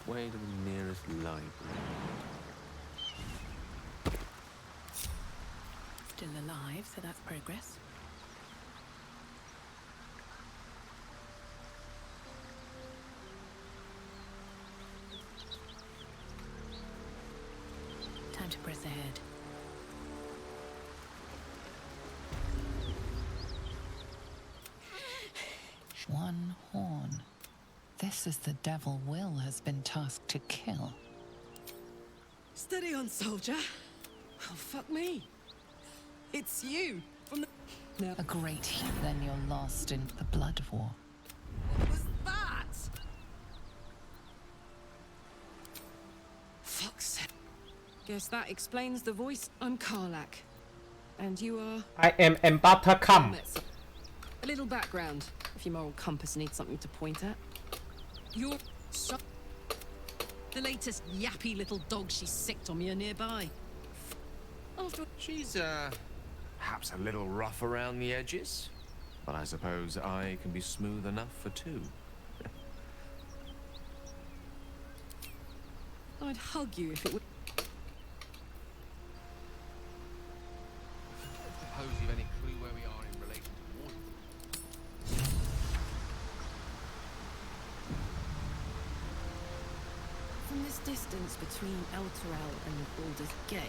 way to the nearest library. Still alive, so that's progress. Time to press ahead. One horn. This is the devil Will has been tasked to kill. Steady on, soldier. Oh, fuck me. It's you from the... No. A great heat, then you're lost in the blood war. What was that? Fuck's sake. Guess that explains the voice. I'm Karlak. And you are... I am Anba Tukan. A little background, if your moral compass needs something to point at. You're... The latest yappy little dog she sicked on me are nearby. After... She's, perhaps a little rough around the edges, but I suppose I can be smooth enough for two. I'd hug you if it would... Suppose you've any clue where we are in relation to water? From this distance between El Torel and Baldur's Gate...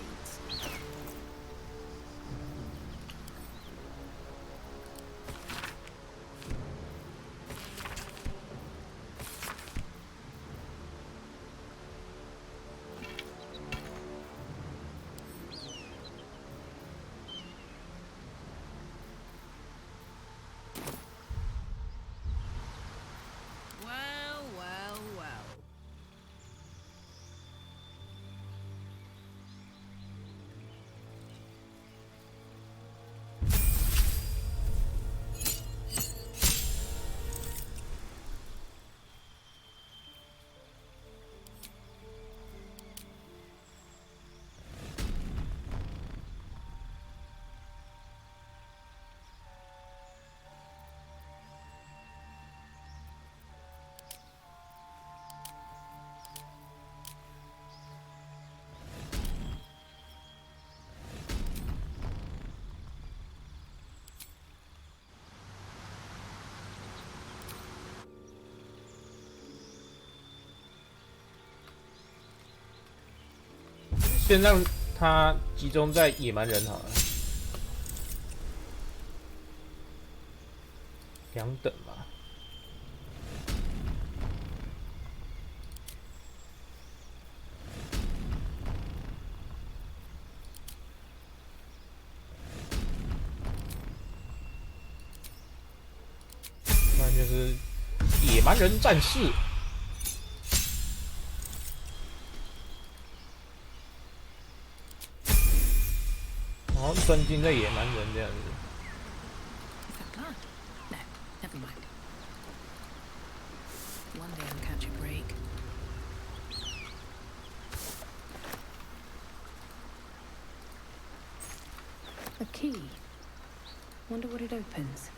Well, well, well.先让它集中在野蛮人好了，两等吧。不然就是野蛮人战士。然后专精在野蛮人这样子。Is that blood? No, never mind. One day I'll catch a break. A key. Wonder what it opens.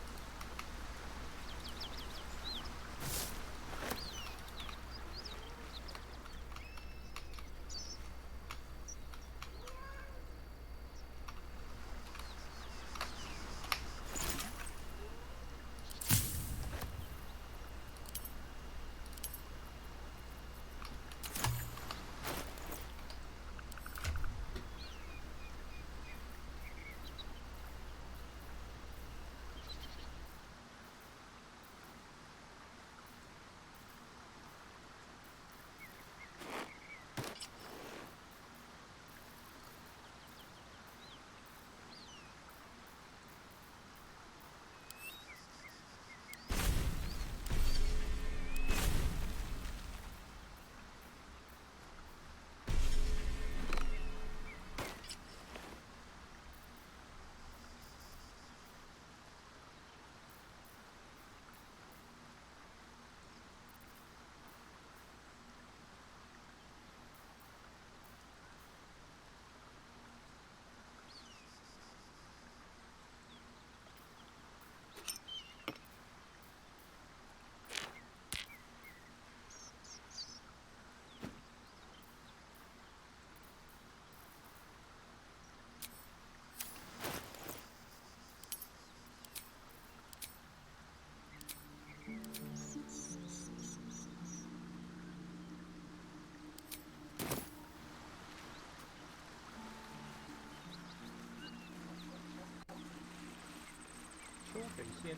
秋水仙。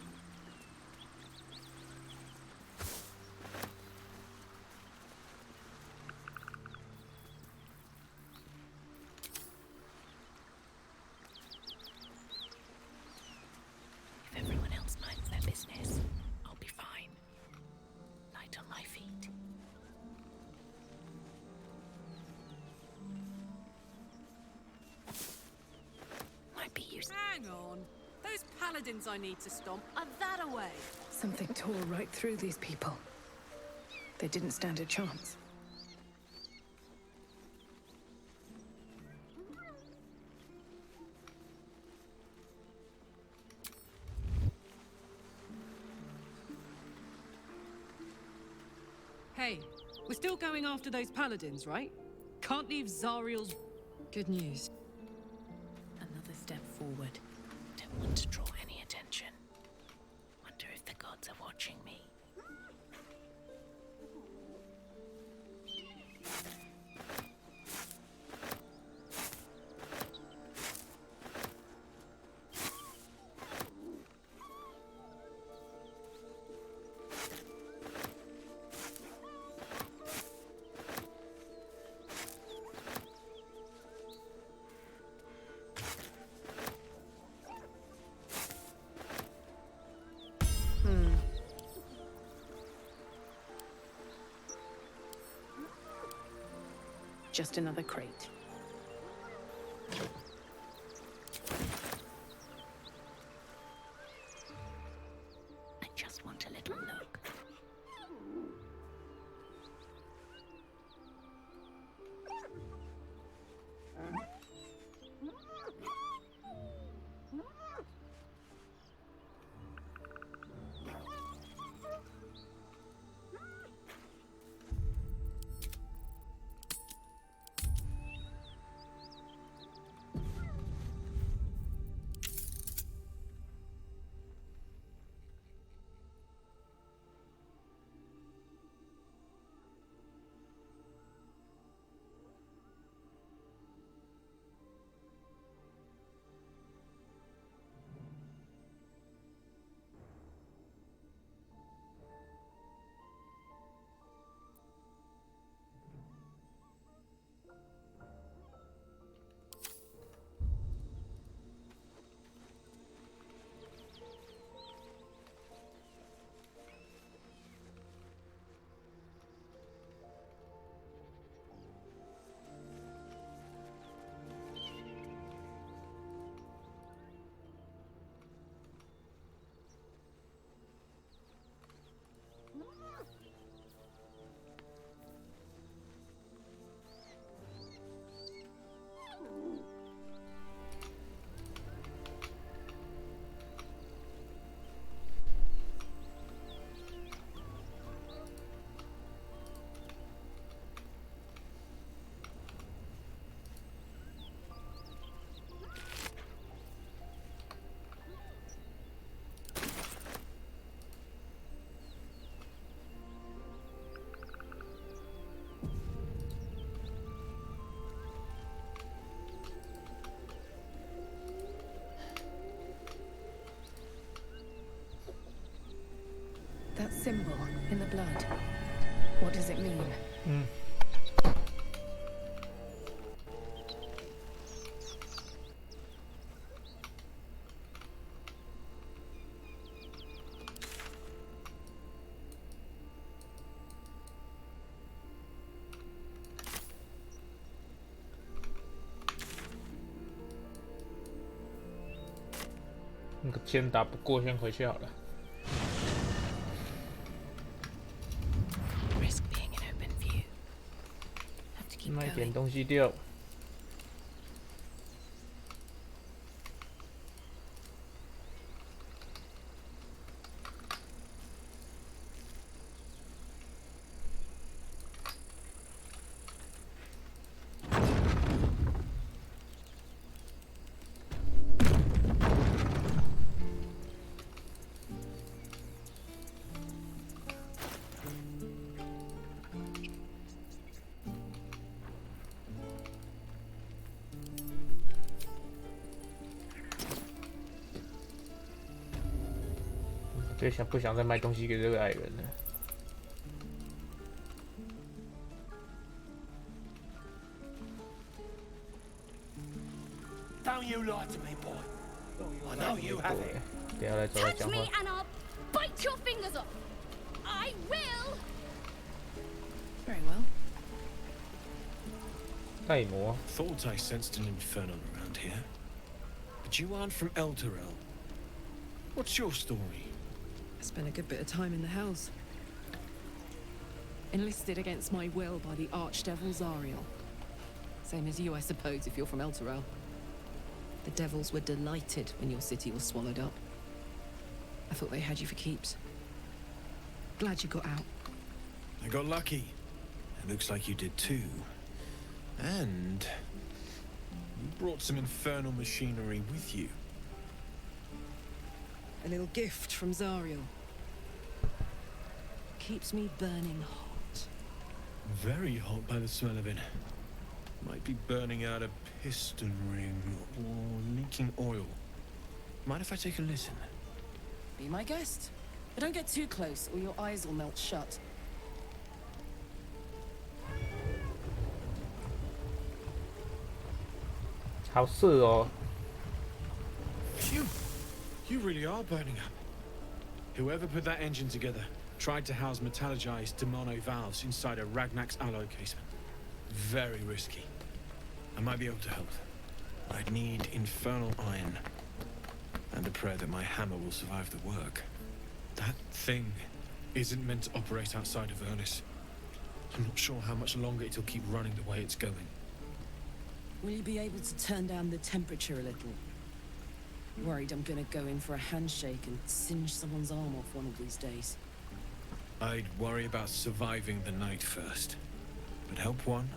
If everyone else minds their business, I'll be fine. Light on my feet. Might be useful. Hang on. Those paladins I need to stomp are that away. Something tore right through these people. They didn't stand a chance. Hey, we're still going after those paladins, right? Can't leave Zariel's... Good news. Another step forward. Don't want to draw any attention. Wonder if the gods are watching me. Just another crate. I just want a little look. That symbol in the blood. What does it mean? 那个剑打不过，先回去好了。 Risk being in open view. Have to keep 卖点 going. 东西掉。就不想再卖东西给这个矮人了。Don't you lie to me, boy. I know you have it. 等下来找他 Touch 讲 me 话。 and I'll bite your fingers off. I will. Very well. 戴魔， Thought I sensed an infernal around here. But you aren't from Elturel. What's your story? I spent a good bit of time in the Hells. Enlisted against my will by the Archdevil Zariel. Same as you, I suppose, if you're from Elturel. The devils were delighted when your city was swallowed up. I thought they had you for keeps. Glad you got out. I got lucky. It looks like you did too. And you brought some infernal machinery with you. A little gift from Zariel. Keeps me burning hot. Very hot by the smell of it. Might be burning out a piston ring or leaking oil. Mind if I take a listen? Be my guest. But don't get too close or your eyes will melt shut. 好色哦！ Phew! You really are burning up. Whoever put that engine together tried to house metallurgized Demono valves inside a Ragnak's alloy casement. Very risky. I might be able to help. I'd need infernal iron. And a prayer that my hammer will survive the work. That thing isn't meant to operate outside of Ernest. I'm not sure how much longer it'll keep running the way it's going. Will you be able to turn down the temperature a little? Worried I'm gonna go in for a handshake and singe someone's arm off one of these days. I'd worry about surviving the night first. But help one,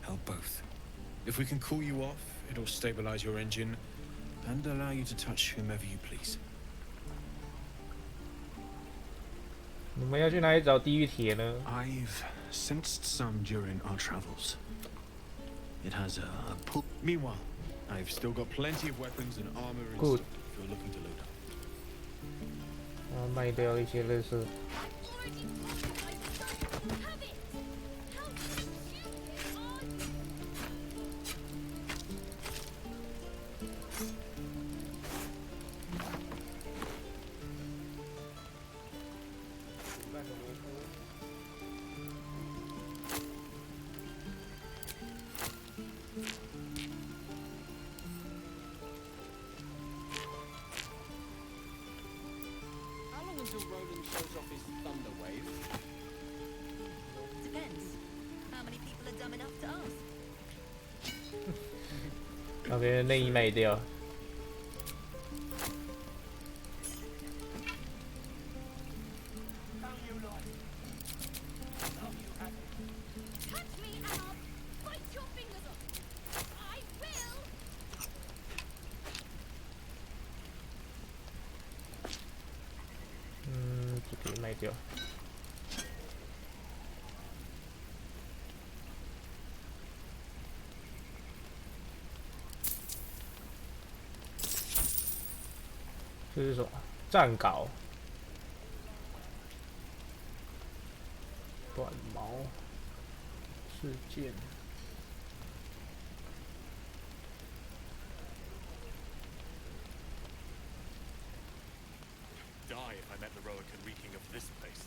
help both. If we can cool you off, it'll stabilize your engine and allow you to touch whomever you please. 你们要去哪里找地狱铁呢？ I've sensed some during our travels. It has a pull. Meanwhile, I've still got plenty of weapons and armor and Good. stuff if you're looking to load up. 卖掉一些垃圾。 Already told you I don't have it. How stupid are you? 把别人内衣卖掉。 Touch me and I'll bite your fingers off. I will. 这个卖掉。这是什么？战稿。短毛事件。 Die if I met the Roican reeking of this place.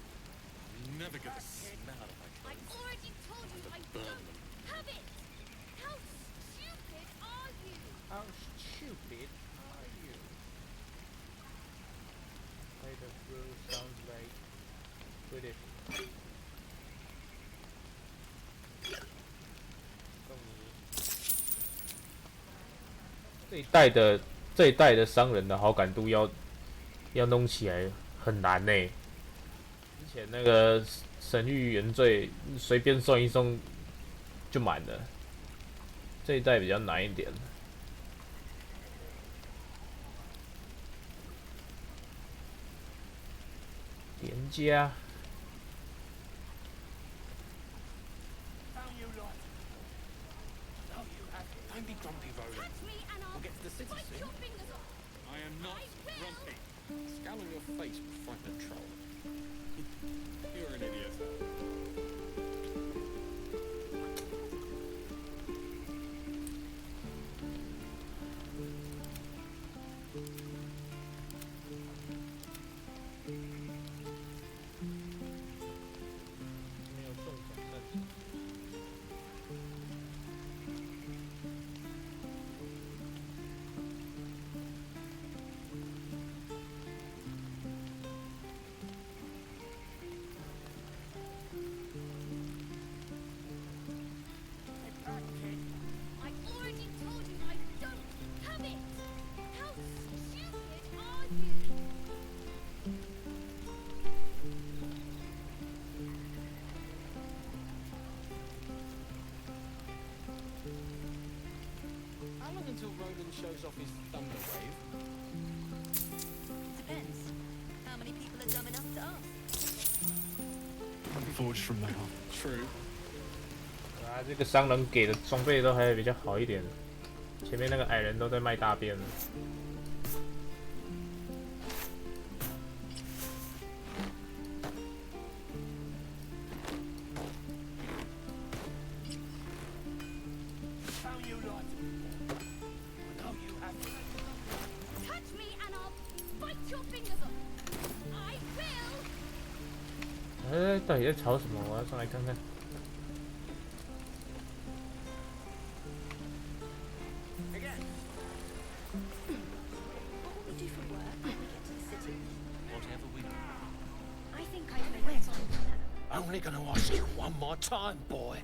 I'll never get the smell out of my I clothes. already told you I don't have it. How stupid are you? How stupid are you? Why the girl sounds like British? 这一代的商人的好感度要弄起来很难呢。之前那个神域原罪随便送一送就满了，这一代比较难一点。连加。 Don't be grumpy, Roland. Touch me and I'll We'll get to the city bite soon. your fingers off. I am not I will. grumpy. on your face would frighten a troll. You're an idiot. 没有中奖证。I already told you I don't have it! How stupid are you? How long until Roland shows off his thunder wave? Depends. How many people are dumb enough to ask? Forged from my heart. True. 啊，这个商人给的装备都还比较好一点，前面那个矮人都在卖大便了。Touch me and I'll bite your fingers off! I will! 哎，到底在吵什么？我要上来看看。 What will we do for work when we get to the city? Whatever we do. I think I know where to Only gonna ask you one more time, boy.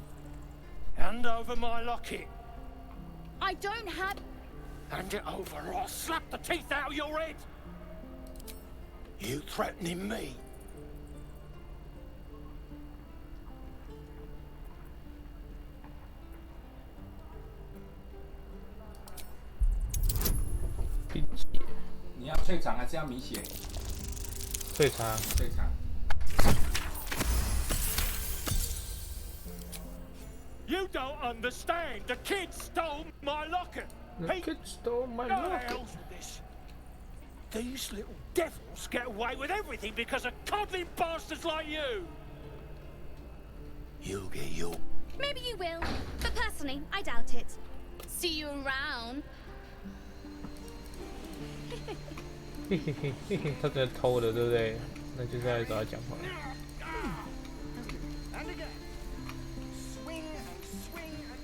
Hand over my locket. I don't have... Hand it over or I'll slap the teeth out of your head. You threatening me?并且 你要退场还是要米血？退场。退场。 You don't understand. The kid stole my locket. The kid stole my What the locket. hell's with this? These little devils get away with everything because of coddling bastards like you. You'll get your... Maybe you will, but personally, I doubt it. See you around. 嘿嘿嘿嘿嘿，他真的偷了，对不对？那就是要来找他讲话。 And again. Swing and swing and...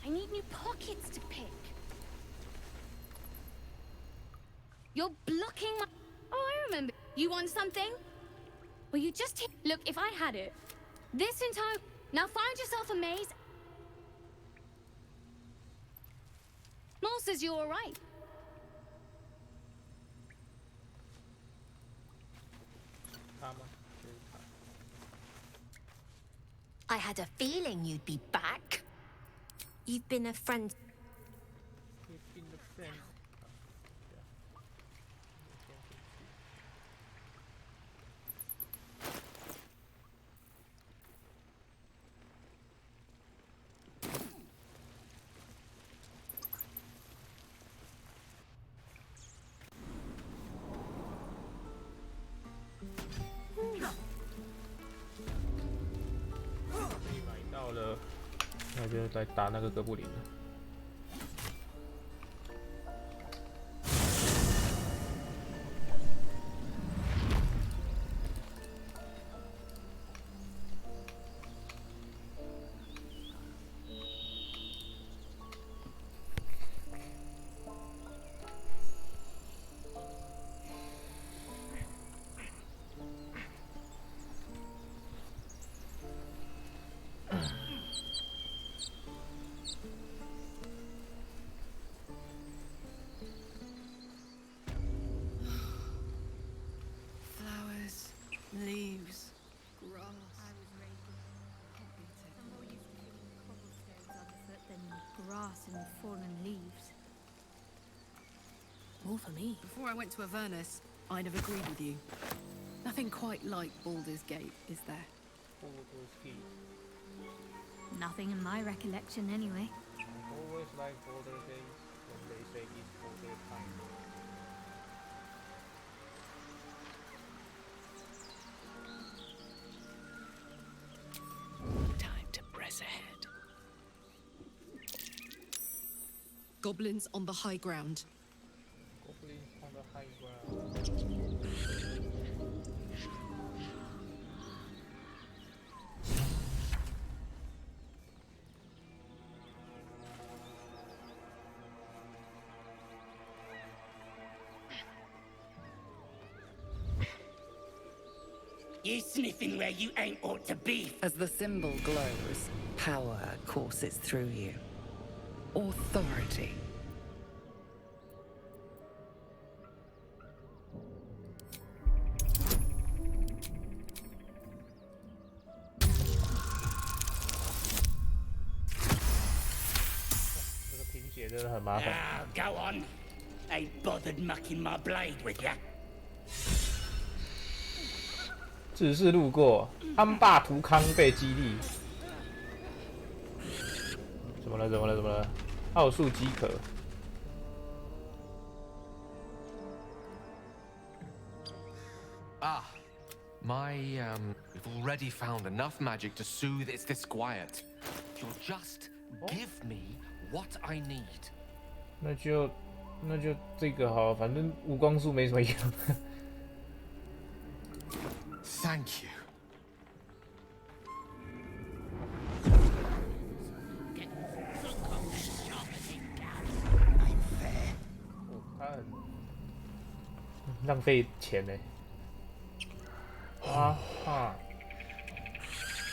I need new pockets to pick. You're blocking my... Oh, I remember. You want something? Well, you just... Look, if I had it, this entire... Now find yourself a maze. Mole says you're all right. I had a feeling you'd be back. You've been a friend.了，那就来打那个哥布林了。and fallen leaves. More for me. Before I went to Avernus, I'd have agreed with you. Nothing quite like Baldur's Gate, is there? Baldur's Gate. Nothing in my recollection, anyway. I always like Baldur's Gate when they say it's Baldur time. Time to press ahead. Goblins on the high ground. Goblins on the high ground. You sniffing where you ain't ought to be. As the symbol glows, power courses through you. Authority. Ah, go on. Ain't bothered mucking my blade with ya. 只是路过，安霸图康被激励。怎么了？怎么了？怎么了？奥数饥渴。Ah, we've already found enough magic to soothe its disquiet. You'll just give me what I need. 那就这个好，反正无光术没什么用。Thank you. 他很浪费钱呢。啊哈！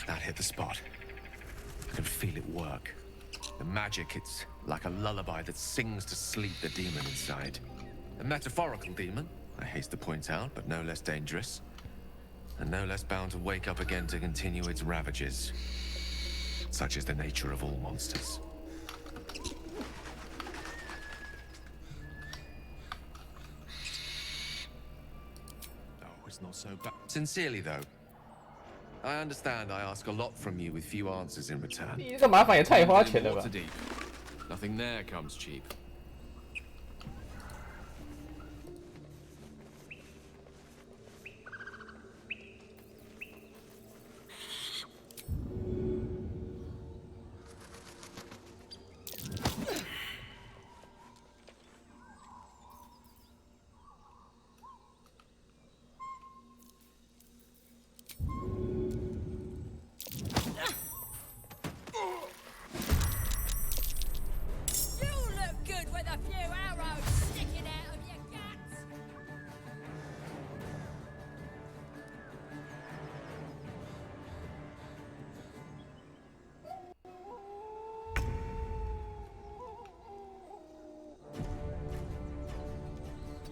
That hit the spot. I can feel it work. The magic, it's like a lullaby that sings to sleep the demon inside. A metaphorical demon, I haste to point out, but no less dangerous. And no less bound to wake up again to continue its ravages. Such is the nature of all monsters. Oh, it's not so bad. Sincerely, though, I understand I ask a lot from you with few answers in return. 你这个麻烦也太花钱了吧 Water deep. Nothing there comes cheap.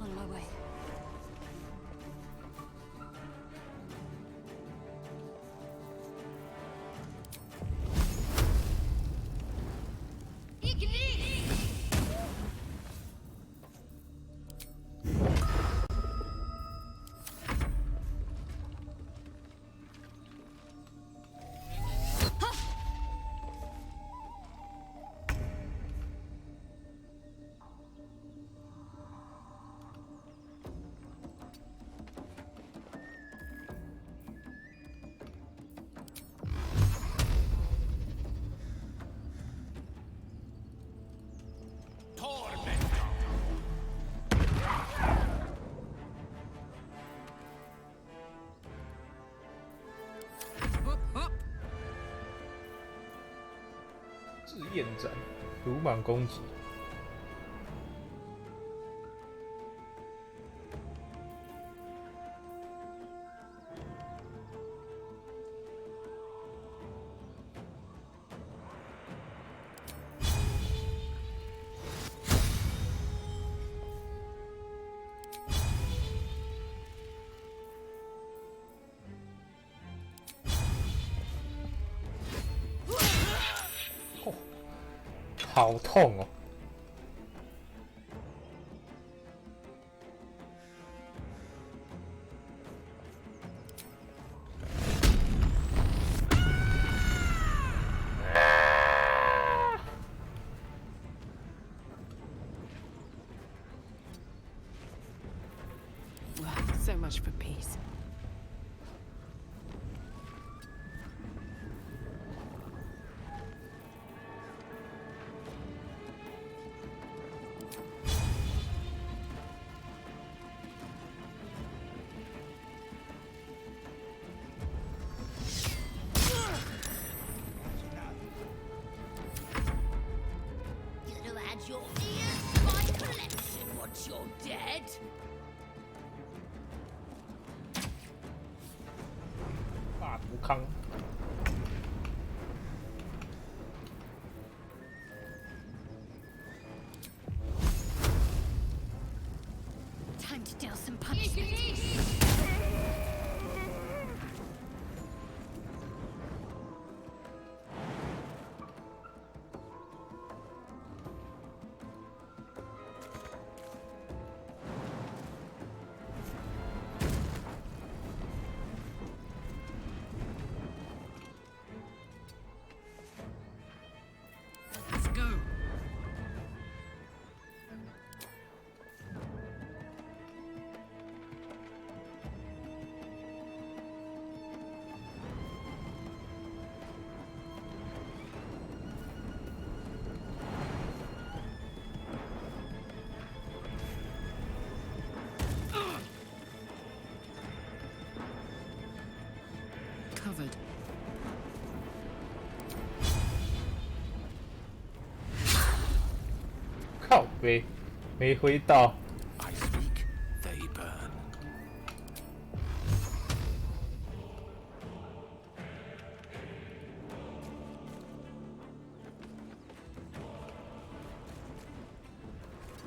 On my way. Torment. 炙焰斩，鲁莽攻击。好痛哦！So much for peace. Gonna add your ears to my collection once you're dead. 大图康。Time to deal some punishment. Let's go. Covered. 靠背，没回到。 I speak, they burn.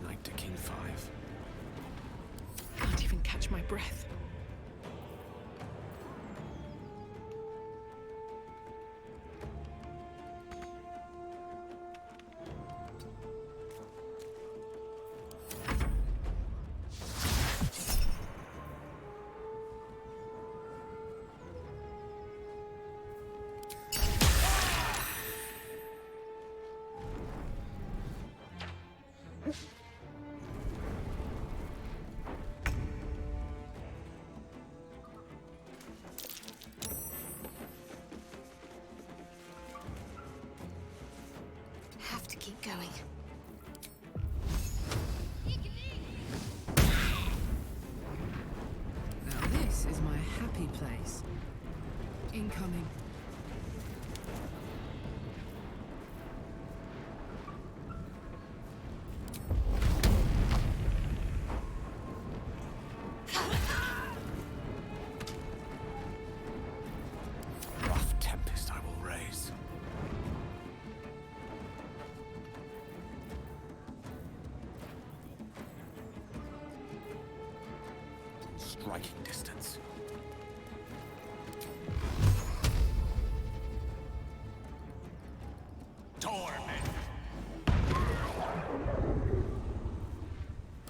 Knight to King 5. Can't even catch my breath. Have to keep going. Now this is my happy place. Incoming. Rough tempest I will raise. Striking distance. Torment.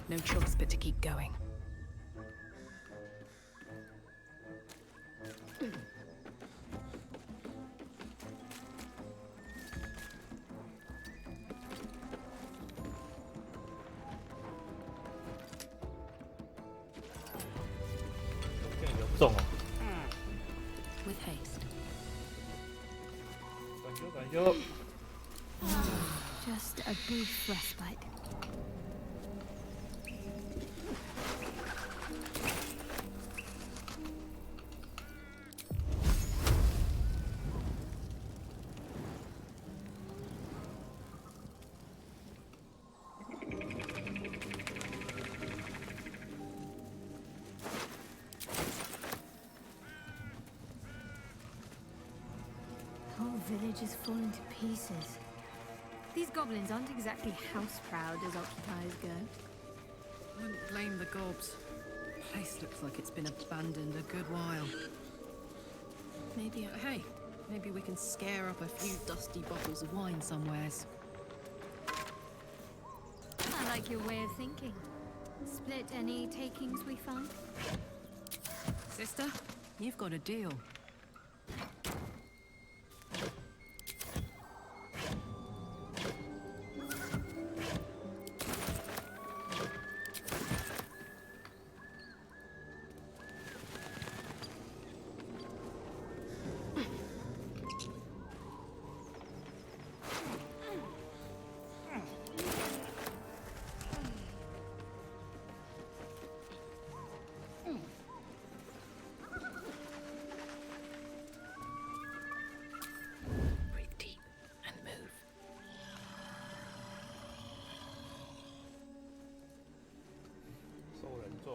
No choice but to keep going. With haste. Just a brief respite. The whole village is falling to pieces. These goblins aren't exactly house-proud as occupiers go. Wouldn't blame the gobs. Place looks like it's been abandoned a good while. Maybe But hey, maybe we can scare up a few dusty bottles of wine somewheres. like your way of thinking. Split any takings we find? Sister, you've got a deal.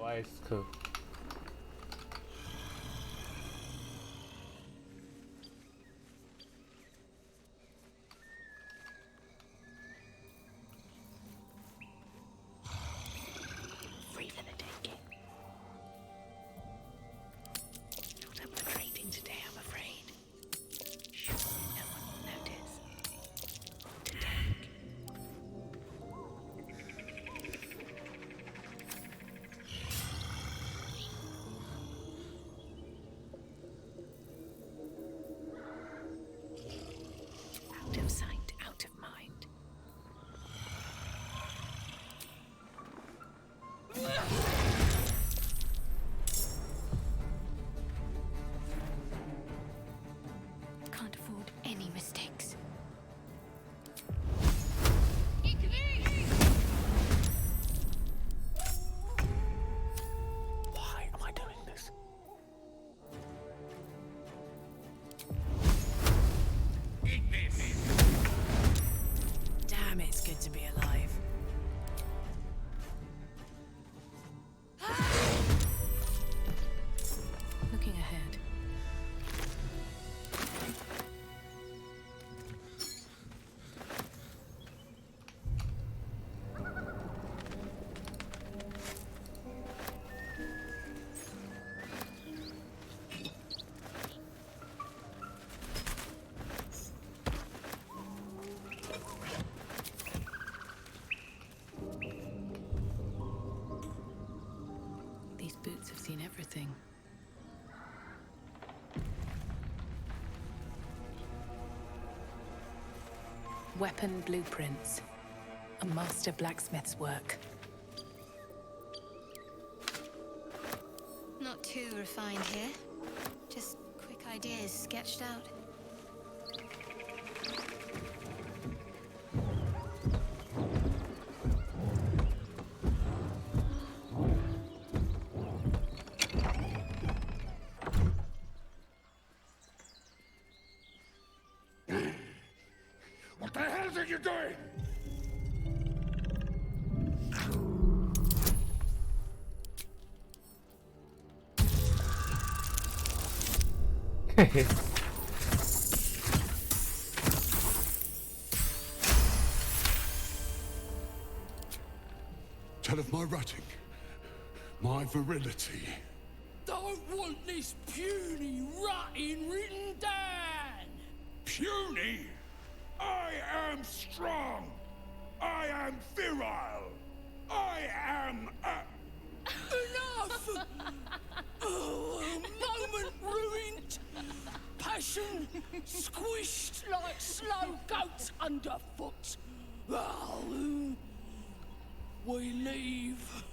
艾斯克。Free for the taking. Not up for trading today, I'm afraid. Surely no one will notice. To take. Out of sight, out of mind. Can't afford any mistakes. Why am I doing this? Damn, it's good to be alive. Looking ahead. These boots have seen everything. Weapon blueprints. A master blacksmith's work. Not too refined here. Just quick ideas sketched out. What the hell are you doing? Tell of my rutting, my virility. Don't want this puny rotting written down. Puny? I am strong. I am virile. I am Enough! Oh, moment ruined. Passion squished like slow goats underfoot. Oh, we leave.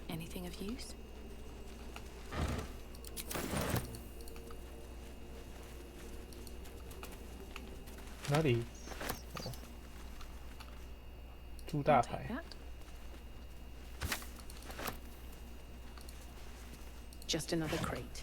Anything of use?哪里？哦，猪大 Take 牌。 that. Just another crate.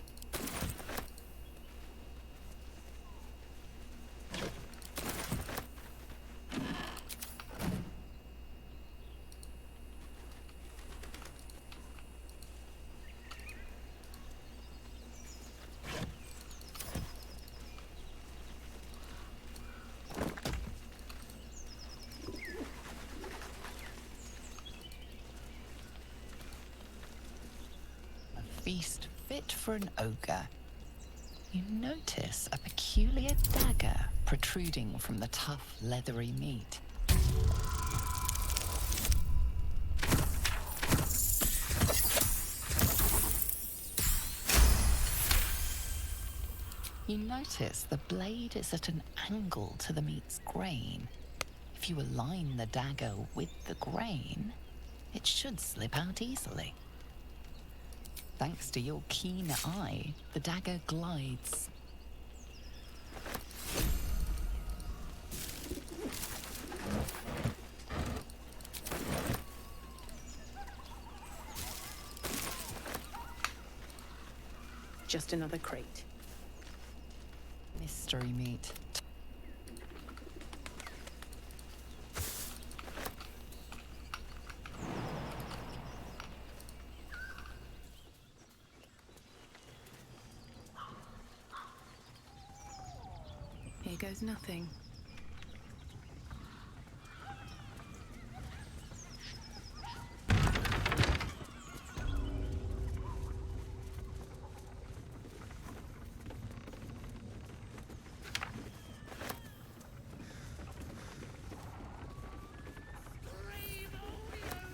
Feast fit for an ogre. You notice a peculiar dagger protruding from the tough, leathery meat. You notice the blade is at an angle to the meat's grain. If you align the dagger with the grain, it should slip out easily. Thanks to your keen eye, the dagger glides. Just another crate. Mystery meat. Here goes nothing.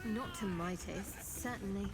Not to my taste, certainly.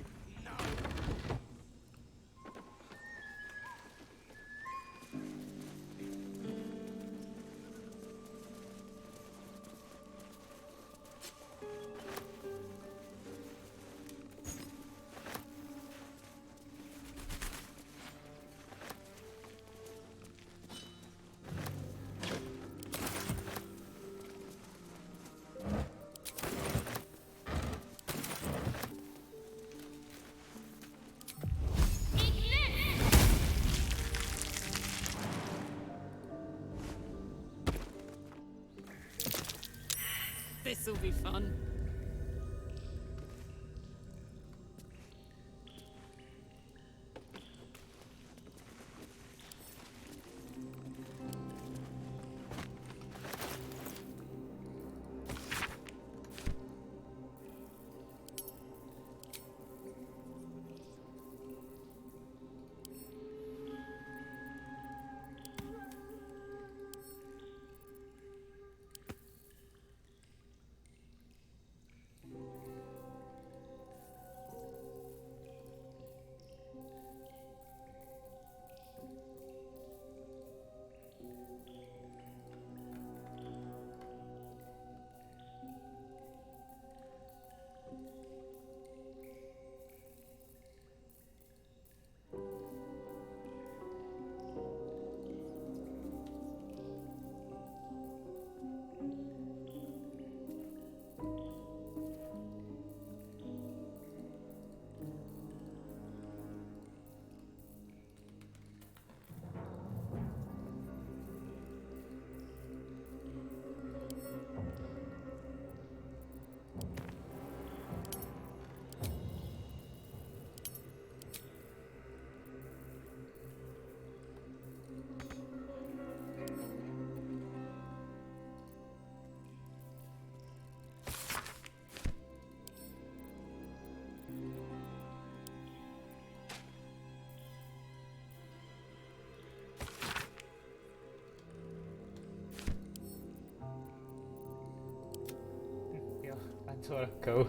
This'll be fun.错了，可恶！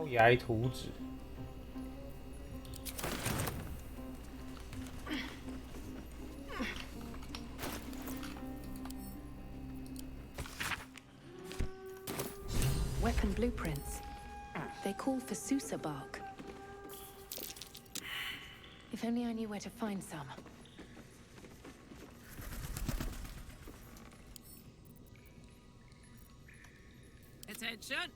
高崖图纸。Weapon blueprints. They call for Susa bark. If only I knew where to find some. Attention!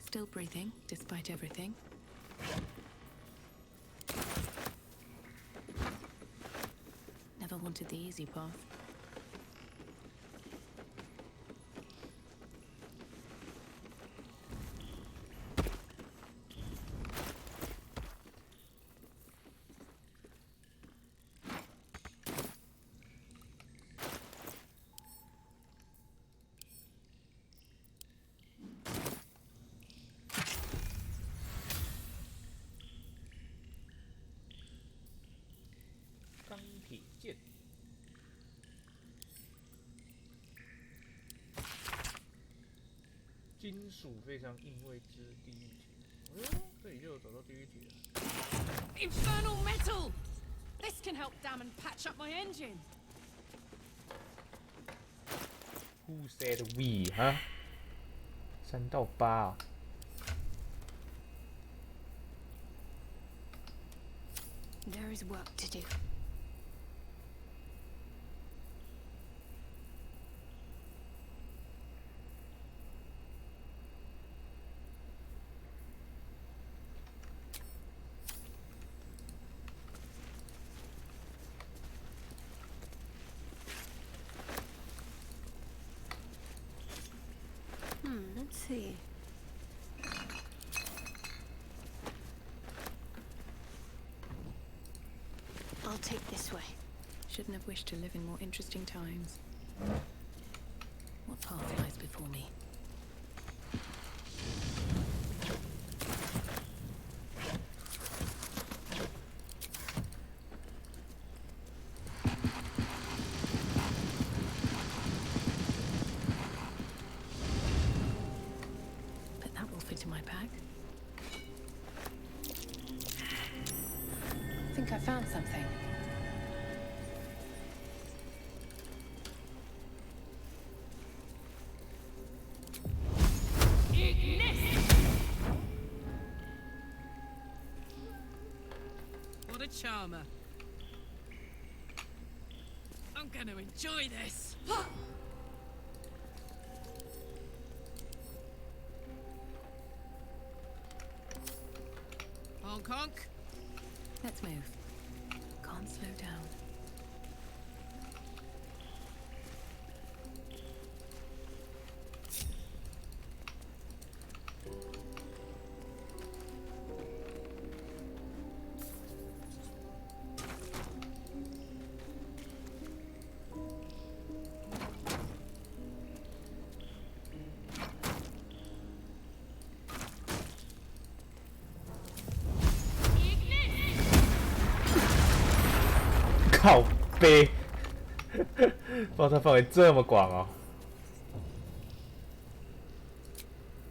Still breathing, despite everything. Never wanted the easy path.钢铁剑。金属非常硬未知地狱铁。这里就有找到地狱铁了。Infernal metal! This can help damn and patch up my engine. Who said we? 哈？3到8啊。There is work to do. Let's see. I'll take this way. Shouldn't have wished to live in more interesting times. What path lies before me? But that will fit in my bag. I think I found something. What a charmer. I'm gonna enjoy this. Honk honk. Let's move. Can't slow down. Ignis! 靠背，爆炸范围这么广哦！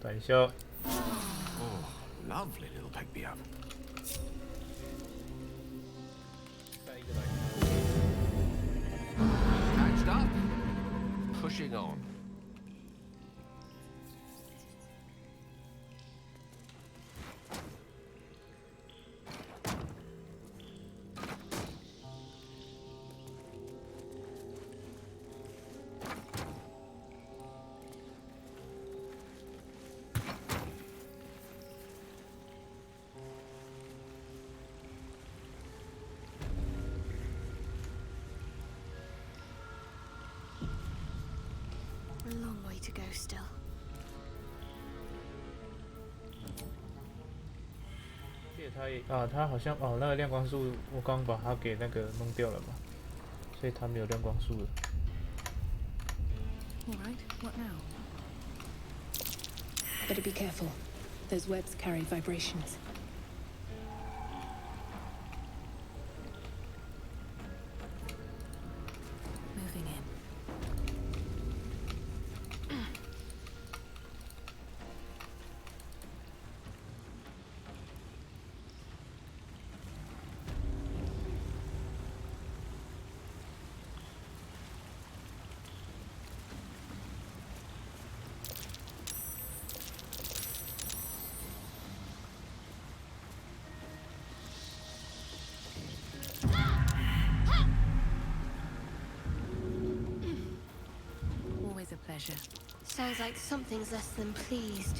短修。Oh, lovely little pick me up. Patched up. Pushing on. A long way to go still. 记得他好像那个亮光束，我刚把它给那个弄掉了嘛，所以它没有亮光束了。All right, what now? Better be careful. Those webs carry vibrations. pleasure. Sounds like something's less than pleased.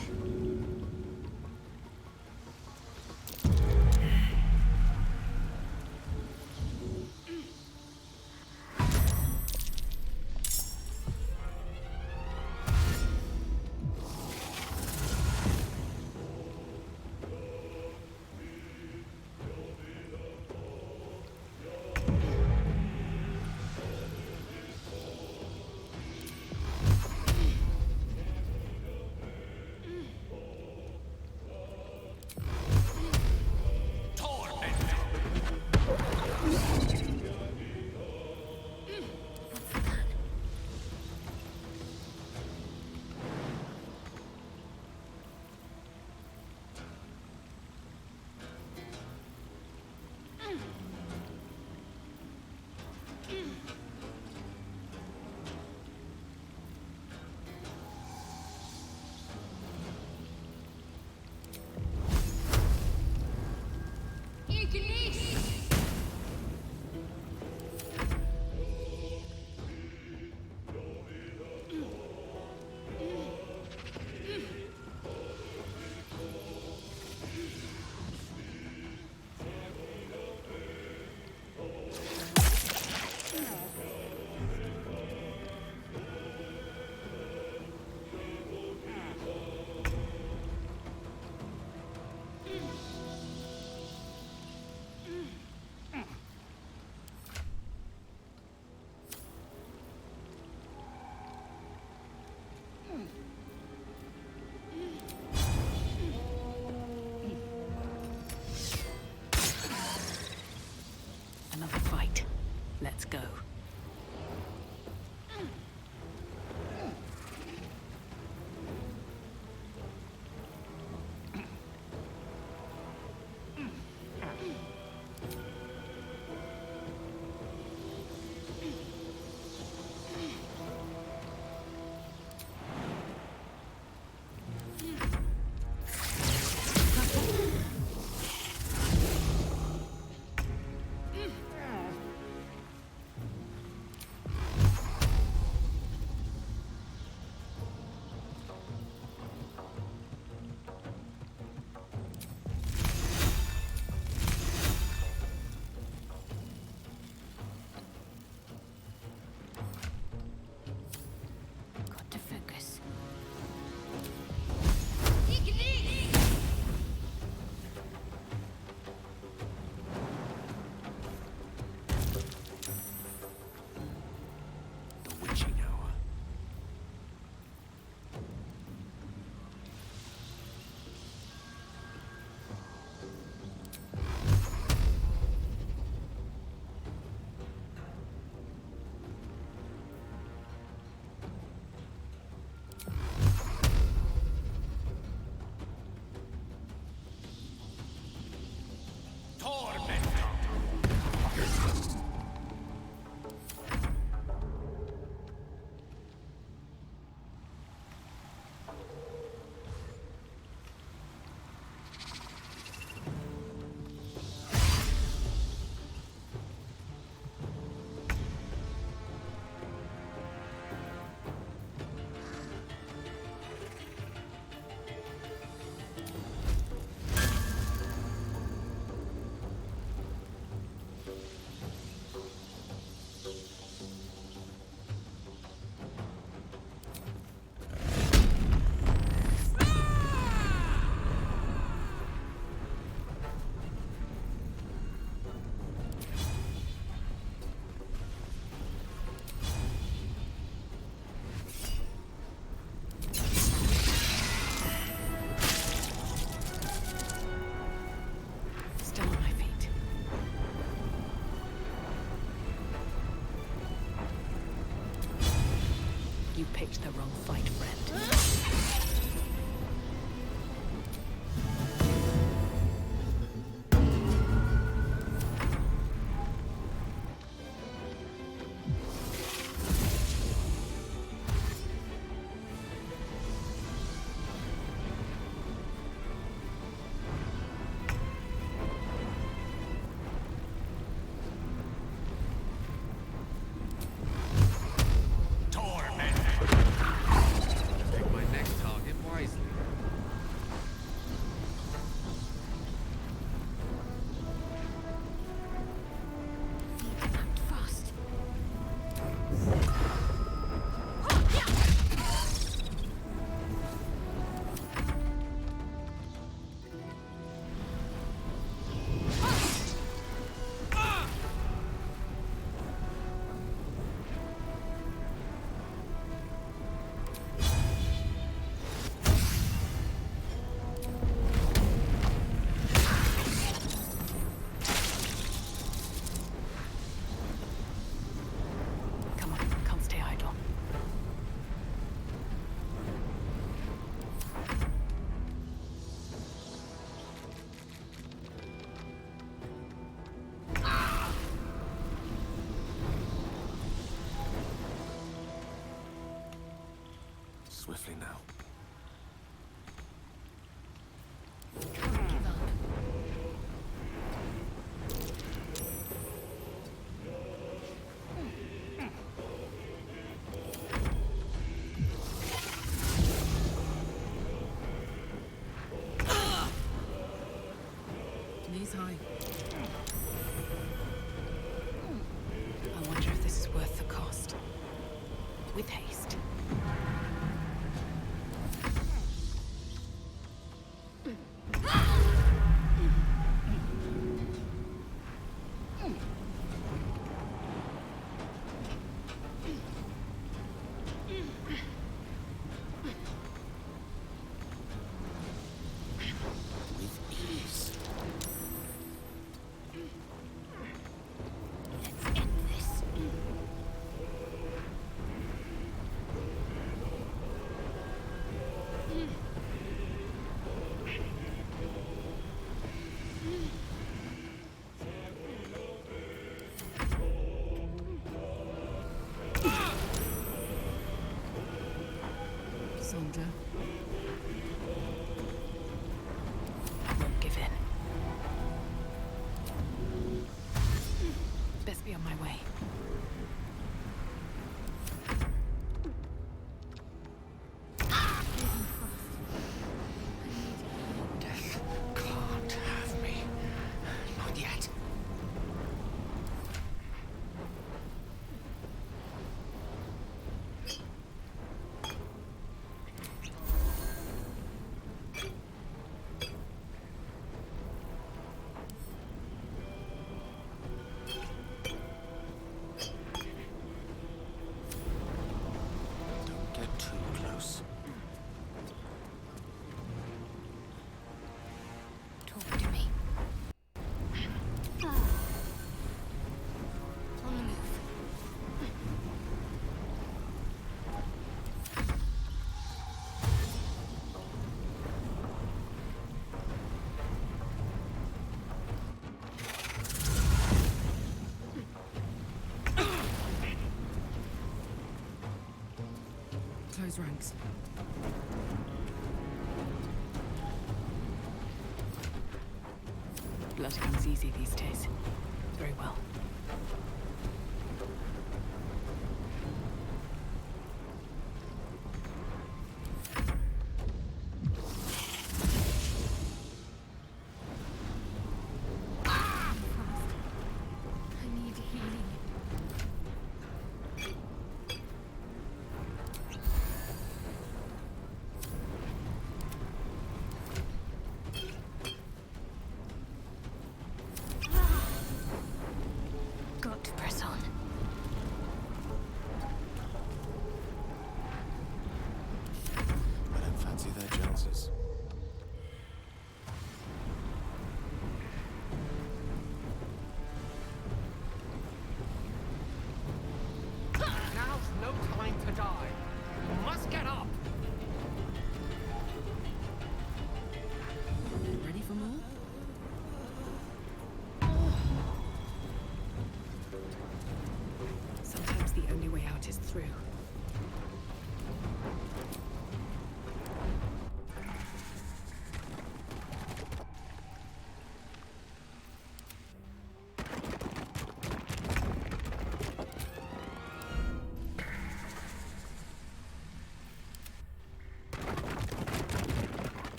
Another fight. Let's go. Got to focus. The witching hour. Still on my feet. You picked the wrong fight, friend. Torment. swiftly now. Knees high. I wonder if this is worth the cost. With haste. Sandra. Won't give in. Best be on my way. Death can't have me. Not yet. Don't get too close. Talk to me. On the move. Close ranks. Blood comes easy these days. Very well. I need healing. Got to press on. I don't fancy their chances. Now's no time to die. You must get up. Ready for more? Sometimes the only way out is through.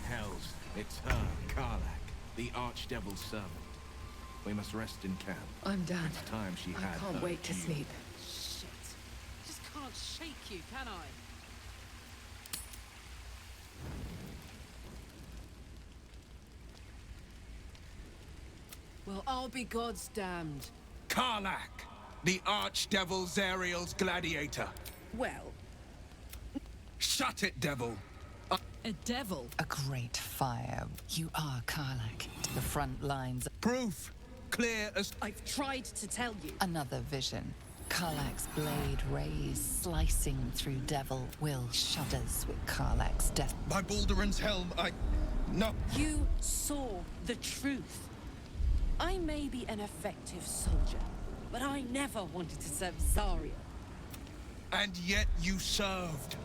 Hells, it's her, Karlak, the Archdevil's servant. We must rest in camp. I'm done. It's time she I had can't her wait to due. sleep. Shit. Just can't shake you, can I? Well, I'll be God's damned. Karlak, the Archdevil Zariel's gladiator. Well, Shut it, devil. a devil. A great fire. You are Karlak. The front lines. Proof. Clear as... I've tried to tell you. Another vision. Karlak's blade rays slicing through devil. Will shudders with Karlak's death. By Balduran's helm, No. You saw the truth. I may be an effective soldier, but I never wanted to serve Zarya. And yet you served.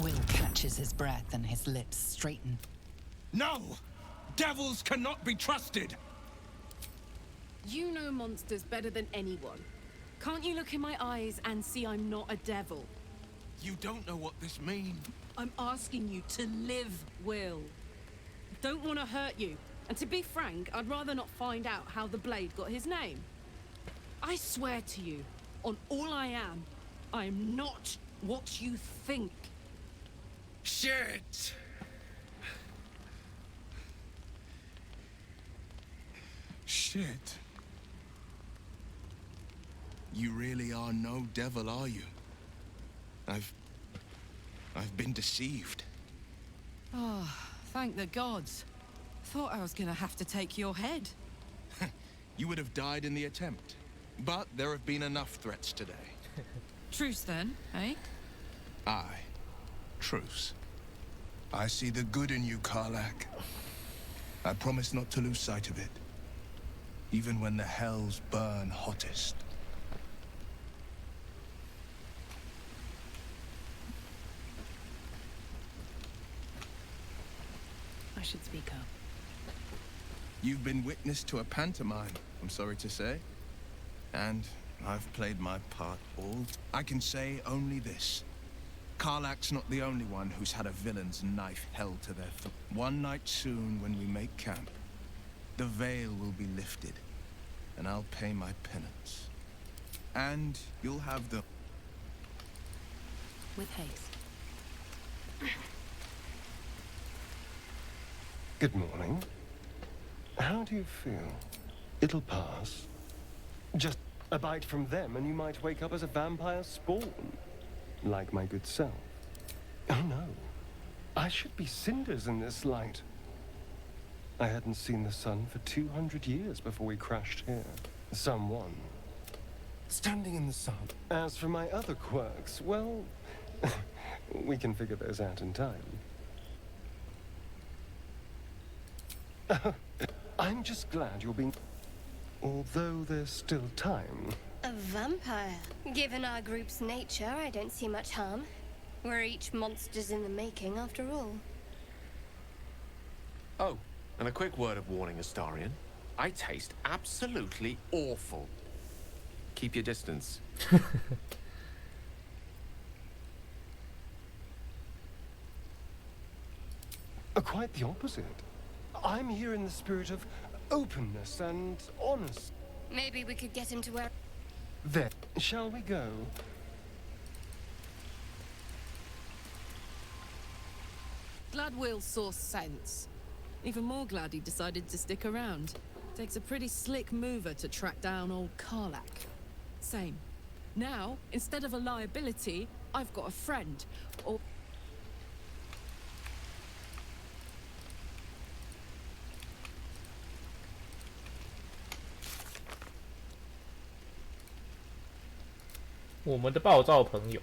Will catches his breath and his lips straighten. No! Devils cannot be trusted! You know monsters better than anyone. Can't you look in my eyes and see I'm not a devil? You don't know what this means. I'm asking you to live, Will. Don't want to hurt you. And to be frank, I'd rather not find out how the Blade got his name. I swear to you, on all I am not what you think. Shit! Shit. You really are no devil, are you? I've been deceived. Oh, thank the gods. Thought I was gonna have to take your head. You would have died in the attempt. But there have been enough threats today. Truce then, eh? Aye. Truce. I see the good in you, Karlak. I promise not to lose sight of it. Even when the hells burn hottest. I should speak up. You've been witness to a pantomime, I'm sorry to say. And I've played my part all. I can say only this. Karlak's not the only one who's had a villain's knife held to their throat. One night soon, when we make camp, the veil will be lifted, and I'll pay my penance. And you'll have the... With haste. Good morning. How do you feel? It'll pass. Just a bite from them and you might wake up as a vampire spawn. Like my good self. Oh no. I should be cinders in this light. I hadn't seen the sun for 200 years before we crashed here. Someone. Standing in the sun. As for my other quirks, well... we can figure those out in time. I'm just glad you're being... Although there's still time. A vampire? Given our group's nature, I don't see much harm. We're each monsters in the making, after all. Oh, and a quick word of warning, Astarion. I taste absolutely awful. Keep your distance. Quite the opposite. I'm here in the spirit of openness and honesty. Maybe we could get him to where... Then, shall we go? Glad Will saw sense. Even more glad he decided to stick around. Takes a pretty slick mover to track down old Karlak. Same. Now, instead of a liability, I've got a friend. Or...我们的暴躁朋友。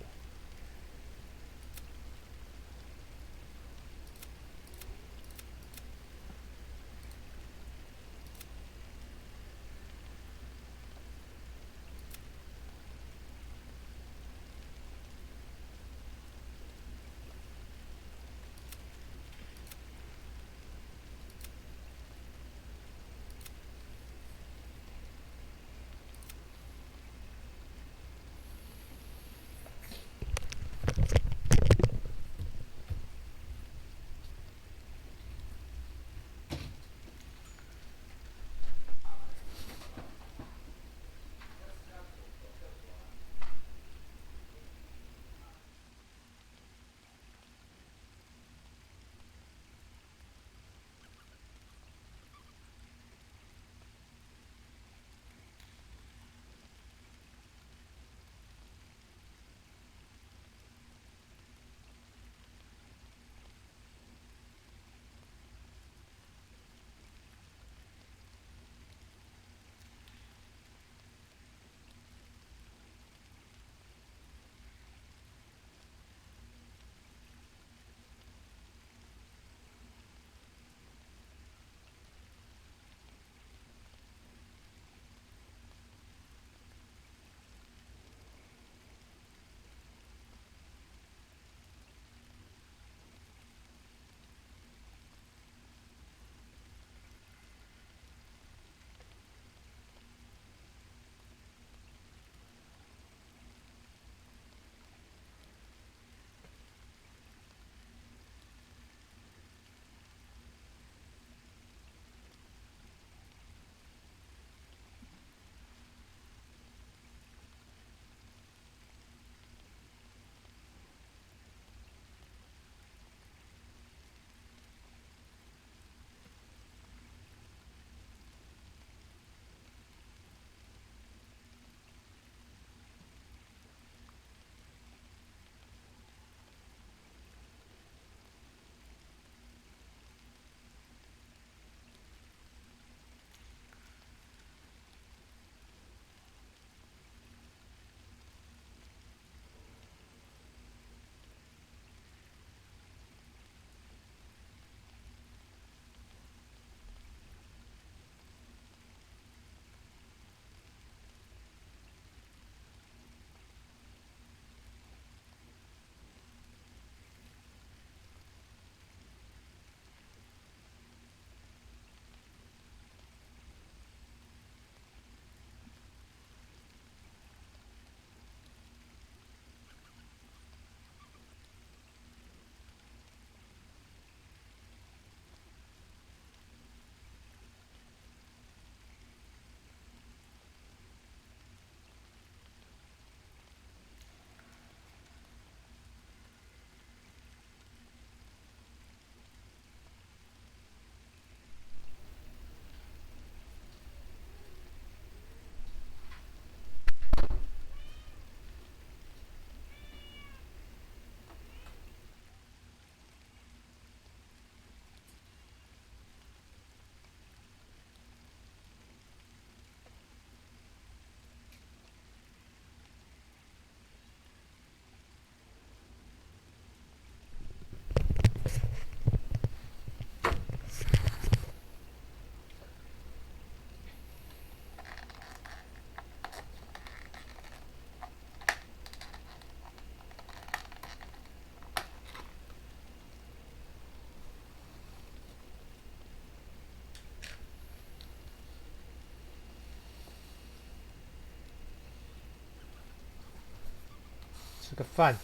个饭。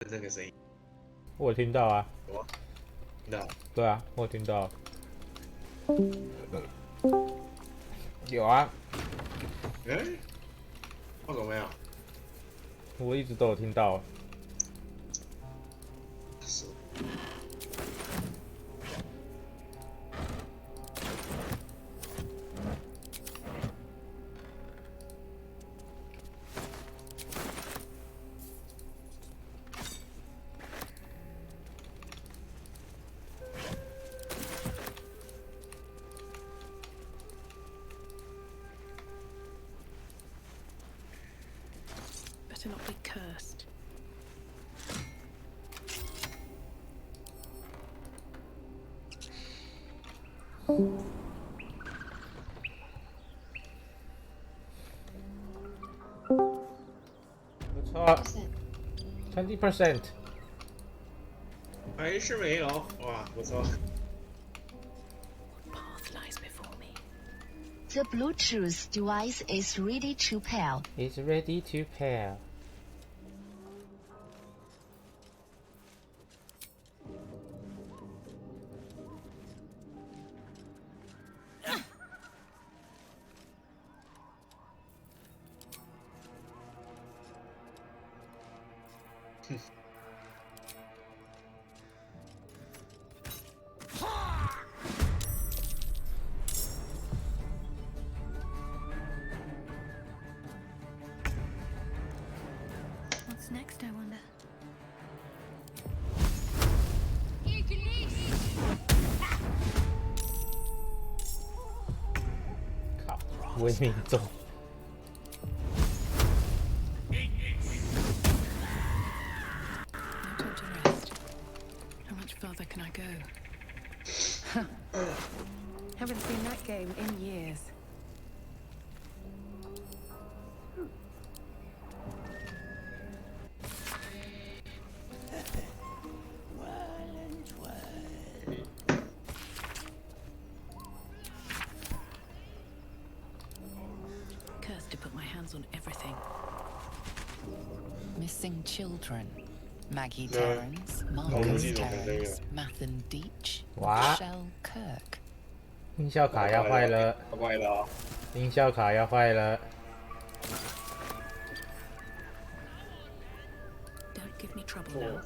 这个声音，我有听到啊。有听到？对啊，我有听到。有啊。放狗没有？我一直都有听到。是。Better not be cursed. What's up? 20%. 还是没有，哇，不错。Path lies before me. The Bluetooth device is ready to pair. It's ready to pair. What's next, I wonder? 靠，为命中。No time to rest. How much further can I go? Haven't seen that game in years. Cursed to put my hands on everything. Missing children. Maggie Terrence, Marcus Terrence, Mathan Deach, Michelle Kirk. 音效卡要坏了，坏了，音效卡要坏了。Don't give me trouble now.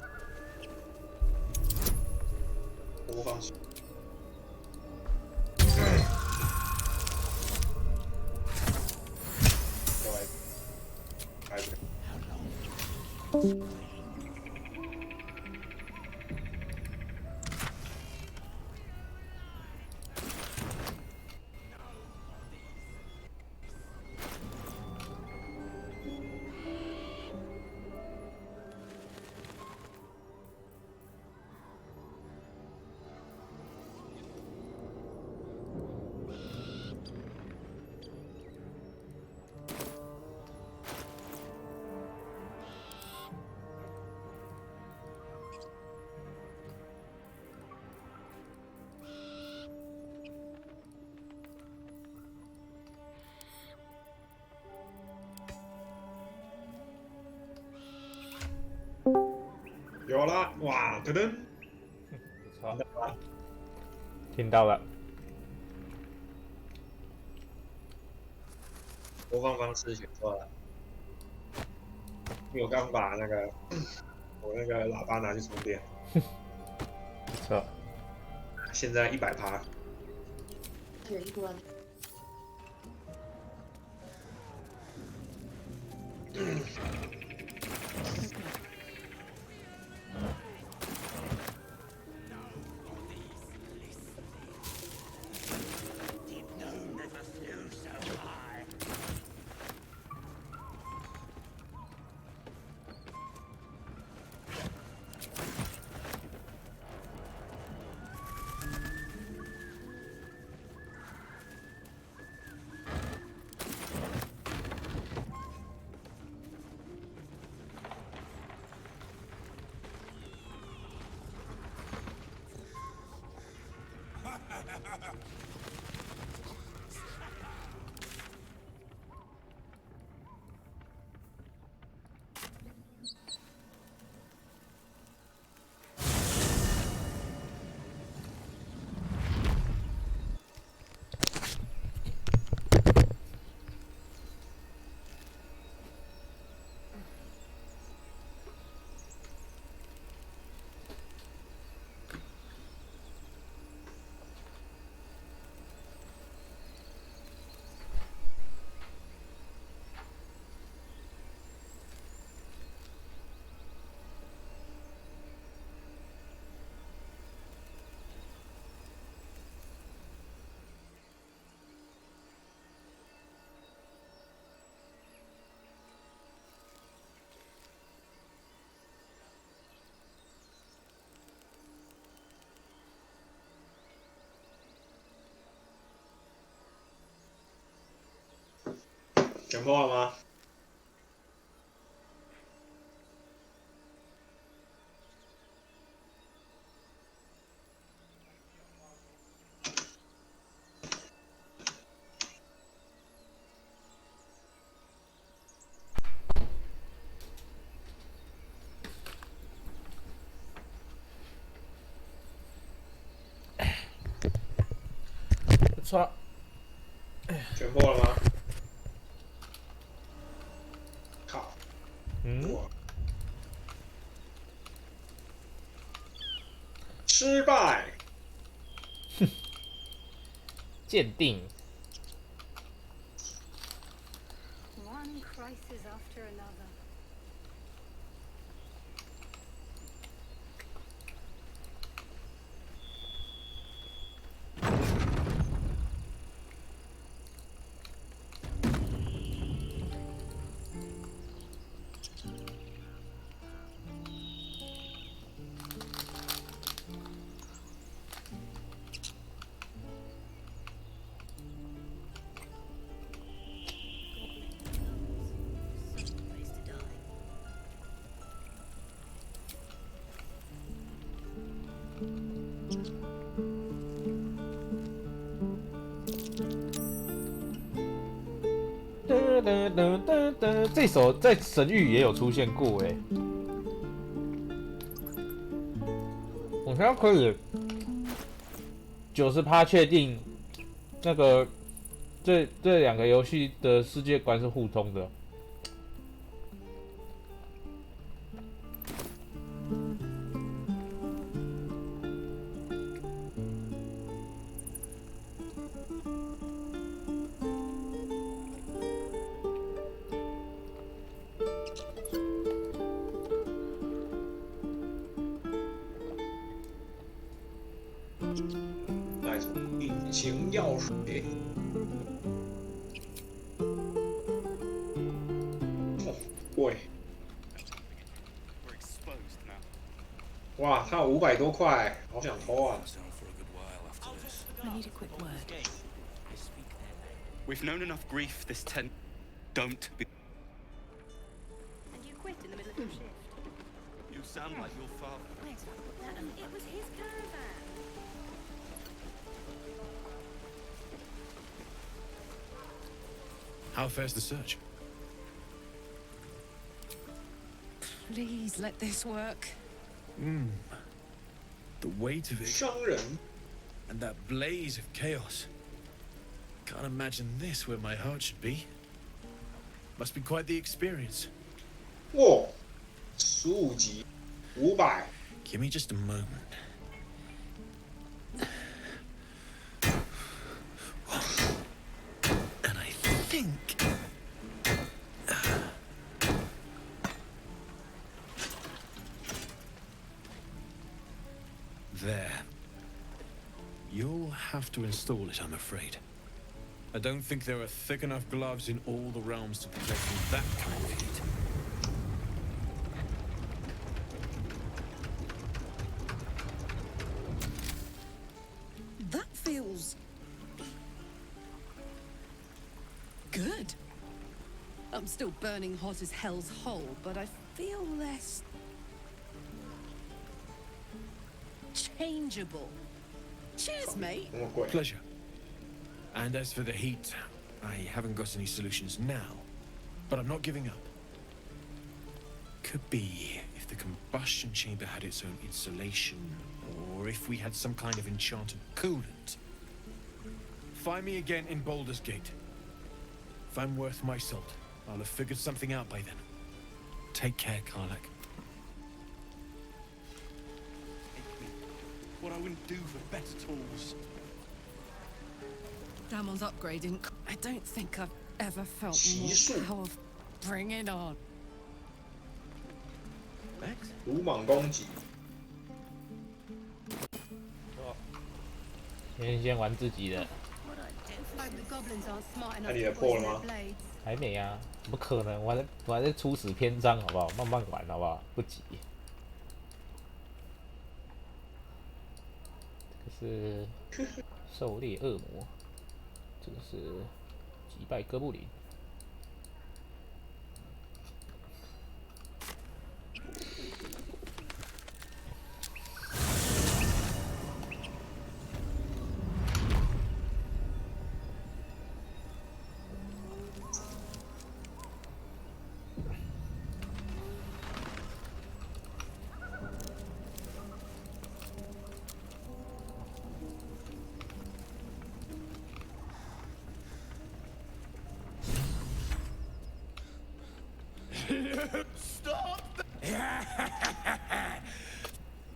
播放器。有了，哇，噔噔，不错，听到了。播放方式选错了，因为我刚把那个我那个喇叭拿去充电。不错。现在100%。全破了吗？不错。全破了吗？靠！嗯，失败。鉴定。One crisis after another. 这首在神域也有出现过哎，我现在可以90%确定，那个这两个游戏的世界观是互通的。带着引擎药水。哦，贵。哇，他有500多块，好想偷啊！ I need a quick word. We've known enough grief this Don't be. And you quit in the middle of your shift. You sound like your father. It was his caravan. How fares the search? Please let this work. The weight of it. 商人 And that blaze of chaos. Can't imagine this where my heart should be. Must be quite the experience. 哇，15级，500。Give me just a moment. And I think. There. You'll have to install it, I'm afraid. I don't think there are thick enough gloves in all the realms to protect from that kind of heat. That feels good. I'm still burning hot as hell's hole, but I feel less changeable. Cheers, mate. Pleasure. And as for the heat, I haven't got any solutions now, but I'm not giving up. Could be if the combustion chamber had its own insulation, or if we had some kind of enchanted coolant. Find me again in Baldur's Gate. If I'm worth my salt, I'll have figured something out by then. Take care, Karlak. What I wouldn't do for better tools. Damon's upgrading. I don't think I've ever felt more powerful. Bring it on. 鲁莽攻击。先玩自己的。 Hope the goblins aren't smart 那 enough 你的 to 破 poison 了 their 吗？ blades. 还没啊，怎么可能？我还在初始篇章，好不好？慢慢玩，好不好？不急。这个是狩猎恶魔，这个是击败哥布林。Stop!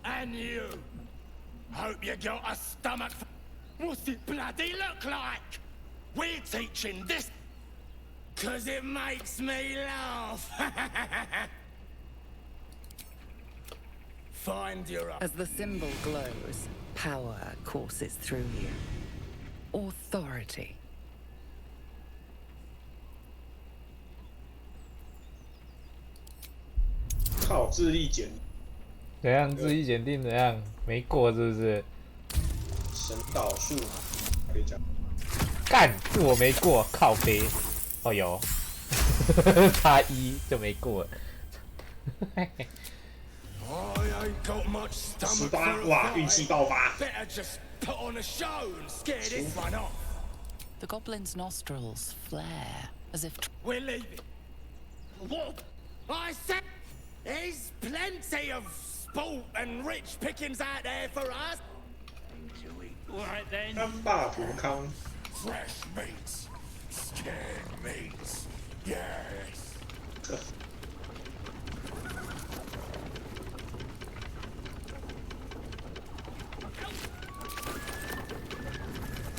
And you. Hope you got a stomach. What's it bloody look like? We're teaching this 'cause it makes me laugh. Find your... As the symbol glows, power courses through you. Authority. 靠，智力减怎样？智力检定怎样？没过是不是？神导数可以讲。干，是我没过，靠背。哦有，差1就没过。18，哇，运气爆发。 The goblin's nostrils flare as if. We're leaving. What? I said there's plenty of sport and rich pickings out there for us. Right then. 安霸图康。 Fresh meats, scared meats, yes.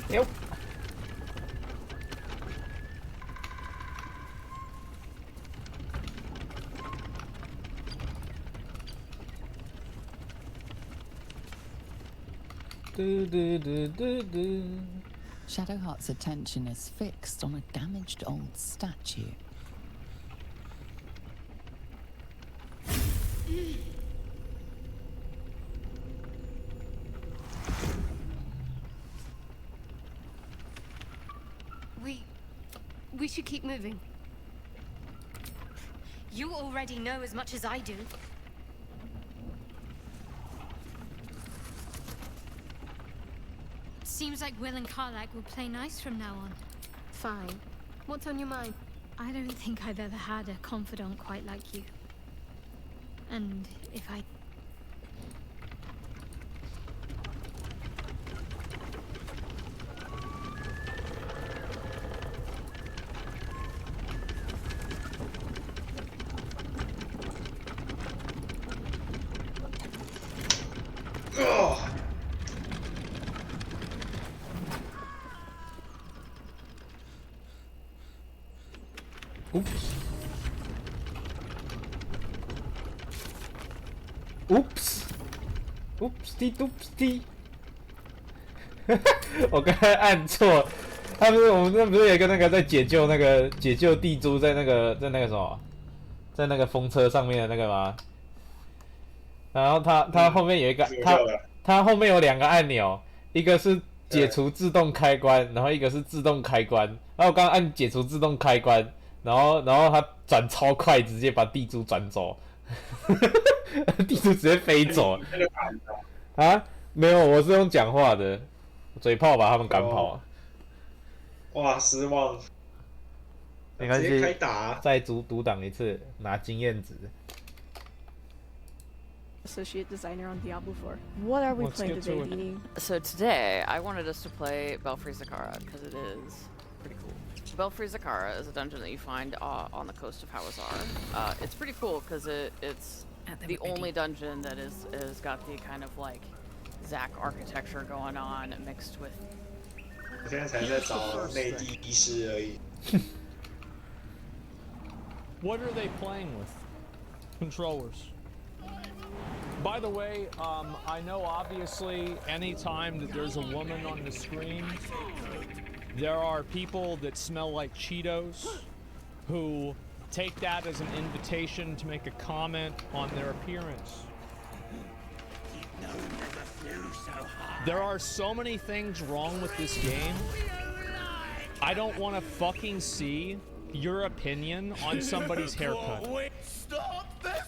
Yep. Shadowheart's attention is fixed on a damaged old statue. We should keep moving. You already know as much as I do. Seems like Will and Karlak will play nice from now on. Fine. What's on your mind? I don't think I've ever had a confidant quite like you. And if I... Oops. Oops. Oopsie doopsie. 我刚才按错，他不是我们那不是有一个那个在解救地猪在那个什么，在那个风车上面的那个吗？然后他后面有一个他后面有2个按钮，一个是解除自动开关，然后一个是自动开关。然后我刚刚按解除自动开关。然后他转超快，直接把地猪转走，地猪直接飞走。啊？没有，我是用讲话的，嘴炮把他们赶跑。哇，失望。没关系，直接开打。再独挡一次，拿经验值。 Associate designer on Diablo 4. What are we playing today, Dini? So today, I wanted us to play Belfry Zakara because it is pretty cool. Belfry Zakara is a dungeon that you find on the coast of Hawazar. It's pretty cool because it's the only dungeon that is got the kind of like Zack architecture going on mixed with. 我现在才在找内地医师而已。What are they playing with? Controllers. By the way, I know obviously anytime that there's a woman on the screen, there are people that smell like Cheetos who take that as an invitation to make a comment on their appearance. There are so many things wrong with this game. I don't want to fucking see your opinion on somebody's haircut. Stop this!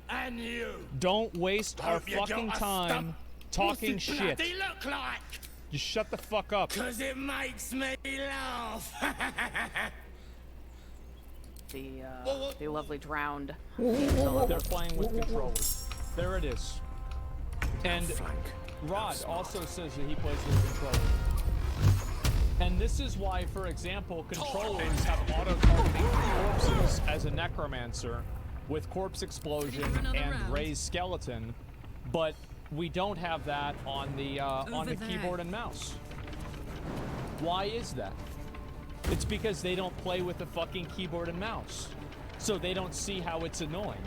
And you. Don't waste our fucking time talking shit. Look like? Just shut the fuck up. 'Cause it makes me laugh. The lovely drowned. They're playing with controllers. There it is. And Rod also says that he plays with controllers. And this is why, for example, controllers have auto-targeting corpses as a necromancer with corpse explosion and raised skeleton, but we don't have that on the keyboard and mouse. Why is that? It's because they don't play with the fucking keyboard and mouse, so they don't see how it's annoying.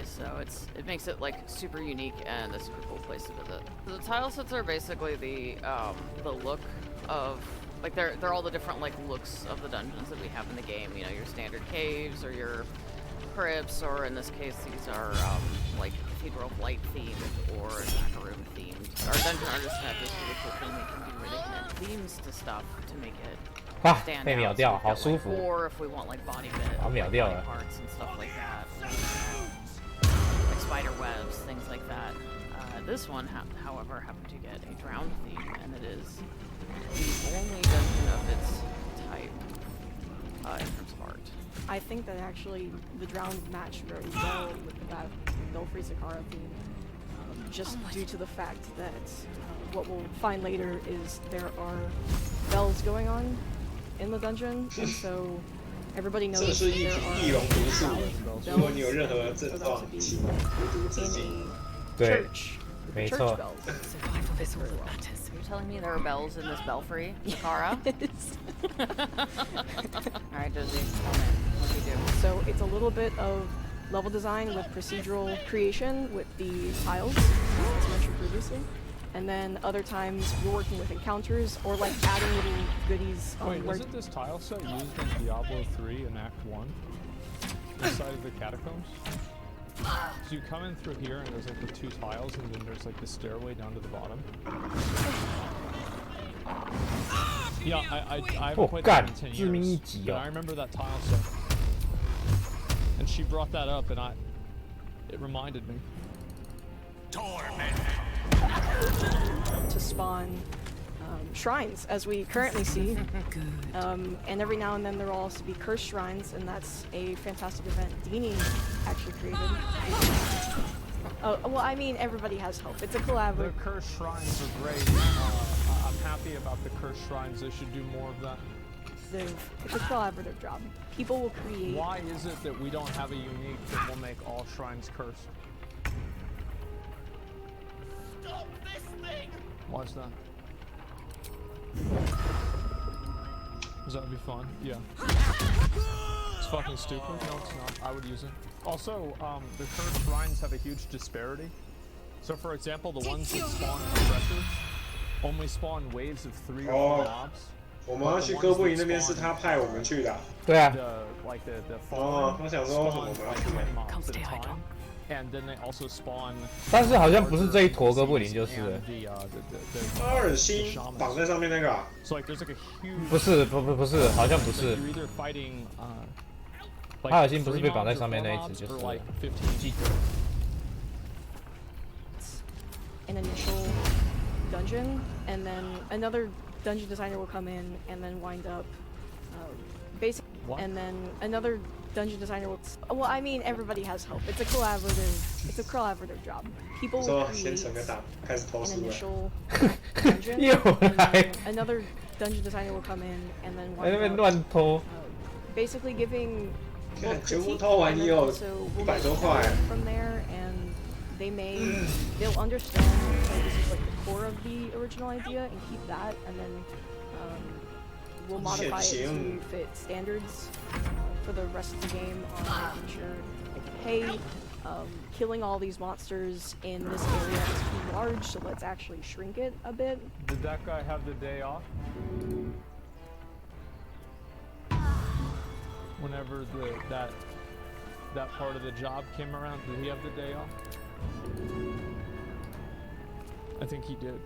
So it makes it like super unique and a super cool place to visit. The tile sets are basically the look of, like, they're all the different like looks of the dungeons that we have in the game. You know, your standard caves or your crypts, or in this case these are like Cathedral of Light themed or Attacker Room themed. Our dungeon artists have this really cool thing they can do where they can add themes to stuff to make it stand 被秒 out. 掉， So 好 we've got, 舒 like, 服。 or if we want like body bit, 好秒掉 body 了。 parts and stuff like that. Like spider webs, things like that. This one, however, happened to get a drowned theme, and it is the only dungeon of its type in terms of art. I think that actually the drowned match very well with the Belfry Zakara theme, just due to the fact that what we'll find later is there are bells going on in the dungeon, and so everybody knows 这是一 there 匹 are 翼龙毒素， bells 如果你有任何症状，请无毒自尽。 对， church, 没 church 错。 bells. Survival is all that matters. You're telling me there are bells in this belfry, Zakara? Yes. Alright, Josie, tell me, what do you do? So it's a little bit of level design with procedural creation with the tiles, as mentioned previously. And then other times we're working with encounters or like adding little goodies. Wait, where isn't this tile set used in Diablo 3 in Act 1? Inside of the catacombs? So you come in through here and there's like the 2 tiles and then there's like the stairway down to the bottom. Yeah, I haven't played that in 10 years, but I remember that tile set. And she brought that up and it reminded me. To spawn shrines, as we currently see. And every now and then there will also be cursed shrines, and that's a fantastic event Dini actually created. Oh, well, I mean, everybody has hope. It's a collaborative. The cursed shrines are great. I'm happy about the cursed shrines. They should do more of that. It's a collaborative job. People will create. Why is it that we don't have a unique that will make all shrines cursed? Stop this thing! Why is that? Because that would be fun. Yeah. It's fucking stupid. No, it's not. I would use it. Also, the cursed shrines have a huge disparity. So, for example, the ones that spawn compressors only spawn waves of 3 or 4 mobs. 我们要去哥布林那边是他派我们去的。对啊。哦，我想说为什么我们要去买？ And then they also spawn. 但是好像不是这一坨哥布林就是了。阿尔辛绑在上面那个啊？ So like there's like a huge. 不是，好像不是。You're either fighting. 阿尔辛不是被绑在上面那一只，就是。 An initial dungeon, and then another dungeon designer will come in and then wind up basically, and then another dungeon designer will. Well, I mean, everybody has hope. It's a collaborative job. People will create an initial dungeon, and then another dungeon designer will come in and then wind up basically giving. Well, critique, and then also we'll make from there, and they'll understand that this is like the core of the original idea and keep that, and then we'll modify it to fit standards for the rest of the game on making sure, like, hey, killing all these monsters in this area is too large, so let's actually shrink it a bit. Did that guy have the day off? Whenever that part of the job came around, did he have the day off? I think he did.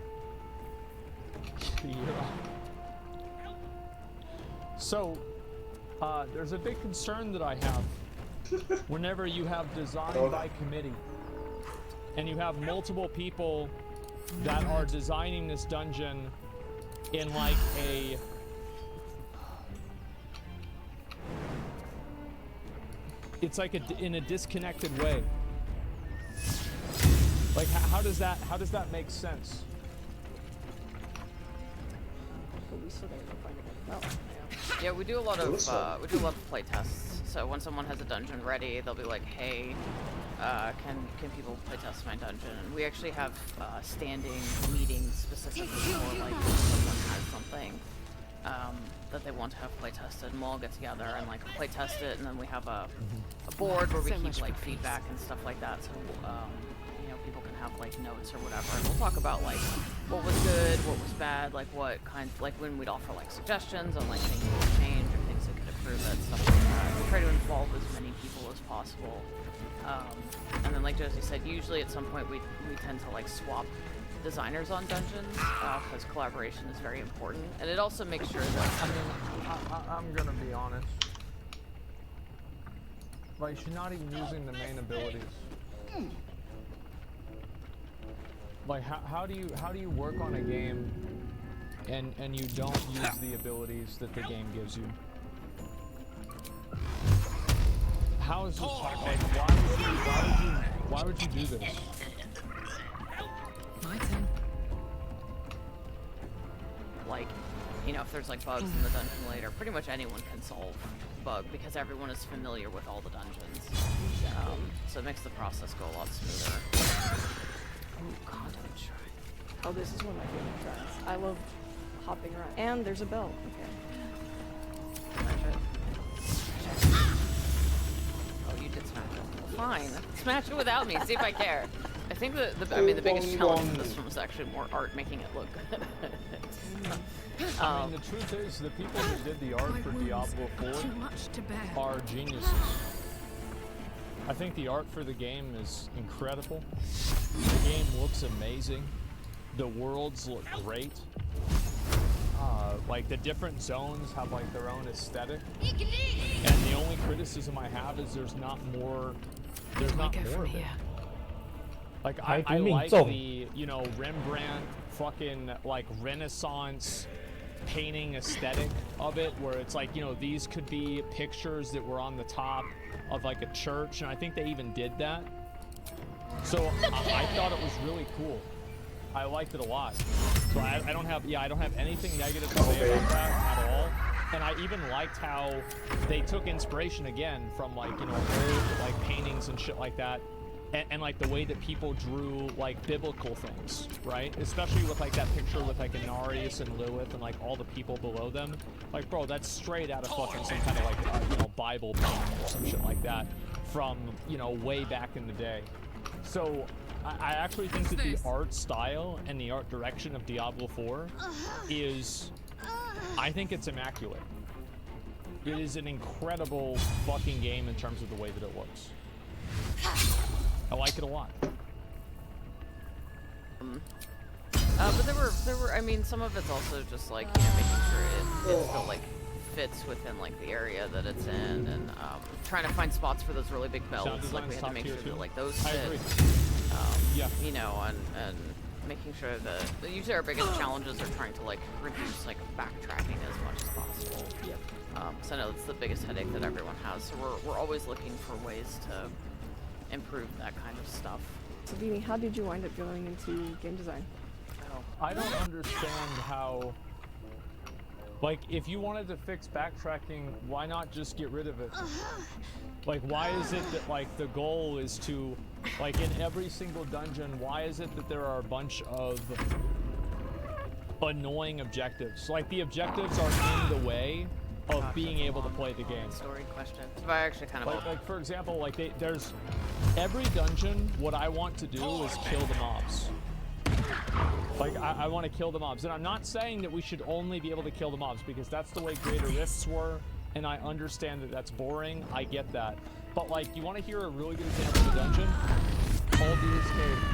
Yeah. So, there's a big concern that I have whenever you have design by committee and you have multiple people that are designing this dungeon in like it's like in a disconnected way. Like how does that make sense? but we still gotta go find another belt. Yeah, we do a lot of play tests. So when someone has a dungeon ready, they'll be like, "Hey, can people play test my dungeon?" And we actually have standing meetings specifically for like if someone has something that they want to have play tested, and we'll all get together and like play test it, and then we have a board where we keep like feedback and stuff like that. So you know, people can have like notes or whatever, and we'll talk about like what was good, what was bad, like what kind, like when we'd offer like suggestions on like things that could change or things that could improve it, stuff like that. We try to involve as many people as possible. And then like Josie said, usually at some point we tend to like swap designers on dungeons because collaboration is very important, and it also makes sure that I'm gonna be honest. Like, she's not even using the main abilities. Like, how do you work on a game and you don't use the abilities that the game gives you? How is this? Like, why would you do this? My turn. like, you know, if there's like bugs in the dungeon later, pretty much anyone can solve a bug because everyone is familiar with all the dungeons. So it makes the process go a lot smoother. Oh god, I'm trying. Oh, this is one of my favorite tracks. I love hopping around. And there's a bell. Okay. Oh, you did smash it. Well, fine. Smash it without me. See if I care. I think the biggest challenge in this one was actually more art making it look good. I mean, the truth is, the people who did the art for Diablo 4 are geniuses. I think the art for the game is incredible. The game looks amazing. The worlds look great. Like, the different zones have, like, their own aesthetic. And the only criticism I have is there's not more of it. Like, I like the, you know, Rembrandt fucking, like, Renaissance painting aesthetic of it, where it's like, you know, these could be pictures that were on the top of, like, a church, and I think they even did that. So, I thought it was really cool. I liked it a lot. So I don't have anything negative to say about that at all. And I even liked how they took inspiration again from, like, you know, old, like, paintings and shit like that. And like the way that people drew like biblical things, right? Especially with like that picture with like Inarius and Lilith and like all the people below them. Like, bro, that's straight out of fucking some kind of like, you know, Bible painting or some shit like that from, you know, way back in the day. So I actually think that the art style and the art direction of Diablo 4 is, I think it's immaculate. It is an incredible fucking game in terms of the way that it looks. I like it a lot. But there were, I mean, some of it's also just like, you know, making sure it still like fits within like the area that it's in, and trying to find spots for those really big belts. Like we had to make sure that like those fit. Yeah. You know, and making sure that usually our biggest challenges are trying to like reduce like backtracking as much as possible. Yep. So I know it's the biggest headache that everyone has. So we're always looking for ways to improve that kind of stuff. So Dini, how did you wind up going into game design? I don't understand how, like, if you wanted to fix backtracking, why not just get rid of it? Like, why is it that, like, the goal is to, like, in every single dungeon, why is it that there are a bunch of annoying objectives? Like, the objectives are in the way of being able to play the game. Story question. But I actually kind of like for example, like there's every dungeon. What I want to do is kill the mobs. Like I want to kill the mobs, and I'm not saying that we should only be able to kill the mobs because that's the way Greater Rifts were, and I understand that that's boring. I get that, but like, you want to hear a really good example of a dungeon? Old Deer's Cave.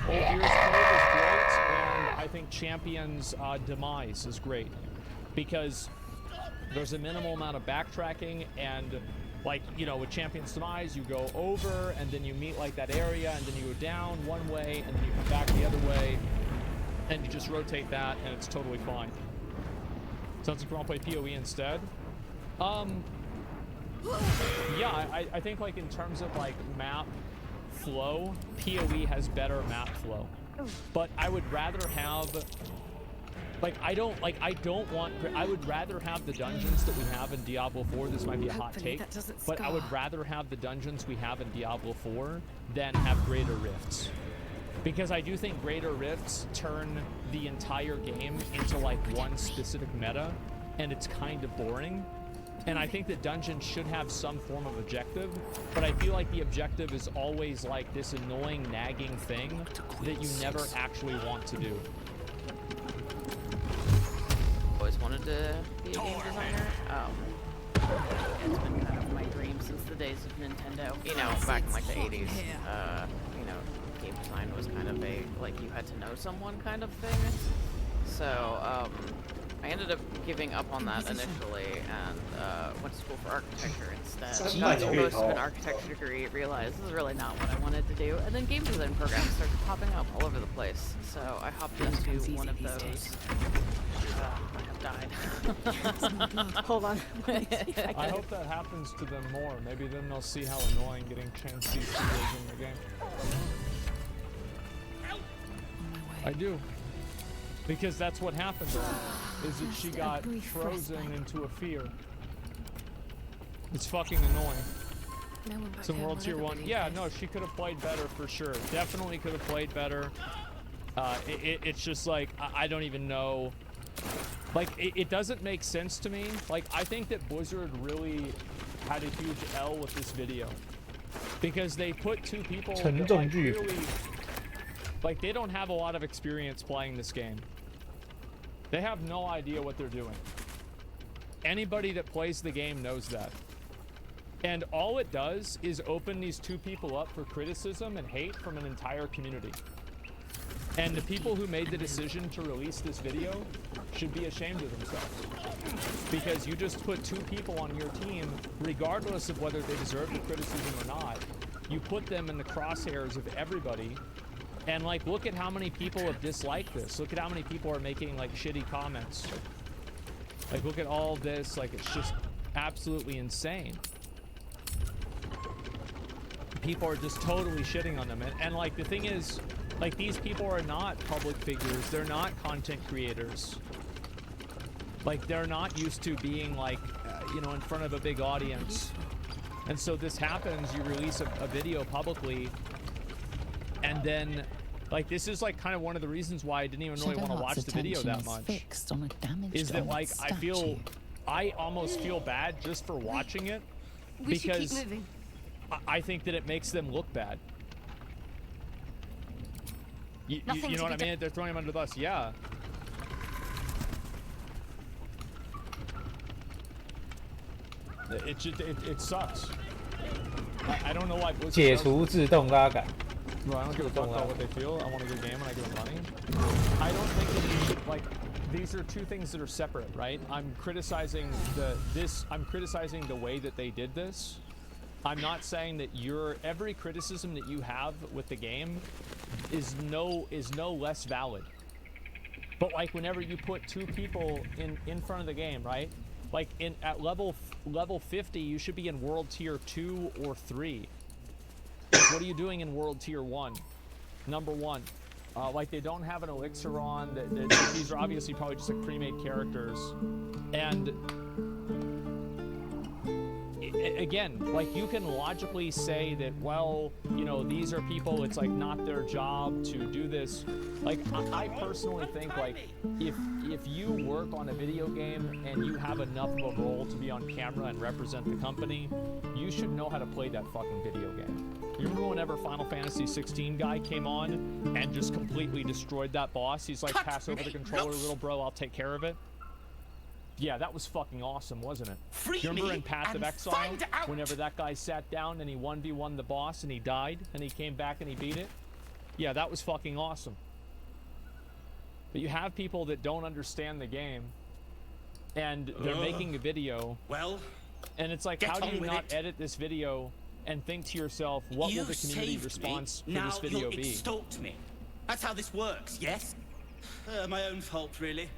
Old Deer's Cave is great, and I think Champion's Demise is great because there's a minimal amount of backtracking, and like, you know, with Champion's Demise, you go over and then you meet like that area, and then you go down one way and then you come back the other way, and you just rotate that, and it's totally fine. Sounds like we want to play PoE instead. Yeah, I think like in terms of like map flow, PoE has better map flow, but I would rather have Like, I don't want... I would rather have the dungeons that we have in Diablo 4. This might be a hot take, but I would rather have the dungeons we have in Diablo 4 than have Greater Rifts. Because I do think Greater Rifts turn the entire game into, like, one specific meta, and it's kind of boring. And I think that dungeons should have some form of objective, but I feel like the objective is always, like, this annoying, nagging thing that you never actually want to do. Always wanted to be a game designer. It's been kind of my dream since the days of Nintendo. You know, back in like the 80s. You know, game design was kind of a like you had to know someone kind of thing. So I ended up giving up on that initially and went to school for architecture instead. Got most of an architecture degree, realized this is really not what I wanted to do, and then game design programs started popping up all over the place. So I hopped into one of those. I have died. Hold on. I hope that happens to them more. Maybe then they'll see how annoying getting chance CC is in the game. I do. Because that's what happened to her, is that she got frozen into a fear. It's fucking annoying. Some World Tier 1. Yeah, no, she could have played better for sure. Definitely could have played better. It's just like, I don't even know. Like, it doesn't make sense to me. Like, I think that Blizzard really had a huge L with this video. Because they put two people that, like, really... Like, they don't have a lot of experience playing this game. They have no idea what they're doing. Anybody that plays the game knows that. And all it does is open these two people up for criticism and hate from an entire community. And the people who made the decision to release this video should be ashamed of themselves. Because you just put two people on your team, regardless of whether they deserve the criticism or not. You put them in the crosshairs of everybody. And, like, look at how many people have disliked this. Look at how many people are making, like, shitty comments. Like, look at all of this. Like, it's just absolutely insane. People are just totally shitting on them. And like, the thing is, like, these people are not public figures. They're not content creators. Like, they're not used to being, like, you know, in front of a big audience. And so this happens. You release a video publicly. And then, like, this is, like, kind of one of the reasons why I didn't even really want to watch the video that much. Is that, like, I almost feel bad just for watching it. Because I think that it makes them look bad. You know what I mean? They're throwing him under the bus. Yeah. It sucks. I don't know why. 解除自动拉杆。 Bro, I don't give a fuck about what they feel. I want a good game and I give them money. I don't think that like these are two things that are separate, right? I'm criticizing the way that they did this. I'm not saying that every criticism that you have with the game is no less valid. But like whenever you put two people in front of the game, right? Like at level 50, you should be in World Tier 2 or 3. Like, what are you doing in World Tier 1? Number 1. Like, they don't have an elixir on. These are obviously probably just like pre-made characters. And again, like, you can logically say that, well, you know, these are people, it's like not their job to do this. Like, I personally think, like, if you work on a video game and you have enough of a role to be on camera and represent the company, you should know how to play that fucking video game. You remember whenever Final Fantasy 16 guy came on and just completely destroyed that boss? He's like, pass over the controller, little bro, I'll take care of it. Yeah, that was fucking awesome, wasn't it? You remember in Path of Exile, whenever that guy sat down and he 1v1 the boss and he died, and he came back and he beat it? Yeah, that was fucking awesome. But you have people that don't understand the game, and they're making a video, and it's like, how do you not edit this video and think to yourself, what will the community response for this video be? Stalked me. That's how this works, yes? My own fault, really.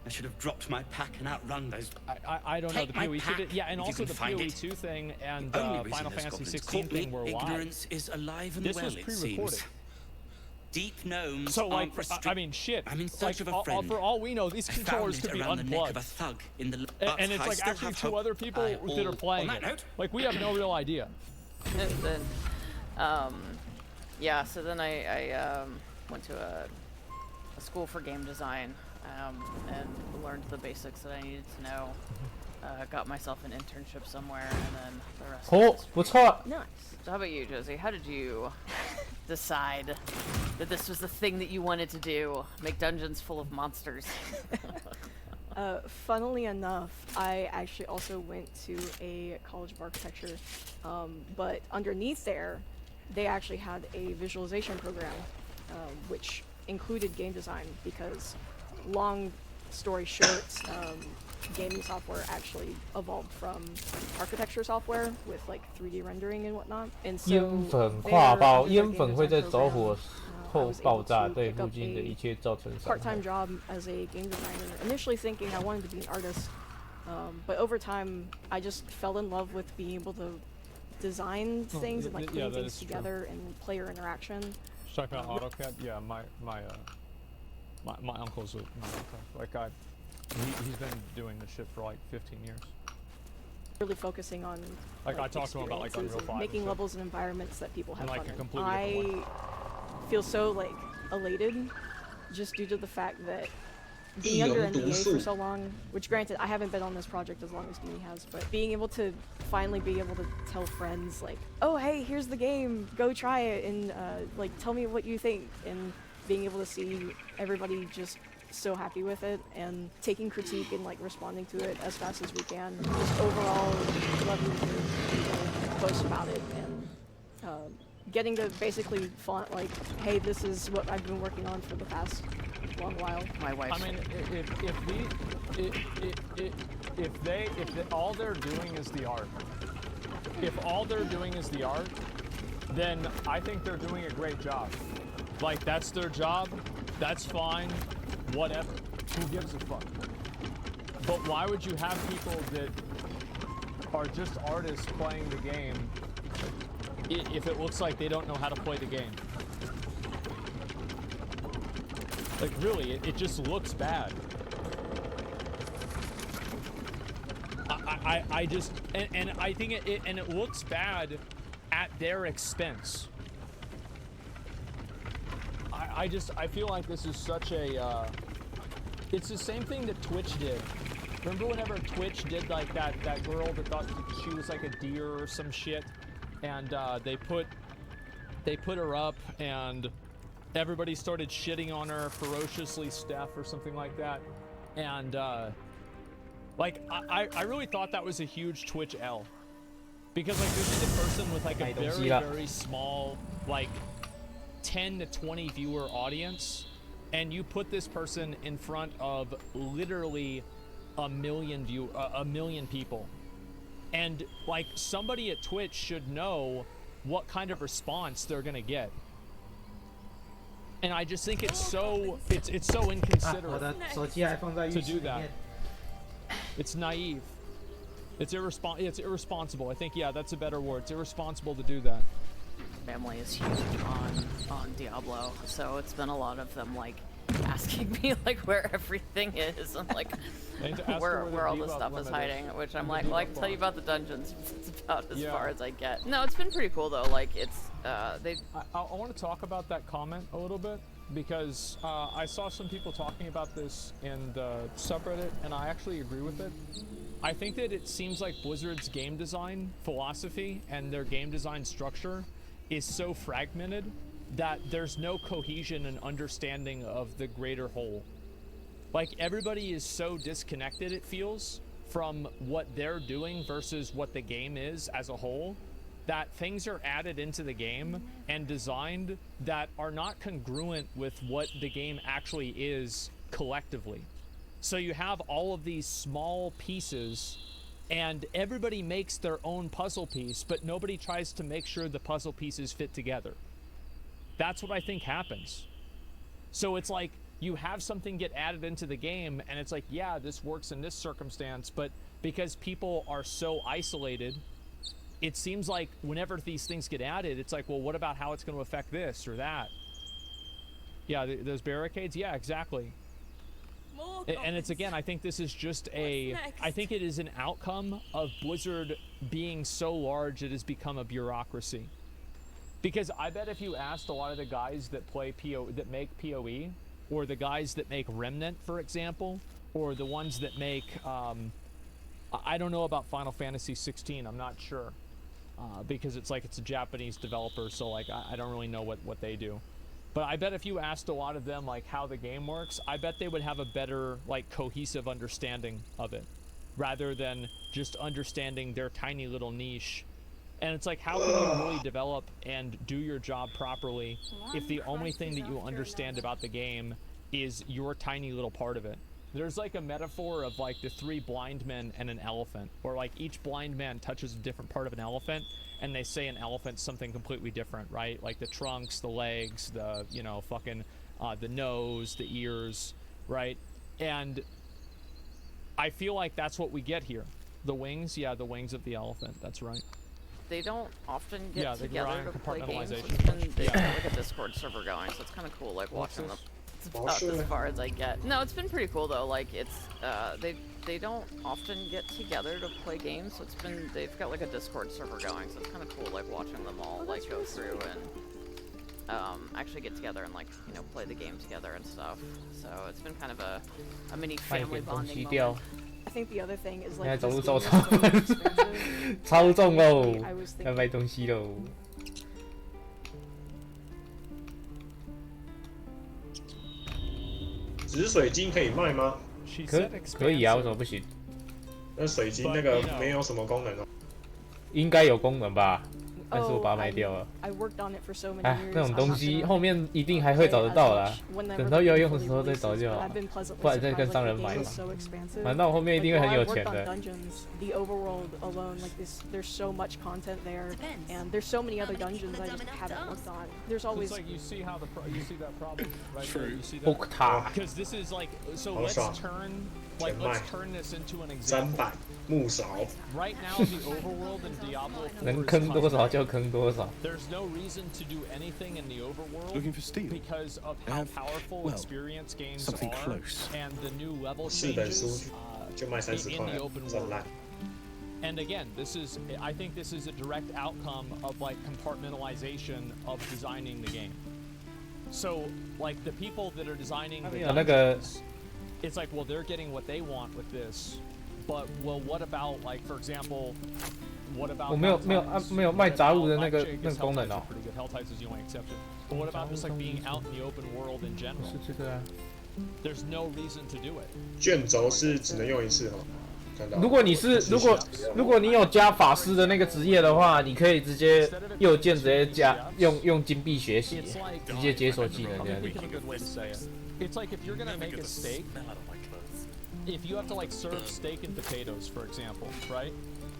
I should have dropped my pack and outrun those. I don't know, the PoE 2 yeah, and also the PoE 2 thing and Final Fantasy 16 thing were live. Ignorance is alive and this well, was pre-recorded. Deep gnomes So, like, aren't restricted. I mean, shit. I'm in search like, of a friend. For all we know, these I controllers found could it be around the neck of unplugged. a thug in the And it's but I like still actually have 2 hope. other people that are playing on it. that note, Like, we have no real idea. And then, yeah, so then I went to a school for game design and learned the basics that I needed to know. Got myself an internship somewhere, and then the rest. What's hot? Nice. So how about you, Josie? How did you decide that this was the thing that you wanted to do? Make dungeons full of monsters? Funnily enough, I actually also went to a college of architecture, but underneath there, they actually had a visualization program, which included game design, because long story short, gaming software actually evolved from architecture software with like 3D rendering and whatnot. And so 烟粉化爆，烟粉会在着火后爆炸，对附近的一切造成伤害。 part-time job as a game designer. Initially thinking I wanted to be an artist, but over time I just fell in love with being able to design things and like putting things together and player interaction. Talk about AutoCAD. Yeah, my uncle's an architect. Like he's been doing this shit for like 15 years. Really focusing on like I talked to him about like Unreal 5, making levels and environments that people have like fun a in. completely different way. Feel so like elated just due to the fact that being under NDA for so long, which granted I haven't been on this project as long as Dini has, but being able to finally be able to tell friends like, oh hey, here's the game, go try it, and like tell me what you think, and being able to see everybody just so happy with it and taking critique and like responding to it as fast as we can. Just overall loving to post about it and getting to basically flaunt like, hey, this is what I've been working on for the past long while. My wife. I mean, if all they're doing is the art, then I think they're doing a great job. Like that's their job, that's fine, whatever. Who gives a fuck? But why would you have people that are just artists playing the game if it looks like they don't know how to play the game? Like really, it just looks bad. I just and I think it looks bad at their expense. I feel like this is such a it's the same thing that Twitch did. Remember whenever Twitch did like that girl that thought she was like a deer or some shit, and they put her up and everybody started shitting on her, ferociously Steph or something like that, and like I really thought that was a huge Twitch L, because like this is a person with like a very small like 10 to 20 viewer audience, and you put this person in front of literally a million people, and like somebody at Twitch should know what kind of response they're gonna get. And I just think it's so inconsiderate to do that. It's naive. It's irresponsible. I think, yeah, that's a better word. It's irresponsible to do that. Family is huge on Diablo, so it's been a lot of them like asking me like where everything is and like where all the stuff is hiding, which I'm like, well, I can tell you about the dungeons. It's about as far as I get. No, it's been pretty cool though. Like it's I want to talk about that comment a little bit, because I saw some people talking about this in the subreddit, and I actually agree with it. I think that it seems like Blizzard's game design philosophy and their game design structure is so fragmented that there's no cohesion and understanding of the greater whole. Like everybody is so disconnected, it feels, from what they're doing versus what the game is as a whole, that things are added into the game and designed that are not congruent with what the game actually is collectively. So you have all of these small pieces and everybody makes their own puzzle piece, but nobody tries to make sure the puzzle pieces fit together. That's what I think happens. So it's like you have something get added into the game and it's like, yeah, this works in this circumstance, but because people are so isolated, it seems like whenever these things get added, it's like, well, what about how it's going to affect this or that? Yeah, those barricades. Yeah, exactly. And it's again, I think this is just I think it is an outcome of Blizzard being so large it has become a bureaucracy. Because I bet if you asked a lot of the guys that make PoE, or the guys that make Remnant, for example, or the ones that make I don't know about Final Fantasy 16. I'm not sure because it's a Japanese developer, so like I don't really know what they do. But I bet if you asked a lot of them like how the game works, I bet they would have a better like cohesive understanding of it, rather than just understanding their tiny little niche. And it's like, how can you really develop and do your job properly if the only thing that you understand about the game is your tiny little part of it? There's like a metaphor of like the 3 blind men and an elephant, where like each blind man touches a different part of an elephant, and they say an elephant's something completely different, right? Like the trunks, the legs, the, you know, fucking, the nose, the ears, right? And I feel like that's what we get here. The wings, yeah, the wings of the elephant, that's right. They don't often get together to play games. Compartmentalization. They've got like a Discord server going, so it's kind of cool, like watching them. It's about as far as I get. No, it's been pretty cool though. Like it's they don't often get together to play games, so they've got like a Discord server going, so it's kind of cool, like watching them all like go through and actually get together and like, you know, play the game together and stuff. So it's been kind of a mini family bonding moment. I think the other thing is like 走路走超慢，超重喽，要卖东西喽。紫水晶可以卖吗？可以啊，为什么不行？那水晶那个没有什么功能哦。应该有功能吧？但是我把它卖掉了。哎，那种东西后面一定还会找得到啦，等到要用的时候再找就好，不然再跟商人买嘛。反正我后面一定会很有钱的。The overworld alone, like this, there's so much content there, and there's so many other dungeons I just haven't looked on. There's always. It's like you see how you see that problem, right? True. You see that because this is like so. Let's turn this into an example. 300木勺。Right now, the overworld in Diablo 4 能坑多少就坑多少。There's no reason to do anything in the overworld Looking for steel. because of how powerful experience games something are close. and the new level 4本书 changes 就卖30 in 块 the open 真 world. 烂。 And again, I think this is a direct outcome of like compartmentalization of designing the game. So like the people that are designing the dungeons, it's like, well, they're getting what they want with this, but well, what about like, for example, what about 我没有卖杂物的那个功能哦。 pretty good. Helltides is the only exception. But what about just like being out in the open world in general? 是这个啊。There's no reason to do it. 卷轴是只能用一次哈。 如果你有加法师的那个职业的话，你可以直接右键直接加用金币学习，直接解锁技能这样子。 It's like if you're gonna make a steak, if you have to like serve steak and potatoes, for example, right?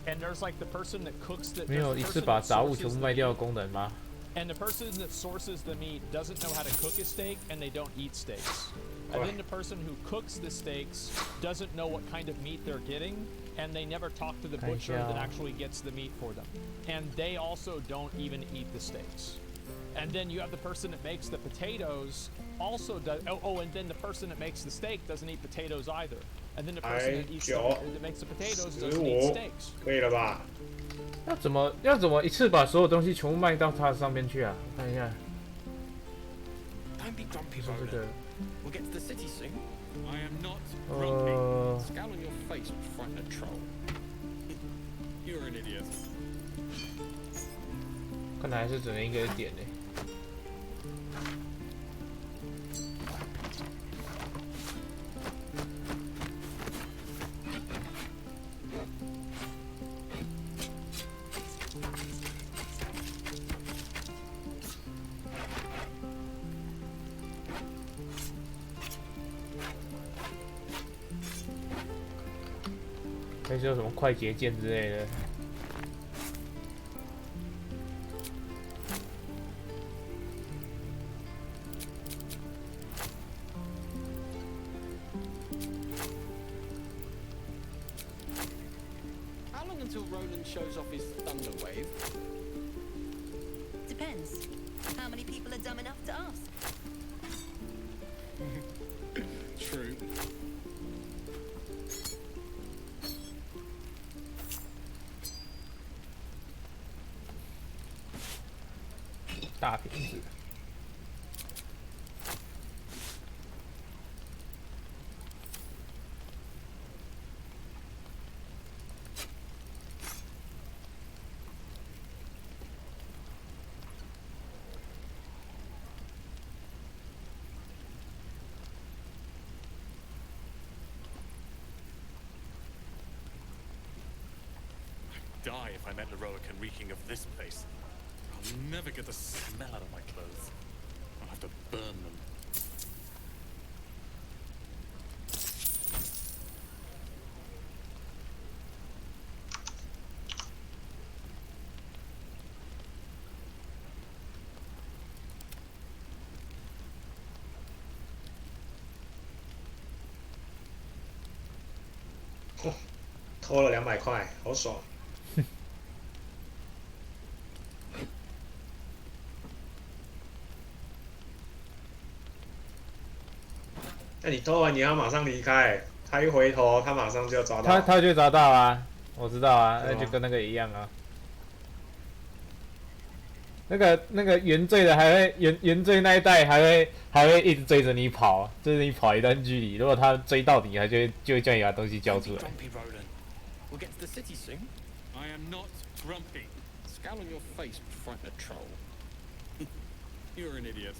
And there's like the person that cooks the 没有一次把杂物全部卖掉的功能吗？ And the person that sources the meat doesn't know how to cook a steak, and they don't eat steaks. And then the person who cooks the steaks doesn't know what kind of meat they're getting, and they never talk to the butcher that actually gets the meat for them. And they also don't even eat the steaks. And then you have the person that makes the potatoes also does. Oh, and then the person that makes the steak doesn't eat potatoes either. And then the person that makes the potatoes doesn't eat steaks. 可以了吧？要怎么一次把所有东西全部卖到它上面去啊？我看一下。 Don't be grumpy, Roland. We'll get to the city soon. I am not grumpy. Scowl on your face will frighten a troll. You're an idiot. 看来还是只能一个点呢。还是有什么快捷键之类的。 How long until Roland shows off his thunder wave? Depends. How many people are dumb enough to ask? True. 大瓶子。Die if I met Leroican reeking of this place. I'll never get the smell out of my clothes. I'll have to burn them. Oh, 偷了200块，好爽。那你偷完你要马上离开，他一回头，他马上就要抓到。他就抓到啊，我知道啊，那就跟那个一样啊。那个原罪的还会原罪那一代还会一直追着你跑，追着你跑一段距离。如果他追到底，他就会叫你把东西交出来。We'll get to the city soon. I am not grumpy. Scowl on your face would frighten a troll. You're an idiot.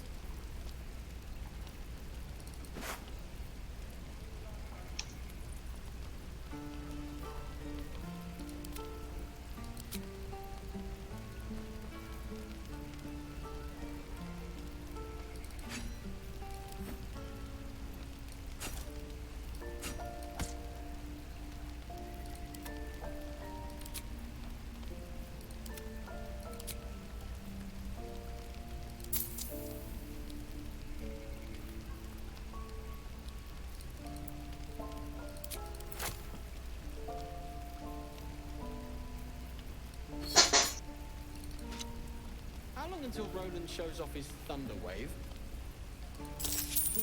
How long until Roland shows off his thunder wave?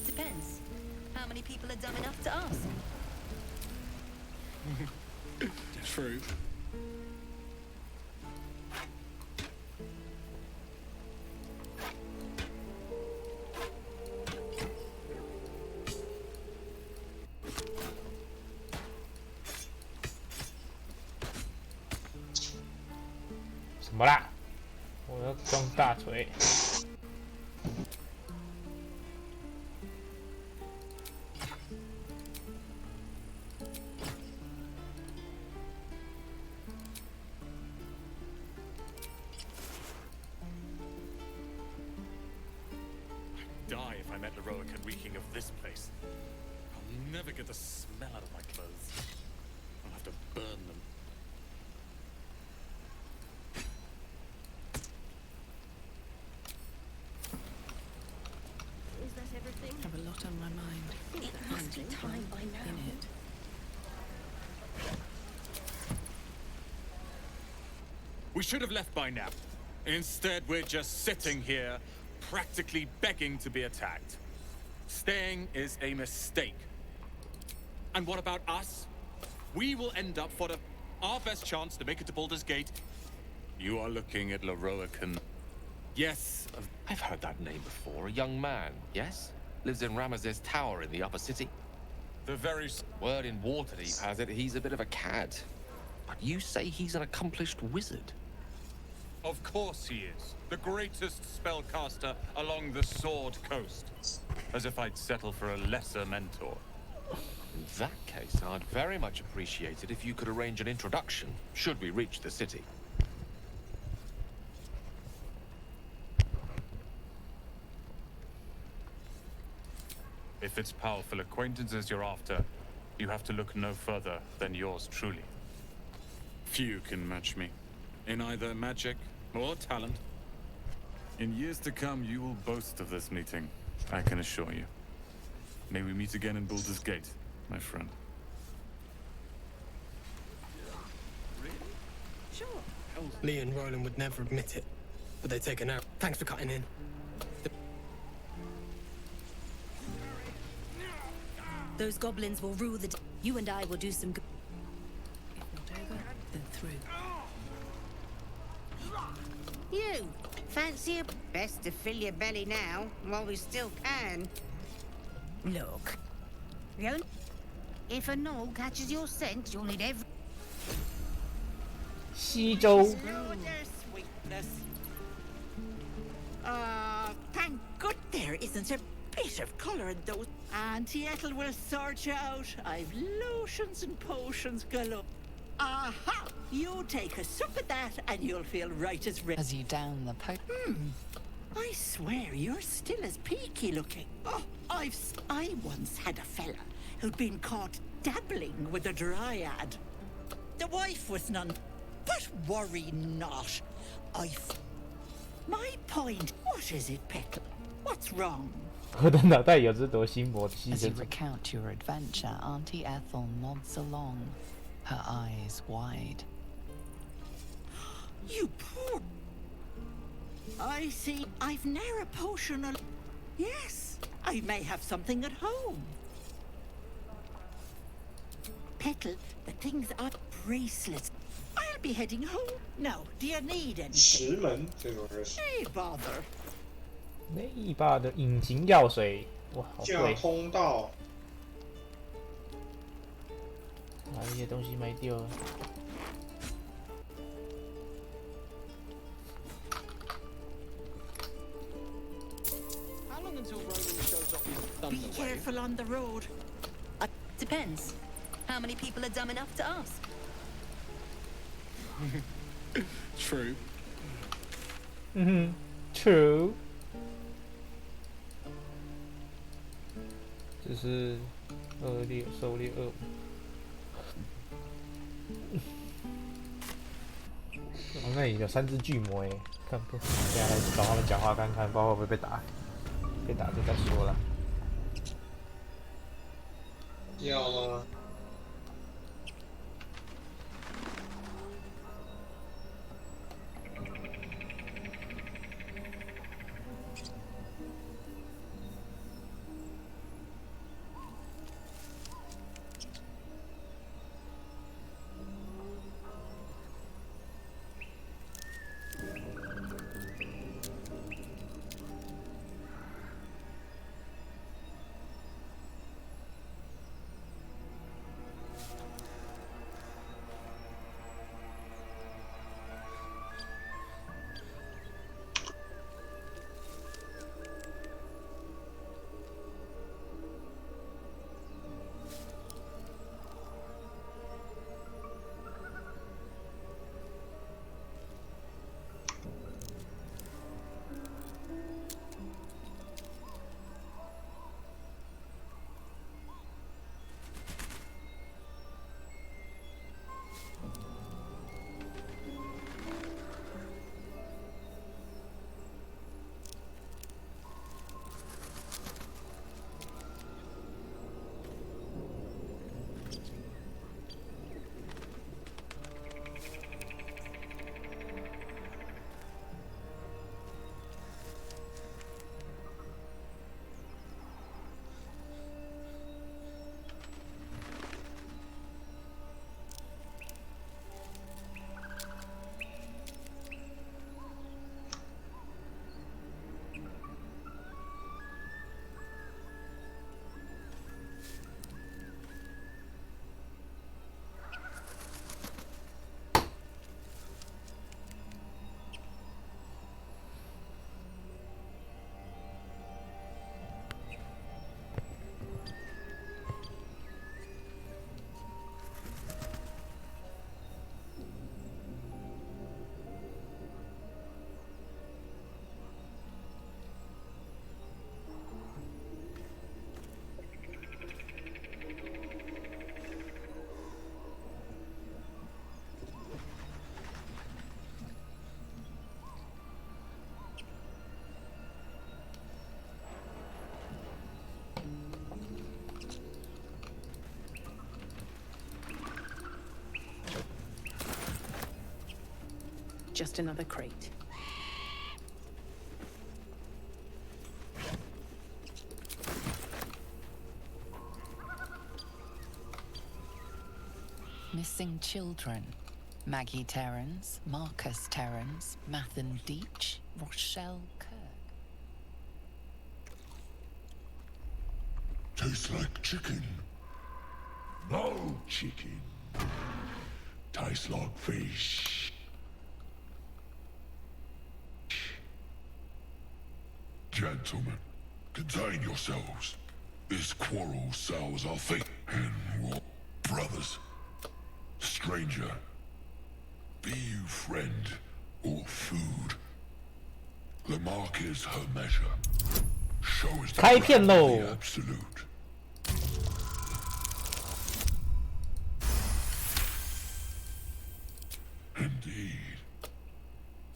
Depends. How many people are dumb enough to ask? True. “什么啦？我要装大锤。”Die if I met Leroican reeking of this place. I'll never get the smell out of my clothes. I'll have to burn them. Is that everything? I have a lot on my mind. It must be time by now. In it. We should have left by now. Instead, we're just sitting here, practically begging to be attacked. Staying is a mistake. And what about us? We will end up for our best chance to make it to Baldur's Gate. You are looking at Leroican. Yes, I've heard that name before. A young man, yes? Lives in Ramazes Tower in the upper city. The very word in Waterdeep has it he's a bit of a cad. But you say he's an accomplished wizard. Of course he is. The greatest spellcaster along the Sword Coast. As if I'd settle for a lesser mentor. In that case, I'd very much appreciate it if you could arrange an introduction, should we reach the city. If it's powerful acquaintances you're after, you have to look no further than yours truly. Few can match me, in either magic or talent. In years to come, you will boast of this meeting, I can assure you. May we meet again in Baldur's Gate, my friend. Sure. Lee and Roland would never admit it, but they'd take an arrow. Thanks for cutting in. Those goblins will rule the. You and I will do some good. If not over, then through. You fancy a best to fill your belly now while we still can. Look, if a gnoll catches your scent, you'll need every. 西周。 Thank God there isn't a bit of colour in those. Auntie Ethel will sort you out. I've lotions and potions galore. Aha! You take a sup of that and you'll feel right as rain. As you down the I swear you're still as peaky looking. Oh, I once had a fella who'd been caught dabbling with a dryad. The wife was none, but worry not. My point. What is it, Peckle? What's wrong? 我的脑袋有只夺心魔的牺 As you 牲者。 recount your adventure, Auntie Ethel nods along, her eyes wide. You poor. I see. I've ne'er a potion. Yes, I may have something at home. Petal, the things are bracelets. I'll be heading home. Now, do you need anything? 石门这种是 Hey, bother. 那一把的隐形药水，哇，好这样贵！通道。把那些东西卖掉了。 How long until Roman shows up in Be careful on the road. Depends. How many people are dumb enough to ask? True. 嗯哼 ，True。这是2狩猎2。哦，那里有3只巨魔哎，看不，现在来找他们讲话看看，不知道会不会被打。被打就再说了。要吗？ Just another crate. missing children. Maggie Terrans, Marcus Terrans, Mathan Deach, Rochelle Kirk. Tastes like chicken. No chicken. Tastes like fish. Gentlemen, contain yourselves. This quarrel sours our fate. And what? Brothers. Stranger. Be you friend or food. The mark is her measure. Show us the开片喽 the absolute. Indeed.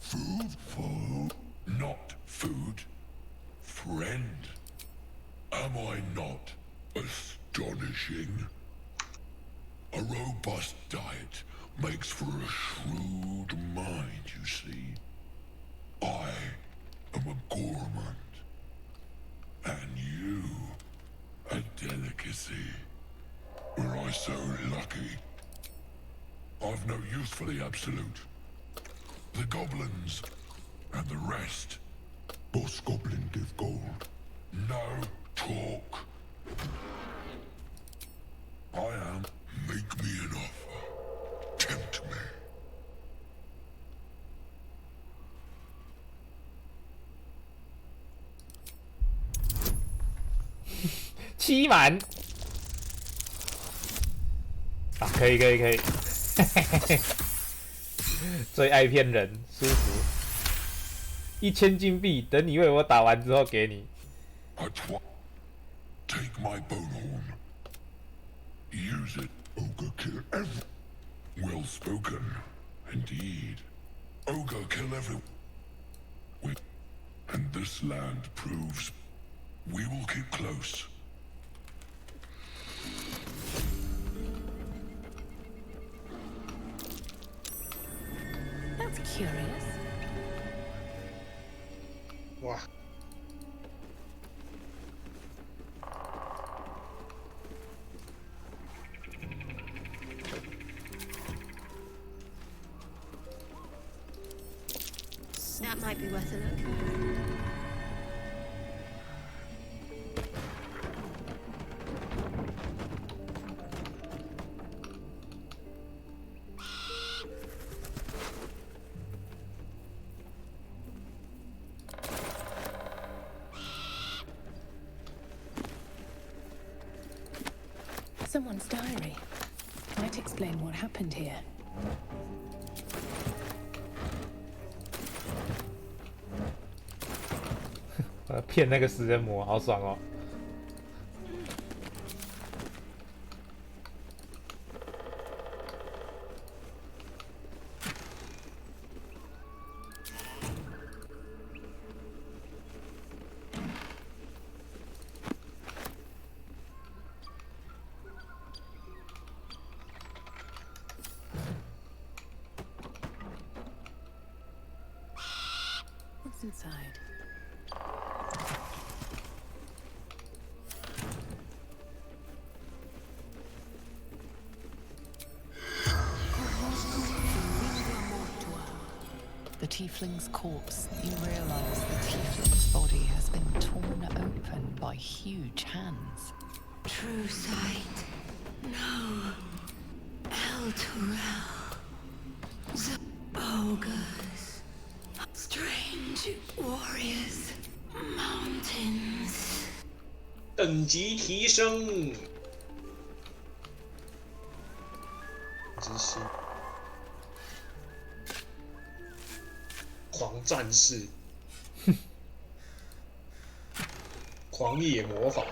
Food, food, not food. Friend. Am I not astonishing? A robust diet makes for a shrewd mind, you see. I am a gourmand. And you, a delicacy. Were I so lucky? I've no use for the absolute. The goblins and the rest. Boss goblin give gold. No talk. I am. Make me an offer. Tempt me. 7满啊，可以可以可以，最爱骗人，舒服。1000金币，等你为我打完之后给你。Take my bone horn. Use it. Ogre kill every. Well spoken, indeed. Ogre kill every. And this land proves we will keep close. That's curious. Wow. That might be worth a look. Someone's diary. Might explain what happened here. 骗那个食人魔，好爽哦！What's inside? The tiefling's corpse. You realize the tiefling's body has been torn open by huge hands. True sight. No. El Turel. The ogres. Strange warriors. Mountains. 等级提升。之心。狂战士。狂野魔法。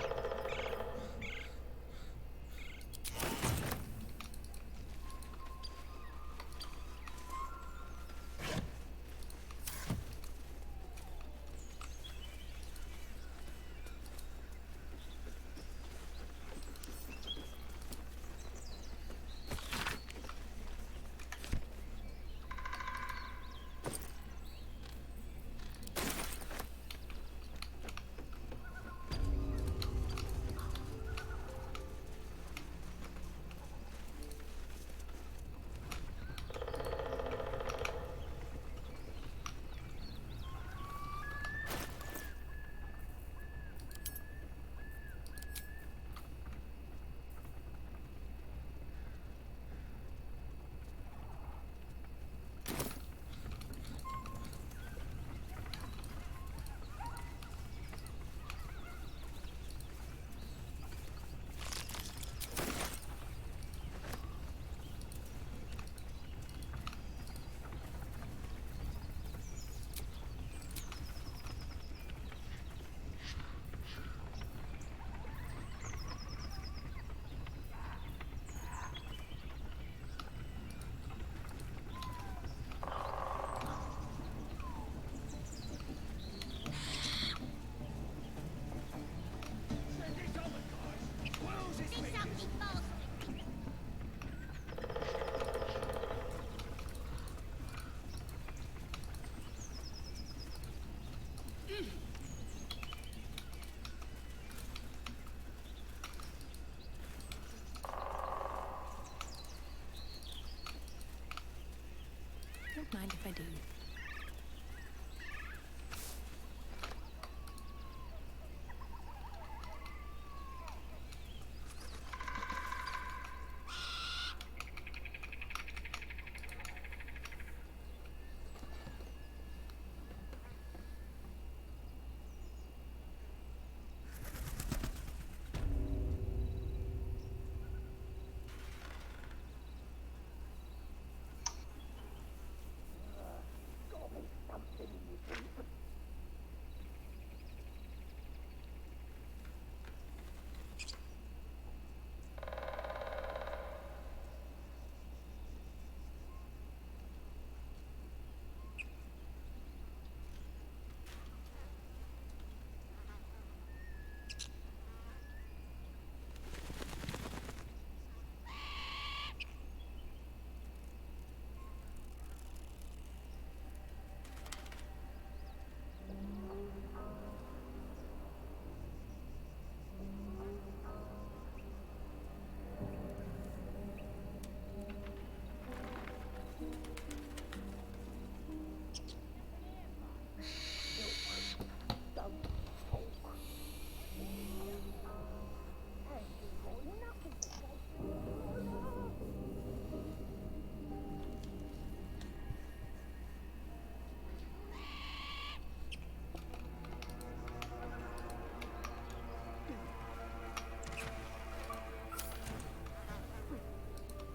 Mind if I do?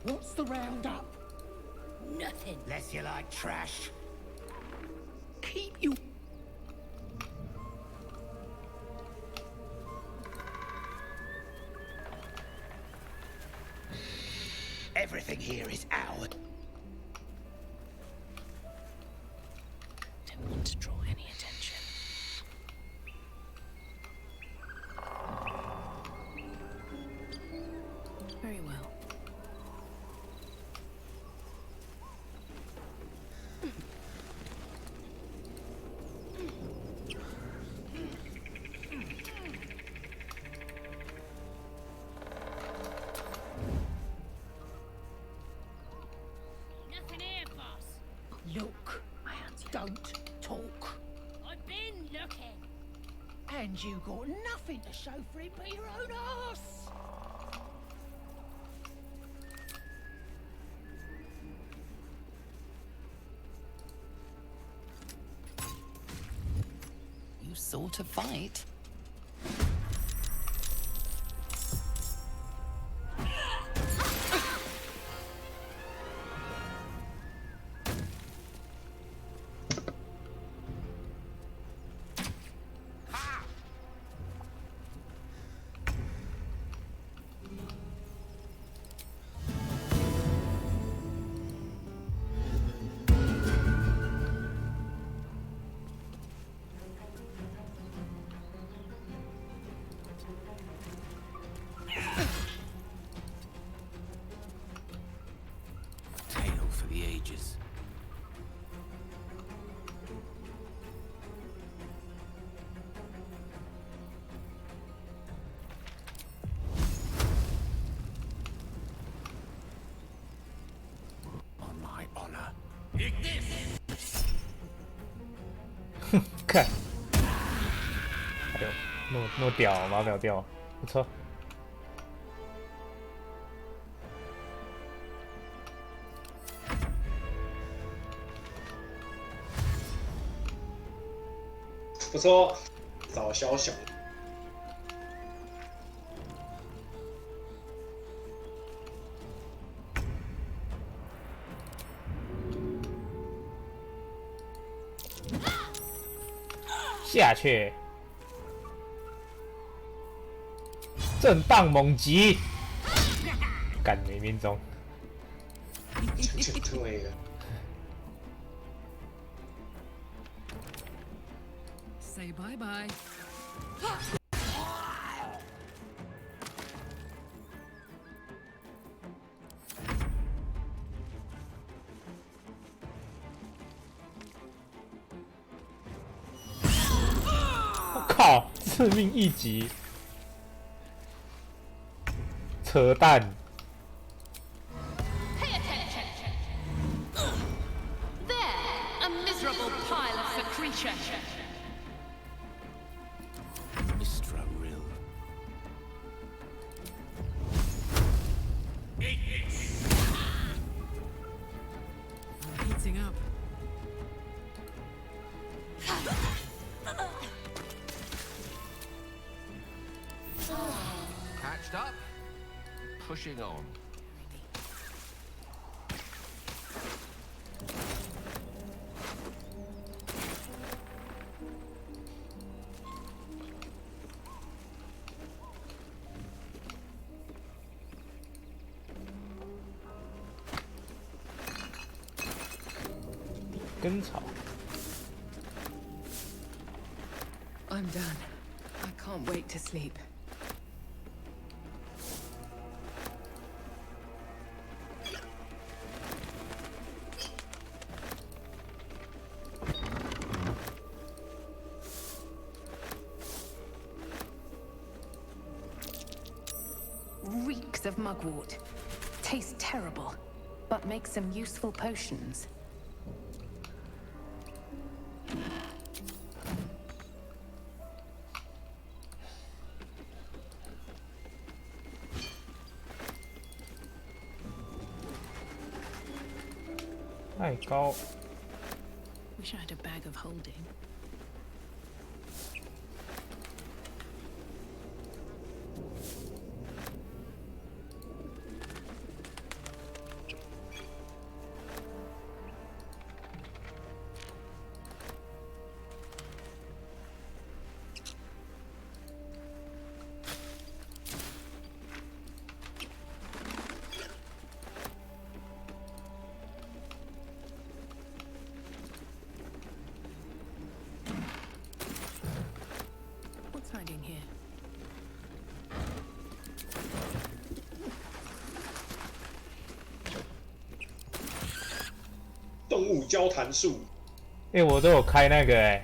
What's the roundup? Nothing. Less you like trash. Keep you. Everything here is ours. Don't want to draw any attention. Very well. Nothing here, boss. Look, don't talk. I've been looking. And you got nothing to show for it but your own arse. You sort of fight. Tale for the ages. On my honor. 看，哎呦，那么屌，马表掉，不错。不错，找小小。下去，震荡猛击，干没命中。对了。Say bye bye. 我靠，致命一击，扯淡。Pay attention. There. nature. Mistra Rill. Heating up. Patched up. Pushing on. I'm done. I can't wait to sleep. Reeks of mugwort. Tastes terrible, but makes some useful potions. Wish I had a bag of holding. Hiding here. 动物交谈术。我都有开那个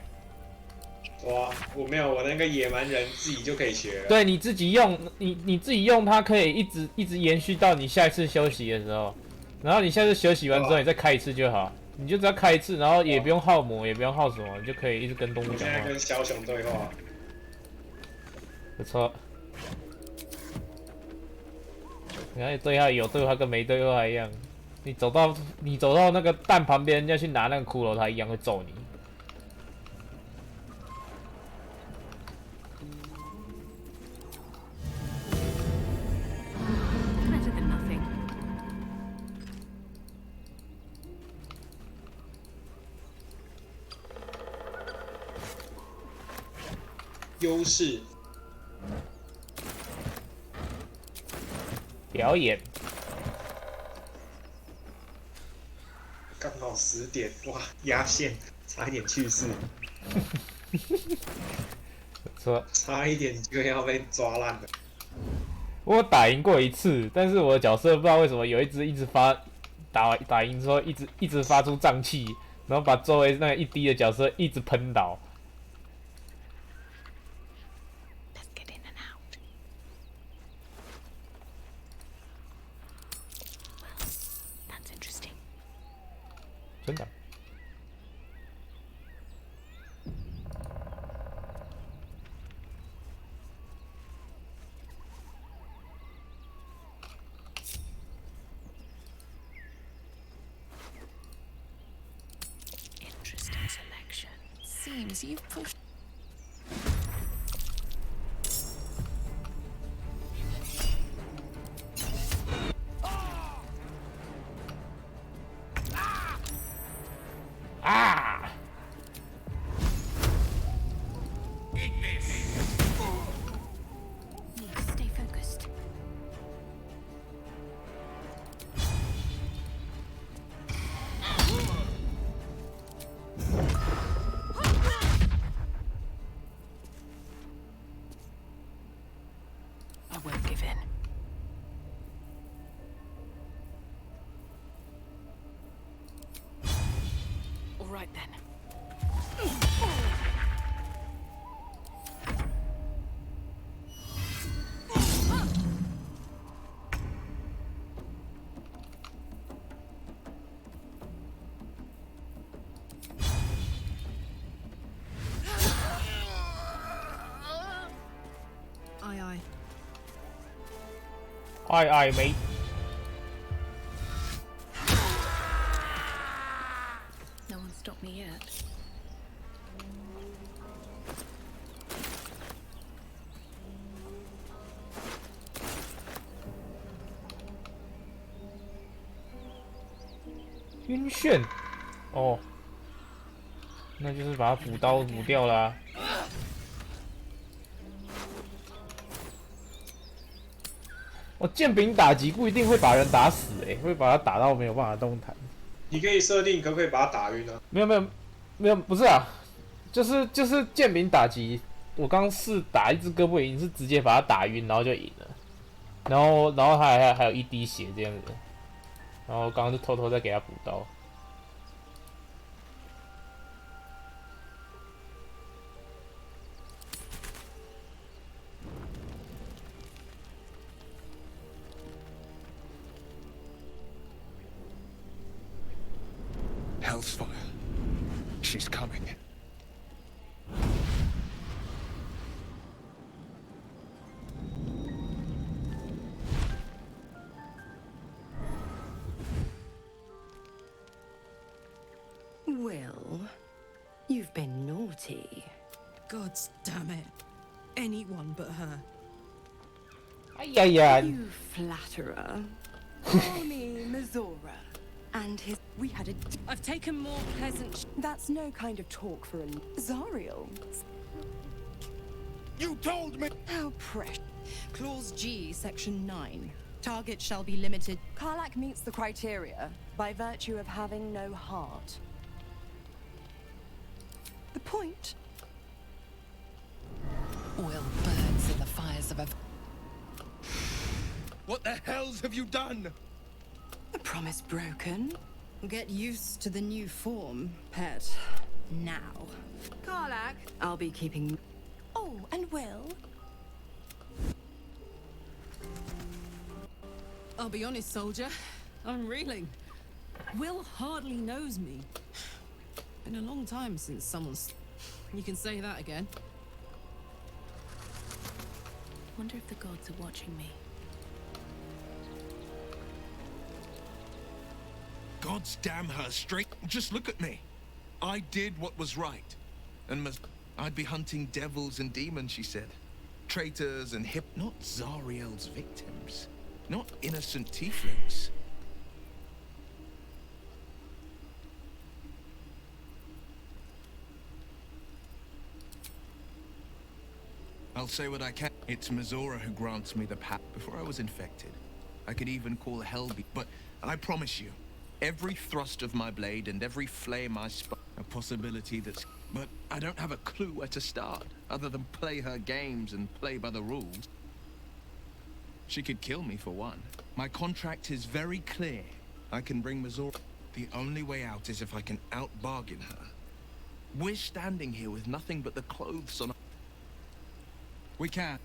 哇，我没有，我那个野蛮人自己就可以学了。对，你自己用，你自己用，它可以一直延续到你下一次休息的时候，然后你下次休息完之后，你再开一次就好。你就只要开一次，然后也不用耗魔，也不用耗什么，你就可以一直跟动物讲话。我现在跟小熊对话。不错。你看对话有对话跟没对话一样，你走到那个蛋旁边要去拿那个骷髅，它一样会揍你。Better than nothing. 优势。表演。刚好10点，哇，压线，差一点去世。不错。差一点就要被抓烂了。我打赢过一次，但是我的角色不知道为什么有一只一直打赢之后一直发出瘴气，然后把周围那一滴的角色一直喷倒。真的。Interesting selection. Seems you've pushed. Ah! Stay focused. Aye, aye, mate. No one stopped me yet.晕眩，哦，那就是把他补刀补掉啦、哦，剑柄打击不一定会把人打死、会把他打到没有办法动弹。你可以设定可不可以把他打晕啊？没有，不是啊，就是剑柄打击，我刚试打一只哥布林是直接把他打晕，然后就赢了，然后他还有一滴血这样子，然后刚刚就偷偷再给他补刀。Hell's fire. She's coming. Will, you've been naughty. God damn it. Anyone but her. You flatterer. Call me Mizora. And his... We had a... I've taken more pleasant... That's no kind of talk for a... Zariel. You told me! How precious. Clause G, Section 9. Target shall be limited. Karlach meets the criteria by virtue of having no heart. The point? Will burns in the fires of a... What the hells have you done? A promise broken? Get used to the new form, pet. Now. Karlach, I'll be keeping... Oh, and Will? I'll be honest, soldier. I'm reeling. Will hardly knows me. Been a long time since someone's... You can say that again. Wonder if the gods are watching me. Gods damn her straight. Just look at me. I did what was right. And I'd be hunting devils and demons, she said. Traitors and not Zariel's victims. Not innocent tieflings. I'll say what I can. It's Mizora who grants me the power. Before I was infected, I could even call hell but I promise you, every thrust of my blade and every flame I spark, a possibility that's... But I don't have a clue where to start, other than play her games and play by the rules. She could kill me for one. My contract is very clear. I can bring Mizora. The only way out is if I can out-bargain her. We're standing here with nothing but the clothes on... We can.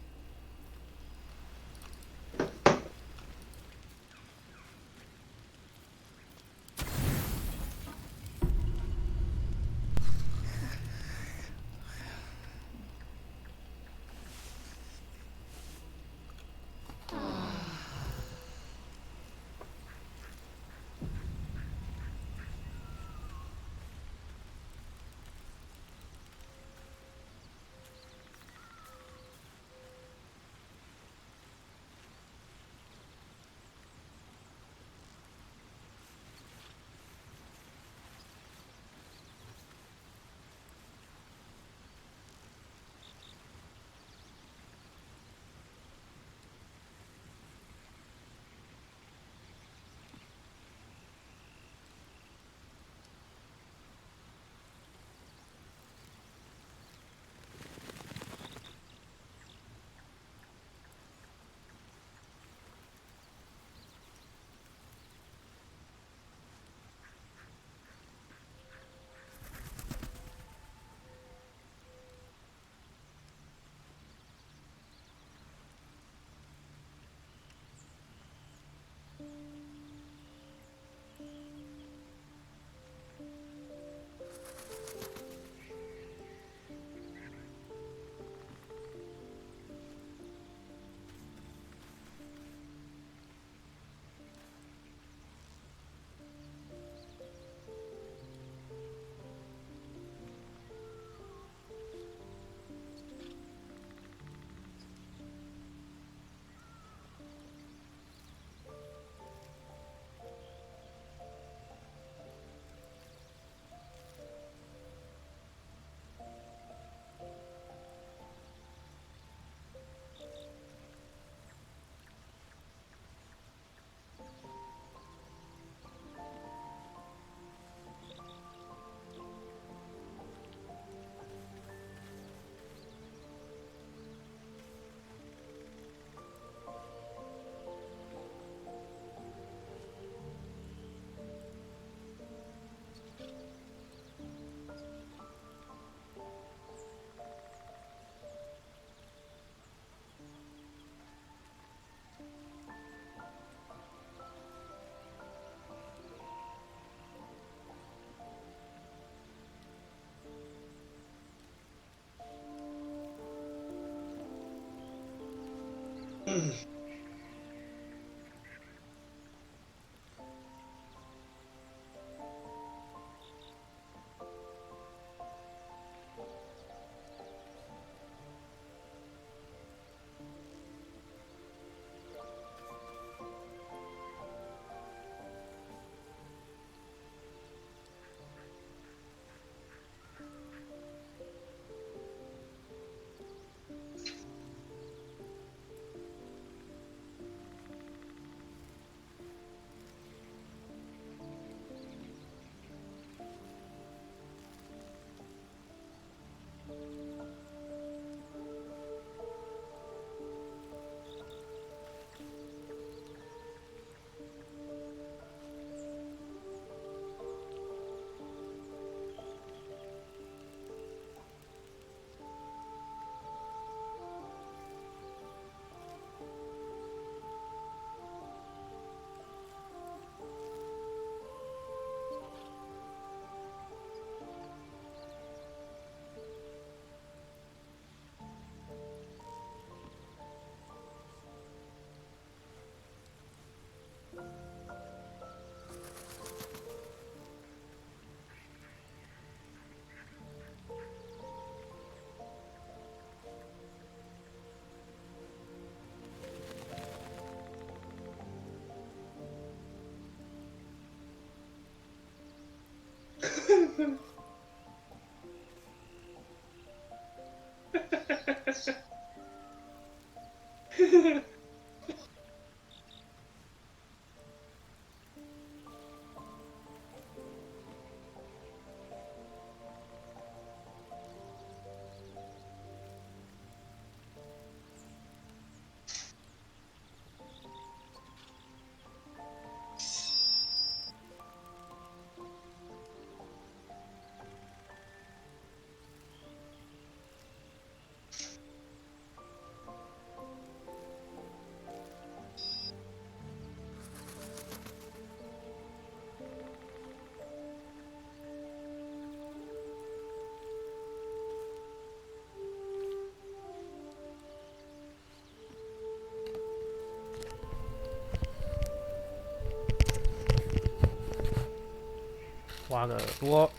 挖个耳朵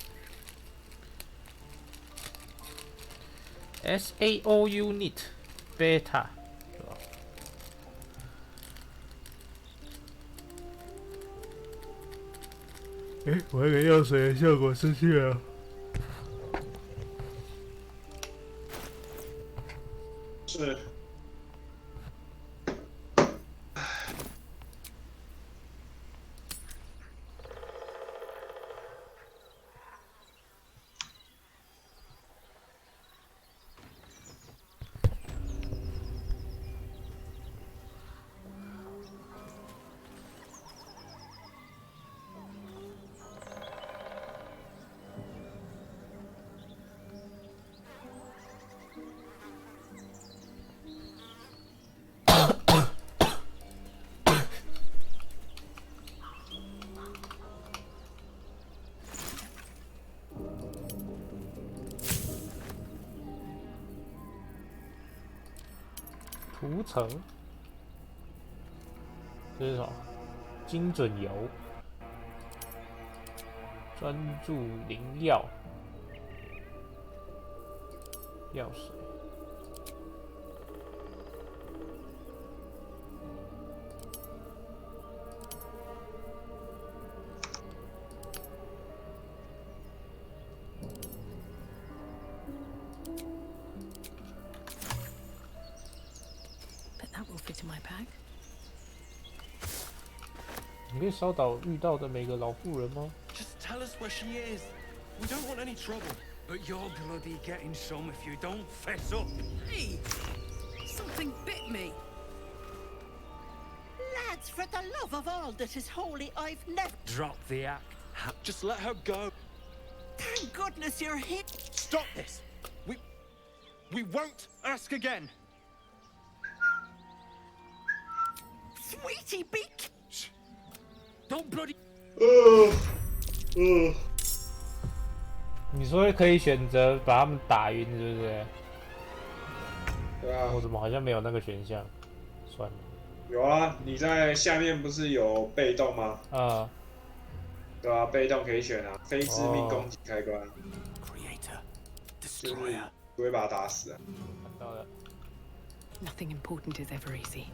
，SAO Unit Beta， 是吧？我那个药水的效果失去了。是。涂层，这是什么？精准油，专注灵药，药水。你可以烧倒遇到的每个老妇人吗？ Just tell us where she is. We don't want any trouble. But you're bloody getting some if you don't fess up. Hey! Something bit me. Lads, for the love of all that is holy, I've never... Drop the act. Just let her go. Thank goodness you're here. Stop this. We won't ask again. Sweetie beak. Don't bloody. 你说可以选择把他们打晕，是不是？对啊。我怎么好像没有那个选项？算了。有啊，你在下面不是有被动吗？啊。对啊，被动可以选啊，非致命攻击开关。就是不会把他打死啊。看到了。 Nothing important is ever easy.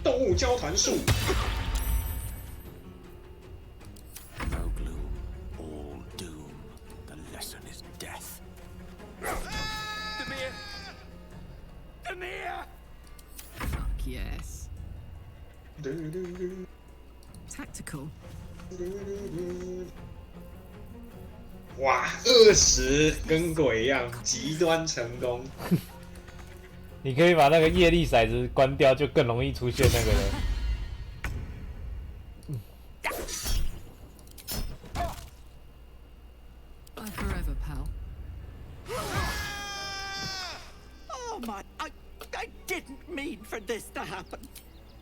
动物交谈术。No gloom, all doom. The lesson is death. Demir! Demir! Fuck yes. Tactical. 哇，20跟鬼一样，极端成功。你可以把那个业力骰子关掉，就更容易出现那个了。Bye forever, pal. Oh my! I didn't mean for this to happen.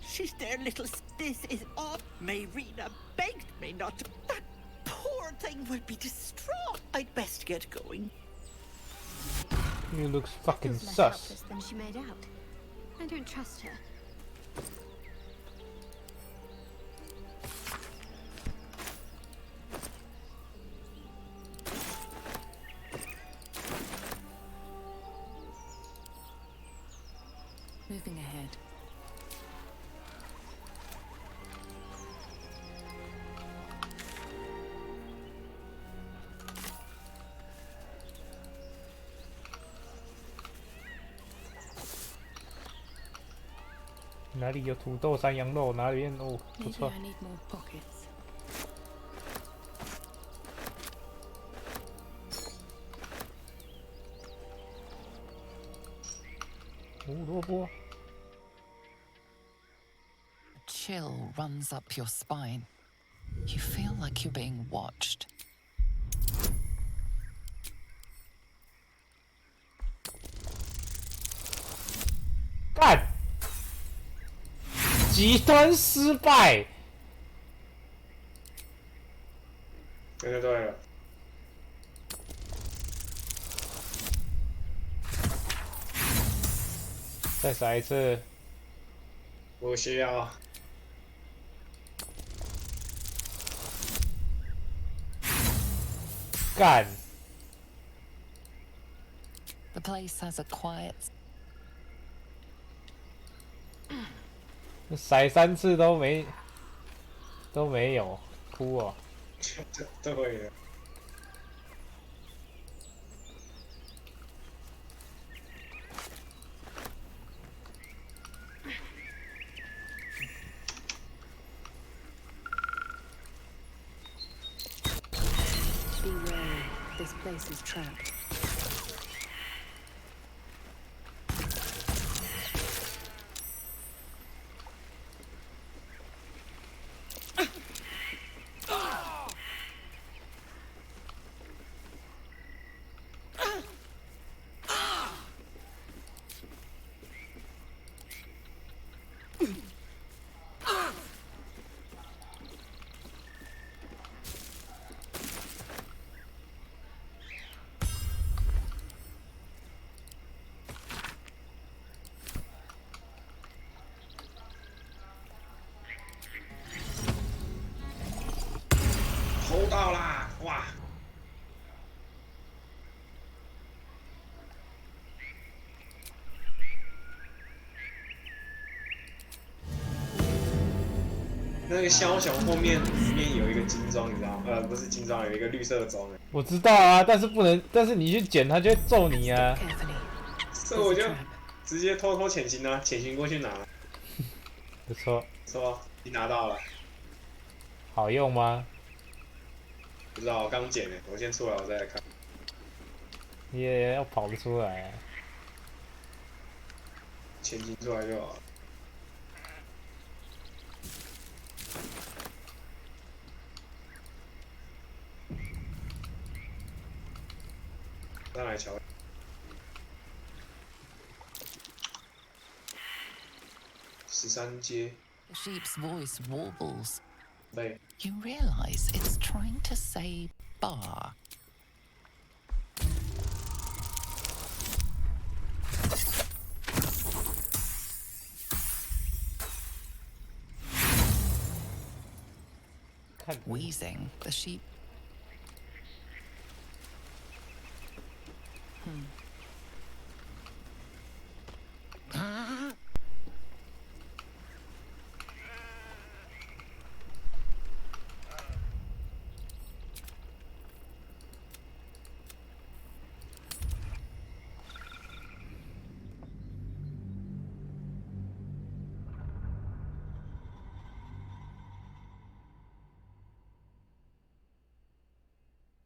She's their little. This is all. Mayrina begged me not to. That poor thing will be distraught. I'd best get going. You look fucking Less sus. helpless than she made out. I don't trust her. Moving ahead. Maybe 哪里有土豆、山羊肉？哪里哦，不 Maybe 错。 I need more pockets. 胡萝卜。A chill runs up your spine. You feel like you're being watched. 干！极端失败。对对对了。再撒一次。不需要。干。The place has a quiet. 甩3次都没有，哭哦。这会的。Be wary. This place is trapped.偷到啦！哇！那个枭雄后面里面有一个金装，你知道吗？不是金装，有一个绿色的装。我知道啊，但是不能，但是你去捡它就会揍你啊。所以我就直接偷偷潜行啊，潜行过去拿。不错。不错，你拿到了。好用吗？不知道，我刚捡的，我先出来，我再来看。你也要跑得出来啊。潜行出来就好了。上来瞧。13阶。The sheep's voice warbles. 对。You realize it's trying to say bar. Wheezing, the sheep.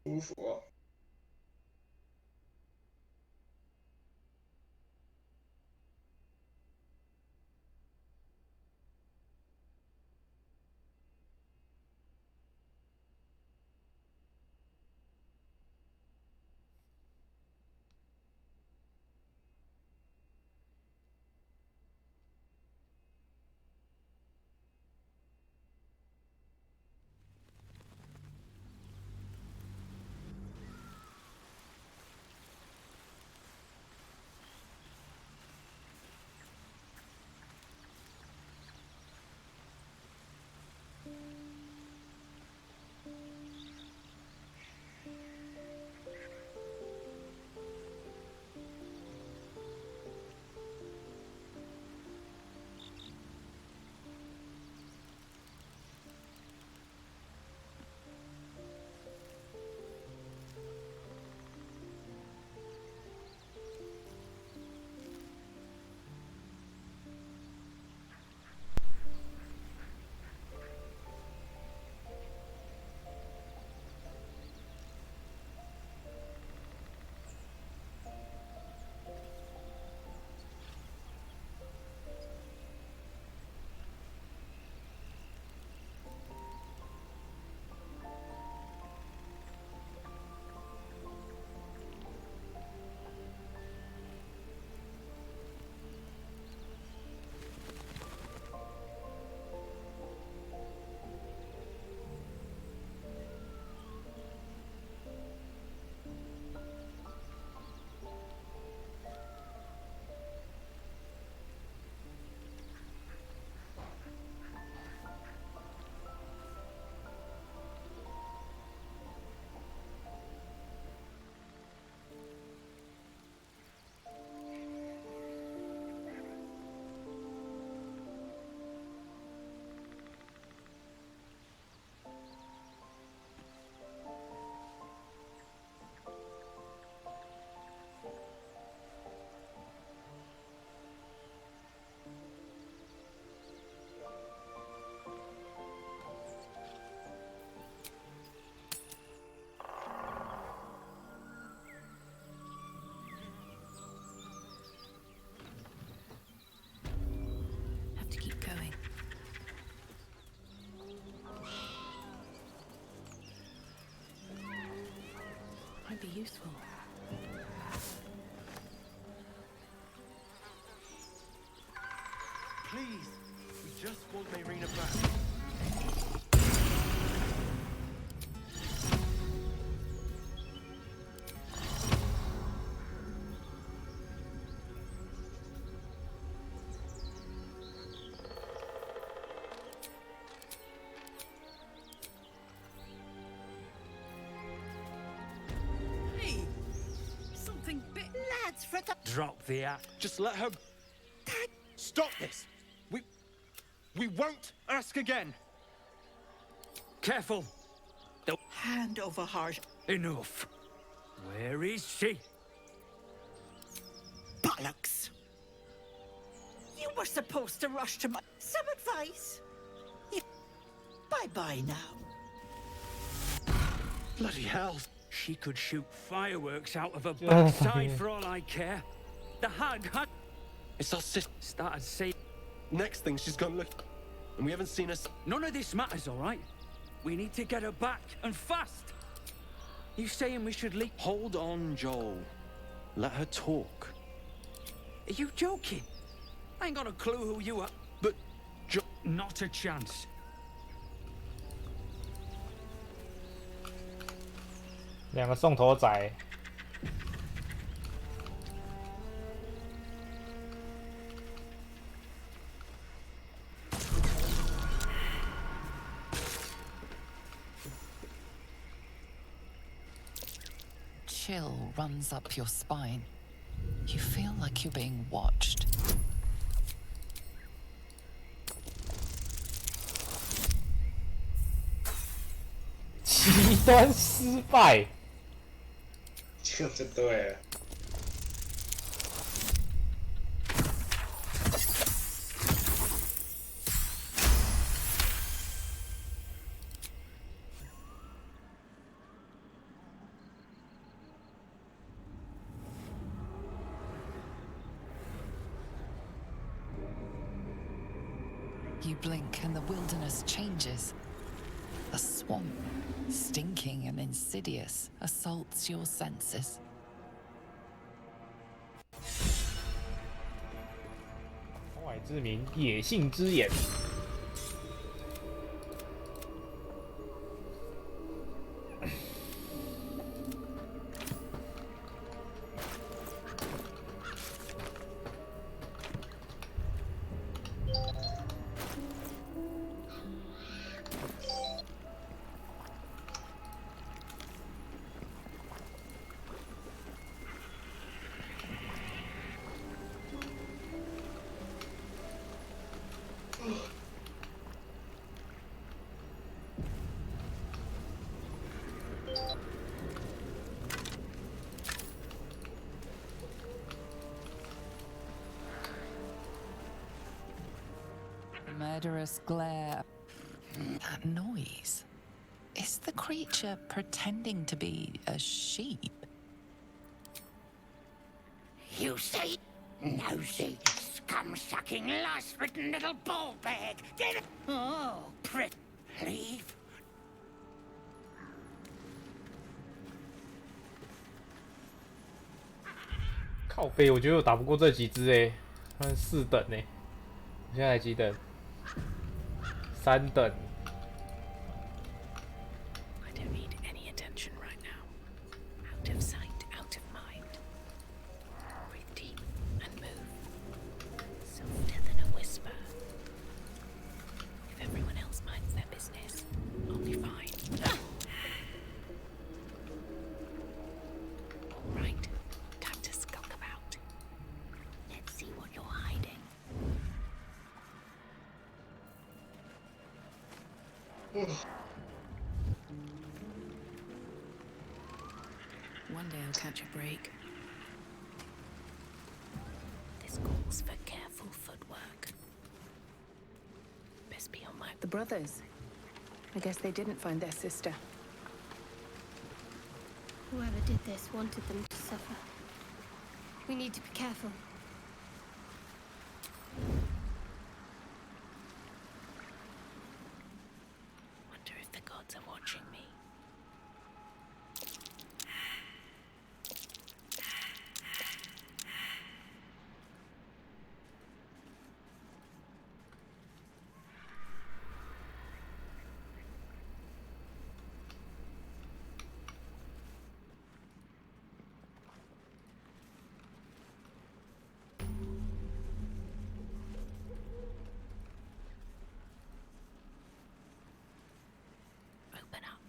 舒服哦。Might be useful. Please, we just want Mayrina back. Drop the act. Just let her... Stop this! We won't ask again! Careful! The hand over heart. Enough. Where is she? Bollocks! You were supposed to rush to my... Some advice? Bye-bye now. Bloody hell! She could shoot fireworks out of her backside for all I care. The hag had... It's our sister. Started saying... Next thing, she's gone look... And we haven't seen us... None of this matters, all right? We need to get her back, and fast! You saying we should leave? Hold on, Joel. Let her talk. Are you joking? I ain't got a clue who you are. But... Not a chance. 两个送头仔。Chill runs up your spine. You feel like you're being watched. 极端失败。这就对了。You blink and the wilderness changes. A swamp, stinking and insidious, assaults your senses. 外之名，野性之眼。Murderous glare. That noise. Is the creature pretending to be a sheep? You see? Nosy, scum-sucking, lice-ridden little ball bag. Get it? Oh, prick. Leave. 靠背，我觉得我打不过这几只诶，他们4等诶，我现在几等？3等。I don't need any attention right now. Out of sight, out of mind. Breathe deep and move. Softer than a whisper. If everyone else minds their business, I'll be fine. All right, time to skulk about. Let's see what you're hiding. One day I'll catch a break. This calls for careful footwork. Best be on my... The brothers. I guess they didn't find their sister. Whoever did this wanted them to suffer. We need to be careful. Wonder if the gods are watching me. Open up.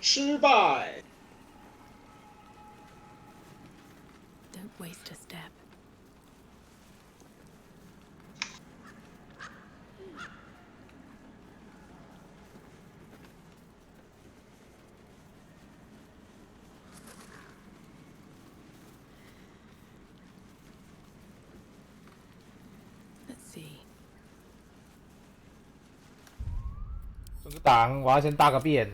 失败。Don't waste a step. Let's see. 这个档，我要先大个便。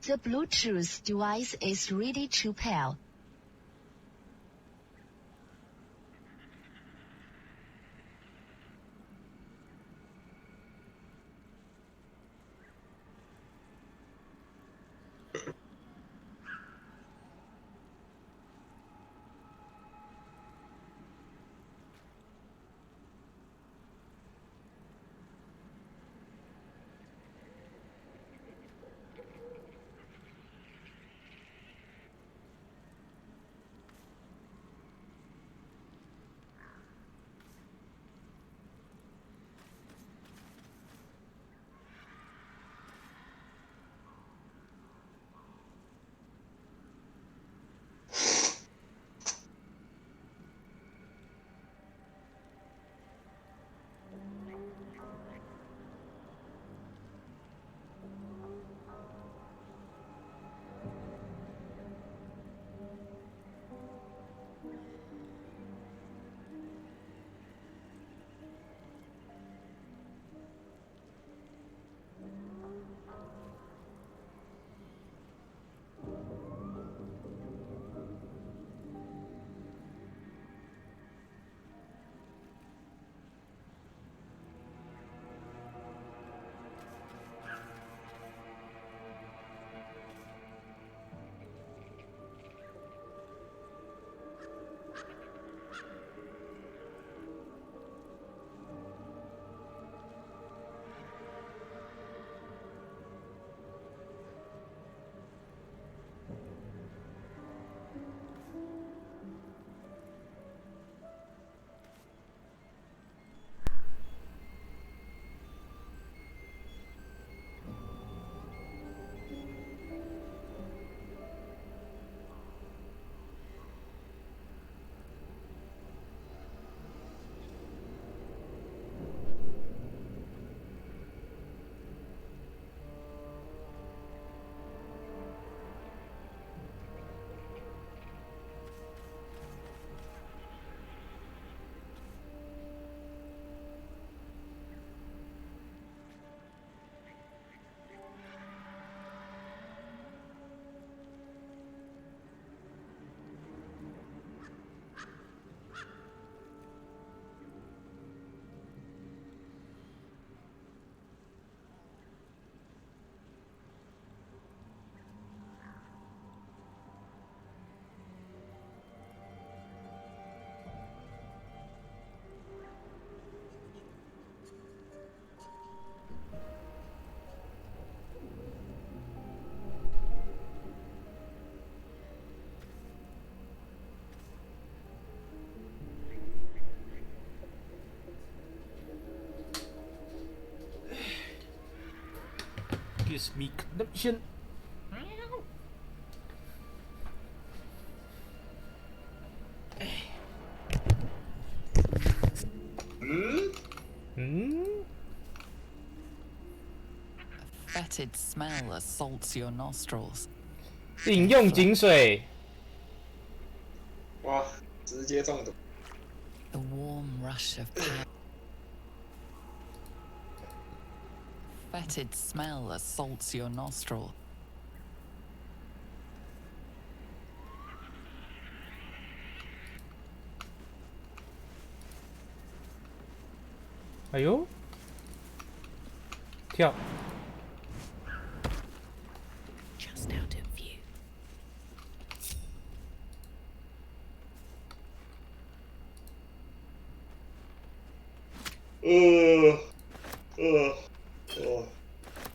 The Bluetooth device is ready to pair. Gives me connection. A fetid smell assaults your nostrils. 饮用井水。哇，直接中毒。The warm rush of power. Fetid smell assaults your nostril. 哎呦，跳！ Just out of view.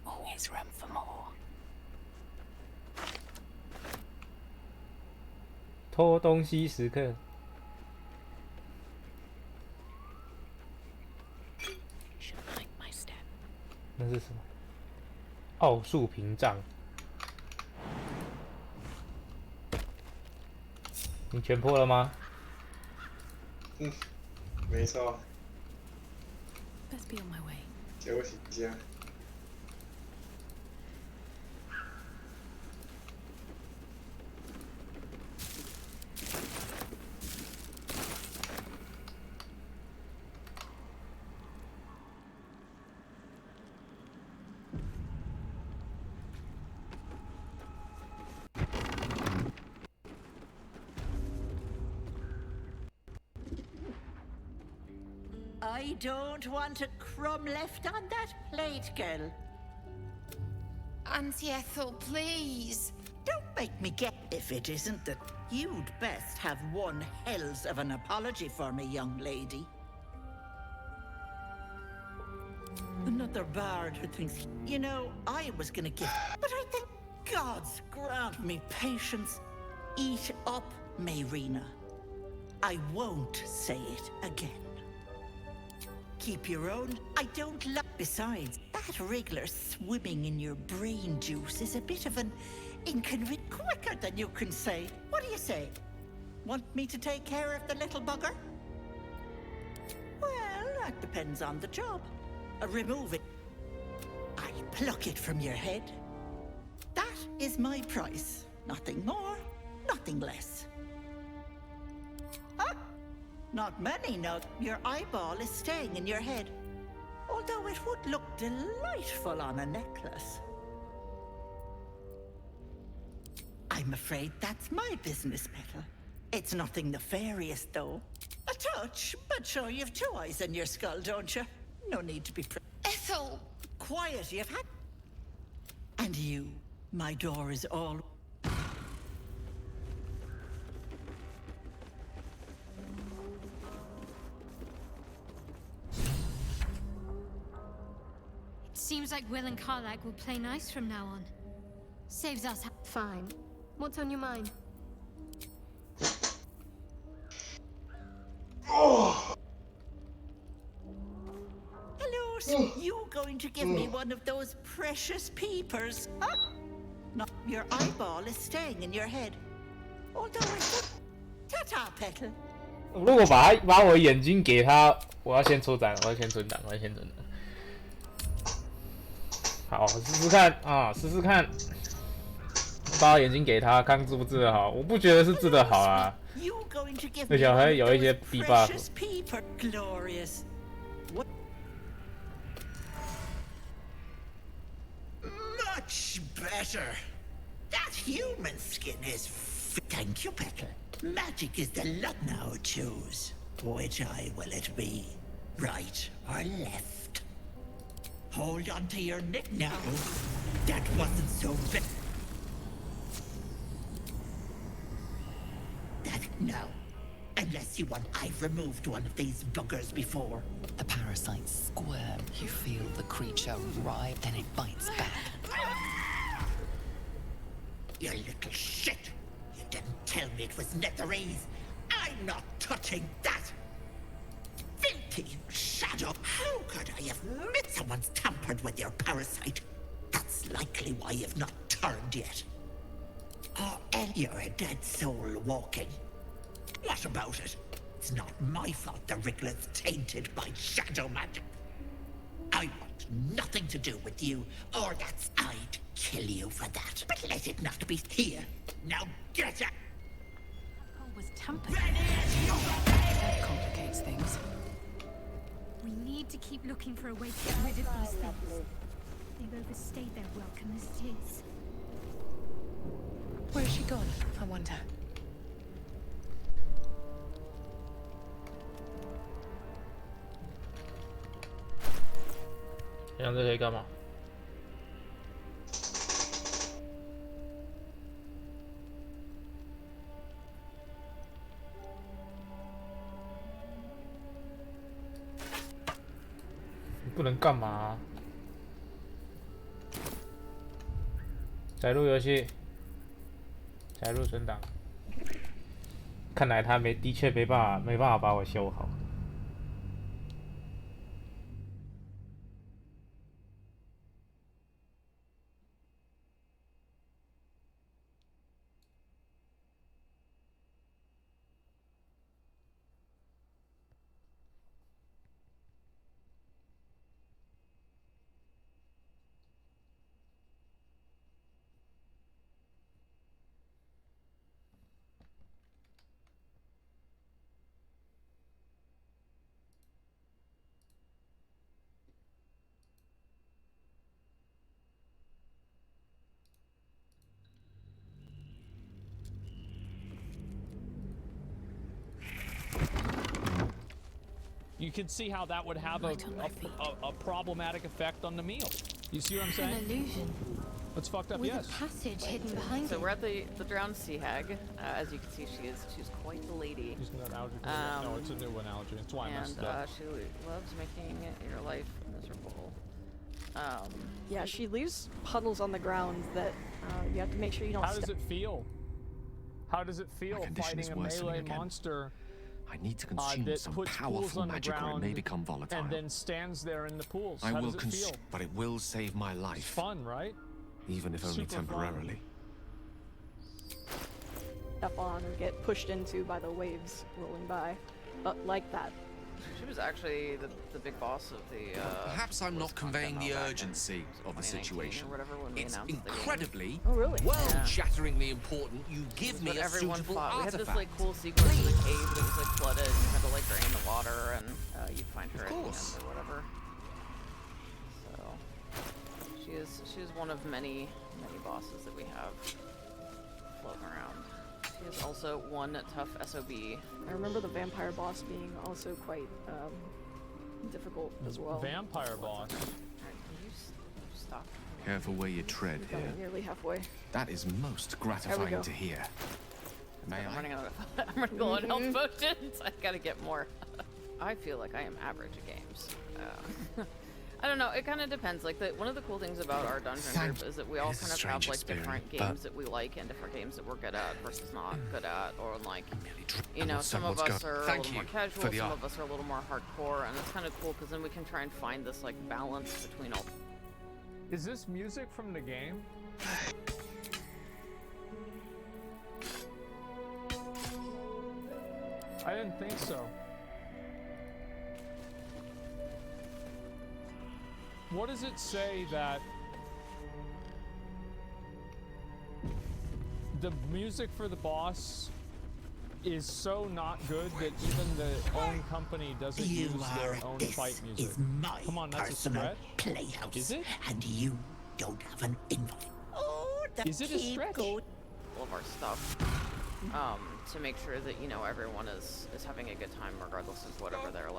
Always room for more. 偷东西时刻。 那是什么？奥数屏障。你全破了吗？嗯，没错。Best be on my way. 休息一下。I don't want a crumb left on that plate, girl. Auntie Ethel, please. Don't make me get. If it isn't that, you'd best have one hells of an apology for me, young lady. Another bard who thinks, you know, I was gonna give, but I think God's grant me patience. Eat up, Mayrina. I won't say it again. Keep your own. I don't like. Besides, that wriggler swimming in your brain juice is a bit of an inconvenient. Quicker than you can say. What do you say? Want me to take care of the little bugger? Well, that depends on the job. Remove it. I pluck it from your head. That is my price. Nothing more, nothing less. Huh? Not many know your eyeball is staying in your head. Although it would look delightful on a necklace. I'm afraid that's my business, Petal. It's nothing nefarious, though. A touch, but sure you've two eyes in your skull, don't you? No need to be Ethel! Quiet, you've had... And you, my door is all... Seems like Will and Karlach will play nice from now on. Saves us. Fine. What's on your mind? Hello, so you going to give me one of those precious peepers? Huh? No, your eyeball is staying in your head. Although it's... Ta-ta, Petal. 如果把我眼睛给他，我要先出展，我要先存档，我要先存档。好，试试看啊，试试看。把我眼睛给他，看治不治得好。我不觉得是治得好啊，而且还有一些 debuff。Much better. That human skin is. Thank you, Petal. Magic is the luck now. Choose which eye will it be, right or left? Hold on to your neck now. That wasn't so bad. That no. Unless you want, I've removed one of these buggers before. The parasites squirm. You feel the creature writhe, then it bites back. You little shit! You didn't tell me it was Netherese. I'm not touching that! Filthy shadow! How could I have met someone's tampered with your parasite? That's likely why you've not turned yet. Oh, and you're a dead soul walking. What about it? It's not my fault the Wriggler's tainted by shadow magic. I want nothing to do with you, or that's... I'd kill you for that. But let it not be here. Now get out! Was tampered. That complicates things. We need to keep looking for a way to get rid of these things. They've overstayed their welcome as it is. Where's she gone, I wonder?这样子可以干嘛？你不能干嘛？载入游戏，载入存档。看来他的确没办法把我修好。You can see how that would have a problematic effect on the meal. You see what I'm saying? An illusion. It's fucked up, With yes. a passage hidden behind So it. we're at the drowned sea hag. As you can see, she's quite the lady. Isn't that allergy? No, it's a new analogy. That's why I messed And up. she loves making your life miserable. Yeah, she leaves puddles on the ground that you have to make sure you don't. How does it feel? How does it feel condition is fighting a worsening melee again. monster? I need to consume that some puts pools powerful on the magic or it ground may become volatile. and then stands there in the pools. I How will does it feel? but it will save my life. It's fun, right? Even if only Super fun. temporarily. Step on or get pushed into by the waves rolling by, like that. She was actually the big boss of the. Perhaps I'm not conveying the urgency of the 2019 situation. or whatever when we It's announced the game. incredibly, Oh, really? world-shatteringly important. You give me But a everyone suitable fought. We had artifact. this like cool sequence in the cave that was like flooded, and you had to like drain the water, and you'd find her at the end or whatever. So she is one of many bosses that we have floating around. She is also one tough SOB. I remember the vampire boss being also quite difficult as well. Vampire boss. Alright, can you stop? Careful where you tread We're here. nearly halfway. That is most There we gratifying go. to hear. May I'm I? running out of I'm running low on health potions. I gotta get more. I feel like I am average at games. I don't know. It kind of depends. Like one of the cool things about our dungeon group is that we all It is a kind of have strange like different experience, games but- that we like and different games that we're good at versus not good at, or like you on know, what some of someone's us got. are a Thank little more you casual, for the some art. of us are a little more hardcore, and it's kind of cool because then we can try and find this like balance between all. Is this music from the game? I didn't think so. What does it say that the music for the boss is so not good that even the own company doesn't use their own fight music? Come on, that's a stretch. Playhouse, Is it? and you don't have an invite. Oh, Is it a stretch? All of our stuff to make sure that everyone is having a good time regardless of whatever their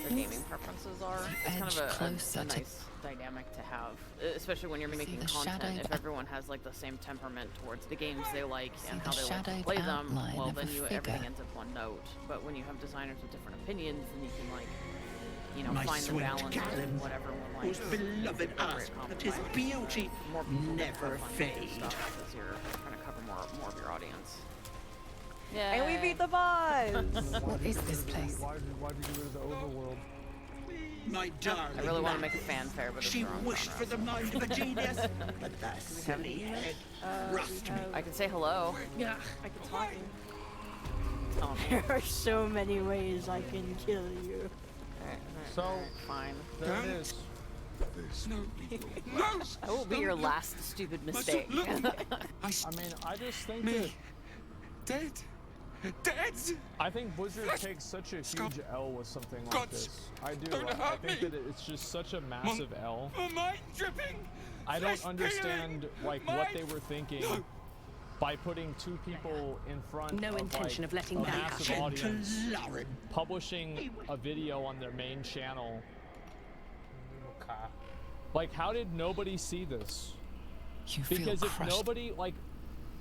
gaming preferences are. It's kind of a nice dynamic to have, especially when you're making content. If everyone has like the same temperament towards the games they like and how they like to play them, well then everything ends up one note. But when you have designers with different opinions, then you can My find the sweet balance Callum, between whatever one likes. whose beloved art, but his beauty More people never have fun with fade. this stuff because you're trying to cover more of your audience. Yeah. And we beat the boss! What is this place? Why did you get rid of the overworld? My darling. I really want to lad. make a fanfare, but it's She the wrong wished genre. for the mind of a genius, but that silly head rocked me. I can say hello. Yeah, I can talk. Oh, There are so many ways I can kill you. So fine. There it is. That will be your last stupid mistake. I mean, I just think that Dead. I think Blizzard takes such a huge L with something like this. I do. I think that it's just such a massive L. Mind dripping. I don't understand what they were thinking by putting two people in front No of intention of letting a that massive happen. audience, Lauren. publishing a video on their main channel. Like, how did nobody see this? You feel Because if crushed. nobody,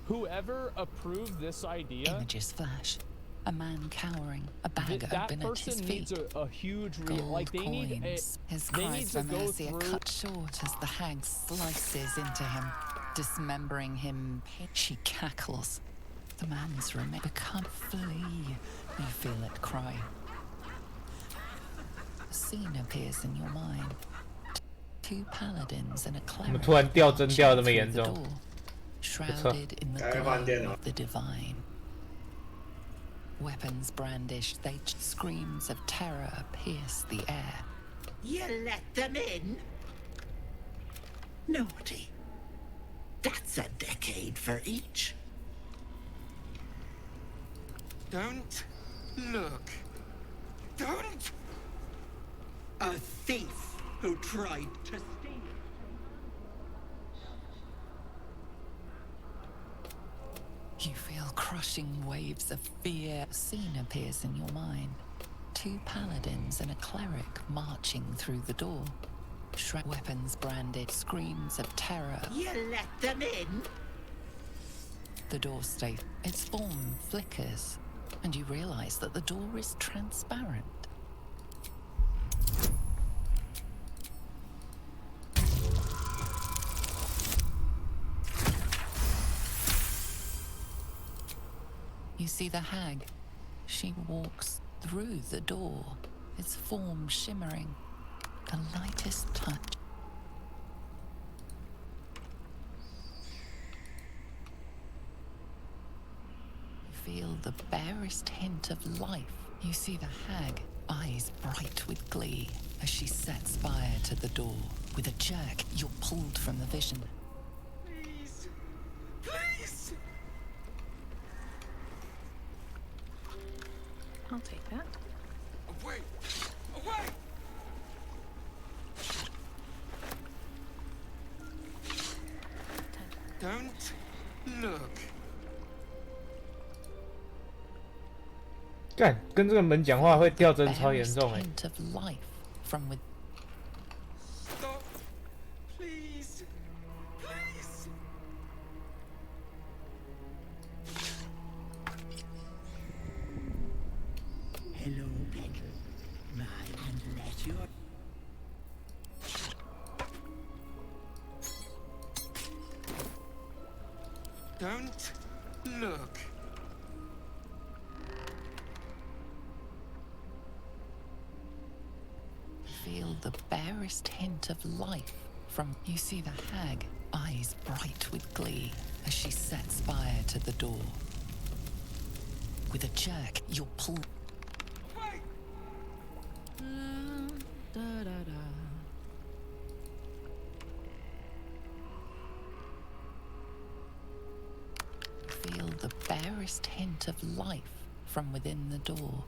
whoever approved this idea, Images flash. A man cowering, a bag that open at his person feet. needs a huge Gold they need a, coins. His they need cries to for go mercy are through cut short as the hag slices into him, dismembering him. She cackles. The man's remain become flea. You feel it cry. A scene appears in your mind. Two paladins and a 我们 cleric 突然掉帧掉这么 marching 严 through the 重 door,，shrouded in the 改个饭店 glow 哦 of the divine. Weapons brandished, screams of terror pierce the air. You let them in? Naughty. That's a decade for each. Don't look. Don't. A thief who tried to steal. You feel crushing waves of fear. A scene appears in your mind. 2 paladins and a cleric marching through the door. Weapons branded, screams of terror. You let them in? The door stays. Its form flickers, and you realize that the door is transparent. You see the hag. She walks through the door, its form shimmering, the lightest touch. You feel the barest hint of life. You see the hag, eyes bright with glee, as she sets fire to the door. With a jerk, you're pulled from the vision. Please. Please. I'll take that. Away! Away! Don't look. 干，跟这个门讲话会掉帧超严重哎。 Hint of life from with. Stop. Please. Please. Hello, Petal. Mind and let your... Don't look. Feel the barest hint of life from. You see the hag, eyes bright with glee, as she sets fire to the door. With a jerk, you're pulled. Feel the barest hint of life from within the door.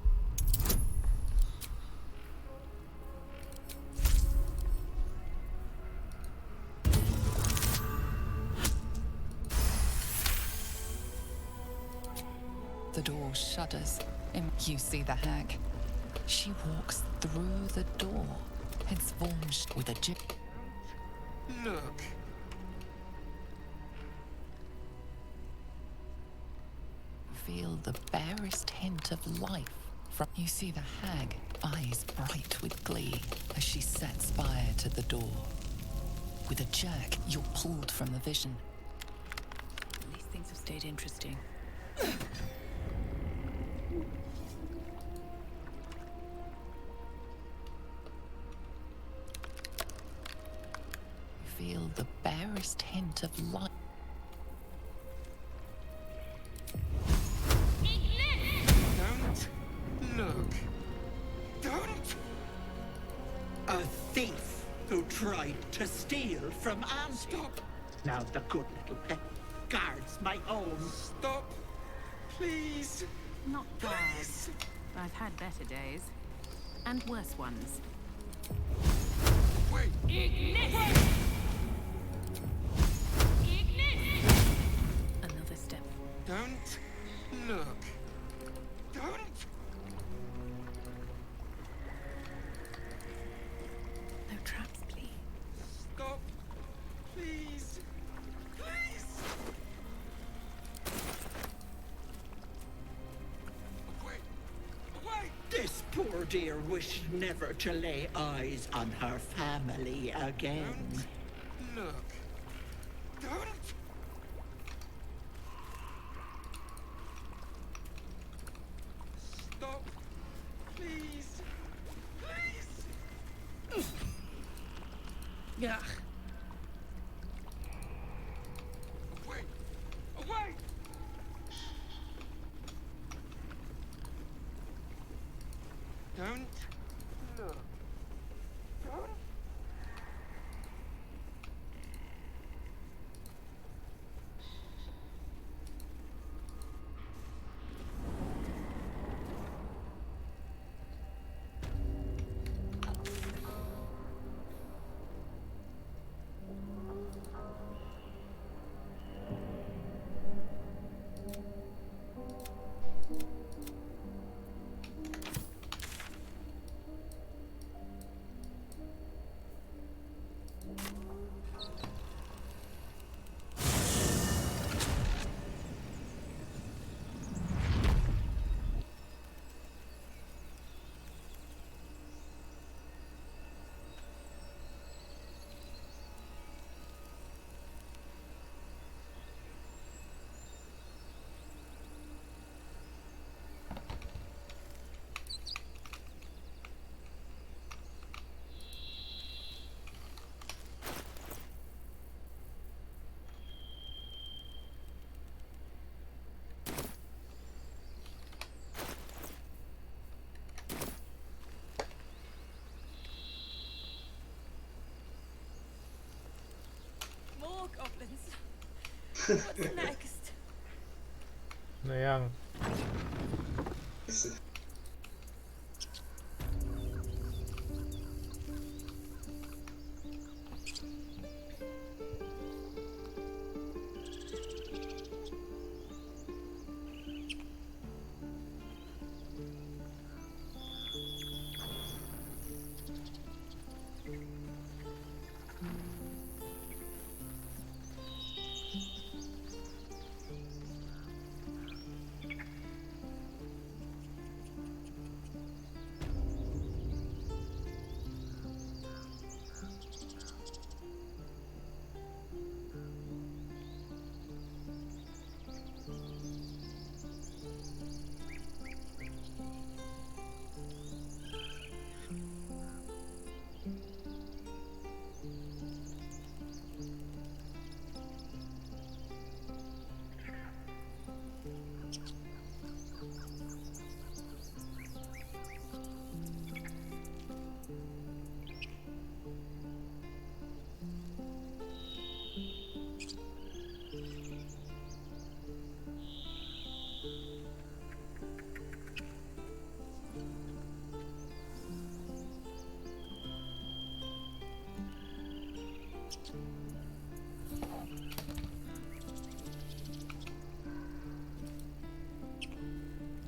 The door shudders. You see the hag. She walks through the door. Its form with a jerk. Look. Feel the barest hint of life from. You see the hag, eyes bright with glee, as she sets fire to the door. With a jerk, you're pulled from the vision. These things have stayed interesting. Feel the barest hint of life. Don't look. Don't. A thief who tried to steal from Anne. Stop. Now the good little pet guards my home. Stop. Please. Not bad. I've had better days. And worse ones. Wait. Another step. Don't look. Don't. No traps, please. Stop. Please. Please. Away. Away. This poor dear wished never to lay eyes on her family again. Don't look. Don't. Stop. Please. Please. Yeah. Away. Away. Don't look. Don't. What's next? 那样。是。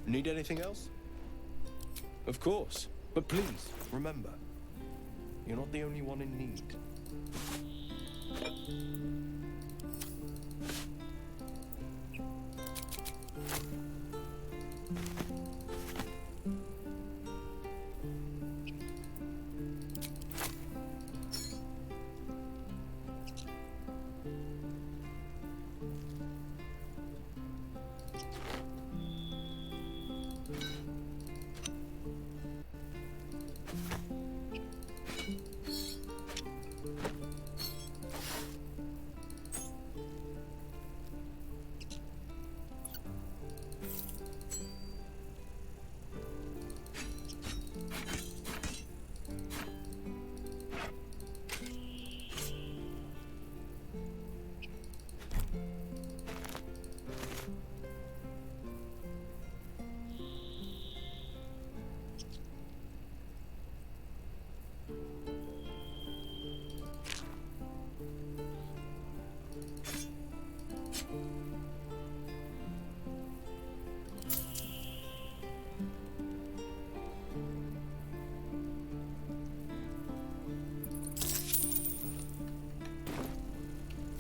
Need anything else? Of course. But please, remember, you're not the only one in need.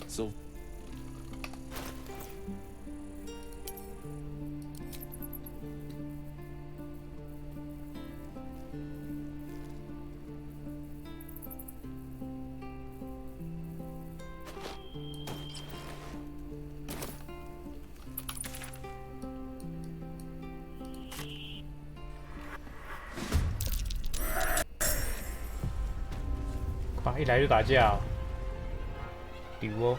So一来就打架、哦，丢哦！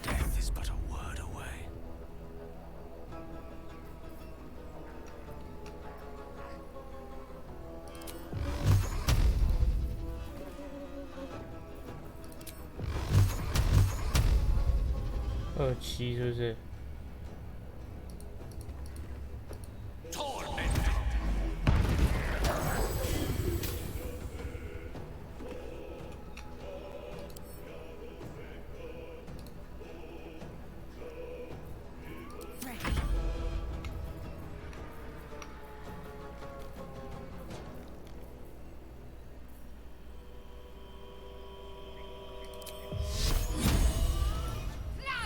Death is but a word away. .27是不是？ Now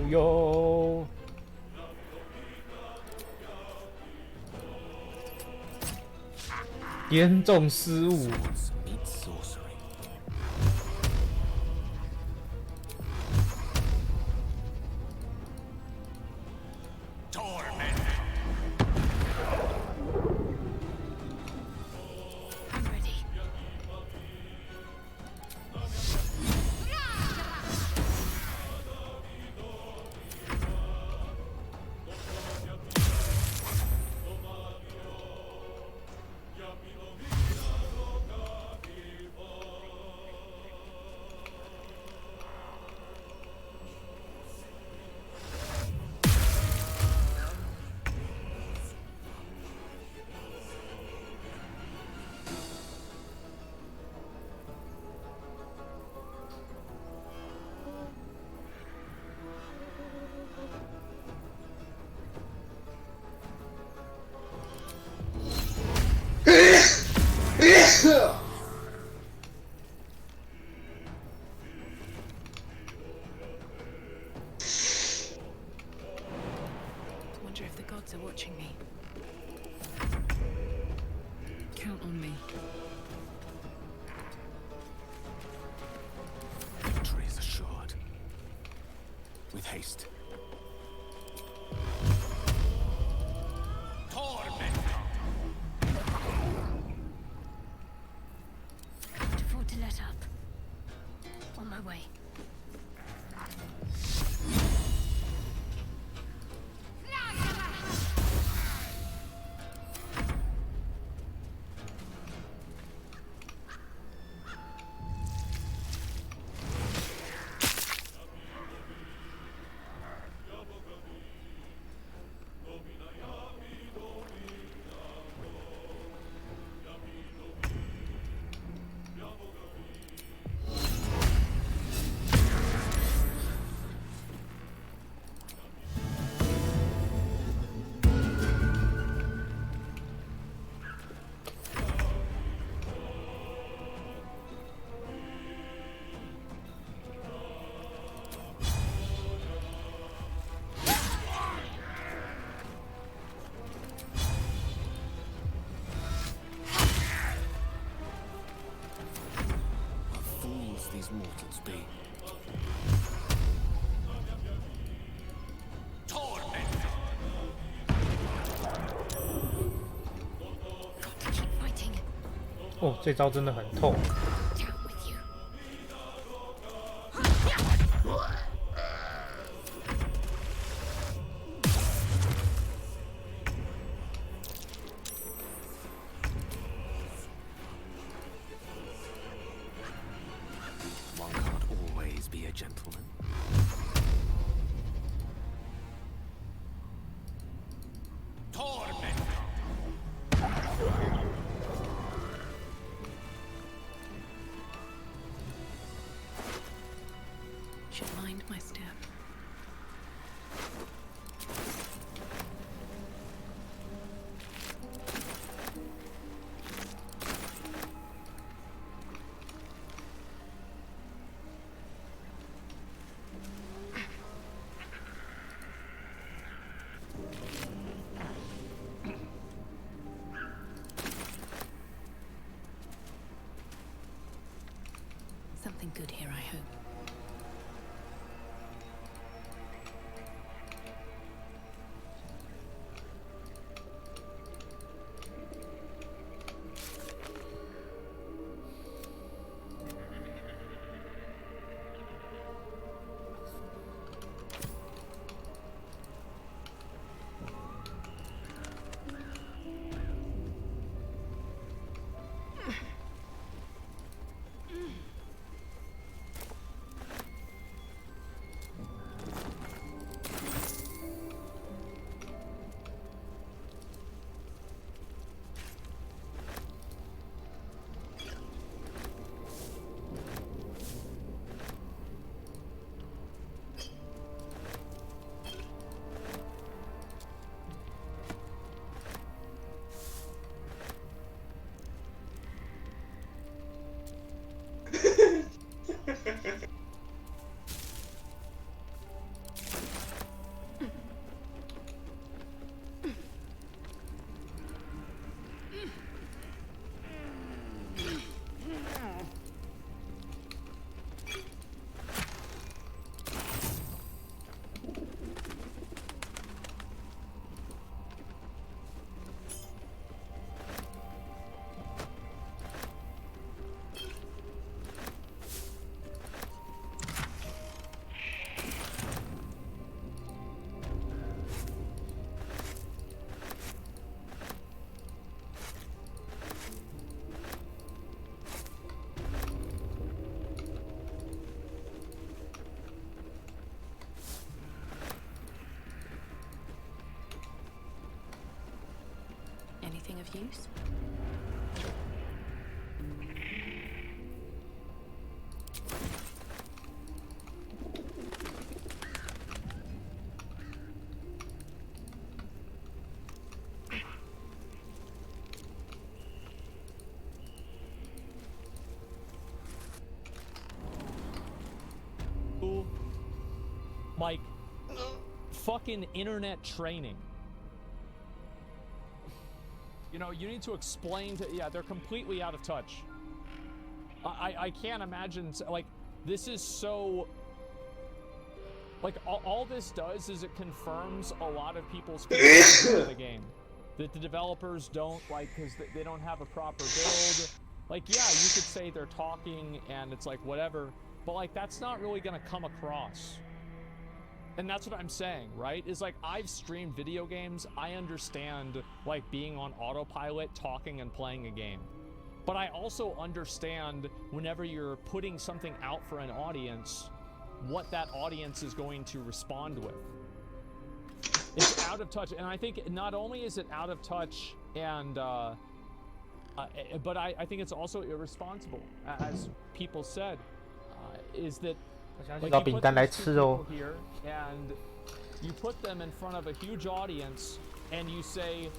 呦呦！严重失误。 Wonder if the gods are watching me. Count on me. Victory is assured. With haste. Can't afford to let up. On my way. These mortals be. Fighting. 哦，这招真的很痛。 Down with you. 'Something good here, I hope. anything of use? Like, fucking internet training. You know, you need to explain to, yeah, they're completely out of touch. I can't imagine, like, this is so, like, all this does is it confirms a lot of people's concerns with the game. That the developers don't, like, because they don't have a proper build. Like, yeah, you could say they're talking and it's like, whatever, but, like, that's not really gonna come across. And that's what I'm saying, right? Is like, I've streamed video games. I understand, like, being on autopilot, talking and playing a game. But I also understand whenever you're putting something out for an audience, what that audience is going to respond with. It's out of touch. And I think not only is it out of touch and, but I think it's also irresponsible, as people said, is that like, you put these two people here, and you put them in front of a huge audience, and you say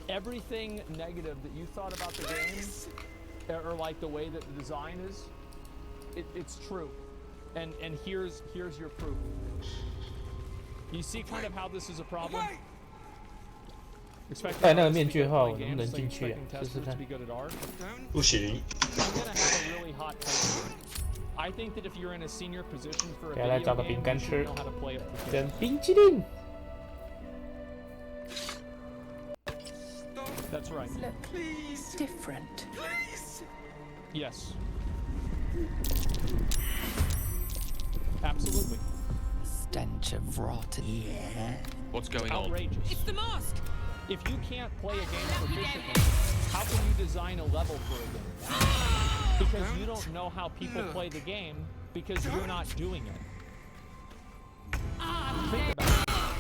everything negative that you thought about the game, or like the way that the design is, it's true, and here's your proof. You see kind of how this is a problem. 戴那个面具的话，我能不能进去啊？试试看。不行。 I think that if you're in a senior position for a 给他来 video 找个 game, 饼干 you 吃 should know how to play it 跟 proficiently. 冰淇淋。 That's right. Look, different. Yes. Absolutely. Stench of rotten. Yeah. What's going on? Outrageous. It's the mask! If you can't play a game proficiently, how can you design a level for a game? Because you don't know how people play the game because you're not doing it. Think about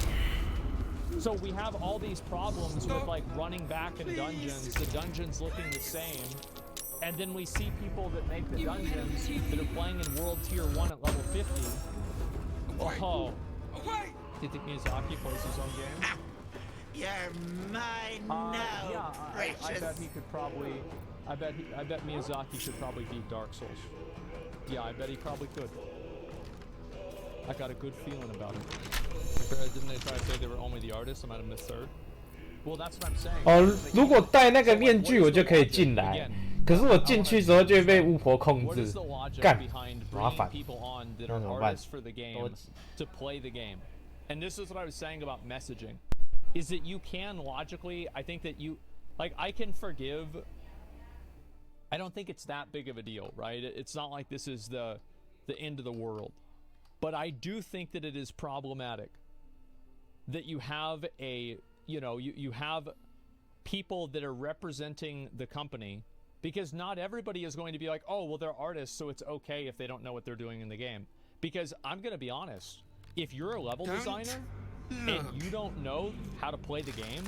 it. So we have all these problems with like running back in dungeons, the dungeons looking the same, and then we see people that make the dungeons that are playing in World Tier 1 at level 50. Oh. Do you think Miyazaki plays his own game? You're mine now, yeah, I precious. bet he could probably. I bet Miyazaki could probably beat Dark Souls. Yeah, I bet he probably could. I got a good feeling about it. Didn't they try to say they were only the artists? I might have missed third. Well, that's what I'm saying. 哦，如果戴那个面具，我就可以进来。可是我进去之后就会被巫婆控制，干，麻烦。那怎么办？ To play the game, and this is what I was saying about messaging, is that you can logically. I think that you, like, I can forgive. I don't think it's that big of a deal, right? It's not like this is the end of the world. But I do think that it is problematic that you have a, you know, you have people that are representing the company, because not everybody is going to be like, oh, well, they're artists, so it's okay if they don't know what they're doing in the game. Because I'm going to be honest, if you're a level designer and you don't know how to play the game,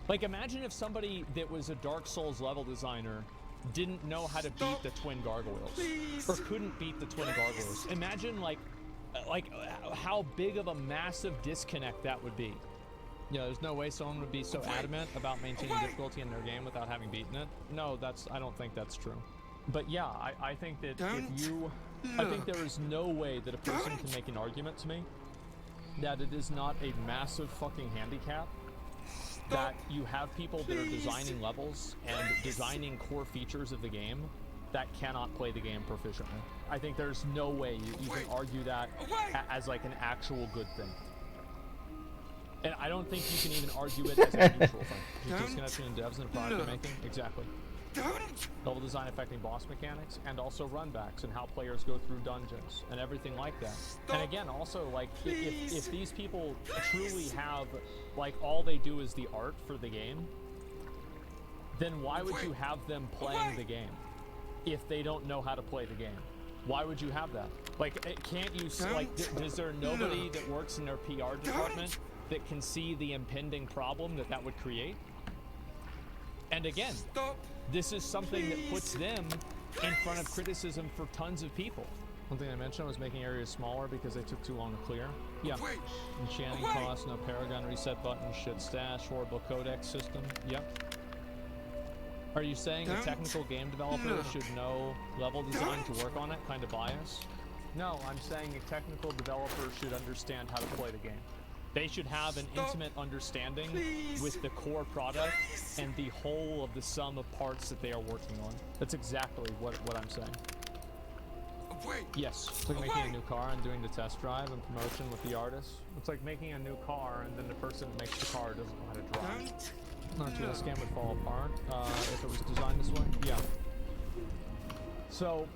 like, imagine if somebody that was a Dark Souls level designer didn't know how to beat the twin gargoyles, or couldn't beat the twin gargoyles. Imagine like how big of a massive disconnect that would be. Yeah, there's no way someone would be so adamant about maintaining difficulty in their game without having beaten it. No, I don't think that's true. But yeah, I think that I think there is no way that a person can make an argument to me that it is not a massive fucking handicap that you have people that are designing levels and designing core features of the game that cannot play the game proficiently. I think there's no way you can argue that as like an actual good thing. And I don't think you can even argue it as a neutral thing. Just disconnection in devs and product they're making. Exactly. Level design affecting boss mechanics, and also runbacks and how players go through dungeons and everything like that. And again, also, like, if these people truly have, like, all they do is the art for the game, then why would you have them playing the game if they don't know how to play the game? Why would you have that? Like, can't you, like, is there nobody that works in their PR department that can see the impending problem that would create? And again, this is something that puts them in front of criticism for tons of people. One thing I mentioned was making areas smaller because they took too long to clear. Yeah. Enchanting cost, no paragon reset button, shit stash, horrible codex system. Yep. Are you saying a technical game developer should know level design to work on it? Kind of bias? No, I'm saying a technical developer should understand how to play the game. They should have an intimate understanding with the core product and the whole of the sum of parts that they are working on. That's exactly what I'm saying. Yes, it's like making a new car and doing the test drive and promotion with the artist. It's like making a new car and then the person that makes the car doesn't know how to drive. Aren't you, this game would fall apart if it was designed this way? Yeah. So,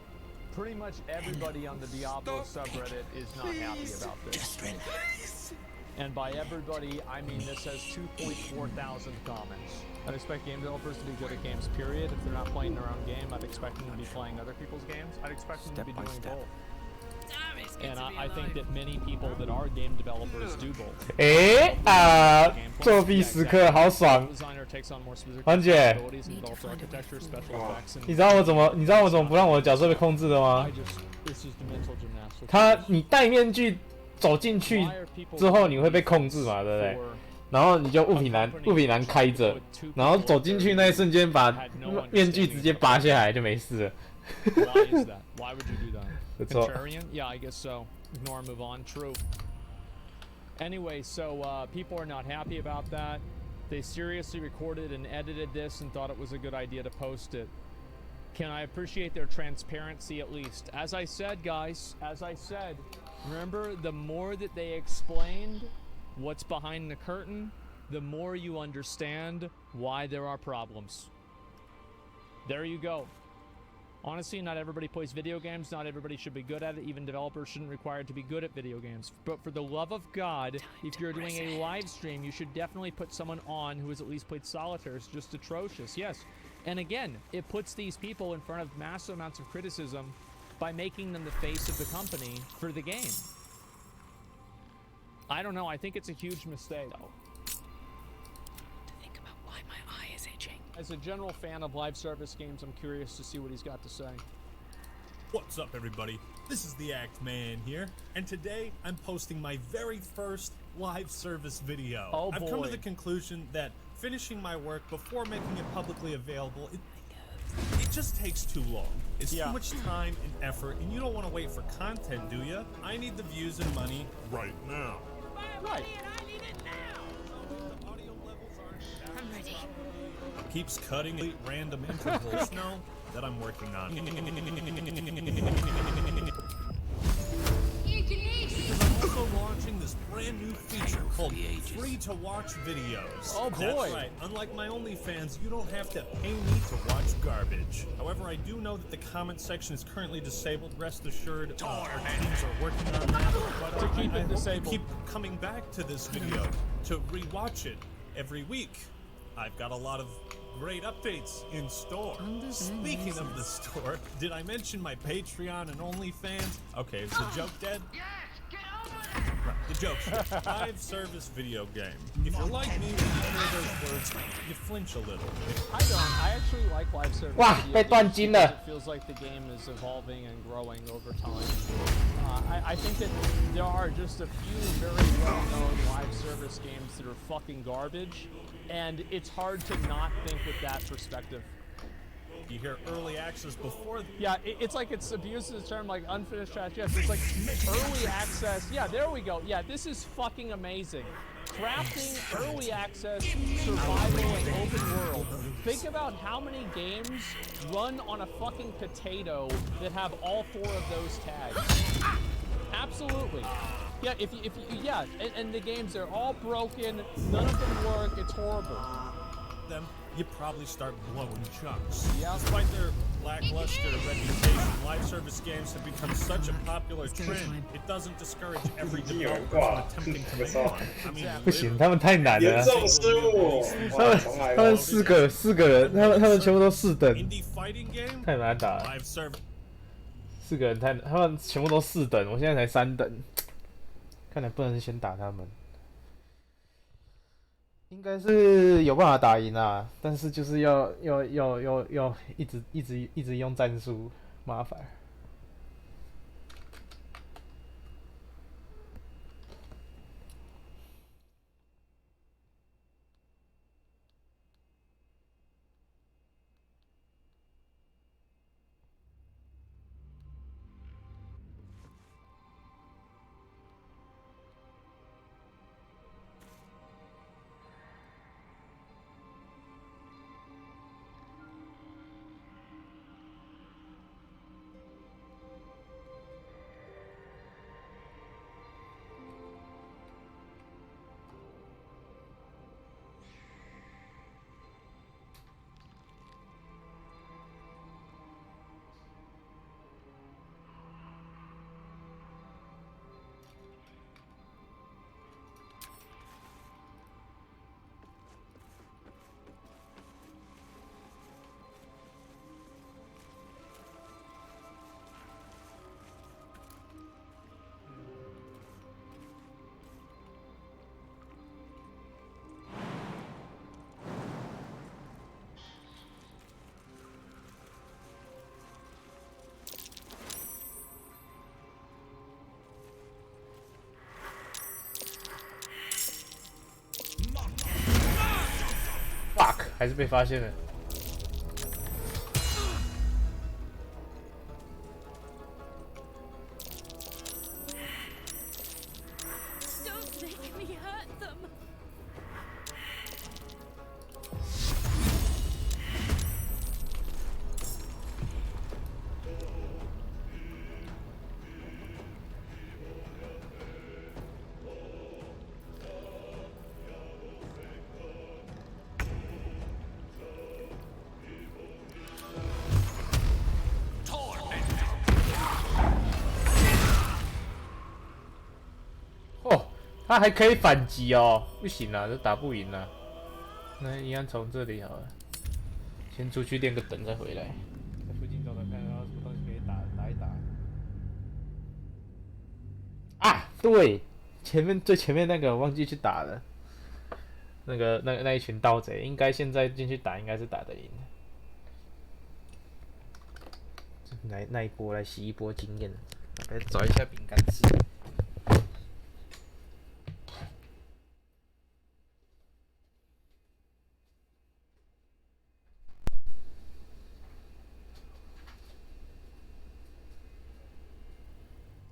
pretty much everybody on the Diablo subreddit is not happy about this. Just relax. And by everybody, I mean this has 2.4 thousand comments. I'd expect game developers to be good at games, period. If they're not playing their own game, I'd expect them to be playing other people's games. I'd expect them to be doing both. And I think that many people that are game developers do both. 作弊时刻好爽，环姐，你知道我怎么不让我的角色被控制的吗？你戴面具走进去之后，你会被控制嘛，对不对？然后你就物品栏开着，然后走进去那一瞬间把面具直接拔下来就没事了。Why would you do that? Contrarian? Yeah, I guess so. Ignore, move on. True. Anyway, so people are not happy about that. They seriously recorded and edited this and thought it was a good idea to post it. Can I appreciate their transparency at least? As I said, guys, remember, the more that they explained what's behind the curtain, the more you understand why there are problems. There you go. Honestly, not everybody plays video games. Not everybody should be good at it. Even developers shouldn't require to be good at video games. But for the love of God, if you're doing a live stream, you should definitely put someone on who has at least played solitaire. It's just atrocious. Yes. And again, it puts these people in front of massive amounts of criticism by making them the face of the company for the game. I don't know. I think it's a huge mistake. As a general fan of live service games, I'm curious to see what he's got to say. What's up, everybody? This is the Act Man here, and today I'm posting my very first live service video. Oh boy. I've come to the conclusion that finishing my work before making it publicly available, it just takes too long. It's too much time and effort, and you don't want to wait for content, do you? I need the views and money right now. Right. I'm ready. Keeps cutting random intervals now that I'm working on. Because I'm also launching this brand new feature called free-to-watch videos. Oh boy! That's right. Unlike my OnlyFans, you don't have to pay me to watch garbage. However, I do know that the comment section is currently disabled. Rest assured, our teams are working on that. But to keep it I disabled, keep coming back to this video to rewatch it every week. I've got a lot of great updates in store. Speaking of the store, did I mention my Patreon and OnlyFans? Okay, is the joke dead? Right, the joke's live service video game. If you're like me, when you hear those words, you flinch a little. I don't. I actually like live service Wow, video被断games金 because 了。 it feels like the game is evolving and growing over time. I think that there are just a few very well-known live service games that are fucking garbage, and it's hard to not think with that perspective. You hear early access before. Yeah, it's like it abuses the term like unfinished trash. Yes, it's like early access. Yeah, there we go. Yeah, this is fucking amazing. Crafting, early access, survival, and open world. Think about how many games run on a fucking potato that have all 4 of those tags. Absolutely. Yeah, if you yeah, and the games are all broken. None of them work. It's horrible. Them, you probably start blowing chunks. Yeah. Despite their lackluster reputation, live service games have become such a popular trend. It doesn't discourage every developer from attempting to make one. I mean, 不行，他们太难了。严重失误。他们四个人，他们全部都4等，太难打了。4个人他们全部都4等，我现在才3等，看来不能先打他们。应该是有办法打赢啊，但是就是要一直用战术，麻烦。fuck， 还是被发现了。Don't make me hurt them. 他还可以反击哦，不行啊，这打不赢啊。那一样从这里好了，先出去练个等再回来，在附近找找看，然后什么东西可以打一打。啊，对，最前面那个我忘记去打了，那一群盗贼，应该现在进去打应该是打得赢的。那一波来洗一波经验，来找一下饼干吃。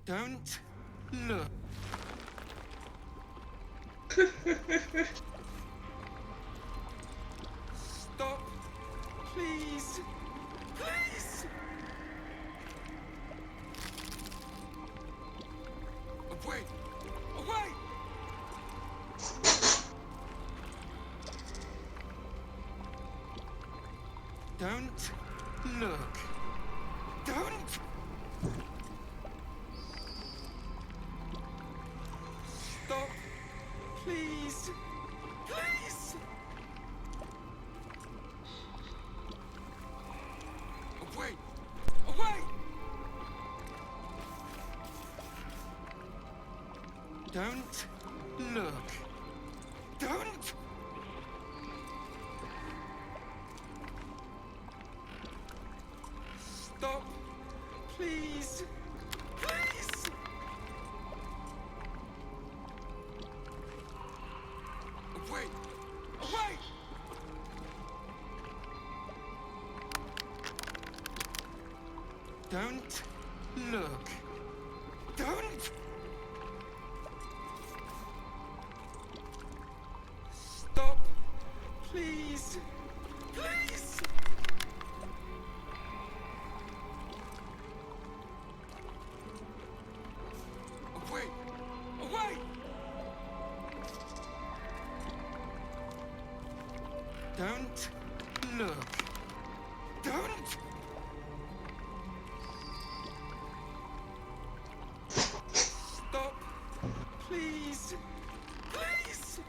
Don't look. Stop, please. Please. Away. Away. Don't look. Don't. Stop, please, please. Away, away. Don't look. Don't. Stop, please, please. Away! Away! Don't look. Don't! Stop! Please! Please! Away! Away! Don't look. Don't. Stop. Please. Please.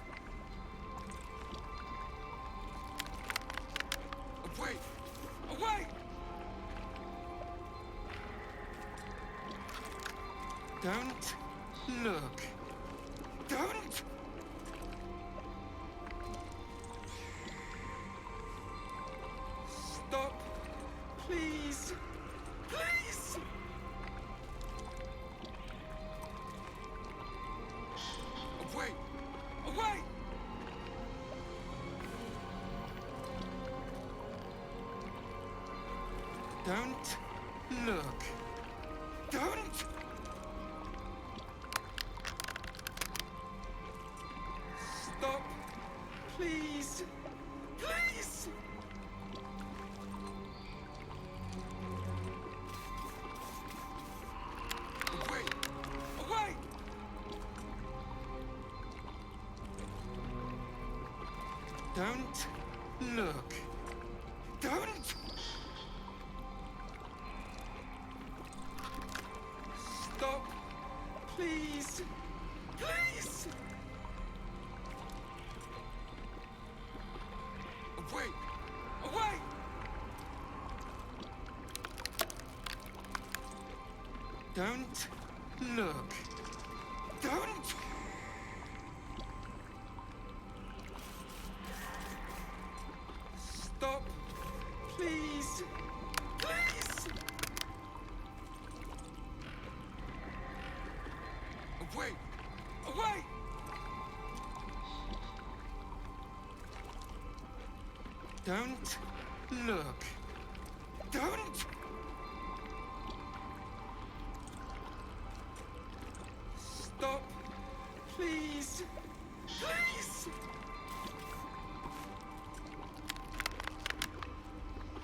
Away. Away. Don't look. Don't. Don't look. Don't. Stop. Please. Please. Away. Away. Don't look. Don't. Stop. Please. Please. Away. Away. Don't look. Don't. Stop. Please. Please. Away. Away. Don't look. Don't. Stop. Please. Please.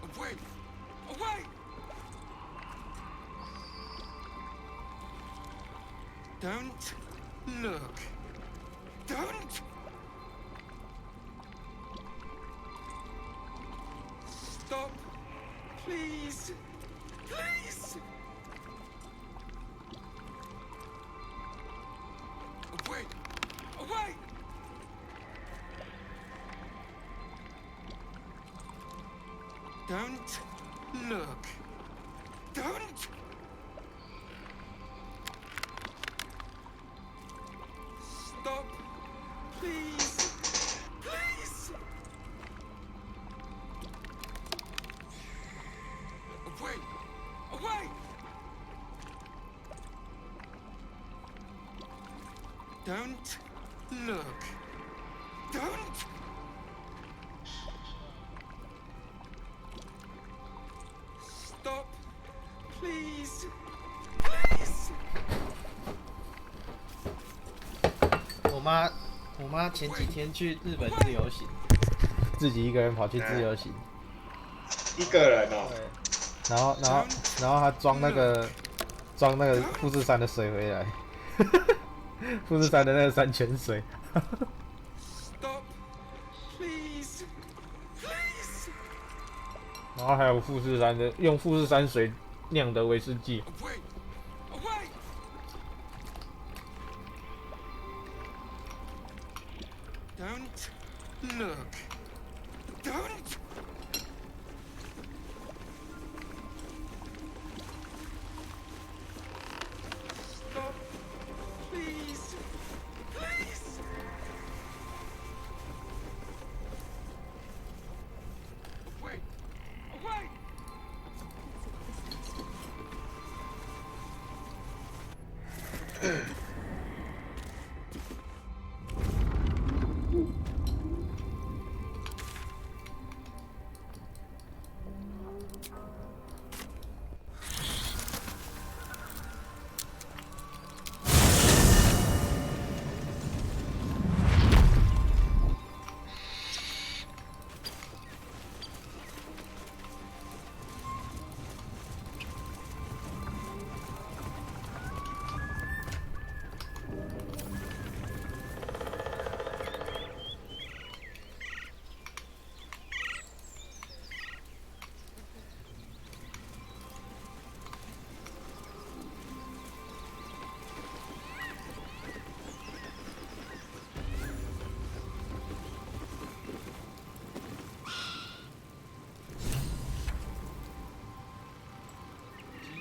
Away. Away. Don't look. Don't. Stop. Please. Please. Away. Away. Don't look. Don't. Stop. Please. Please. Away. Away. Don't look. Don't. Stop. Please. Please. 我妈前几天去日本自由行，自己一个人跑去自由行，一个人哦。对。然后他装那个富士山的水回来，富士山的那个山泉水。Stop. Please. Please. 然后还有用富士山水酿的威士忌。Away. Away. Don't look. Don't. Stop. Please. Please. Away. Away.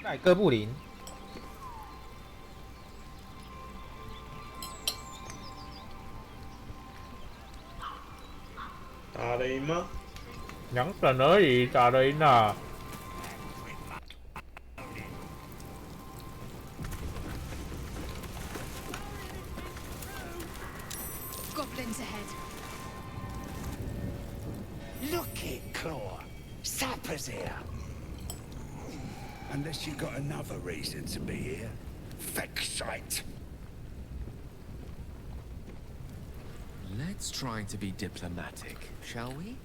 带哥布林。打得赢吗？2等而已，打得赢啊！ Goblins ahead. Look it, Claw. Sapper's here. Unless you got another reason to be here. Fexite. Let's try to be diplomatic, shall we?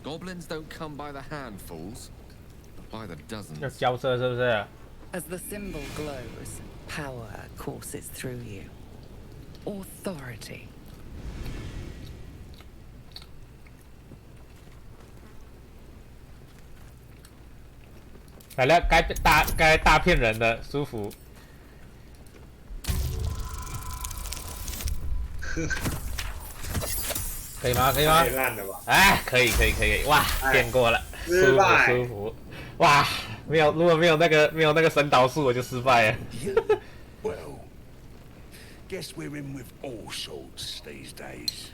Goblins don't come by the handfuls, but by the dozens. 要交涉是不是？ As the symbol glows, power courses through you. Authority. 来了，该大骗人的，舒服。可以吗？可以吗？太烂了吧！哎，可以，哇，骗过了，舒服，哇，如果没有那个神导术，我就失败了。Well, guess we're in with all sorts these days.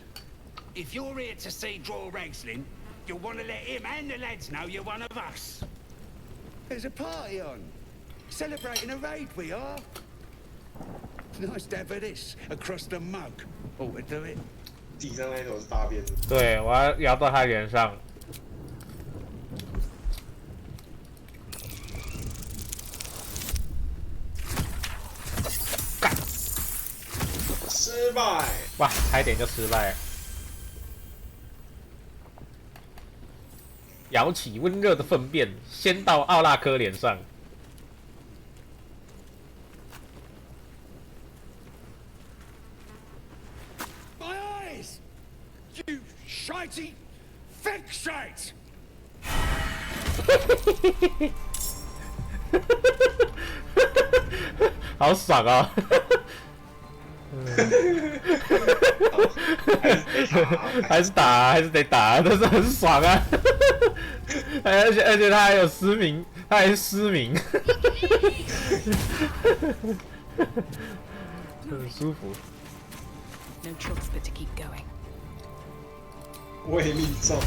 If you're here to see Draw Ragslin, you'll want to let him and the lads know you're one of us. There's a party on. Celebrating a raid, we are. Nice to have this across the mug. Ought to do it. 地上那种是大便。对，我要摇到他脸上。干！失败！哇，差一点就失败了。舀起温热的粪便，先到奥拉科脸上。 You shitey fixate! 好爽啊！还是打，还是得打，但是很爽啊！而且他还有失明，他还失明，很舒服。 No choice but to keep going. 未命中。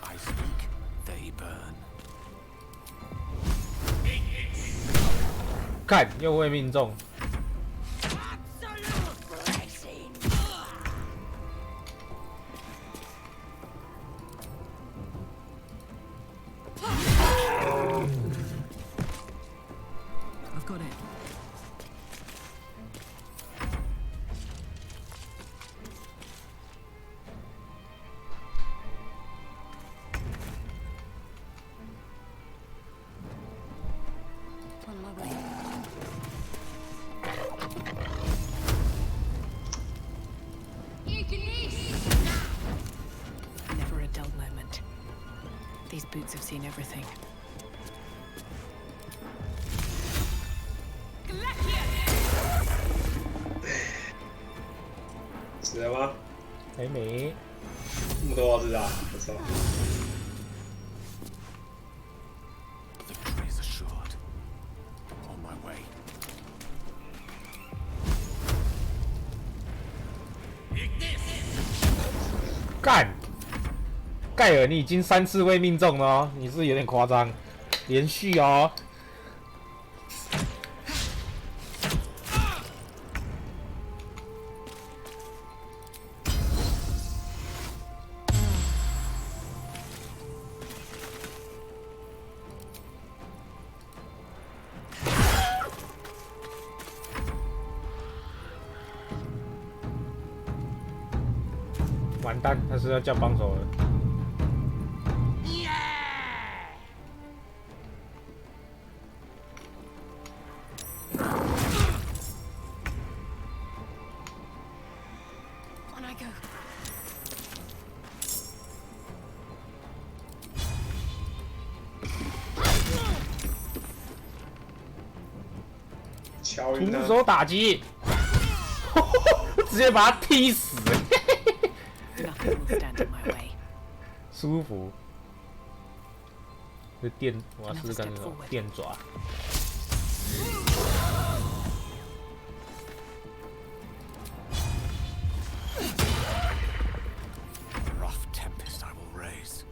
I speak, they burn. 看，又会命中。 I've got it. On my way. Never a dull moment. These boots have seen everything. 死了吗？还没。这么多只啊！不错。 Victory is a 干！盖尔，你已经3次未命中了哦，你是有点夸张，连续哦。完蛋，他是要叫帮手了。On I go. 徒手打击，直接把他踢死。舒服。这电，我要试试看那种电爪。Rough tempest I will raise.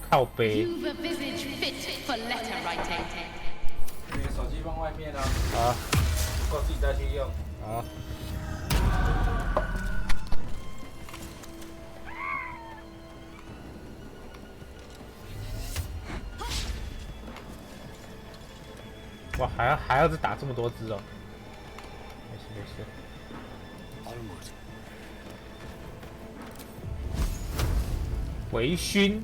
靠背。You've a visage fit for letter writing. 你手机放外面啊。好，我自己再去用。好。哇，还要再打这么多只哦。没事没事。微醺。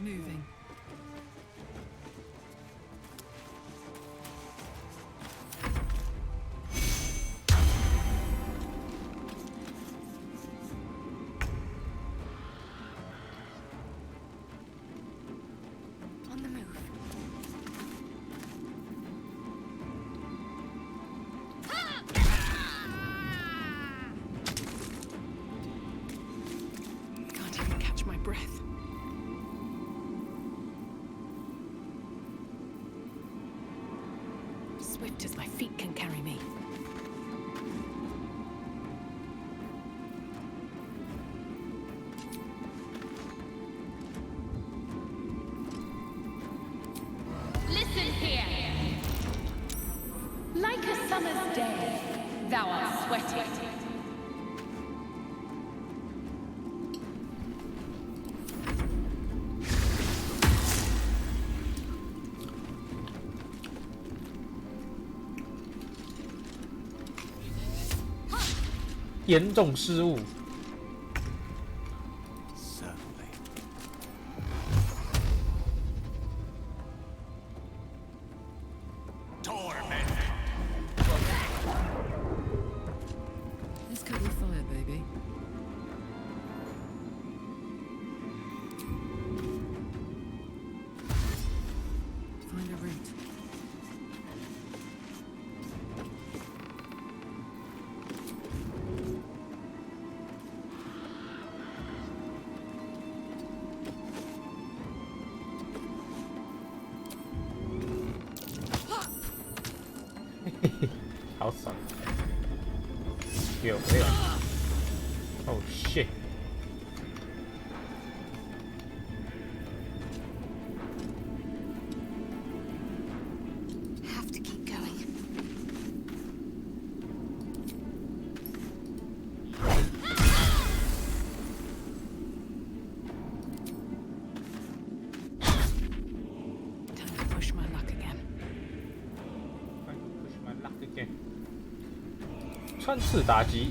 Moving. On the move. Can't even catch my breath. Swift as my feet can carry me. Listen here. Like a summer's day, thou art sweating. 严重失误。Let's cut your fire, baby. Find 好爽！有没有 ？Oh shit！ Have to keep going. Time to push my luck again. Push my luck again. 穿刺打击。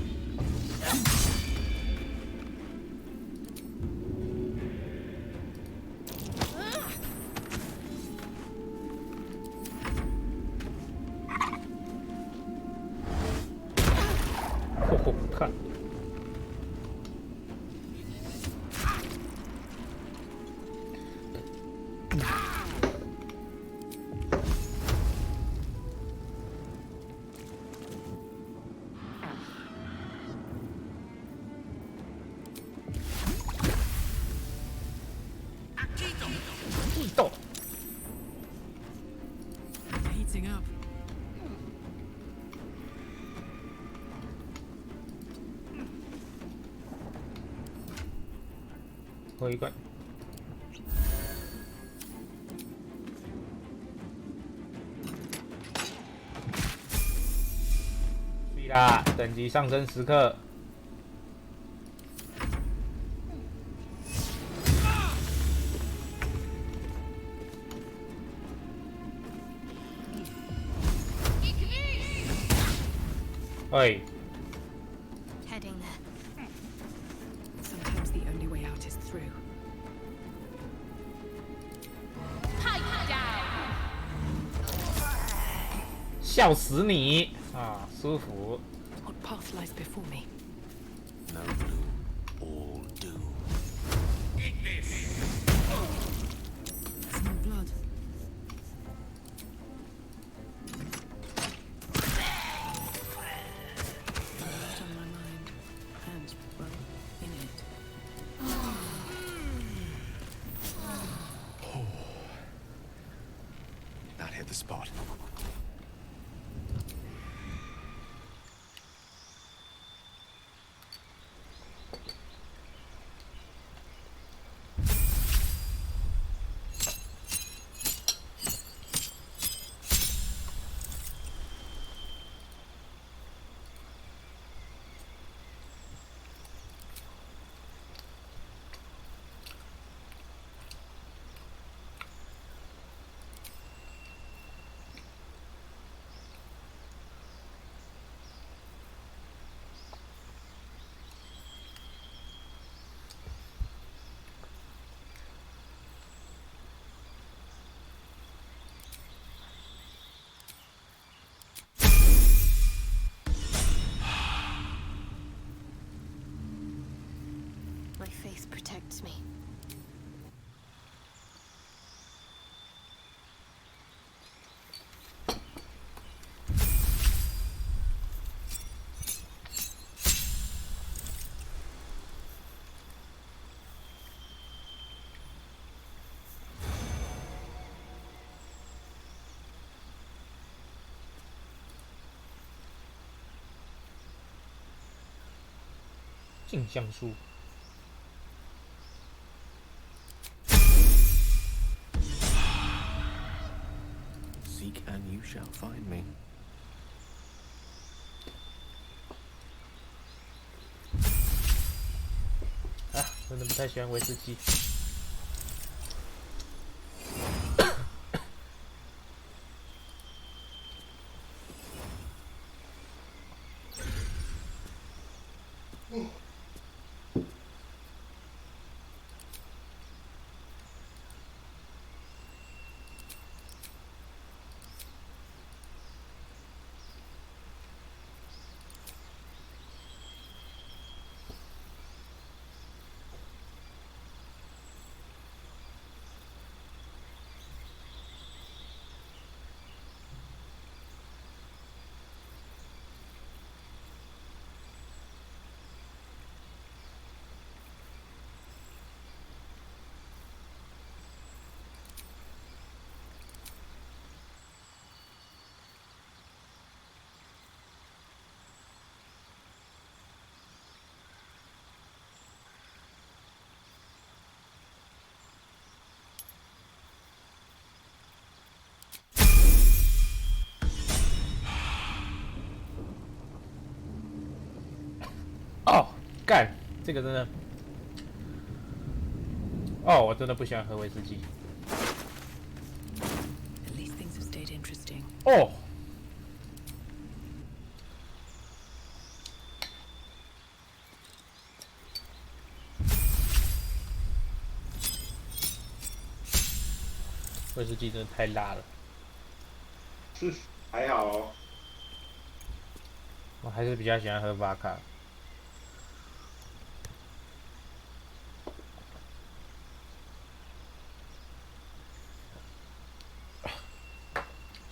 看。地洞。Heating up. 喝一罐。对啦，等级上升时刻。哎。 Heading there. Sometimes the only way out is through. Pipe down. 笑死你啊，舒服。 What path lies before me? No blue, all doom. Eat this! Some more blood. What's on my mind? And, well, in it. That hit the spot. My faith protects me.《镜像书》。 Seek and you shall find me. 啊，真的不太喜欢威士忌。干，这个真的，哦，我真的不喜欢喝威士忌。At least things have stayed interesting. 哦。威士忌真的太辣了。还好哦。我还是比较喜欢喝巴卡。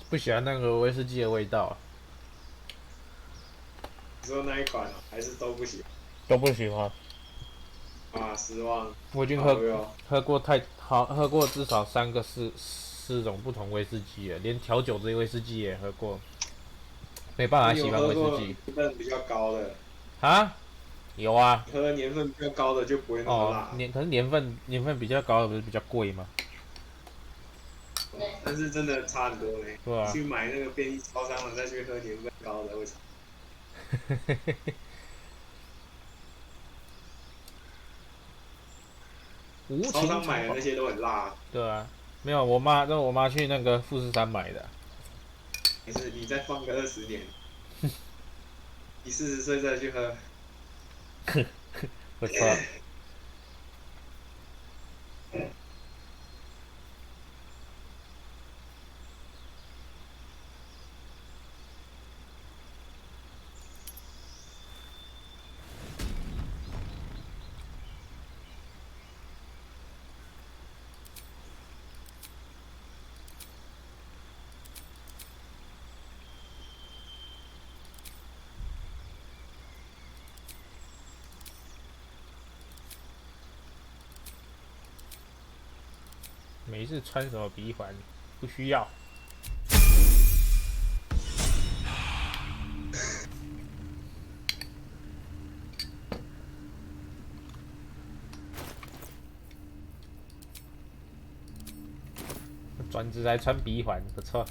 不喜欢那个威士忌的味道。你说那一款哦，还是都不喜欢？都不喜欢。啊，失望。我已经喝过至少4种不同威士忌了，连调酒这威士忌也喝过。没办法喜欢威士忌。年份比较高的。啊？有啊。喝年份比较高的就不会那么辣。可是年份比较高的不是比较贵吗？但是真的差很多嘞。对啊。去买那个便利超商的，再去喝年份高的，会差。超商买的那些都很辣。对啊，没有，我妈去那个富士山买的。没事，你再放个20年，你40岁再去喝。不错。没事穿什么鼻环，不需要。转职来穿鼻环，不错。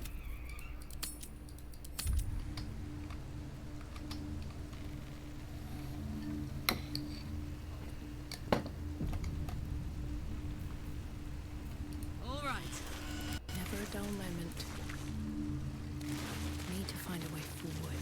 Dull moment. Need to find a way forward.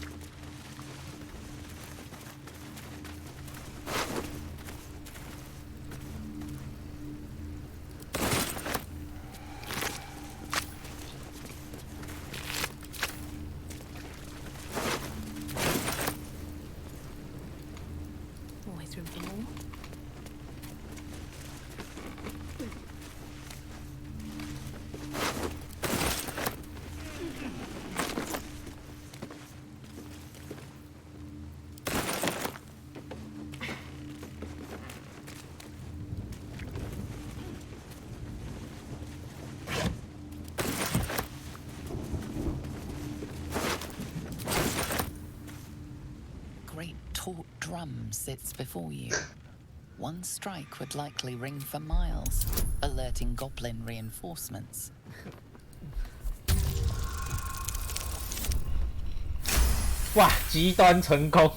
Always room for more. Taut drum sits before you. One strike would likely ring for miles, alerting goblin reinforcements. 哇，极端成功！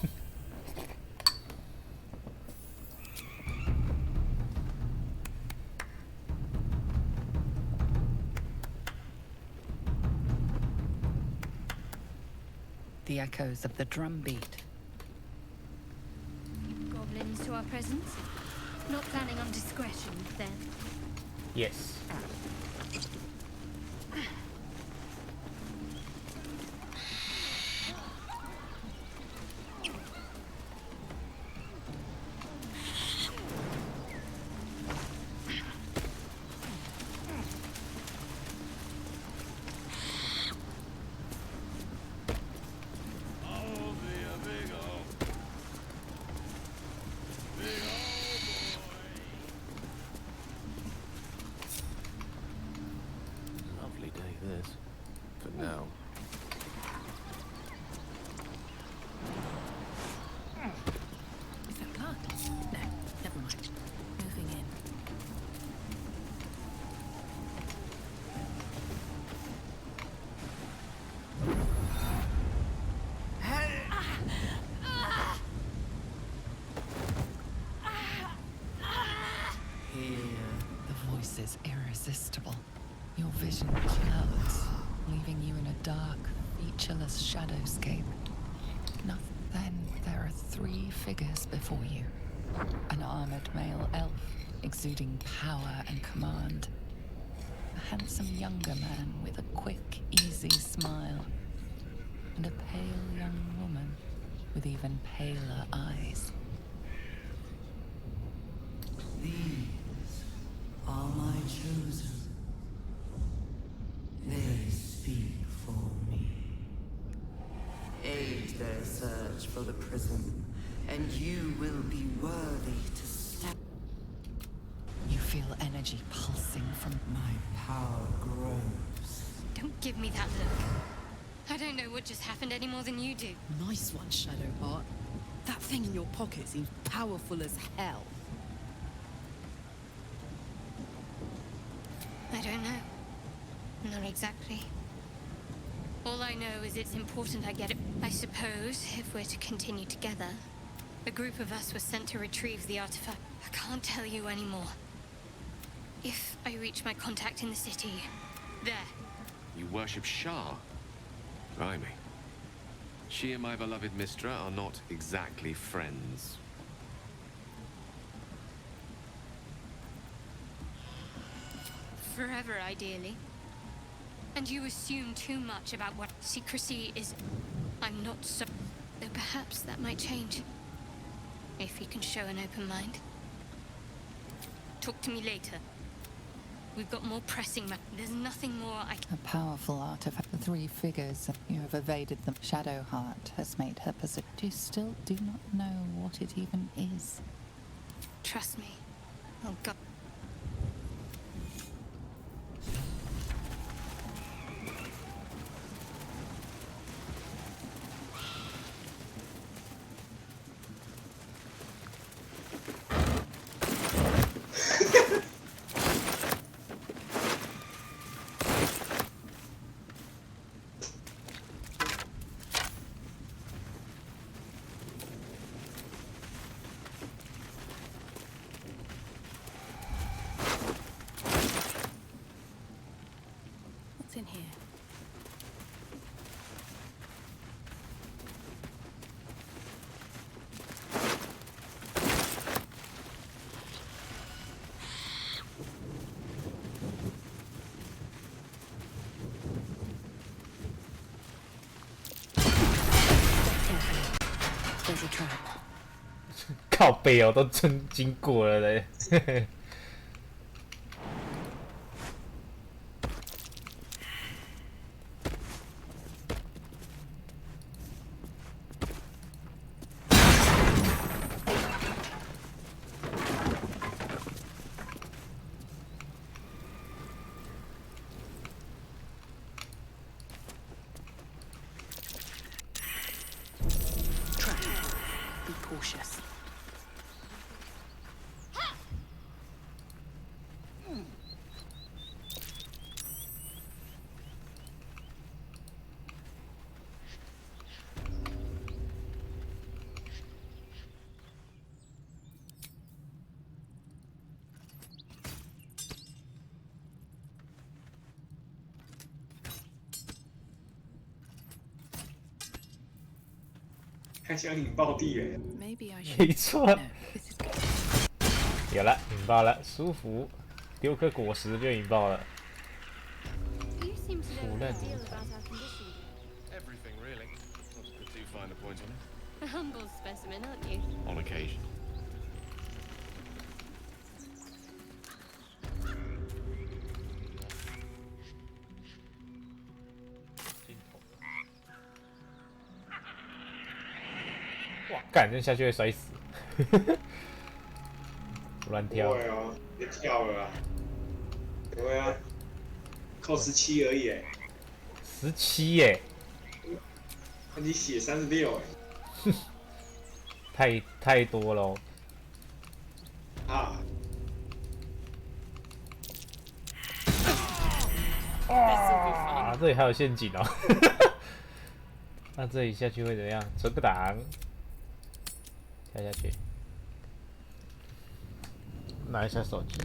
The echoes of the drum beat. Goblins to our presence? Not planning on discretion, then? Yes. distant clouds, leaving you in a dark, featureless shadowscape. Then there are 3 figures before you. An armored male elf, exuding power and command. A handsome younger man with a quick, easy smile. And a pale young woman with even paler eyes. These are my chosen. They speak for me. Aid their search for the prison, and you will be worthy to step. You feel energy pulsing from my power grows. Don't give me that look. I don't know what just happened any more than you do. Nice one, Shadowheart. That thing in your pocket seems powerful as hell. I don't know. Not exactly. All I know is it's important I get it. I suppose, if we're to continue together, a group of us was sent to retrieve the artifact. I can't tell you anymore. If I reach my contact in the city, there. You worship Shah? Blimey. She and my beloved Mistra are not exactly friends. Forever, ideally. And you assume too much about what secrecy is. I'm not so... Though perhaps that might change. If you can show an open mind. Talk to me later. We've got more pressing There's nothing more I can... a powerful artifact. The 3 figures. You have evaded them. Shadowheart has made her position. You still do not know what it even is. Trust me. Oh, God. What's in here? There's a trap. 靠背哦，都真经过了嘞。嘿嘿。Be cautious.太像引爆地雷。Maybe I should. 没错，有了，引爆了，舒服，丢颗果实就引爆了。 You seem to know a 腐烂 great 泥 deal about our condition. Everything, really. Not to put too fine a point on it. A humble specimen, aren't you? On occasion. 哇，干，这下去会摔死。乱跳。对哦，别跳了啊！对啊，扣17而已哎。17耶！你血36哎。太多了。啊！啊！这里还有陷阱哦。那这里下去会怎样？存个档，跳下去，拿一下手机。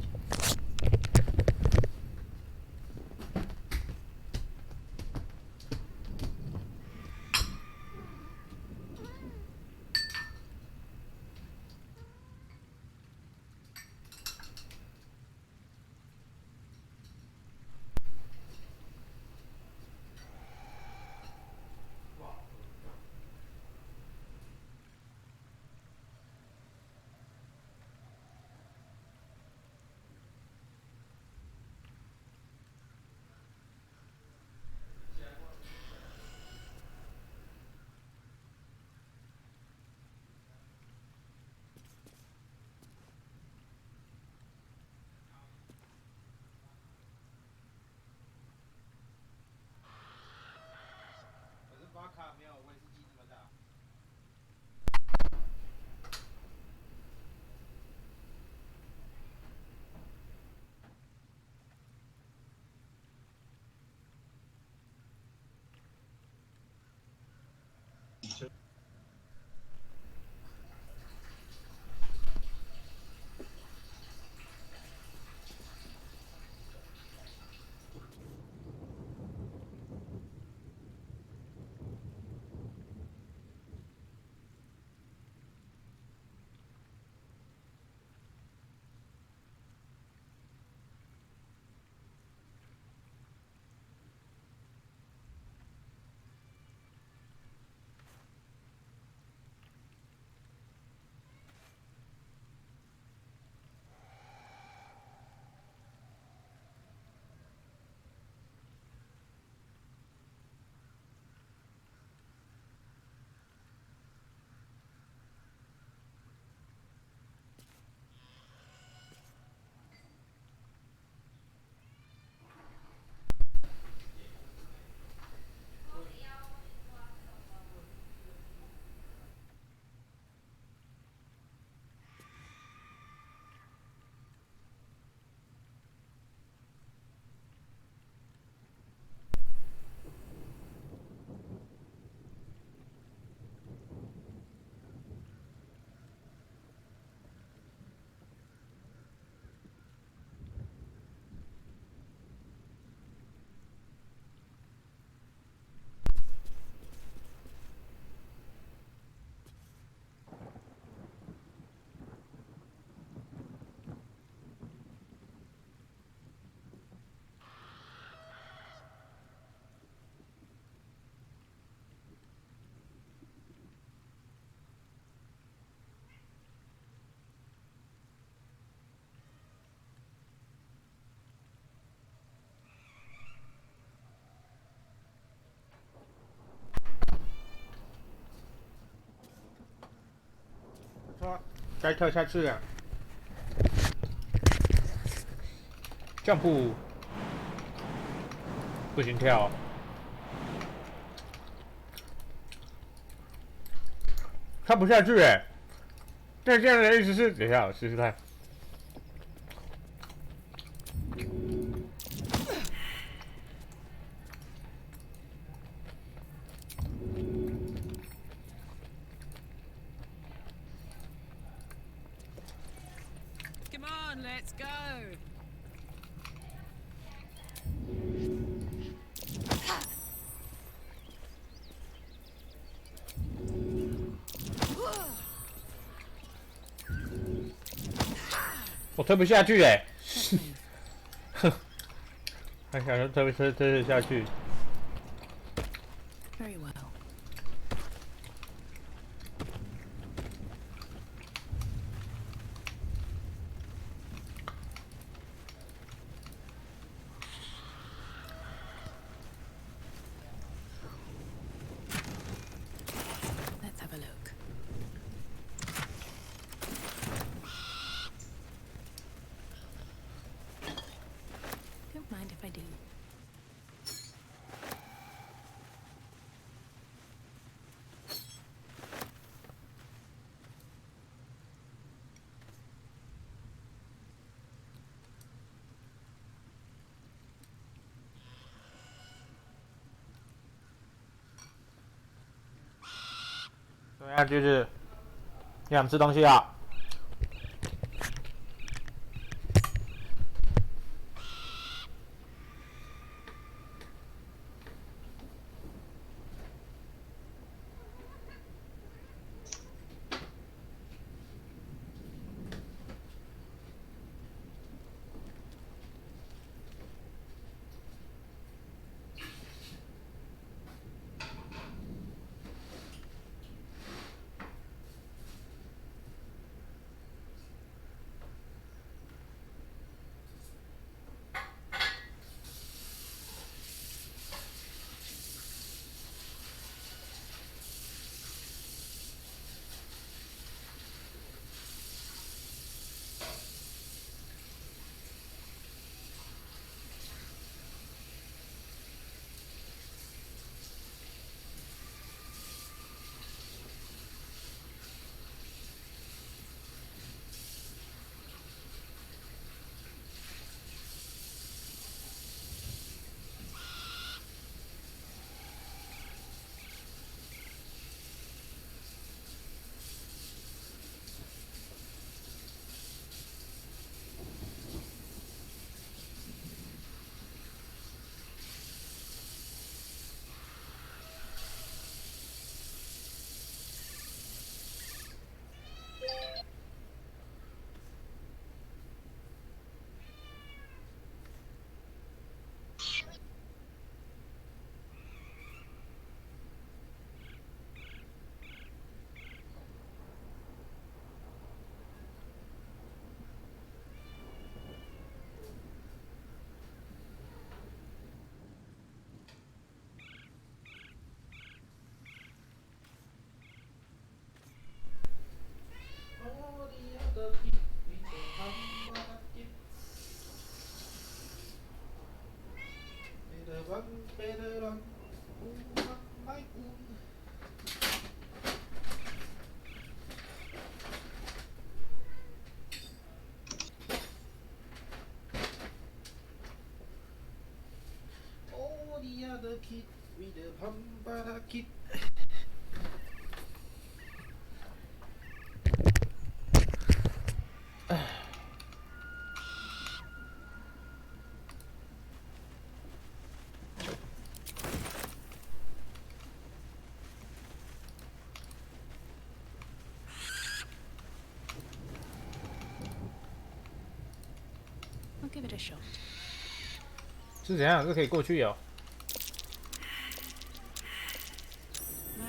该跳下去了。jump，不行跳。看不下去哎。那这样的意思是，等一下我试试看。Come on, let's go. 我推不下去哎，哼，还想要推得下去。Very well. Let's have a look. Don't mind if I do. .怎么样，橘子？你想吃东西啊？I'll give it a shot. 是怎样？这可以过去哦。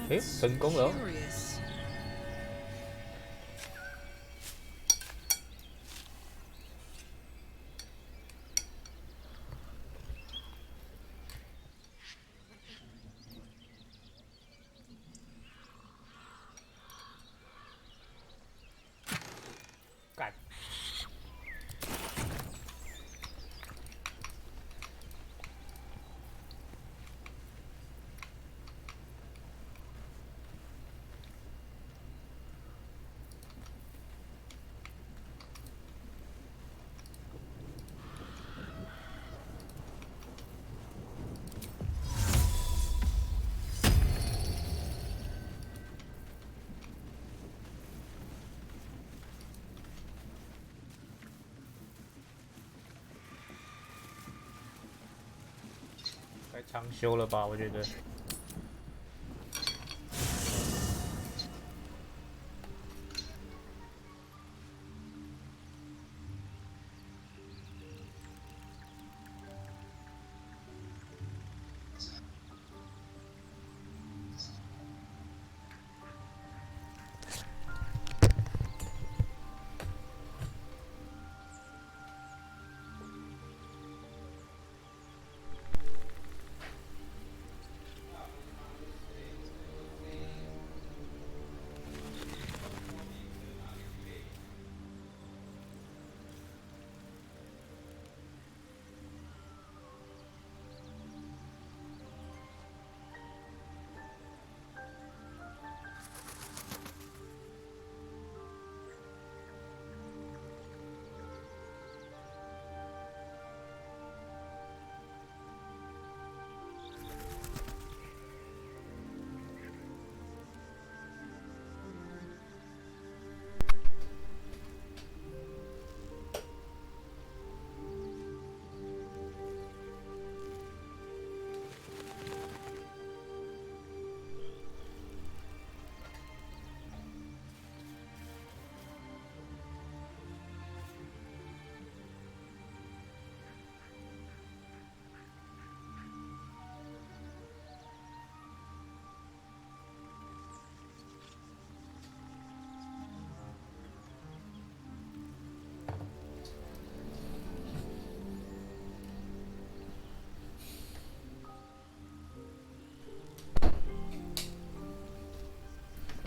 诶，成功了哦。干。该长修了吧？我觉得。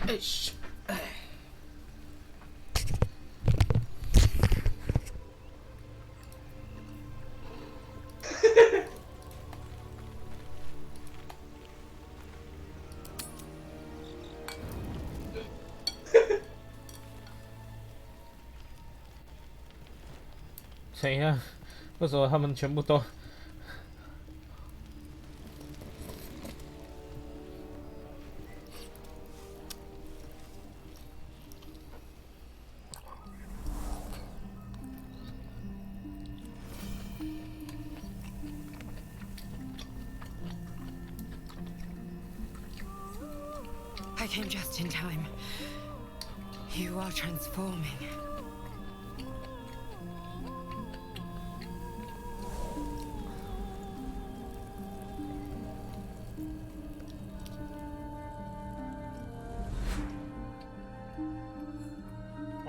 哎嘘，哎。怎样？为什么他们全部都？I came just in time. You are transforming.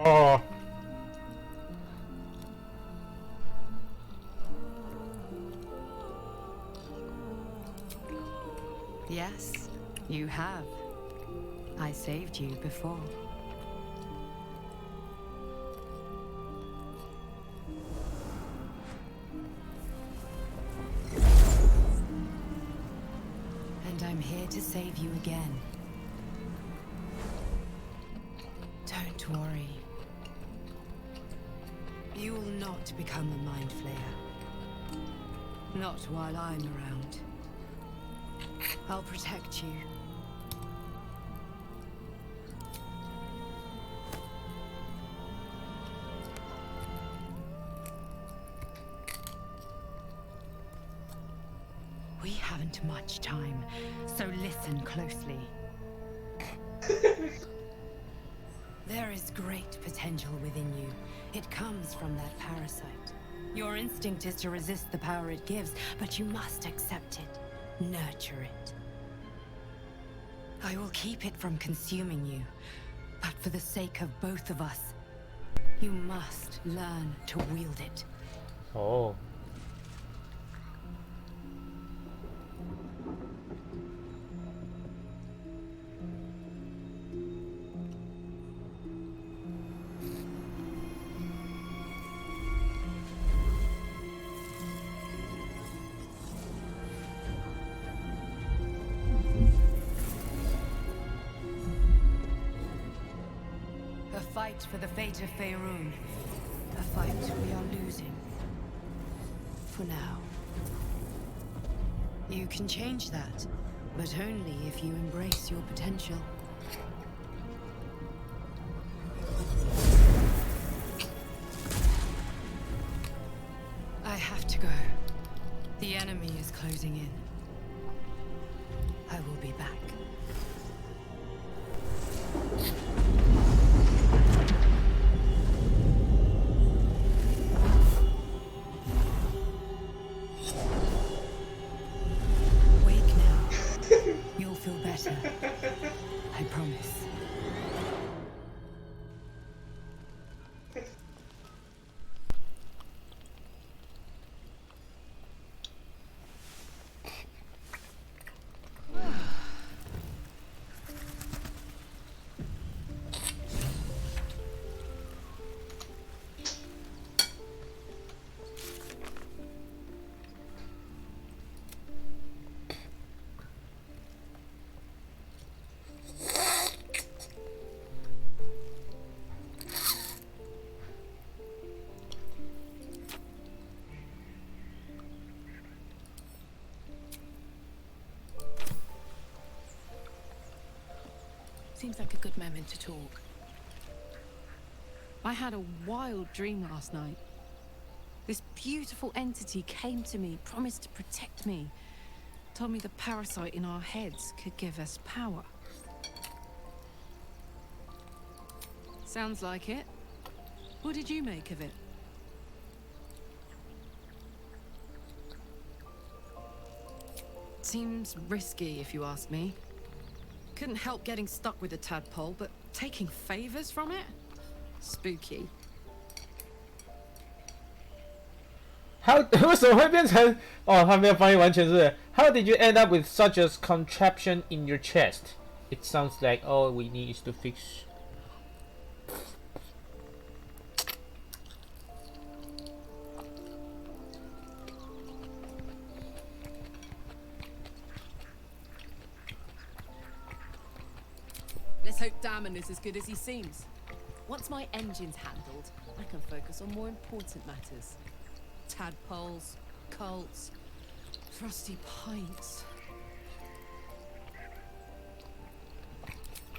Oh. Yes, you have. I saved you before. And I'm here to save you again. Don't worry. You will not become a mind flayer. Not while I'm around. I'll protect you. We haven't much time, so listen closely. There is great potential within you. It comes from that parasite. Your instinct is to resist the power it gives, but you must accept it, nurture it. I will keep it from consuming you, but for the sake of both of us, you must learn to wield it. Oh. fight for the fate of Faerun. A fight we are losing. For now. You can change that, but only if you embrace your potential. I have to go. The enemy is closing in. I will be back. Wake now. You'll feel better. I promise. Seems like a good moment to talk. I had a wild dream last night. This beautiful entity came to me, promised to protect me. Told me the parasite in our heads could give us power. Sounds like it. What did you make of it? Seems risky, if you ask me. Couldn't help getting stuck with the tadpole, but taking favors from it? Spooky. How 为什么会变成哦？他没有翻译完全是 How did you end up with such a contraption in your chest? It sounds like all we need is to fix. Let's hope Damon is as good as he seems. Once my engine's handled, I can focus on more important matters. Tadpoles, cults, frosty pints.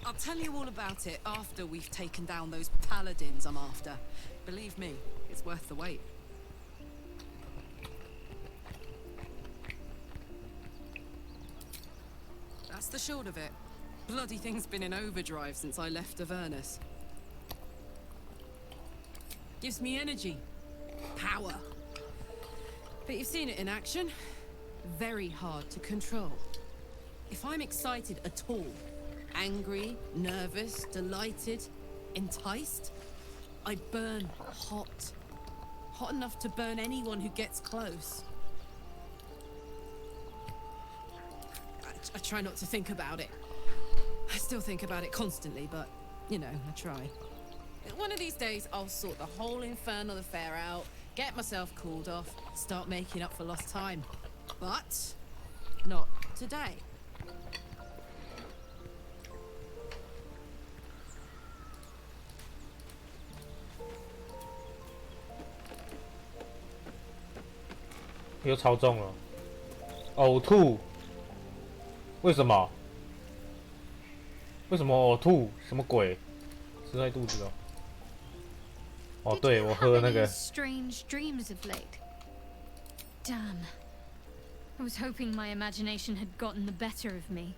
I'll tell you all about it after we've taken down those paladins I'm after. Believe me, it's worth the wait. That's the short of it. Bloody thing's been in overdrive since I left Avernus. Gives me energy. Power. But you've seen it in action. Very hard to control. If I'm excited at all, angry, nervous, delighted, enticed, I burn hot. Hot enough to burn anyone who gets close. I try not to think about it. I still think about it constantly, but, you know, I try. One of these days, I'll sort the whole infernal affair out, get myself cooled off, start making up for lost time. But not today.又超重了，呕吐。为什么？为什么呕吐？什么鬼？吃在肚子哦。哦，对，我喝那个。Strange dreams of late. Damn. I was hoping my imagination had gotten the better of me.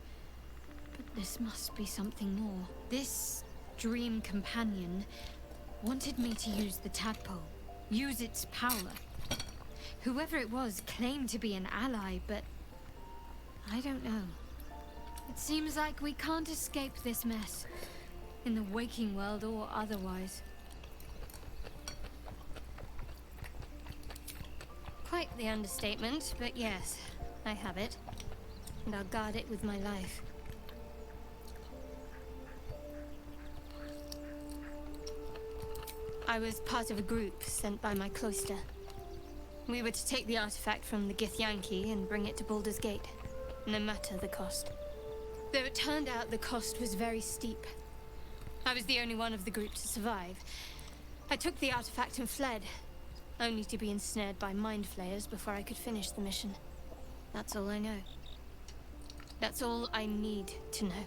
But this must be something more. This dream companion wanted me to use the tadpole, use its power. Whoever it was claimed to be an ally, but I don't know. It seems like we can't escape this mess, in the waking world or otherwise. Quite the understatement, but yes, I have it. And I'll guard it with my life. I was part of a group sent by my cloister. We were to take the artifact from the Githyanki and bring it to Baldur's Gate, no matter the cost. Though it turned out the cost was very steep. I was the only one of the group to survive. I took the artifact and fled, only to be ensnared by mind flayers before I could finish the mission. That's all I know. That's all I need to know.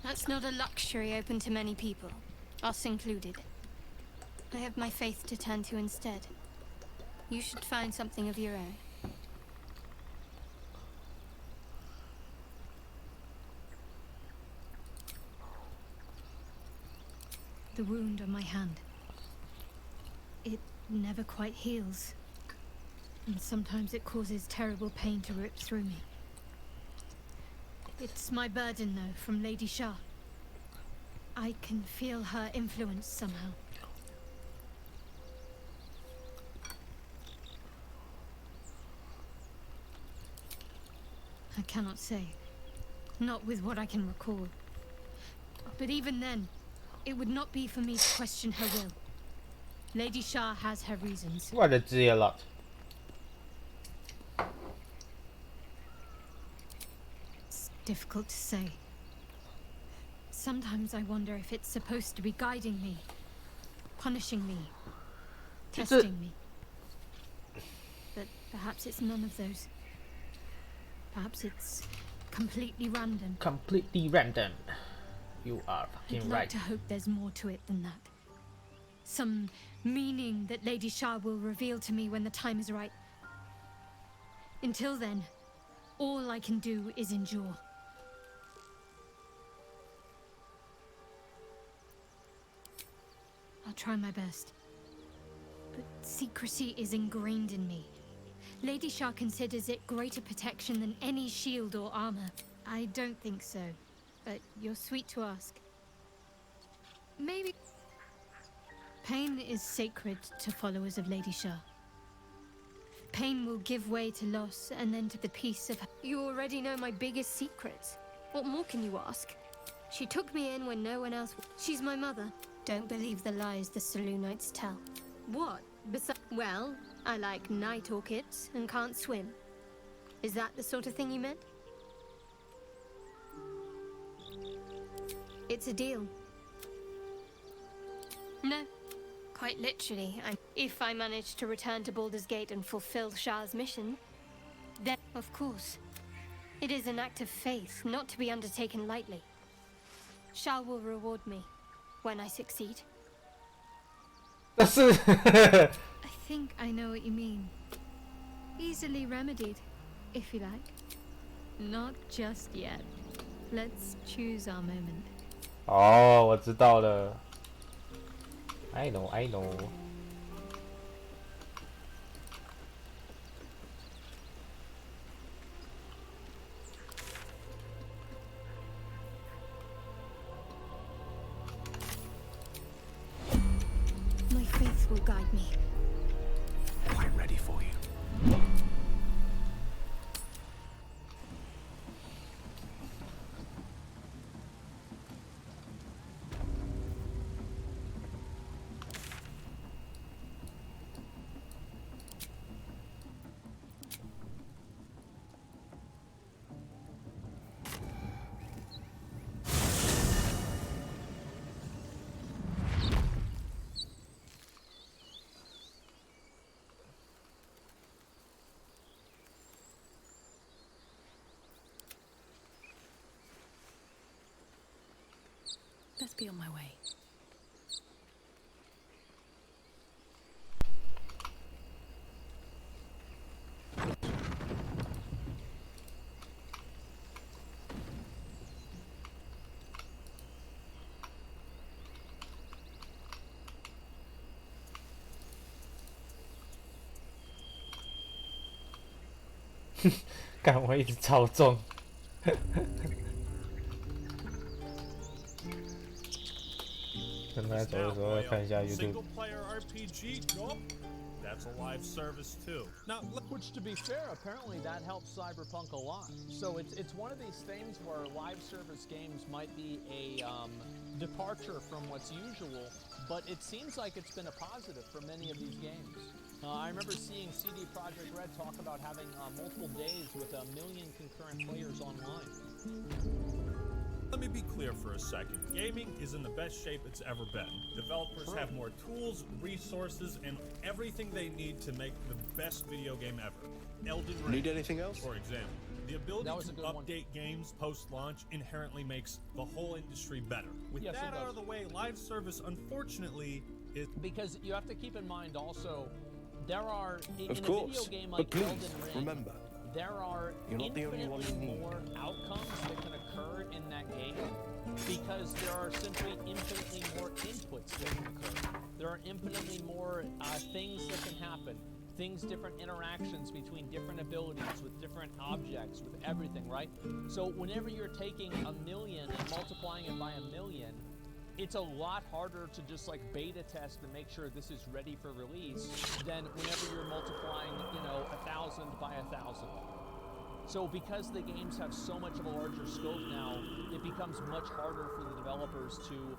That's not a luxury open to many people, us included. I have my faith to turn to instead. You should find something of your own. The wound on my hand. It never quite heals. And sometimes it causes terrible pain to rip through me. It's my burden, though, from Lady Shah. I can feel her influence somehow. I cannot say. Not with what I can recall. But even then, it would not be for me to question her will. Lady Shah has her reasons. What a deal. It's difficult to say. Sometimes I wonder if it's supposed to be guiding me, punishing me, testing me. But perhaps it's none of those. Perhaps it's completely random. Completely random. You are fucking I'd like right. to hope there's more to it than that. Some meaning that Lady Shah will reveal to me when the time is right. Until then, all I can do is endure. I'll try my best. But secrecy is ingrained in me. Lady Shah considers it greater protection than any shield or armor. I don't think so, but you're sweet to ask. Maybe... Pain is sacred to followers of Lady Shah. Pain will give way to loss and then to the peace of... You already know my biggest secrets. What more can you ask? She took me in when no one else... She's my mother. Don't believe the lies the Selûnites tell. What? Well, I like night orchids and can't swim. Is that the sort of thing you meant? It's a deal. No. Quite literally, if I manage to return to Baldur's Gate and fulfill Shah's mission, then, of course, it is an act of faith, not to be undertaken lightly. Shah will reward me when I succeed. I think I know what you mean. Easily remedied, if you like. Not just yet. Let's choose our moment. 哦，我知道了。I know, I know. My faith will guide me. Quite ready for you. Best be on my way. Single player RPG drop. That's a live service too. Now, which to be fair, apparently that helps Cyberpunk a lot. So it's one of these things where live service games might be a departure from what's usual, but it seems like it's been a positive for many of these games. I remember seeing CD Projekt Red talk about having multiple days with 1 million concurrent players online. Let me be clear for a second. Gaming is in the best shape it's ever been. Developers have more tools, resources, and everything they need to make the best video game ever. Elden Ring, Need anything else? for example. The ability to update games post-launch inherently makes the whole industry better. With that out of the way, live service, unfortunately, is... Because you have to keep in mind also, there are, in a course, video game but like please, Elden Ring, remember, there are you're not the only one infinitely you need. more outcomes that can occur in that game because there are simply infinitely more inputs that can occur. There are infinitely more things that can happen. Different interactions between different abilities, with different objects, with everything, right? So whenever you're taking 1 million and multiplying it by 1 million, it's a lot harder to just like beta test and make sure this is ready for release than whenever you're multiplying, 1,000 by 1,000. So because the games have so much of a larger scope now, it becomes much harder for the developers to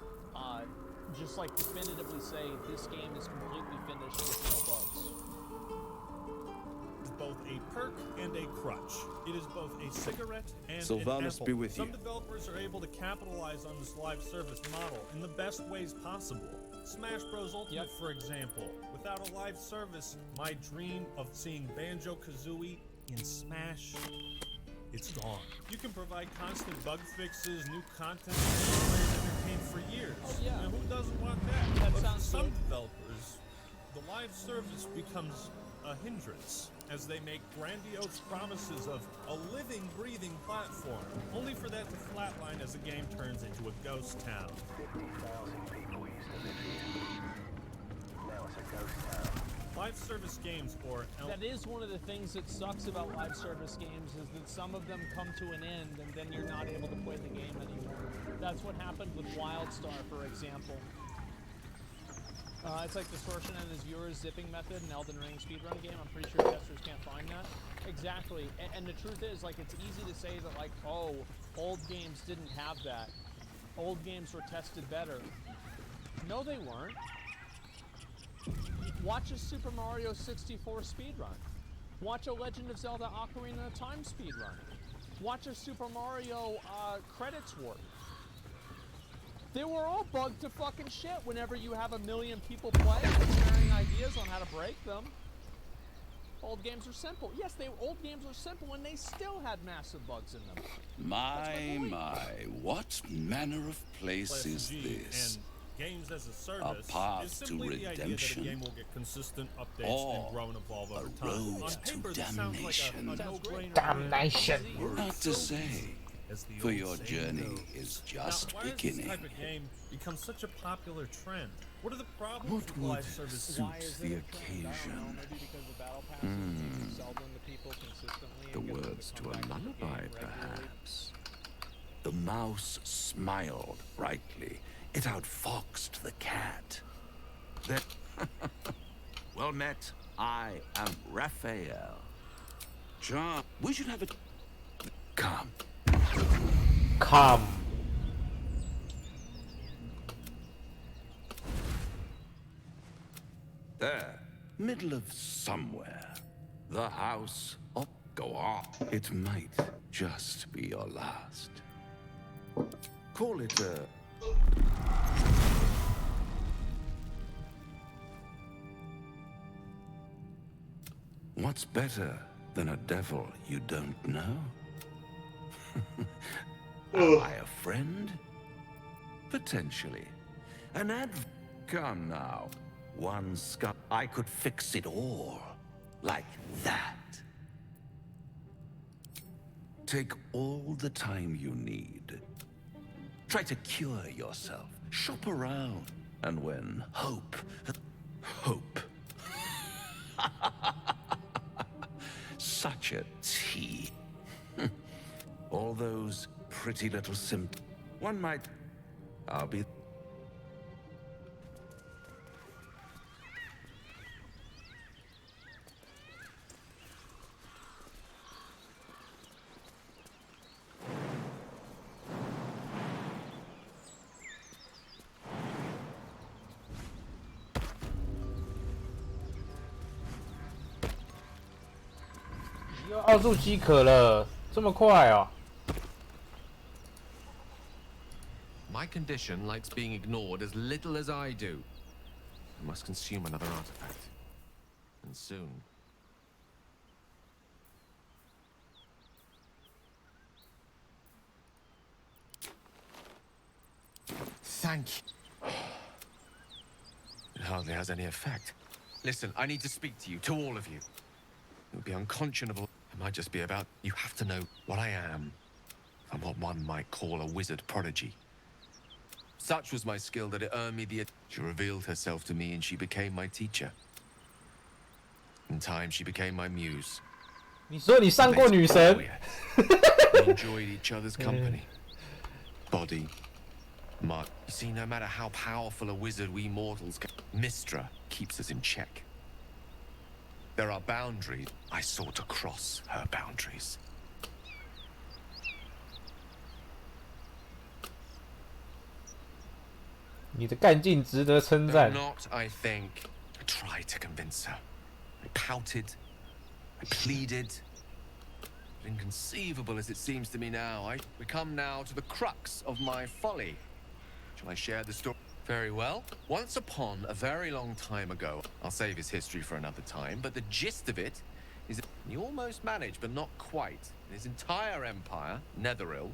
just like definitively say this game is completely finished with no bugs. both a perk and a crutch. It is both a cigarette and Sylvanas an apple. be with Some you. developers are able to capitalize on this live service model in the best ways possible. Smash Bros. Ultimate, for example. Without a live service, my dream of seeing Banjo-Kazooie in Smash, it's gone. You can provide constant bug fixes, new content, and players entertained for years. Oh, yeah. Now, who doesn't want that? That But sounds for some good. developers, the live service becomes a hindrance as they make grandiose promises of a living, breathing platform, only for that to flatline as the game turns into a ghost town. 50,000 people used to live here. Now it's a ghost town. Live service games, or That is one of the things that sucks about live service games, is that some of them come to an end and then you're not able to play the game anymore. That's what happened with WildStar, for example. It's like distortion and his viewers zipping method in Elden Ring speedrun game. I'm pretty sure testers can't find that. Exactly. And the truth is, like, it's easy to say that, like, oh, old games didn't have that. Old games were tested better. No, they weren't. Watch a Super Mario 64 speedrun. Watch a Legend of Zelda Ocarina of Time speedrun. Watch a Super Mario credits warp. They were all bugged to fucking shit whenever you have 1 million people play and sharing ideas on how to break them. Old games are simple. Yes, old games are simple and they still had massive bugs in them. My, what manner of place is this? Games as a service path is to simply the idea that a redemption? game will get consistent updates Or and grow and evolve over a time. road On to paper, this sounds like a no-brainer. Damnation. We're Not so to say, as the for old your saying journey goes. is just Now, why beginning. Does this type of game become such a popular trend? What are the problems What with would live service? suit the occasion? The words to a lullaby, perhaps. The mouse smiled brightly. It outfoxed the cat. Then, well met. I am Raphael. John, we should have it. Come. Come. There, middle of somewhere. The house. Oh, go on. It might just be your last. Call it a... What's better than a devil you don't know? Am I a friend? Potentially. An Come now. One scar. I could fix it all. Like that. Take all the time you need. Try to cure yourself. Shop around. And when hope... Such a tea. All those pretty little symptoms. One might... I'll be... 又奥数饥渴了，这么快哦？ My condition likes being ignored as little as I do. I must consume another artifact. And soon. Thank you. It hardly has any effect. Listen, I need to speak to you, to all of you. It would be unconscionable. It might just be about... You have to know what I am. I'm what one might call a wizard prodigy. Such was my skill that it earned me the... She revealed herself to me and she became my teacher. In time, she became my muse. 你说你上过女神 We enjoyed each other's company. Body, mind. You see, no matter how powerful a wizard we mortals can... Mistra keeps us in check. There are boundaries. I sought to cross her boundaries. Though not, I think. I tried to convince her. I pouted. I pleaded. Inconceivable as it seems to me now, we come now to the crux of my folly. Shall I share the story? Very well. Once upon a very long time ago, I'll save his history for another time, but the gist of it is that he almost managed, but not quite. His entire empire, Netheril,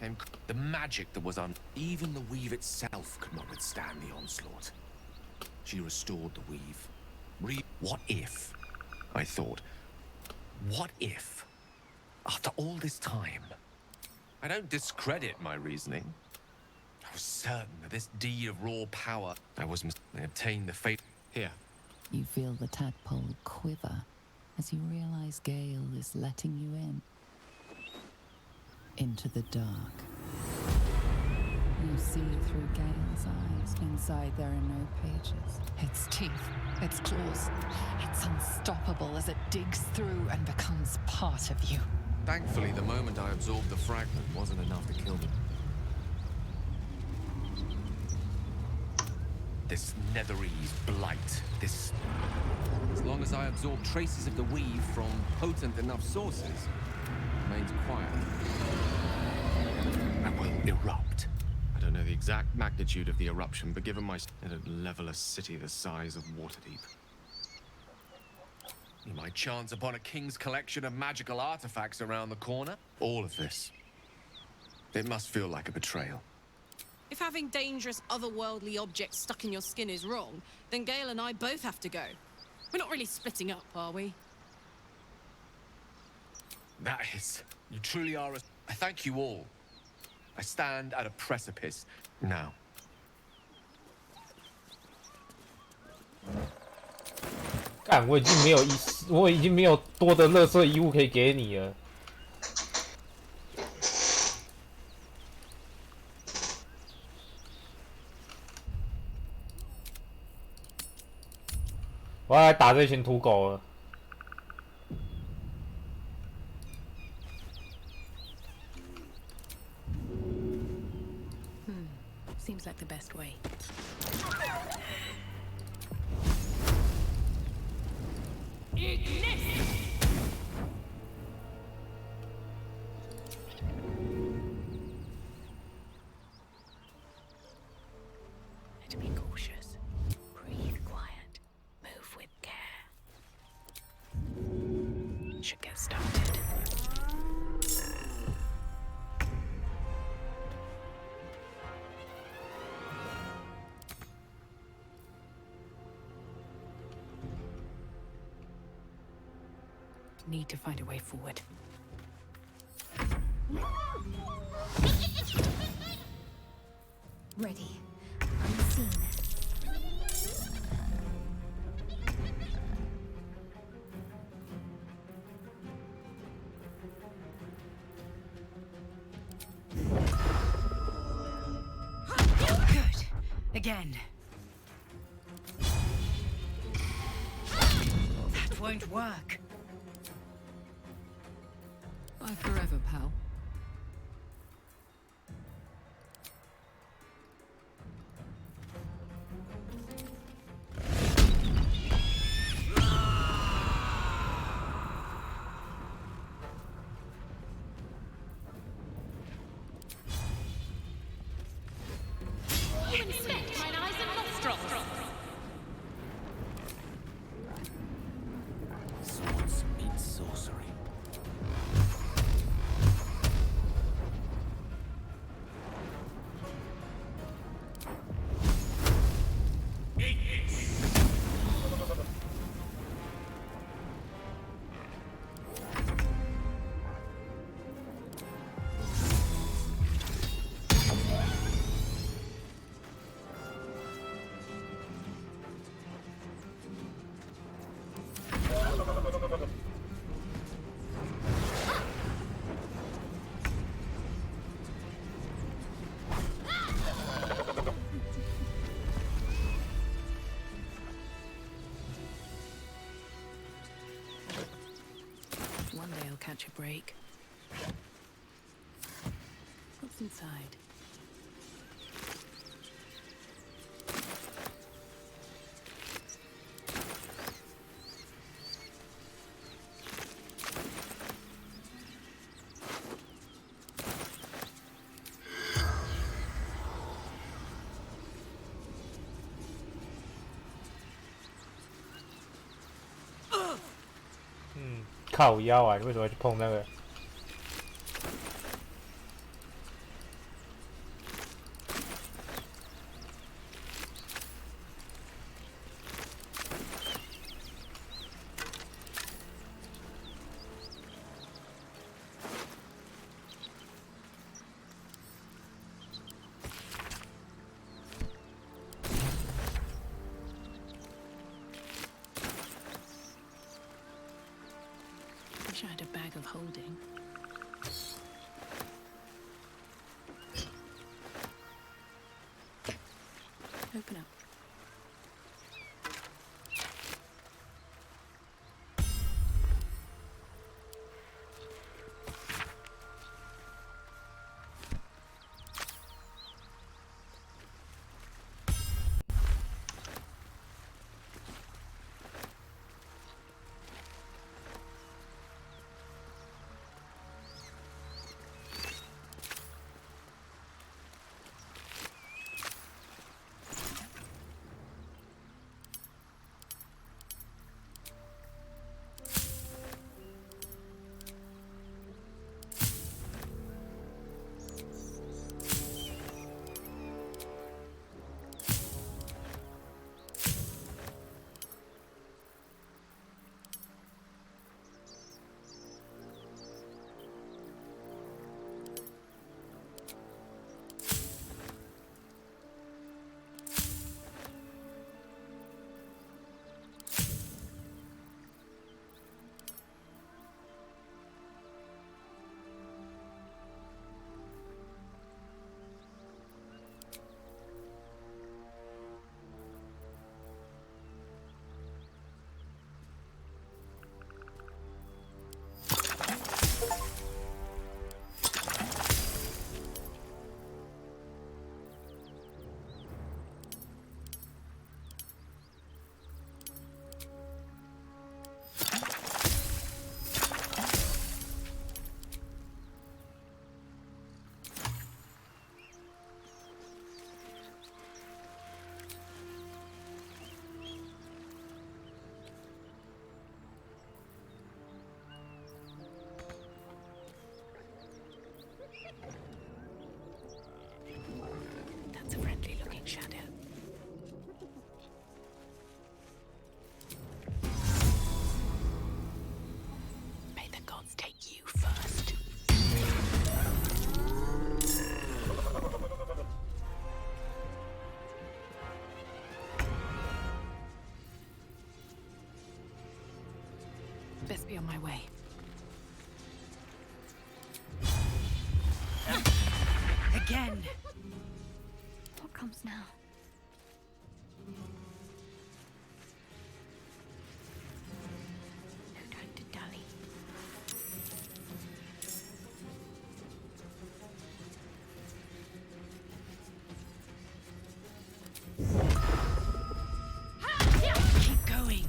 came the magic that was even the weave itself could not withstand the onslaught. She restored the weave. What if, I thought, what if, after all this time, I don't discredit my reasoning. I was certain that this deed of raw power, I obtained the fate. Here. You feel the tadpole quiver as you realize Gale is letting you in. Into the dark. You see through Gale's eyes. Inside there are no pages. Its teeth, its claws. It's unstoppable as it digs through and becomes part of you. Thankfully, the moment I absorbed the fragment wasn't enough to kill me. This Netherese blight, this... As long as I absorb traces of the weave from potent enough sources, it remains quiet. I will erupt. I don't know the exact magnitude of the eruption, but given my... It'd level a city the size of Waterdeep. You might chance upon a king's collection of magical artifacts around the corner. All of this. It must feel like a betrayal. If having dangerous, otherworldly objects stuck in your skin is wrong, then Gale and I both have to go. We're not really splitting up, are we? That is... You truly are a... I thank you all. I stand at a precipice now. 干，我已经没有多的垃圾衣物可以给你了。我要来打这群土狗了。Seems like the best way. To be cautious. Breathe quiet. Move with care. Should get started. Need to find a way forward. Ready. Unseen. Good. Again. That won't work. Bye forever, pal. catch a break. What's inside?靠腰啊！你为什么要去碰那个？Wish I had a bag of holding. Open up. That's a friendly-looking shadow. May the gods take you first. Best be on my way. Again! What comes now? No time to dally. Keep going!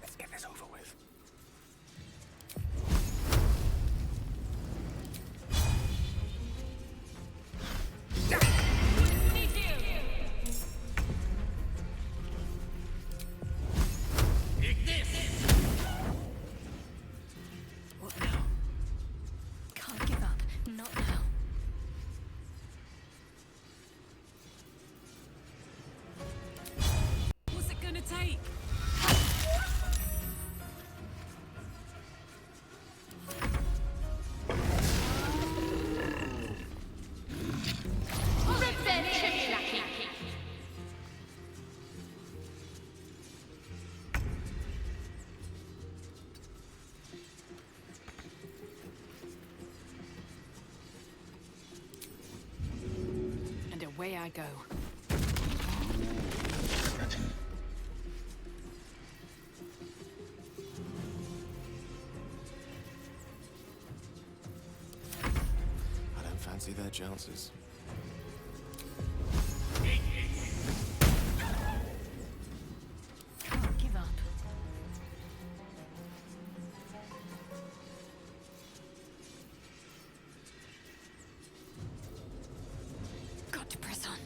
Let's get this over with. What now? Can't give up. Not now. What's it gonna take? And away I go. fancy their chances. Can't give up. Got to press on.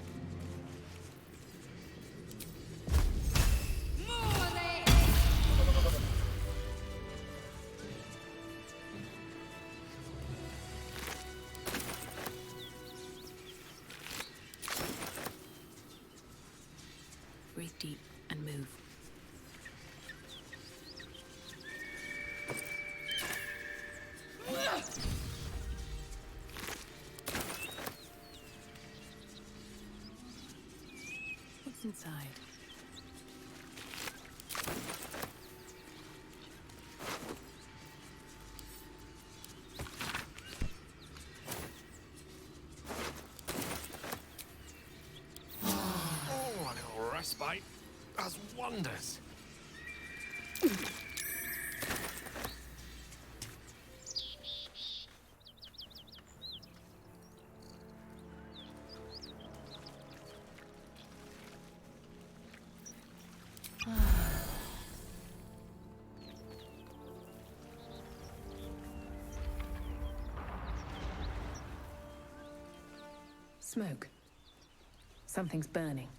Breathe deep and move. What's inside? Oh, a little respite does wonders. Smoke. Something's burning. "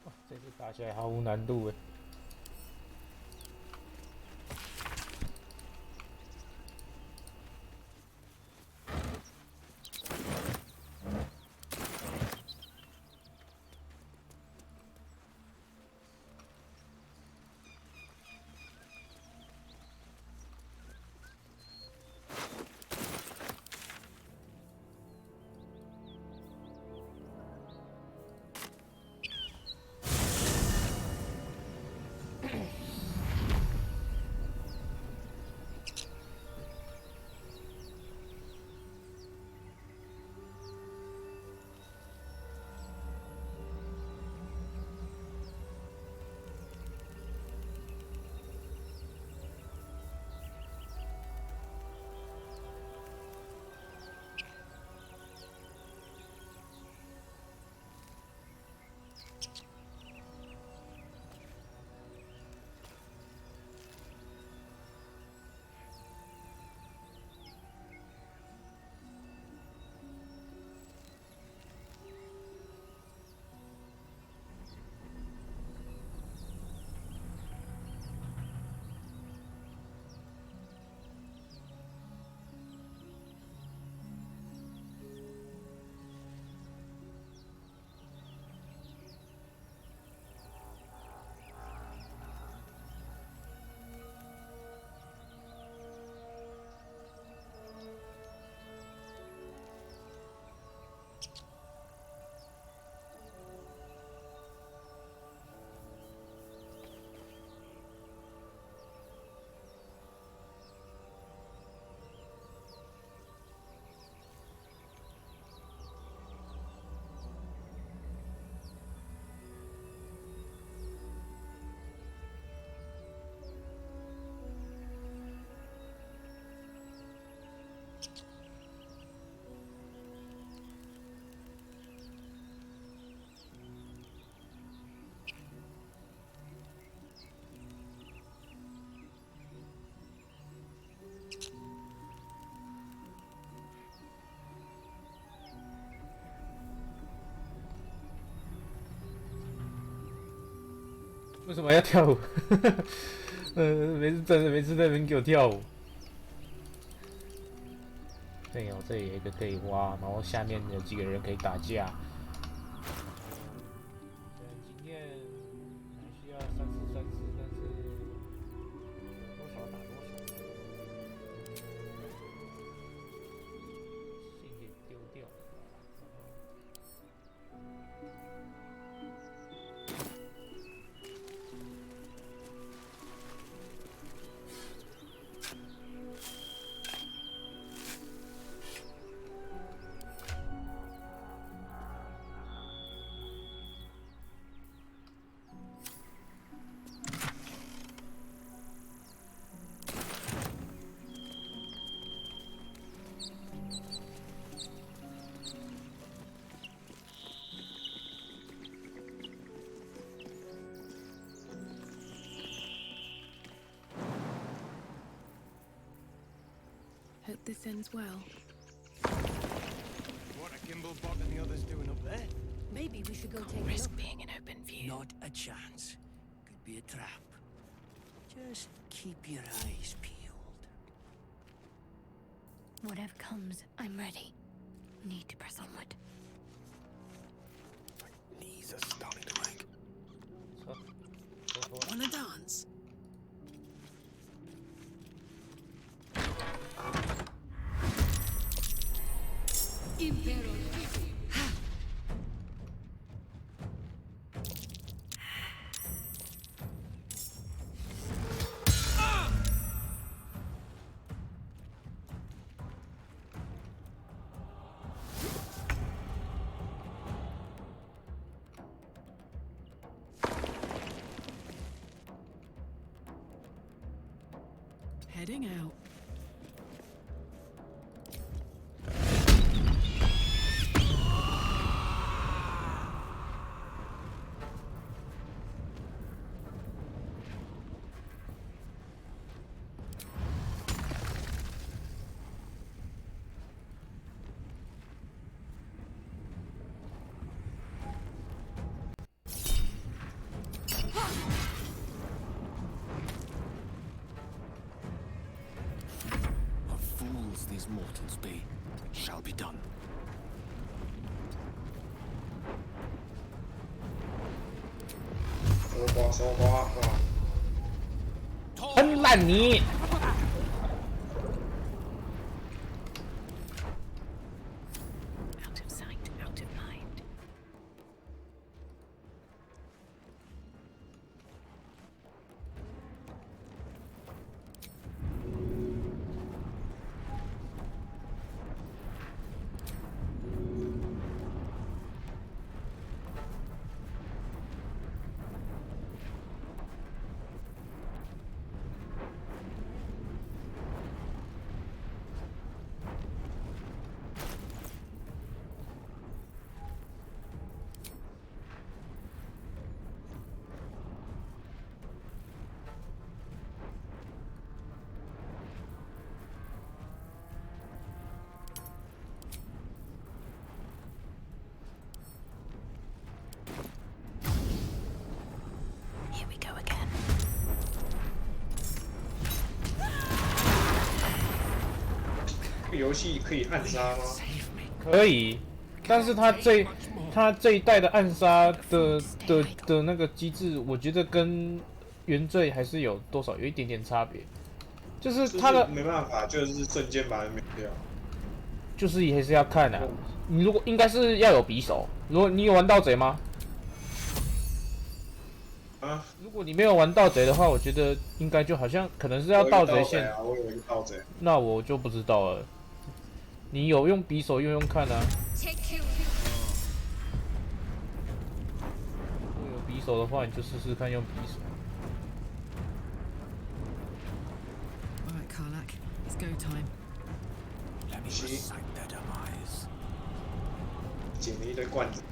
哇，这次打起来毫无难度哎。为什么要跳舞？每次在那边给我跳舞。对哦，这里有一个可以挖，然后下面有几个人可以打架。经验还需要34，但是多少打多少。信给丢掉了。this ends well. What are Gimblebot and the others doing up there? Maybe we should go Can't take a risk look. being in open view. Not a chance. Could be a trap. Just keep your eyes peeled. Whatever comes, I'm ready. Need to press onward. Knees are starting to ache. Wanna dance? Heading out. What fools these mortals be, it shall be done. 收刮，喷烂泥。 Out of sight, out of mind. Here we go again. 这个游戏可以暗杀吗？可以，但是它这一代的暗杀的那个机制，我觉得跟原罪还是有多少有一点点差别，就是它的没办法，就是瞬间把它灭掉。就是也是要看啊，你如果应该是要有匕首，如果你有玩盗贼吗？啊，如果你没有玩盗贼的话，我觉得应该就好像可能是要盗贼线，我有一个盗贼，那我就不知道了。你有用匕首用用看啊。如果有匕首的话，你就试试看用匕首。 All right, Karlak, it's go time. Let me recite their demise. 捡了一堆罐子。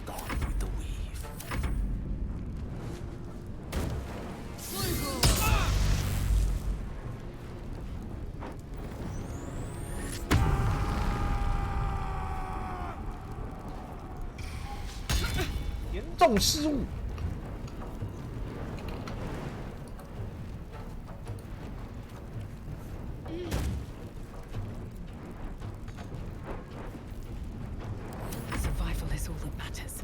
Gone with the weave. 严重失误。 Survival is all that matters.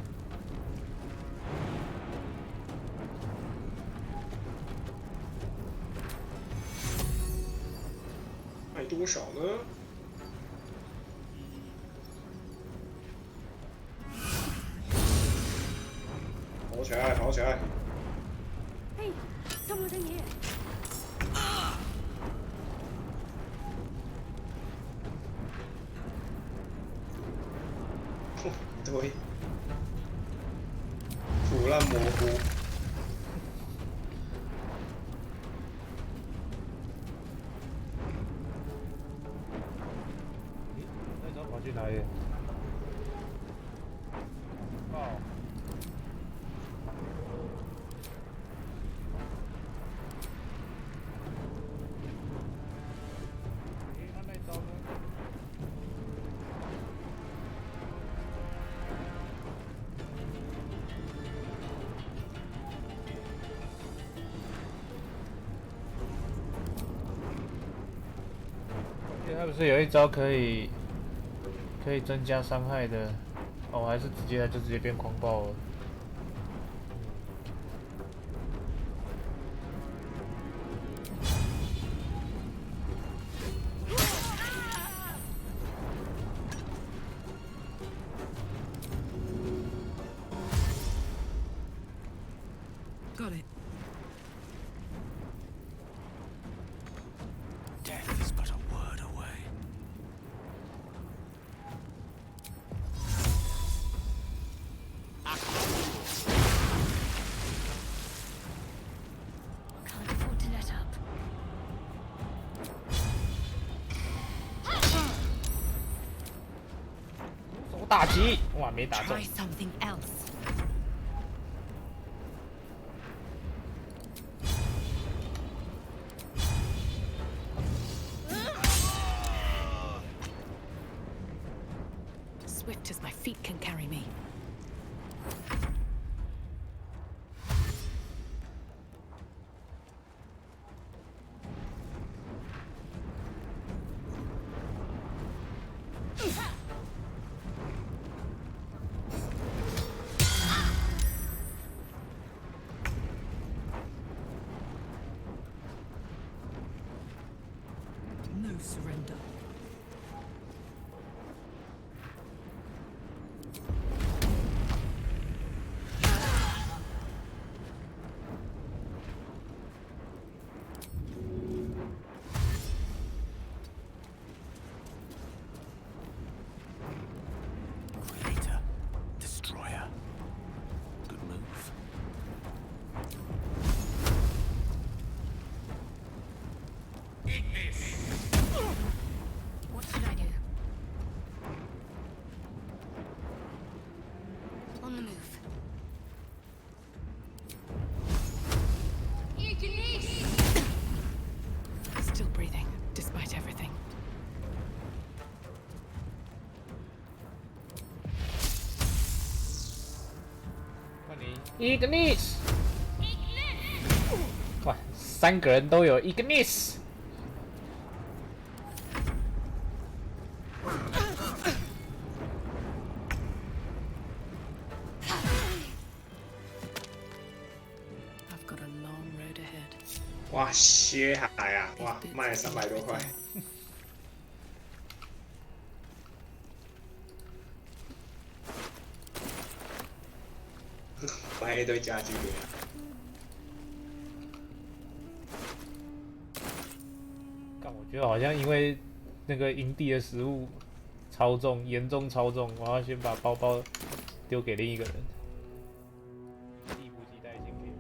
卖多少呢？跑起来，跑起来！ Hey, someone's in here. 一堆腐烂蘑菇。那时候跑去哪里？哦。他不是有一招可以增加伤害的？哦，还是直接他就直接变狂暴了。Got it. Death is but a word away. Can't afford to let up. 手打击，哇，没打中。 Try something else. Swift as my feet can carry me. No surrender. Creator, destroyer. Good move. Eat this. What should I do? On the move. Still breathing, despite everything. 那你 Ignis， 哇，3个人都有 Ignis。 I've got a long road ahead. 哇，血海啊！哇，卖了300多块。买一堆家具给他。但我觉得好像因为那个营地的食物超重，严重超重，我要先把包包丢给另一个人。营地补给袋先给。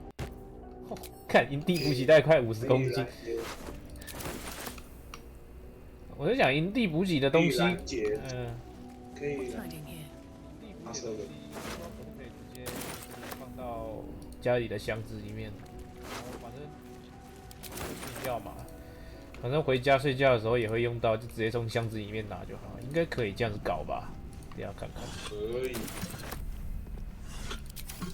哦，看营地补给袋快50公斤。我在想营地补给的东西，可以。可不可以直接放到家里的箱子里面？然后反正睡觉嘛，反正回家睡觉的时候也会用到，就直接从箱子里面拿就好，应该可以这样子搞吧？等下看看。可以。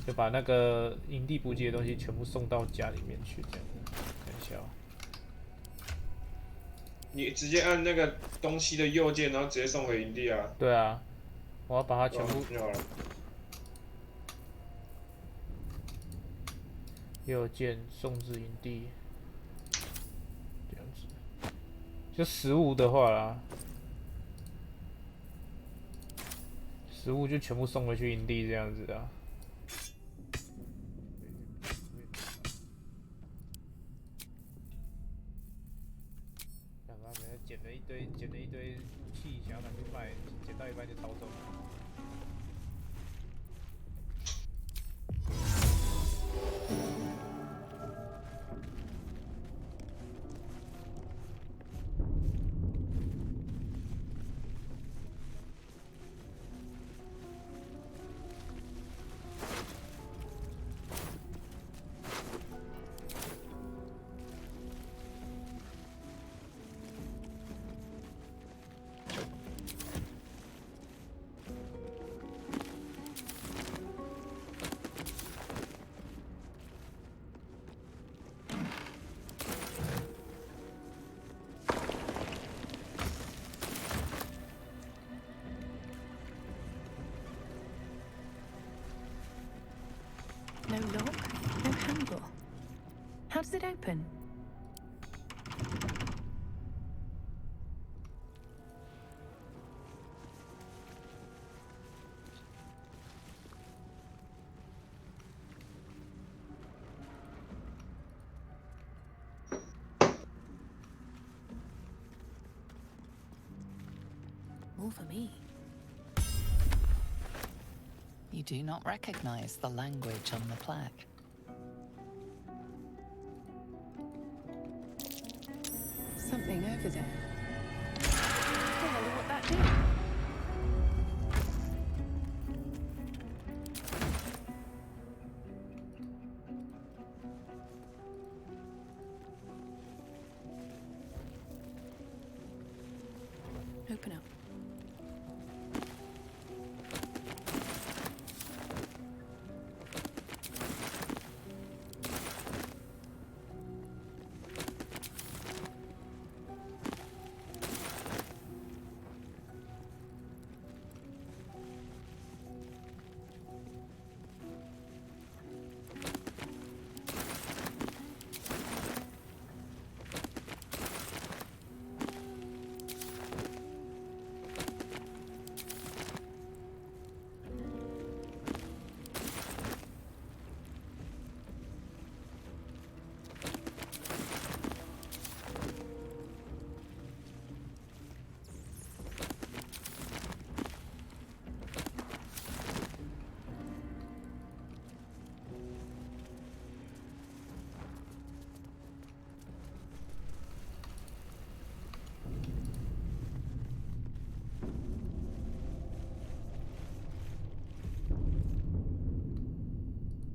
就把那个营地补给的东西全部送到家里面去，这样子。看一下哦。你直接按那个东西的右键，然后直接送回营地啊。对啊，我要把它全部。右键送至营地，这样子。就食物的话啦，食物就全部送回去营地这样子啊。干嘛？捡了一堆武器，想要拿去卖，捡到一半就逃走了。How does it open? More for me. You do not recognize the language on the plaque. Something over there. I wonder what that did. Open up.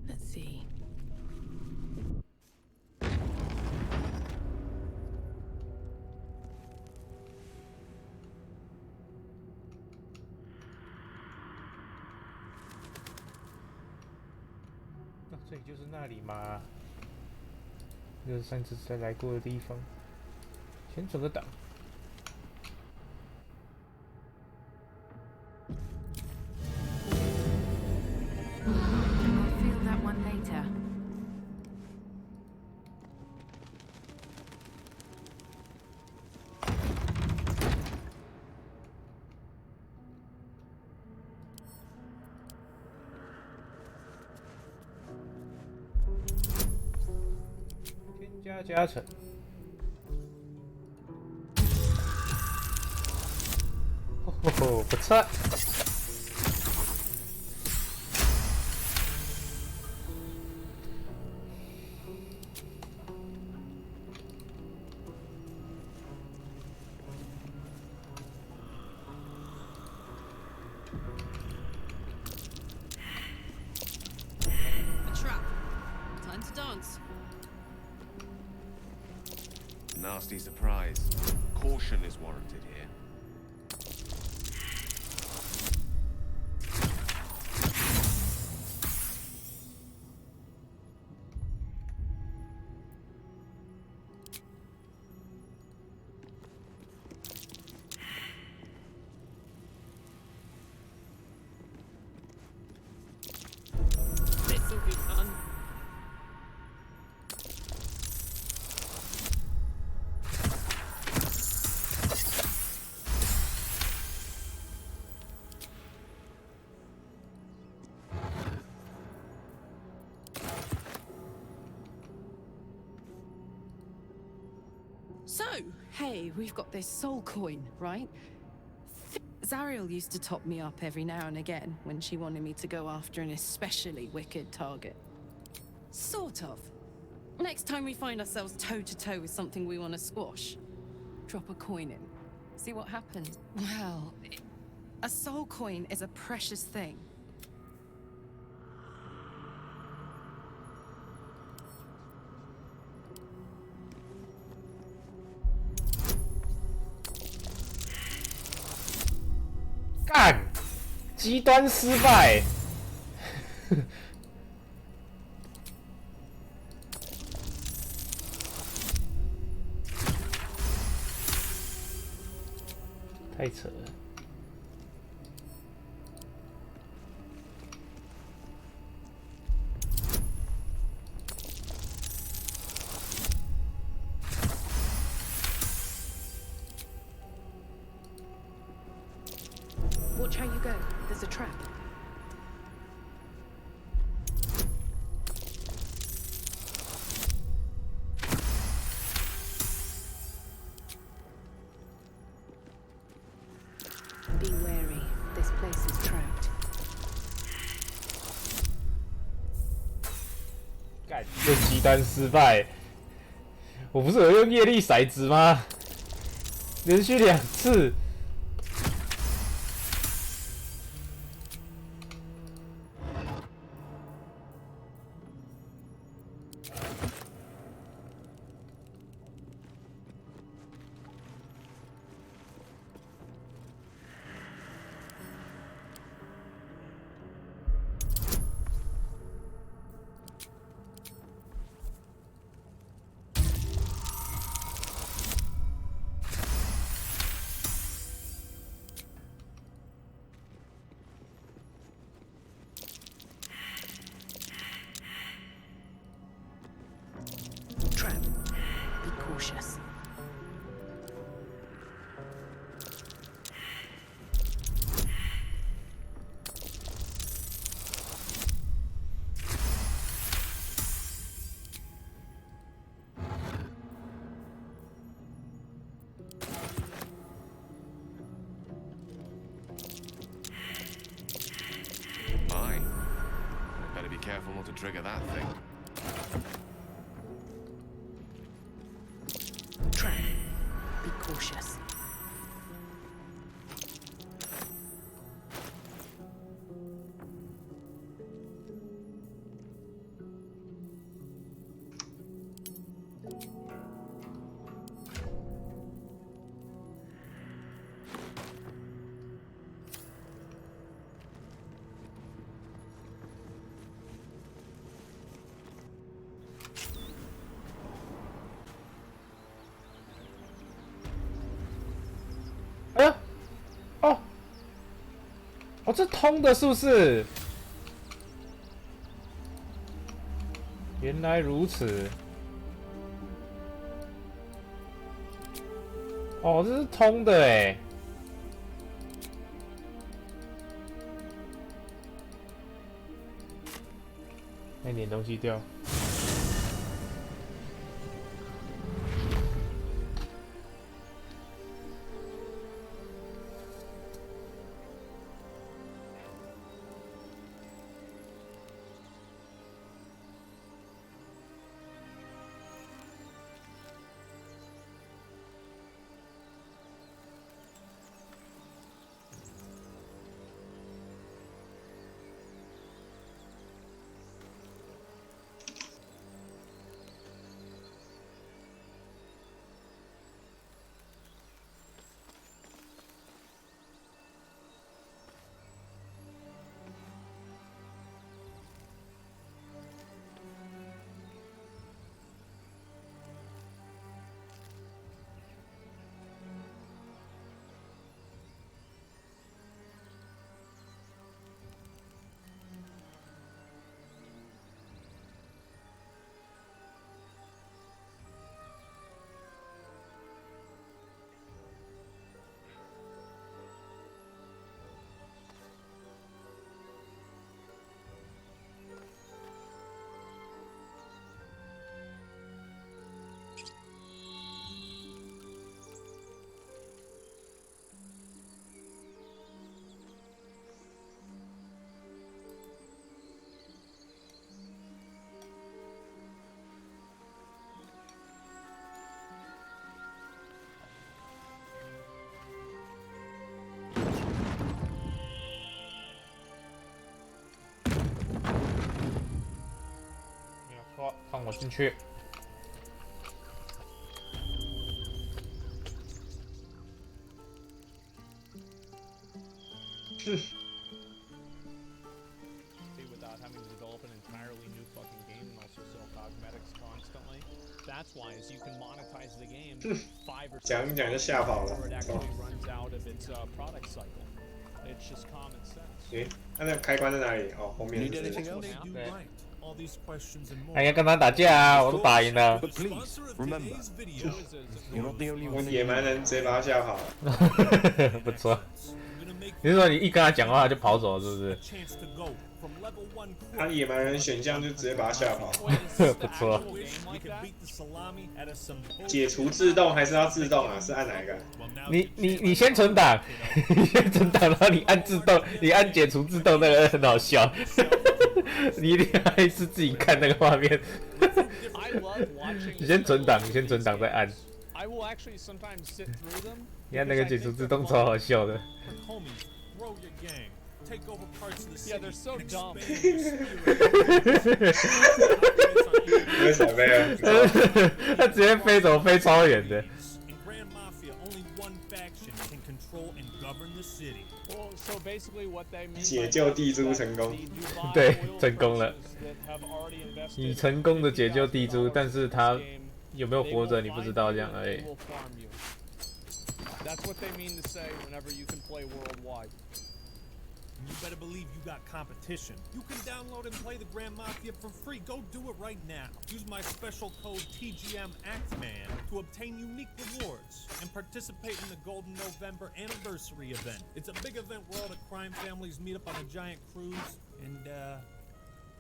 Let's see. Oh, 这里就是那里嘛，就是上次才来过的地方。先存个档。I'll feel that one later.添加加成。哦，不错。A trap. Time to dance. Nasty surprise. Caution is warranted here. This'll be fun. So, hey, we've got this soul coin, right? Zariel used to top me up every now and again when she wanted me to go after an especially wicked target. Sort of. Next time we find ourselves toe-to-toe with something we want to squash, drop a coin in. See what happens. Well, a soul coin is a precious thing. "干，极端失败。太扯了。Watch how you go. There's a trap. Be wary. This place is trapped. 干，这鸡蛋失败。我不是有用业力骰子吗？连续2次。Trap. Be cautious. Aye. Better be careful not to trigger that thing. Trap. Be cautious.哦，这通的是不是？原来如此。哦，这是通的哎。那点东西掉。说放我进去。Without having to develop an entirely new fucking game and also sell cosmetics constantly. That's why, as you can monetize the game 5 or 6 讲就吓跑了。 before it actually runs out of its product cycle. It's just common sense. 诶，那个开关在哪里？哦，后面是。对。还要跟他打架啊！我都打赢了。But please remember, you're not the only one. 野蛮人直接把他吓跑了。不错。你是说你一跟他讲话他就跑走了，是不是？他野蛮人选项就直接把他吓跑。不错。解除自动还是要自动啊？是按哪一个？你先存档，你先存档，然后你按自动，你按解除自动那个很好笑。你一定要是自己看那个画面。你先存档，你先存档再按。你看那个解除自动超好笑的。Yeah, they're so dumb. 为什么呀？他直接飞走，飞超远的。解救地猪成功。对，成功了。你成功的解救地猪，但是他有没有活着你不知道，这样而已。That's what they mean to say whenever you can play worldwide. You better believe you got competition. You can download and play the Grand Mafia for free. Go do it right now. Use my special code TGMACTMAN to obtain unique rewards and participate in the Golden November Anniversary event. It's a big event where all the crime families meet up on a giant cruise and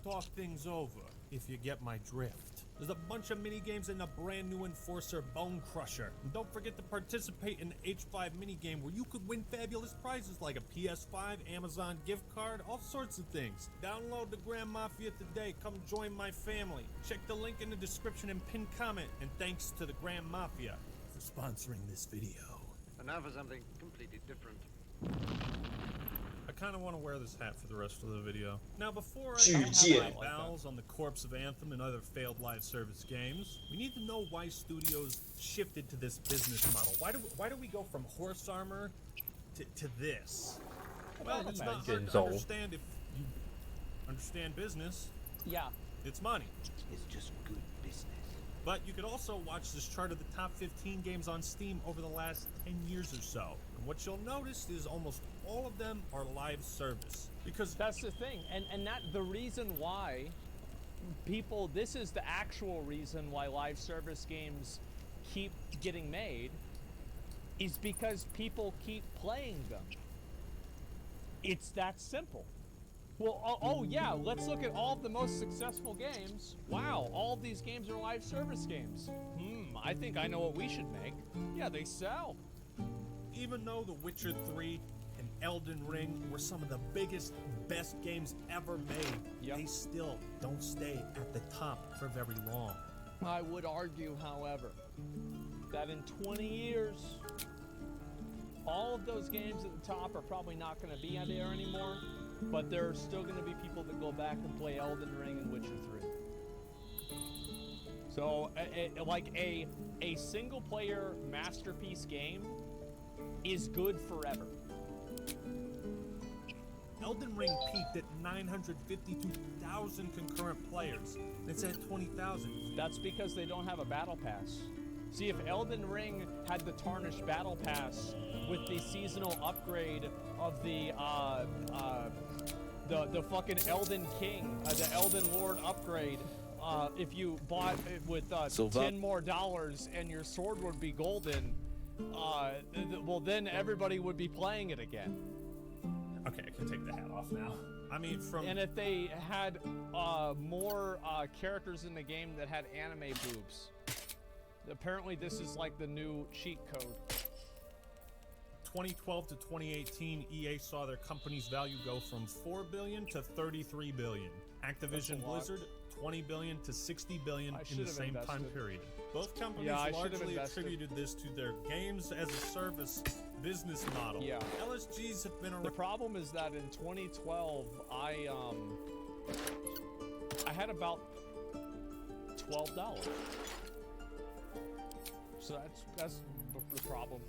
talk things over, if you get my drift. There's a bunch of mini games and a brand new Enforcer Bone Crusher. And don't forget to participate in the H5 minigame where you could win fabulous prizes like a PS5, Amazon gift card, all sorts of things. Download the Grand Mafia today. Come join my family. Check the link in the description and pin comment. And thanks to the Grand Mafia for sponsoring this video. And now for something completely different. I kind of want to wear this hat for the rest of the video. Now, before I have my bowels on the corpse of Anthem and other failed live service games, we need to know why studios shifted to this business model. Why do we go from horse armor to this? Well, it's not hard to understand if you understand business. Yeah. It's money. It's just good business. But you could also watch this chart of the top 15 games on Steam over the last 10 years or so. And what you'll notice is almost all of them are live service. Because that's the thing. And that the reason why people, this is the actual reason why live service games keep getting made, is because people keep playing them. It's that simple. Well, oh yeah, let's look at all of the most successful games. Wow, all of these games are live service games. I think I know what we should make. Yeah, they sell. Even though The Witcher 3 and Elden Ring were some of the biggest, best games ever made, they still don't stay at the top for very long. I would argue, however, that in 20 years, all of those games at the top are probably not going to be there anymore. But there are still going to be people that go back and play Elden Ring and Witcher 3. So, like a single-player masterpiece game is good forever. Elden Ring peaked at 952,000 concurrent players. It's at 20,000. That's because they don't have a battle pass. See, if Elden Ring had the Tarnished Battle Pass with the seasonal upgrade of the fucking Elden King, the Elden Lord upgrade, if you bought it with $10 more and your sword would be golden, well then everybody would be playing it again. Okay, I can take the hat off now. I mean, and if they had more characters in the game that had anime boobs. Apparently this is like the new cheat code. 2012 to 2018, EA saw their company's value go from $4 billion to $33 billion. Activision Blizzard, $20 billion to $60 billion in the same time period. Both companies largely attributed this to their games as a service business model. Yeah. LSGs have been around. The problem is that in 2012, I had about $12. So that's the problem.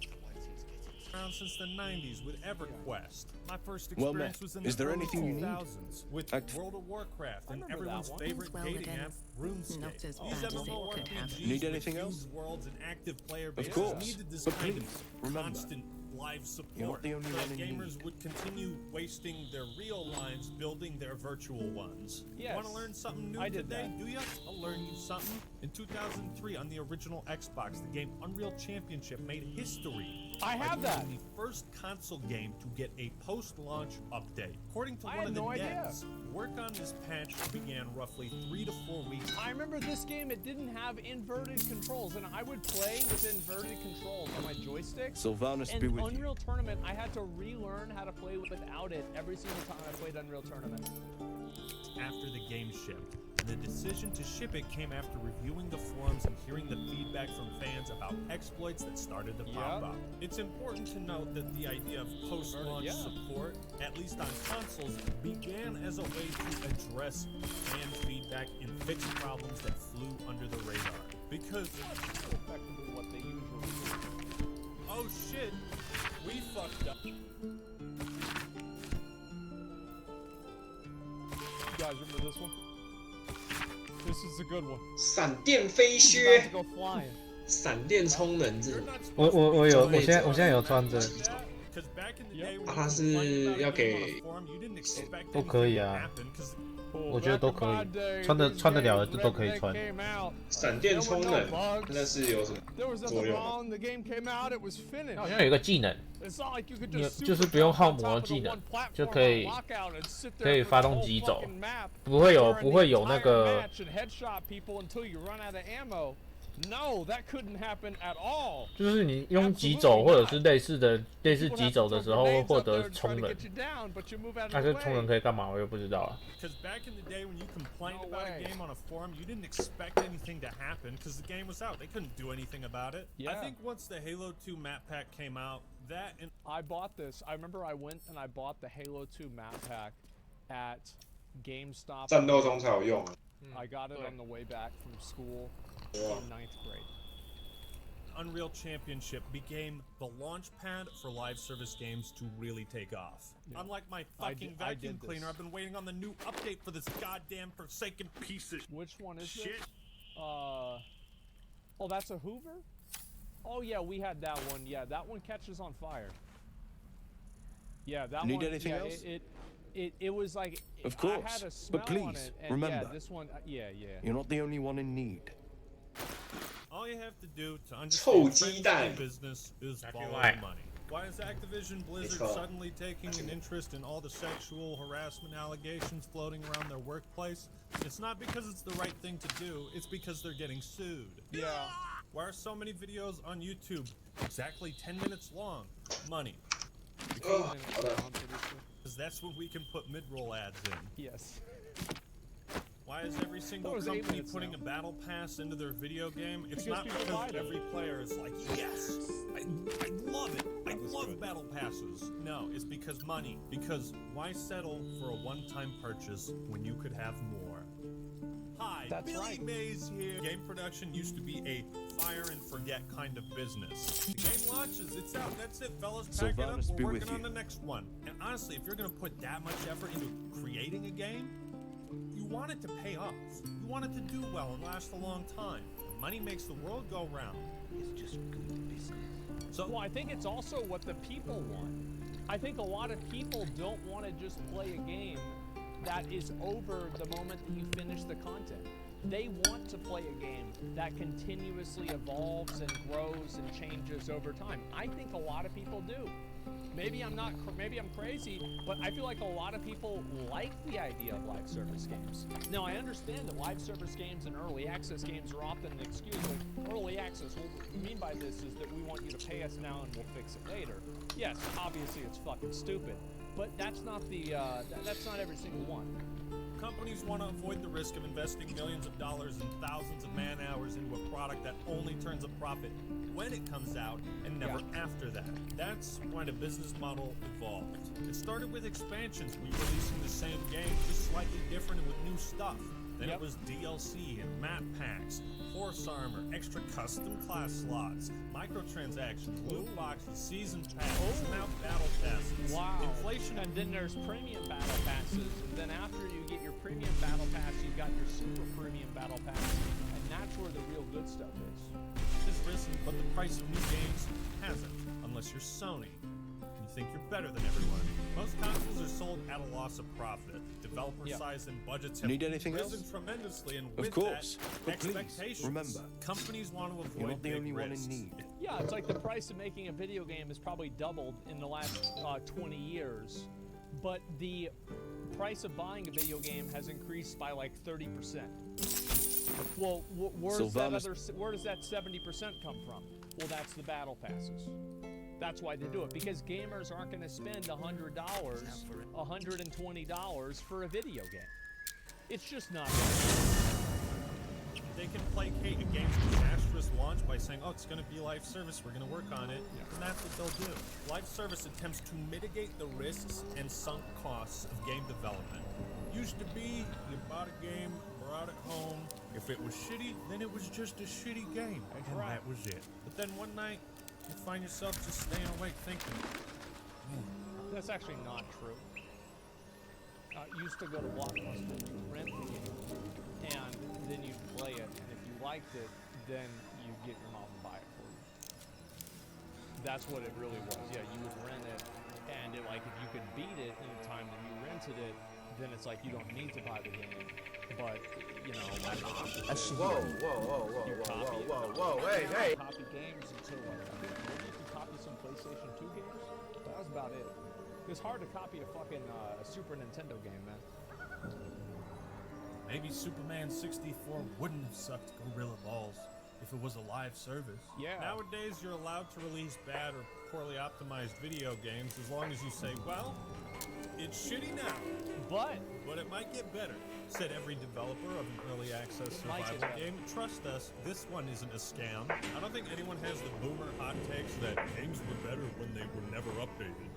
Around since the 90s with EverQuest. My first experience was in the early 2000s with World of Warcraft and everyone's favorite dating app, RuneScape. These MMORPGs Need anything else? worlds and active player bases Of course, needed this but kind please, of remember, constant live support. you're not the only so one in gamers need. would continue wasting their real lives building their virtual ones. Yes, Want to learn something new today? Do you? I'll learn you something. In 2003, on the original Xbox, the game Unreal Championship made history. I have that. The first console game to get a post-launch update. According to I one had of the no idea. devs, work on this patch began roughly 3 to 4 weeks. I remember this game, it didn't have inverted controls, and I would play with inverted controls on my joystick. Sylvanas, and be with Unreal Tournament, I had to relearn how to play without it every single time I played Unreal Tournament. After the game shipped. The decision to ship it came after reviewing the forums and hearing the feedback from fans about exploits that started to pop up. It's important to note that the idea of post-launch support, at least on consoles, began as a way to address fan feedback and fix problems that flew under the radar. Because effectively what they usually do. Oh shit, we fucked up. You guys remember this one? This is a good one. 闪电飞靴， Go flying. 闪电充能这，我有，我现在有穿着，啊，它是要给都可以啊，我觉得都可以，穿得了的都可以穿。闪电充能，那是有什么作用？好像有一个技能，就是不用耗魔的技能，就可以发动机走，不会有那个。No, that couldn't happen at all. 就是你用急走或者是类似急走的时候会获得充能，但是充能可以干嘛我又不知道啊。Because back in the day when you complained about a game on a forum, you didn't expect anything to happen because the game was out. They couldn't do anything about it. I think once the Halo 2 map pack came out, that and I bought this. I remember I went and I bought the Halo 2 map pack at GameStop. 战斗中才有用。I got it on the way back from school. In 9th grade. Unreal Championship became the launch pad for live service games to really take off. Unlike my fucking vacuum cleaner, I've been waiting on the new update for this goddamn forsaken piece of Which one is shit. This? Oh, that's a Hoover? Oh yeah, we had that one. Yeah, that one catches on fire. Yeah, that Need one. anything else? It was like of course, I had a smell but please on it, and remember, yeah, this one. Yeah. You're not the only one in need. All you have to do to understand friendly business is follow why. the money. Why is Activision Blizzard suddenly taking an interest in all the sexual harassment allegations floating around their workplace? It's not because it's the right thing to do, it's because they're getting sued. Yeah. Why are so many videos on YouTube exactly 10 minutes long? Money. Because that's when we can put mid-roll ads in. Yes. Why is every single company putting a battle pass into their video game? It's not because every player is like, yes, I love it. I love battle passes. No, it's because money. Because why settle for a one-time purchase when you could have more? Hi, Billy Mays here. Game production used to be a fire and forget kind of business. The game launches, it's out, that's it, fellas. Pack it up, we're working on the next one. And honestly, if you're gonna put that much effort into creating a game, you want it to pay off. You want it to do well and last a long time. Money makes the world go round. It's just good business. So, well, I think it's also what the people want. I think a lot of people don't want to just play a game that is over the moment that you finish the content. They want to play a game that continuously evolves and grows and changes over time. I think a lot of people do. Maybe I'm crazy, but I feel like a lot of people like the idea of live service games. Now, I understand that live service games and early access games are often an excuse. Like, early access, what we mean by this is that we want you to pay us now and we'll fix it later. Yes, obviously it's fucking stupid, but that's not that's not every single one. Companies want to avoid the risk of investing millions of dollars and thousands of man hours into a product that only turns a profit when it comes out and never after that. That's why the business model evolved. It started with expansions, re-releasing the same game, just slightly different and with new stuff. Then it was DLC and map packs, horse armor, extra custom class slots, microtransactions, loot boxes, season passes, and now battle passes. Wow. Inflation. And then there's premium battle passes, and then after you get your premium battle pass, you've got your super premium battle pass, and that's where the real good stuff is. Has risen, but the price of new games hasn't, unless you're Sony. You think you're better than everyone. Most consoles are sold at a loss of profit. Developer size and budgets have risen tremendously, and with that, expectations. Remember, companies want to you're avoid not the big only one in risks. need. Yeah, it's like the price of making a video game has probably doubled in the last 20 years, but the price of buying a video game has increased by like 30%. Well, where does that 70% come from? Well, that's the battle passes. That's why they do it, because gamers aren't going to spend $100, $120 for a video game. It's just not. They can placate a game's disastrous launch by saying, oh, it's going to be live service, we're going to work on it, and that's what they'll do. Live service attempts to mitigate the risks and sunk costs of game development. Used to be, you bought a game, brought it home. If it was shitty, then it was just a shitty game, and that was it. But then one night, you find yourself just staying awake thinking, That's actually not true. Used to go to Blockbuster, you'd rent the game, and then you'd play it, and if you liked it, then you'd get your mom to buy it for you. That's what it really was. Yeah, you would rent it, and if you could beat it in the time that you rented it, then it's like you don't need to buy the game. But, you know, like... Whoa, hey! Copy games until, like, I think maybe you can copy some PlayStation 2 games. That was about it. It's hard to copy a fucking Super Nintendo game, man. maybe Superman 64 wouldn't have sucked gorilla balls if it was a live service. Yeah. Nowadays, you're allowed to release bad or poorly optimized video games as long as you say, well, it's shitty now, but it might get better, said every developer of an early access survival game. Trust us, this one isn't a scam. I don't think anyone has the boomer hot takes that games were better when they were never updated.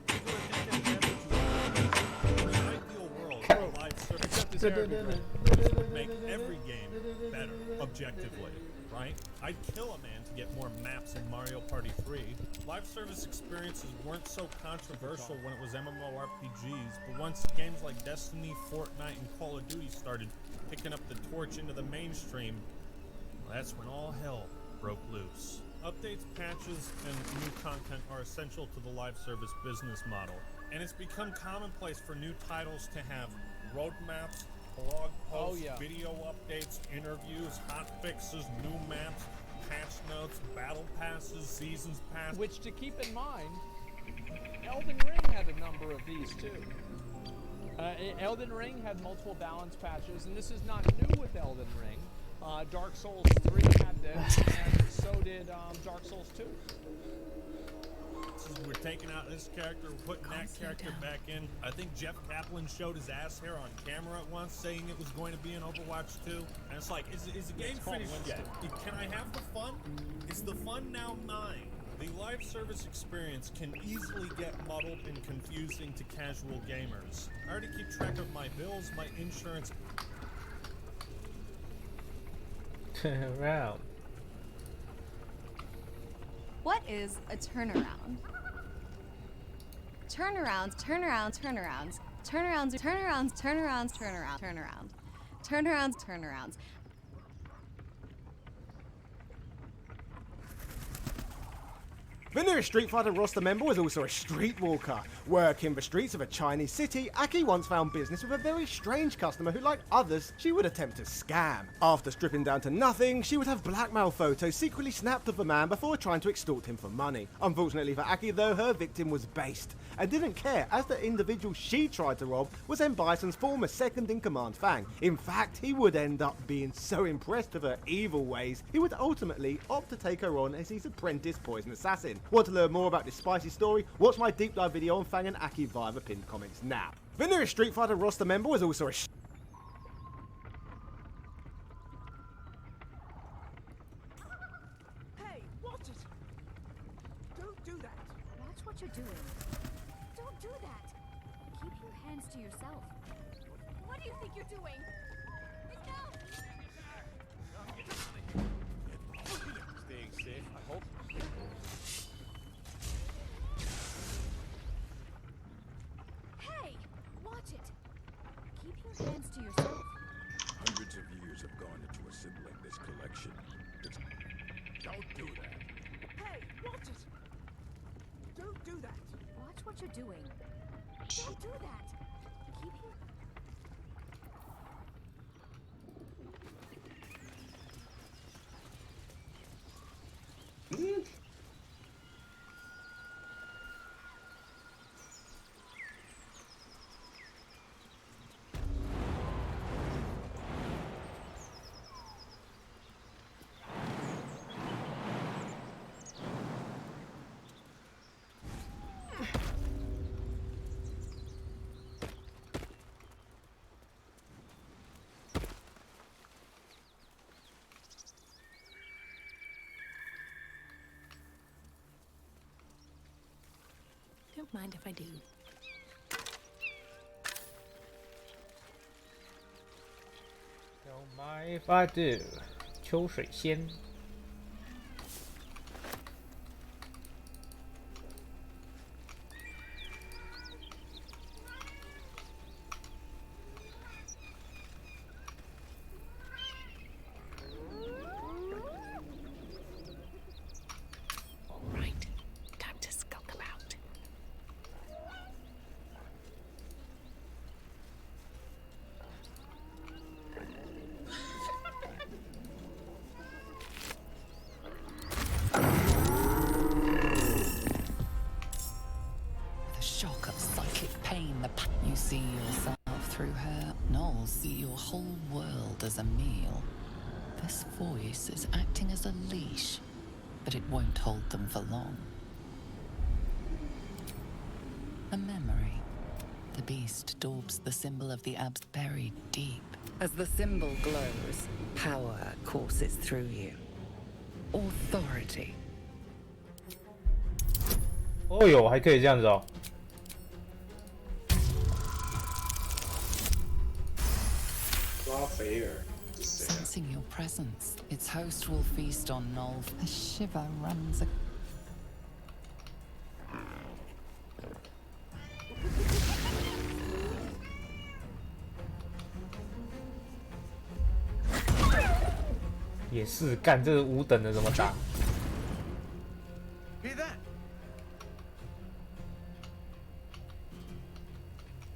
In an ideal world, a live service would make every game better, objectively. Right? I'd kill a man to get more maps in Mario Party 3. Live service experiences weren't so controversial when it was MMORPGs, but once games like Destiny, Fortnite, and Call of Duty started picking up the torch into the mainstream, that's when all hell broke loose. Updates, patches, and new content are essential to the live service business model, and it's become commonplace for new titles to have roadmaps, blog posts, video updates, interviews, hot fixes, new maps, patch notes, battle passes, seasons pass. Which, to keep in mind, Elden Ring had a number of these too. Elden Ring had multiple balance patches, and this is not new with Elden Ring. Dark Souls 3 had this, and so did Dark Souls 2. We're taking out this character, we're putting that character back in. I think Jeff Kaplan showed his ass hair on camera at once, saying it was going to be in Overwatch 2. And it's like, is the game finished yet? Can I have the fun? Is the fun now mine? The live service experience can easily get muddled and confusing to casual gamers. I already keep track of my bills, my insurance. Wow. What is a turnaround? Turnarounds, turnarounds, turnarounds. Turnarounds, turnarounds, turnarounds, turnaround, turnaround. Turnarounds, turnarounds. The new Street Fighter roster member was also a streetwalker. Working the streets of a Chinese city, Aki once found business with a very strange customer who, like others, she would attempt to scam. After stripping down to nothing, she would have blackmail photos secretly snapped of the man before trying to extort him for money. Unfortunately for Aki though, her victim was based and didn't care, as the individual she tried to rob was M. Bison's former second-in-command Fang. In fact, he would end up being so impressed with her evil ways, he would ultimately opt to take her on as his apprentice poison assassin. Want to learn more about this spicy story? Watch my deep dive video on Fang and Aki via the pinned comments now. The new Street Fighter roster member was also a Hey, watch it! Don't do that! Watch what you're doing. Don't do that. Keep your hands to yourself. What do you think you're doing? Staying safe, I hope. Hey, watch it. Keep your hands to yourself. Hundreds of years have gone into assembling this collection. Don't do that. Hey, watch it! Don't do that! Watch what you're doing. Don't do that. Keep your... don't mind if I do. Don't mind if I do. 秋水仙。Right, time to skulk about. The shock of psychic pain, you see yourself through her. Knowles see your whole world as a meal. This voice is acting as a leash, but it won't hold them for long. A memory. The beast daubs the symbol of the abs buried deep. As the symbol glows, power courses through you. Authority. 哦哟，还可以这样子哦。拉斐尔。 Sensing your presence, its host will feast on Knowles. A shiver runs a...也是干这个五等的怎么打？ Hear that?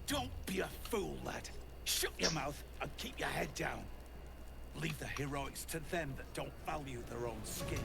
Don't be a fool, lad. Shut your mouth and keep your head down. Leave the heroics to them that don't value their own skin.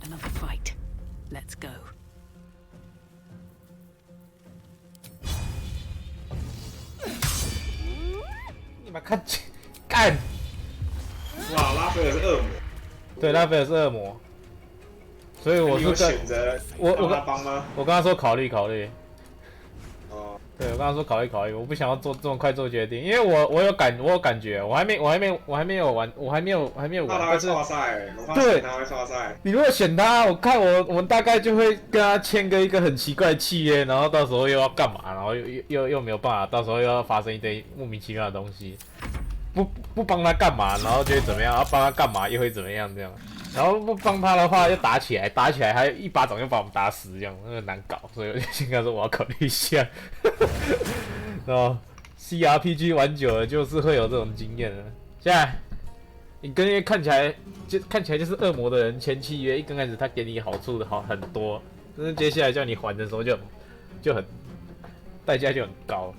Another fight. Let's go. 你们看，干！哇，拉斐尔是恶魔。对，拉斐尔是恶魔，所以我是跟选择我让他帮吗？我跟他说考虑考虑。哦。对，我跟他说考虑考虑，我不想要做这么快做决定，因为我有感觉，我还没有玩，我还没有玩，他会刷赛，对，他会刷赛。你如果选他，我看我们大概就会跟他签一个很奇怪的契约，然后到时候又要干嘛，然后又没有办法，到时候又要发生一堆莫名其妙的东西，不帮他干嘛，然后就会怎么样，然后帮他干嘛又会怎么样这样。然后不帮他的话，又打起来，还一巴掌就把我们打死，这样那个难搞，所以我就先跟他说我要考虑一下。然后 CRPG 玩久了就是会有这种经验的。现在你跟那些看起来就是恶魔的人签契约，一刚开始他给你好处的很多，但是接下来叫你还的时候就很代价就很高。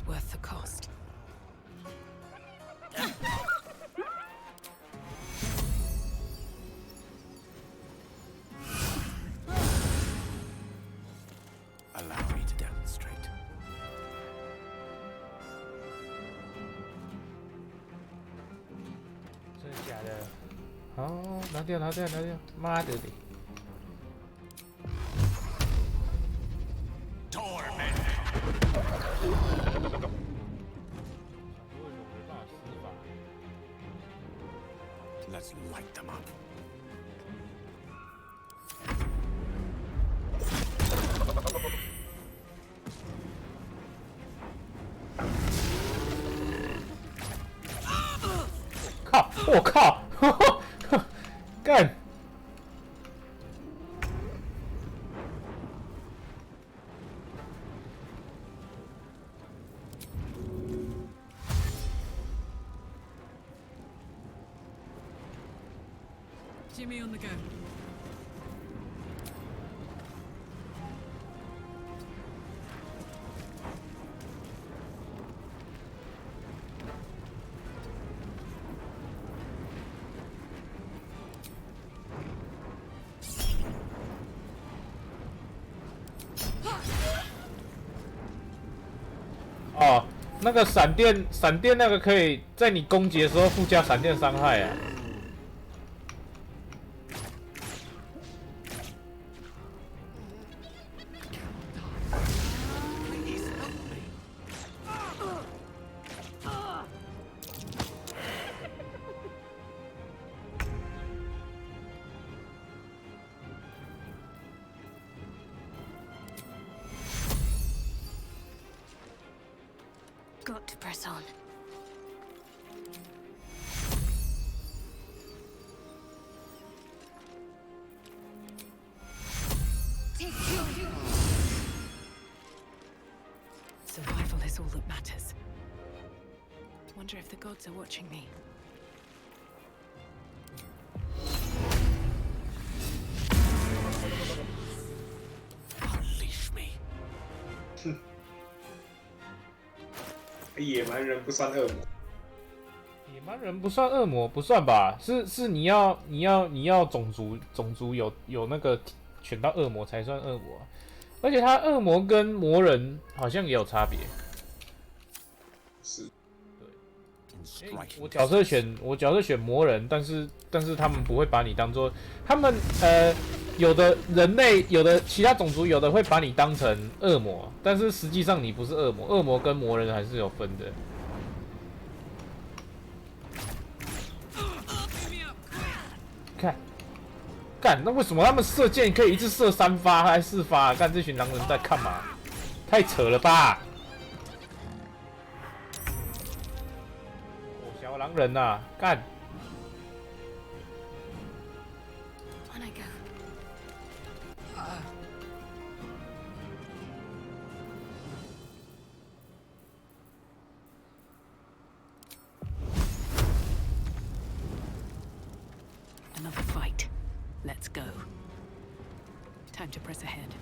worth the cost. Allow me to demonstrate. 真的假的？哦，拿掉，妈的嘞！ Let's light them up. "靠！我靠！干！ Jimmy on the go. "哦，那个闪电那个可以在你攻击的时候附加闪电伤害啊。 Got to press on. Survival is all that matters. Wonder if the gods are watching me. Unleash me. 野蛮人不算恶魔。野蛮人不算恶魔，不算吧？是你要种族有那个选到恶魔才算恶魔、啊，而且他恶魔跟魔人好像也有差别。是，对。我角色选魔人，但是他们不会把你当做他们有的人类有的其他种族有的会把你当成恶魔，但是实际上你不是恶魔，恶魔跟魔人还是有分的。 看，干，那为什么他们射箭可以一次射3发还是4发？干，这群狼人在干嘛？太扯了吧！哦，小狼人呐、啊，干！ On I go. Another fight. Let's go. Time to press ahead.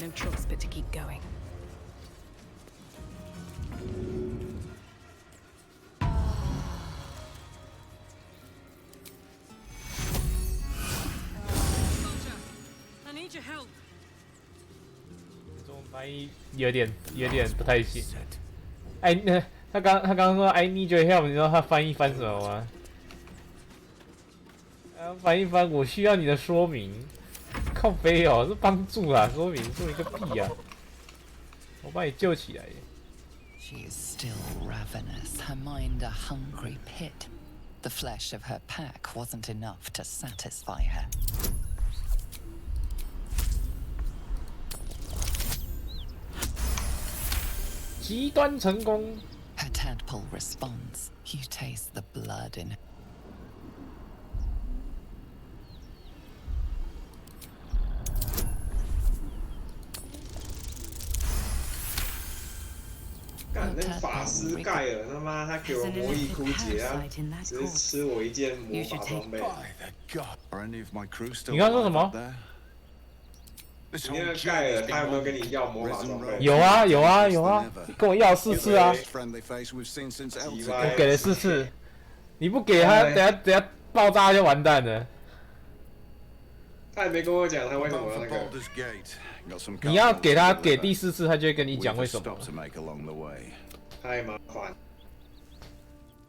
No choice but to keep going. I need your help. 中文翻译有点不太行。哎，他刚刚说 I need your help， 你知道他翻译翻什么吗？翻译翻我需要你的说明。靠背哦，是帮助啊，说明说明个屁啊！我把你救起来。She is still ravenous, her mind a hungry pit. The flesh of her pack wasn't enough to satisfy her. 极端成功。Her tadpole responds. You taste the blood in her. 干那法师盖尔他妈他给我魔翼枯竭啊，只是吃我一件魔法装备。你刚说什么？你那个盖尔他有没有跟你要魔法装备？有啊有啊有啊，跟我要4次啊，我给了4次，你不给他，等下爆炸就完蛋了。他也没跟我讲他为什么那个。你要给他给第4次，他就会跟你讲为什么。太麻烦。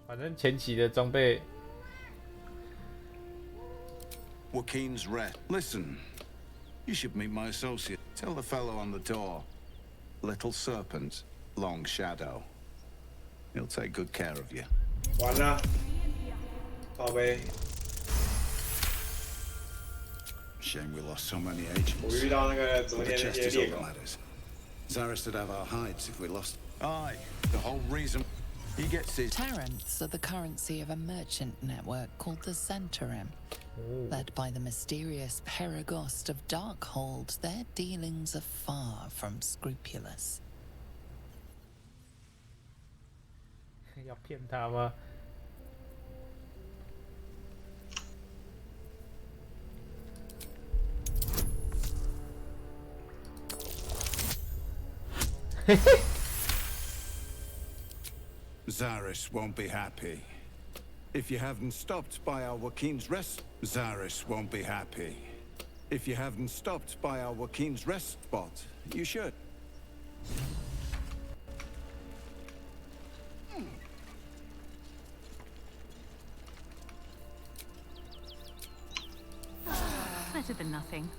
反正前期的装备。Joaquin's ret. Listen, you should meet my associate. Tell the fellow on the door. Little serpent, long shadow. He'll take good care of you. 完了，宝贝。 Shame we lost so many agents. 我遇到那个昨天那些猎狗。 Zaris would have our hides if we lost. Aye, the whole reason he gets his. Tarrants are the currency of a merchant network called the Centarim. Led by the mysterious Perigost of Darkhold, their dealings are far from scrupulous. 要骗他吗？Zaris won't be happy. If you haven't stopped by our Joaquin's rest, Zaris won't be happy. If you haven't stopped by our Joaquin's rest spot, you should. Better than nothing.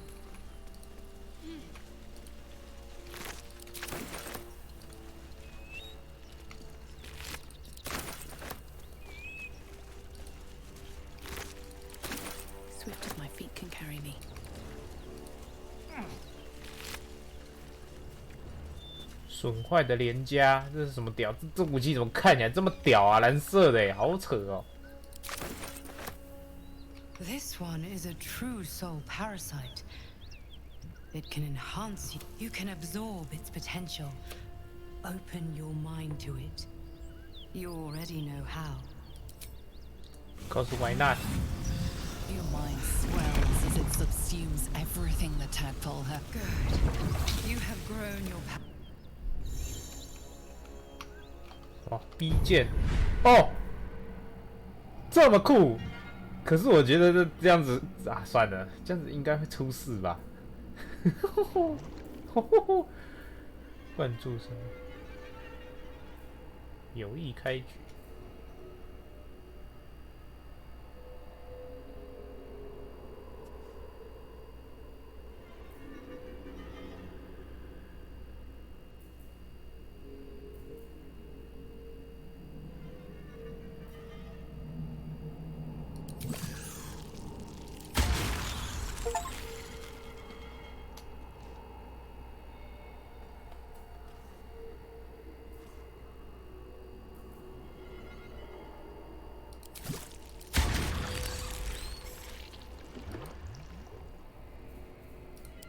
Swift as my feet can carry me. 损坏的连加，这是什么屌？这武器怎么看起来这么屌啊？蓝色的，好扯哦。 This one is a true soul parasite. It can enhance you. You can absorb its potential. Open your mind to it. You already know how. Cause why not? Your mind swells as it subsumes everything the tadpole has. Good. You have grown your power. 哇，逼剑，哦，这么酷！可是我觉得这样子啊，算了，这样子应该会出事吧？灌注声，有意开局。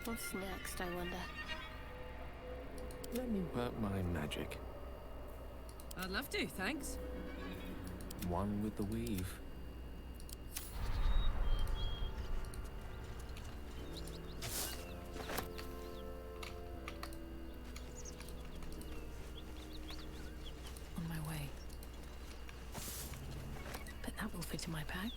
What's next, I wonder? Let me work my magic. I'd love to, thanks. One with the weave. On my way. But that will fit in my bag.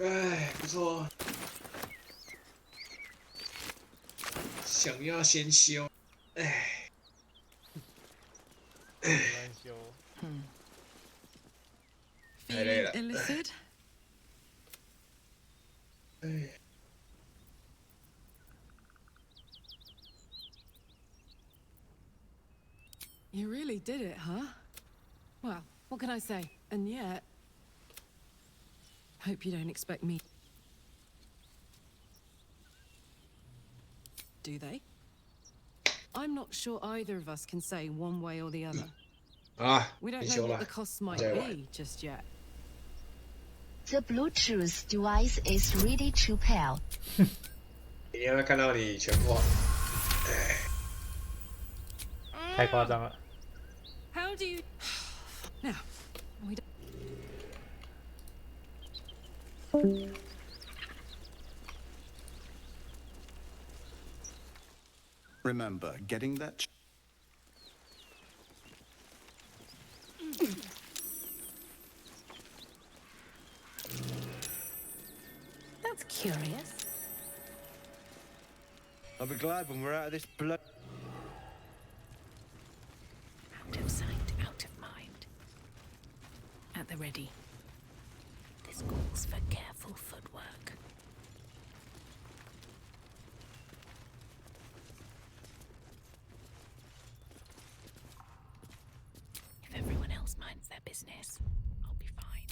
哎，不错。想要先修，哎，难修。太累 Feeling 了。 illicit? 哎， You really did it, huh? Well, what can I say? And yet... Hope you don't expect me... Do they? I'm not sure either of us can say one way or the other. 啊， We don't 先 know 修 what 了 the costs might 再玩。 be just yet. The Bluetooth device is ready to pair. 一定要看到你全破。太夸张了。 How do you... Now, we don't... Remember, getting that. That's curious. I'll be glad when we're out of this blood. Out of sight, out of mind. At the ready. This calls for careful footwork. If everyone else minds their business, I'll be fine.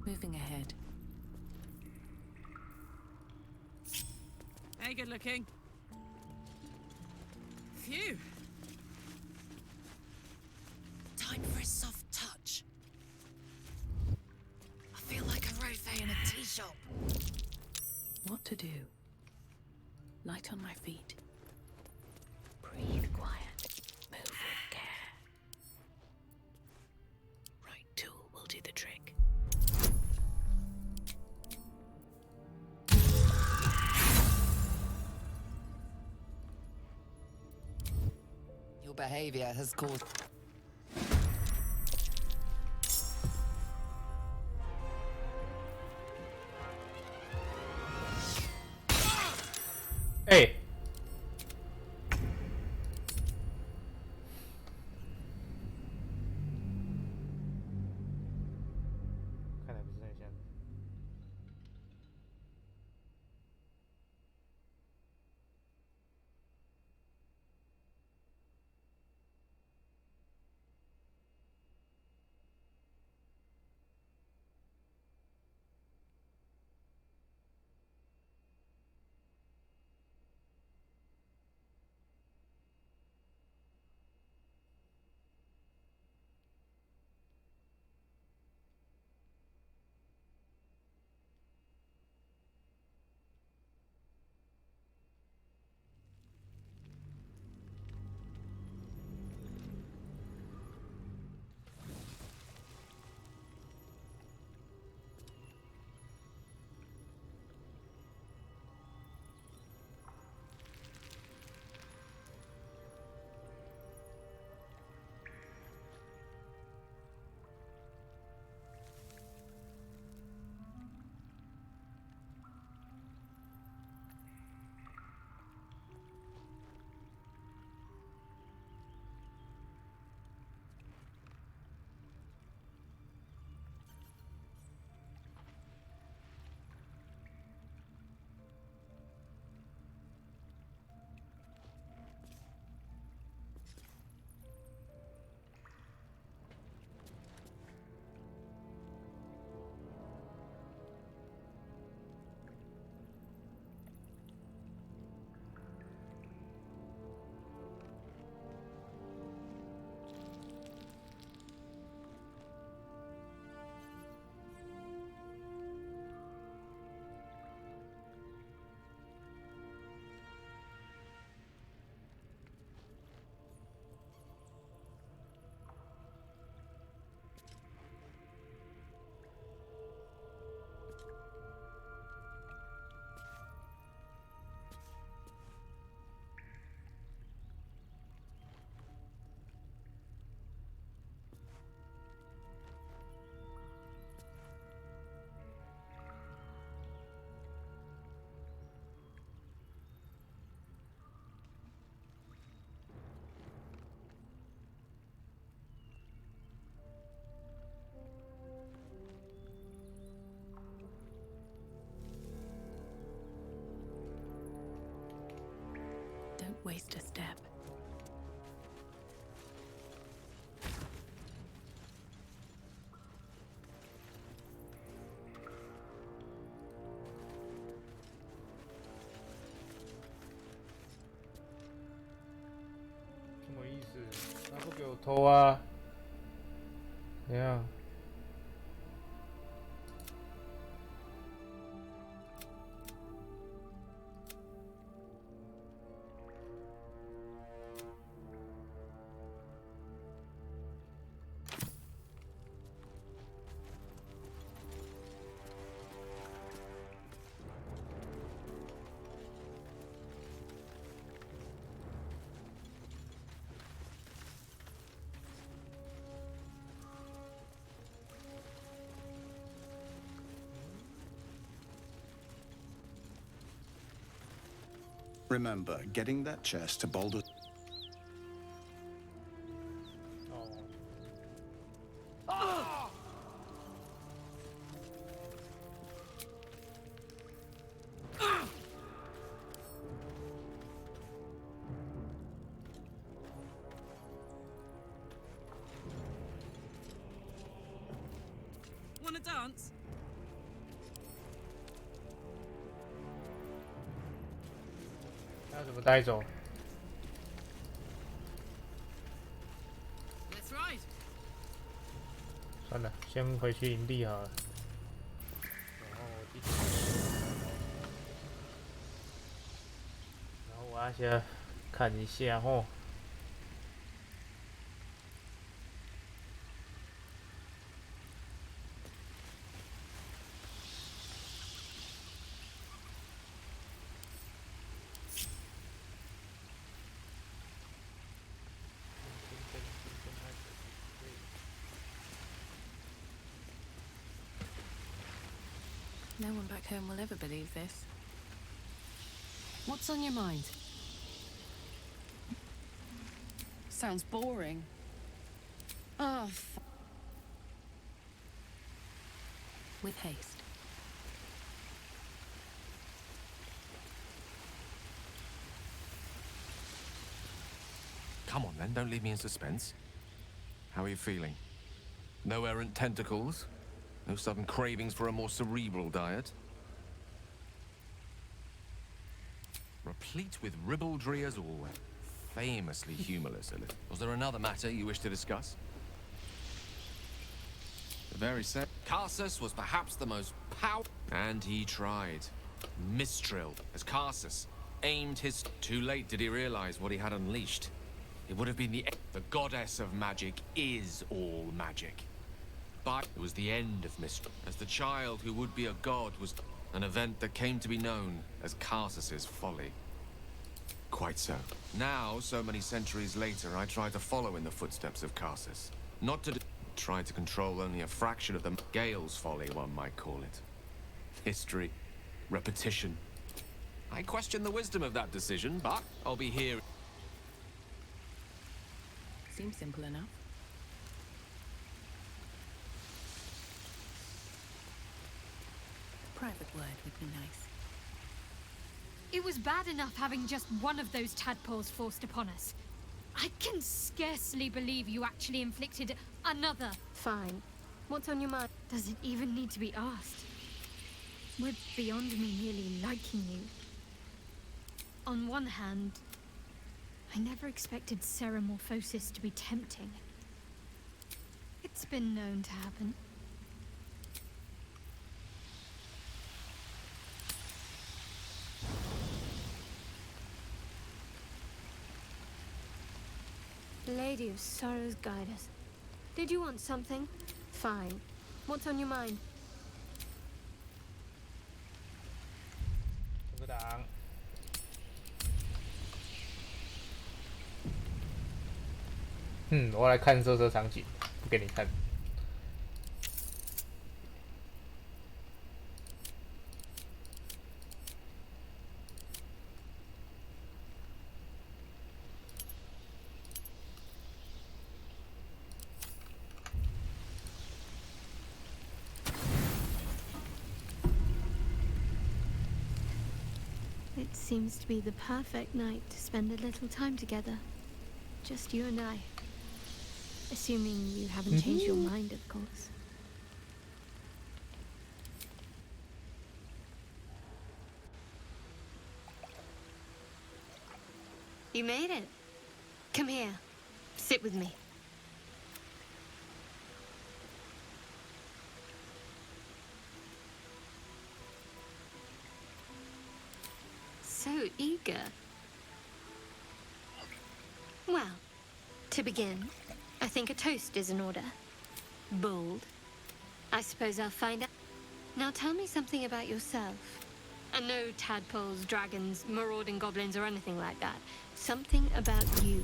Moving ahead. Hey, good looking. Phew. Time for a soft touch. I feel like a rofé in a tea shop. What to do? Light on my feet. Breathe quiet. Move with care. Right tool will do the trick. Your behavior has caused... Hey. 看来不是很像。waste a step.什么意思？他不给我偷啊？怎样？ Remember, getting that chest to Boulder. Wanna dance? 要怎么带走？ Let's ride. 算了，先回去营地好了。然后我要先看一下吼。 No one back home will ever believe this. What's on your mind? Sounds boring. Oh, With haste. Come on then, don't leave me in suspense. How are you feeling? No errant tentacles? No sudden cravings for a more cerebral diet? Replete with ribaldry as always. Famously humorless, Elif. Was there another matter you wish to discuss? The very same. Carsus was perhaps the most powerful, and he tried. Mistril, as Carsus aimed his... Too late did he realize what he had unleashed. It would have been the goddess of magic is all magic. But it was the end of Mistril, as the child who would be a god was an event that came to be known as Carsus's folly. Quite so. Now, so many centuries later, I try to follow in the footsteps of Carsus. Not to try to control only a fraction of the Gale's folly, one might call it. History, repetition. I question the wisdom of that decision, but I'll be here. Seems simple enough. A private word would be nice. It was bad enough having just one of those tadpoles forced upon us. I can scarcely believe you actually inflicted another. Fine. What's on your mind? Does it even need to be asked? We're beyond me merely liking you. On one hand, I never expected Ceramorphosis to be tempting. It's been known to happen. Lady of Sorrows, guide us. Did you want something? Fine. What's on your mind? 这个档。我来看色场景，不给你看。It Tonight seems to be the perfect night to spend a little time together. Just you and I. Assuming you haven't changed your mind, of course. You made it. Come here. Sit with me. So eager. Well, to begin, I think a toast is in order. Bold. I suppose I'll find out. Now tell me something about yourself. And no tadpoles, dragons, marauding goblins, or anything like that. Something about you.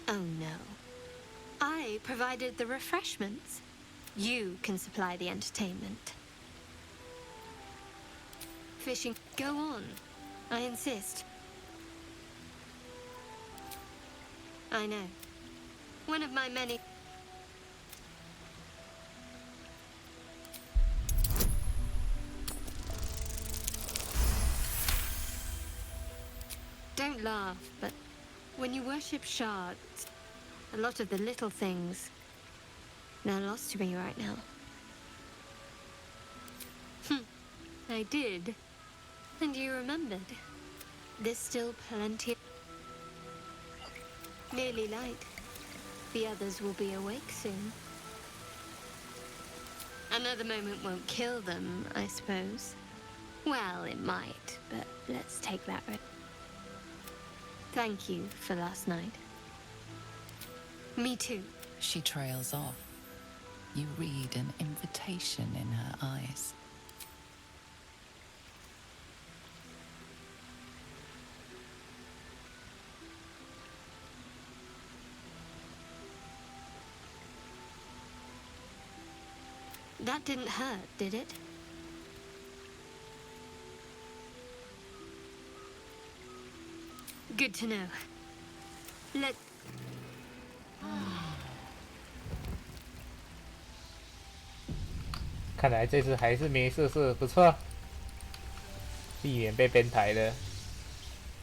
Oh no. I provided the refreshments. You can supply the entertainment. Fishing. Go on. I insist. I know. One of my many... Don't laugh, but when you worship shards, a lot of the little things, they're lost to me right now. I did. And you remembered. There's still plenty. Nearly light. The others will be awake soon. Another moment won't kill them, I suppose. Well, it might, but let's take that risk. Thank you for last night. Me too. She trails off. You read an invitation in her eyes. That didn't hurt, did it? Good to know. Let... 看来这次还是没事事，不错，避免被编台了。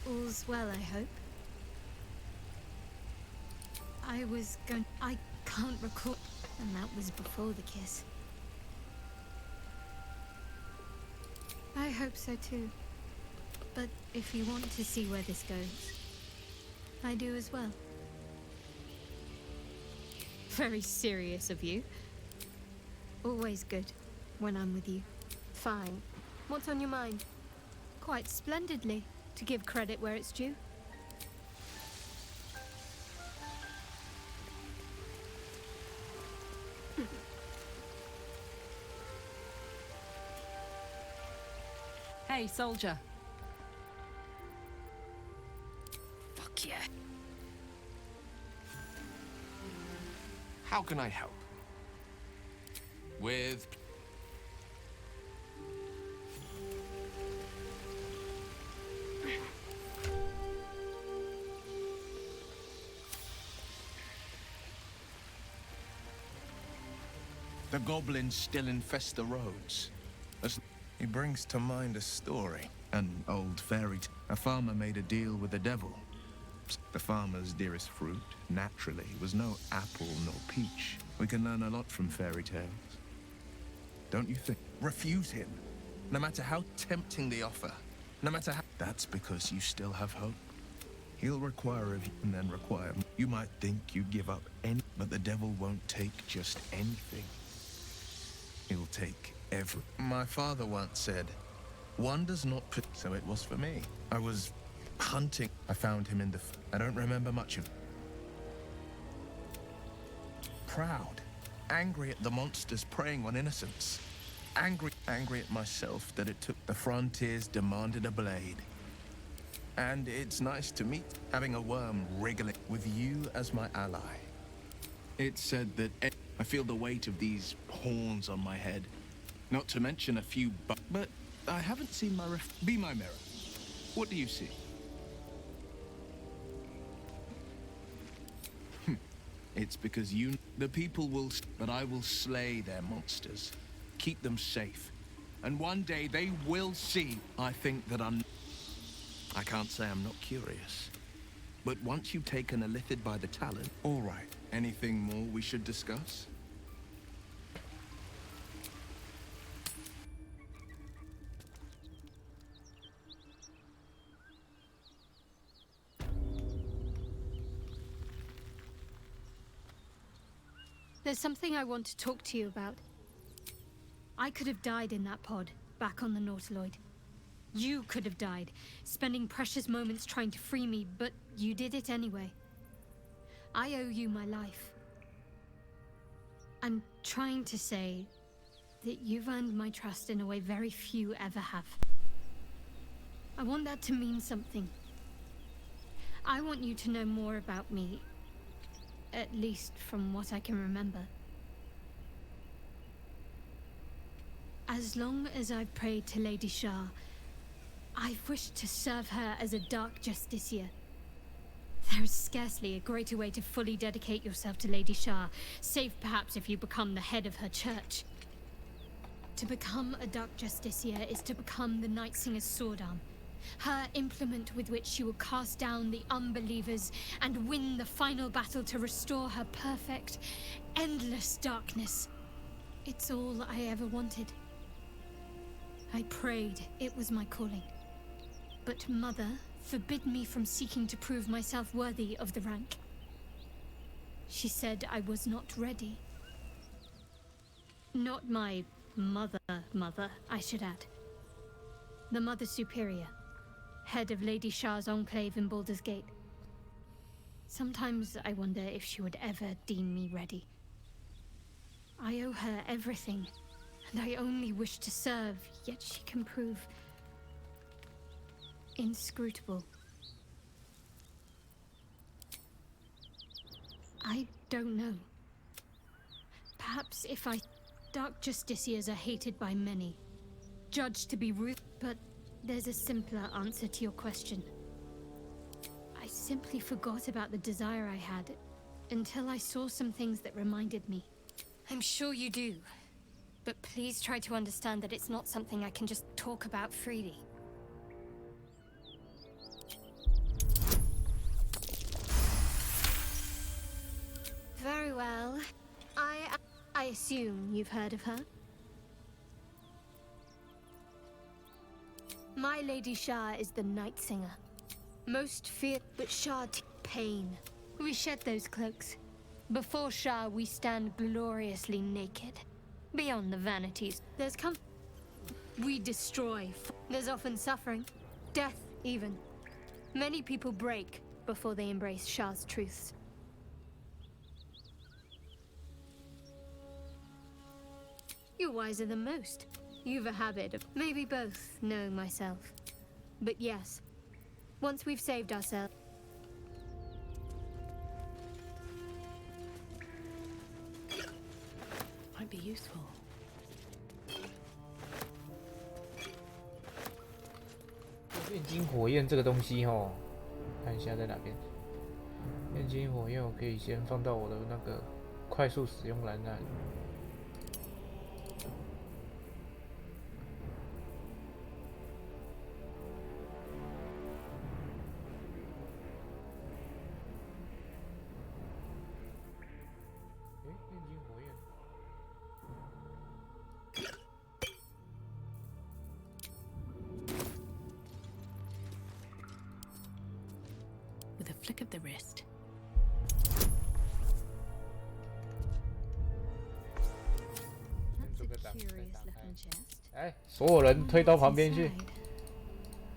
All's well, I hope. I can't recall. And that was before the kiss. I hope so too. But if you want to see where this goes, I do as well. Very serious of you. Always good when I'm with you. Fine. What's on your mind? Quite splendidly, to give credit where it's due. Hey, soldier. Fuck yeah. How can I help? With... The goblins still infest the roads. He brings to mind a story, an old fairy tale. A farmer made a deal with the devil. The farmer's dearest fruit, naturally, was no apple nor peach. We can learn a lot from fairy tales. Don't you think? Refuse him, no matter how tempting the offer. No matter how... That's because you still have hope. He'll require of you and then require... You might think you'd give up any... But the devil won't take just anything. He'll take every... My father once said, one does not put... So it was for me. I was hunting. I found him in the... I don't remember much of... Proud. Angry at the monsters preying on innocents. Angry at myself that it took... The frontiers demanded a blade. And it's nice to meet, having a worm wriggling with you as my ally. It's said that I feel the weight of these horns on my head. Not to mention a few but I haven't seen my Be my mirror. What do you see? It's because you... The people will... But I will slay their monsters. Keep them safe. And one day they will see. I think that I can't say I'm not curious. But once you've taken a lithid by the talon... All right. Anything more we should discuss? There's something I want to talk to you about. I could have died in that pod, back on the Nautiloid. You could have died, spending precious moments trying to free me, but you did it anyway. I owe you my life. I'm trying to say that you've earned my trust in a way very few ever have. I want that to mean something. I want you to know more about me, at least from what I can remember. As long as I've prayed to Lady Shah, I've wished to serve her as a Dark Justiciar. There is scarcely a greater way to fully dedicate yourself to Lady Shah, save perhaps if you become the head of her church. To become a Dark Justiciar is to become the Night Singer's sword arm, her implement with which she will cast down the unbelievers and win the final battle to restore her perfect, endless darkness. It's all I ever wanted. I prayed it was my calling. But Mother forbid me from seeking to prove myself worthy of the rank. She said I was not ready. Not my mother, I should add. The Mother Superior, head of Lady Shah's enclave in Baldur's Gate. Sometimes I wonder if she would ever deem me ready. I owe her everything, and I only wish to serve, yet she can prove inscrutable. I don't know. Perhaps if Dark Justiciars are hated by many, judged to be rude, but there's a simpler answer to your question. I simply forgot about the desire I had until I saw some things that reminded me. I'm sure you do. But please try to understand that it's not something I can just talk about freely. Very well. I assume you've heard of her. My Lady Shah is the Night Singer. Most feared, but Shah pain. We shed those cloaks. Before Shah, we stand gloriously naked. Beyond the vanities, there's we destroy. There's often suffering, death even. Many people break before they embrace Shah's truths. You're wiser than most. You've a habit of maybe both knowing myself. But yes, once we've saved ourselves. Might be useful. 炼金火焰这个东西哦，看一下在哪边。炼金火焰我可以先放到我的那个快速使用栏那里。炼金火焰。 With a flick of the wrist. That's a curious looking chest. 哎，所有人推到旁边去。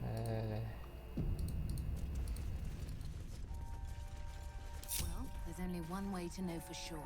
来。 Well, there's only one way to know for sure.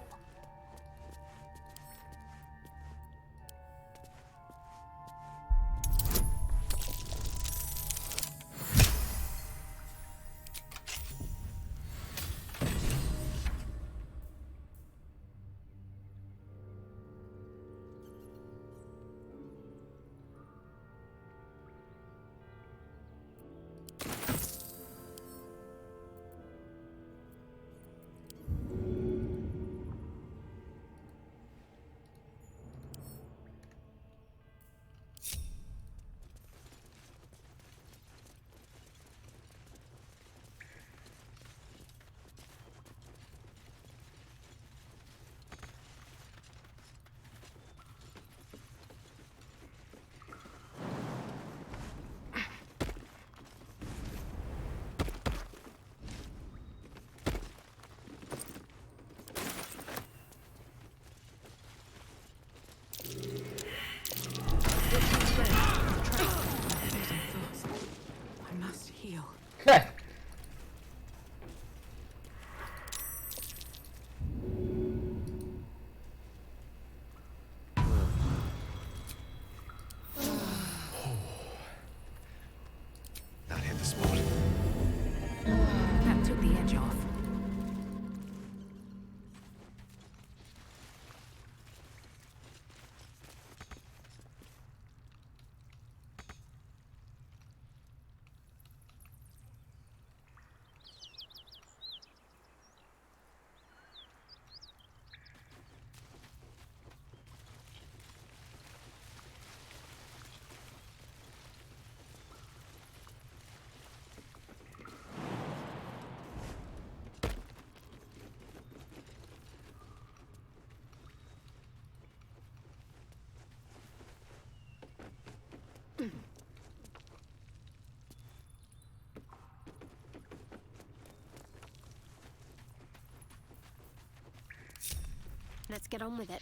Let's get on with it.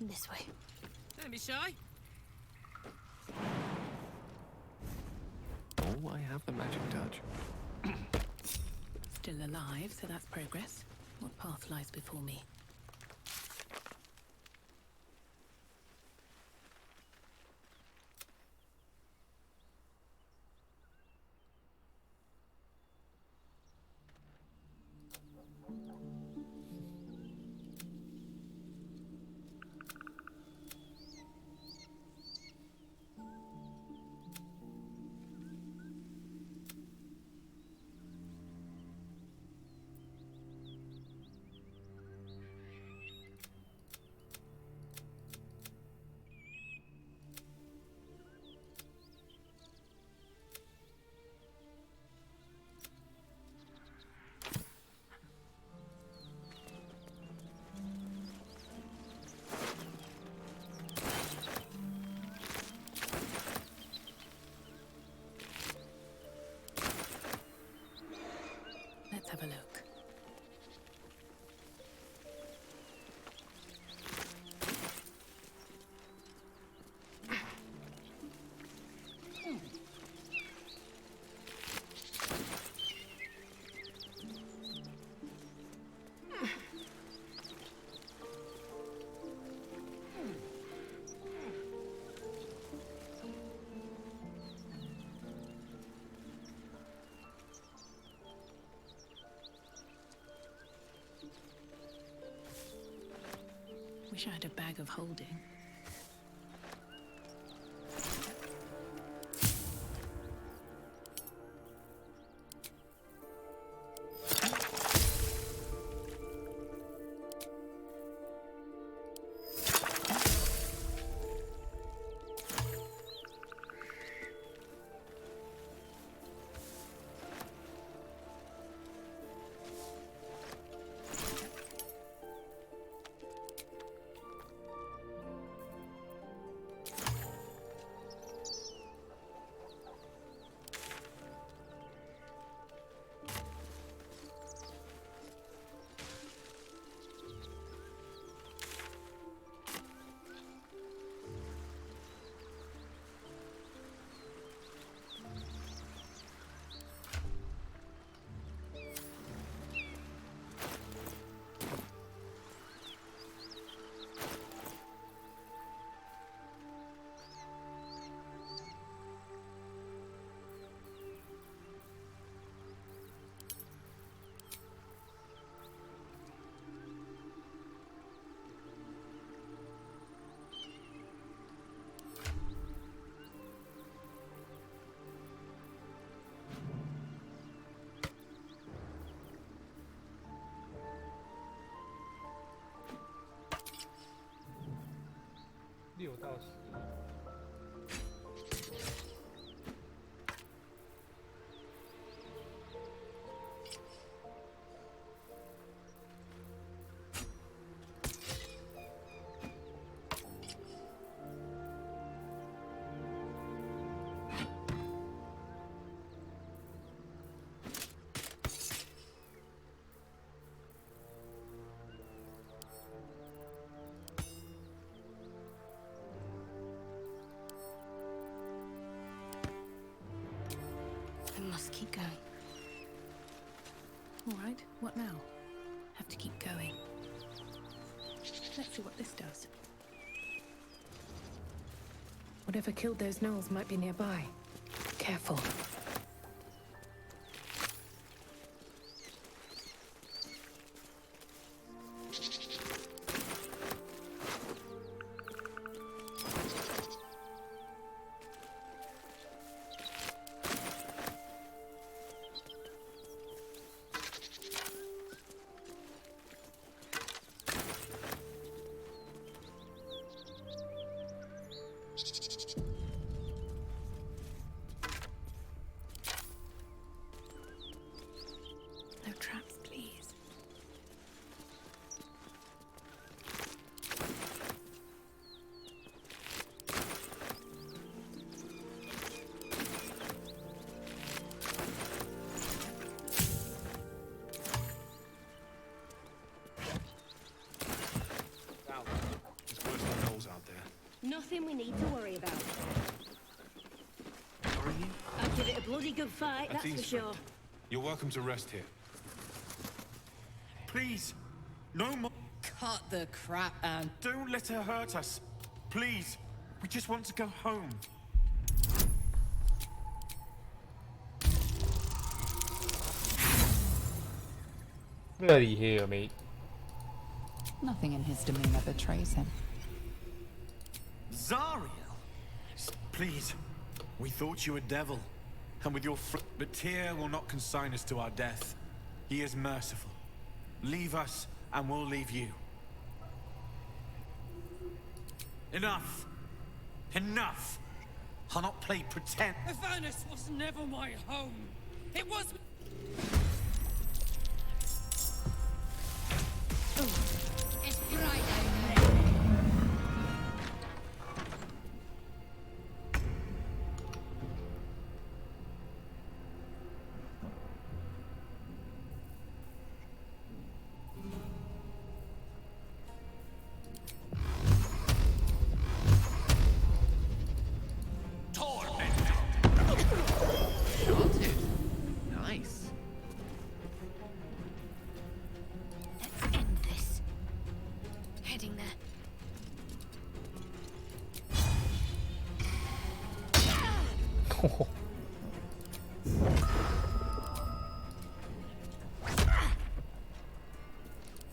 This way. Don't be shy. Oh, I have the magic touch. Still alive, so that's progress. What path lies before me? Let's have a look. Wish I had a bag of holding.6到11。Must keep going. All right, what now? Have to keep going. Let's see what this does. Whatever killed those gnolls might be nearby. Careful. nothing we need to worry about. I'd give it a bloody good fight, that's for sure. You're welcome to rest here. Please, no more. Cut the crap, Anne. Don't let her hurt us. Please, we just want to go home. Bloody hell, mate. Nothing in his demeanor betrays him. Zariel? Please, we thought you a devil. And with your but Tyr will not consign us to our death. He is merciful. Leave us, and we'll leave you. Enough! Enough! I'll not play pretend. Avernus was never my home. It was... It's Friday. Nice. Let's end this. Heading there.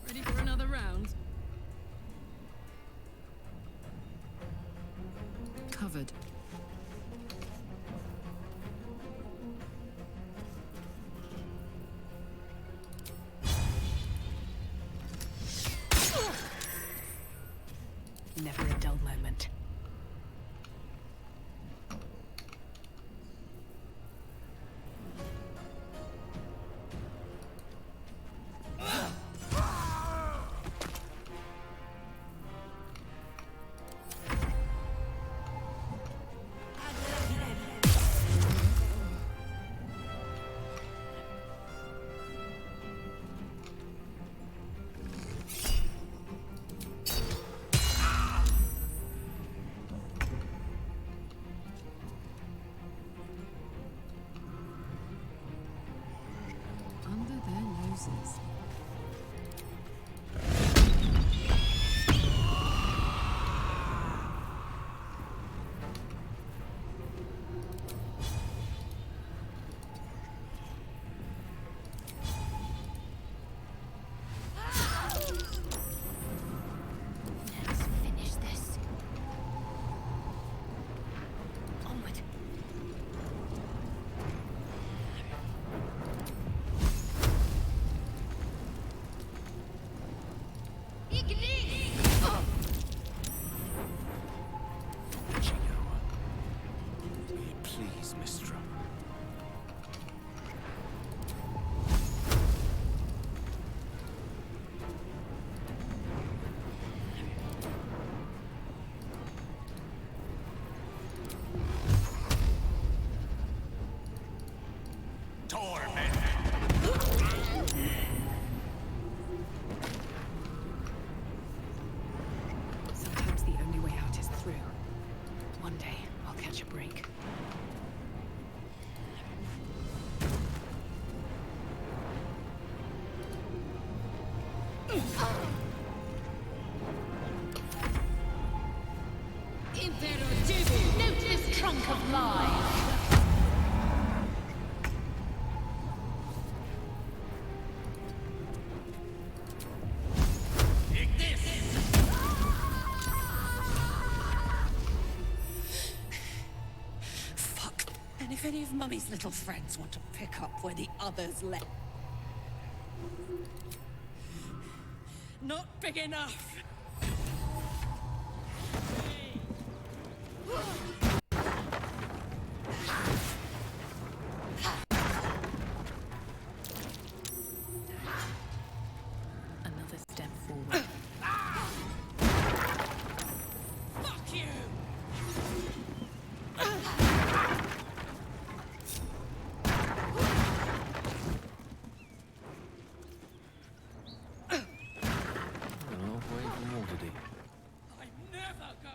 Ready for another round? Covered. Never a dull moment. Under their noses. Let's finish this. Onward. Please, Mistra. Sometimes the only way out is through. One day, I'll catch a break. Note this trunk of lies. Fuck. And if any of Mummy's little friends want to pick up where the others left... Not big enough! Another step forward. Fuck you! Halfway from Waterdeep. I never go.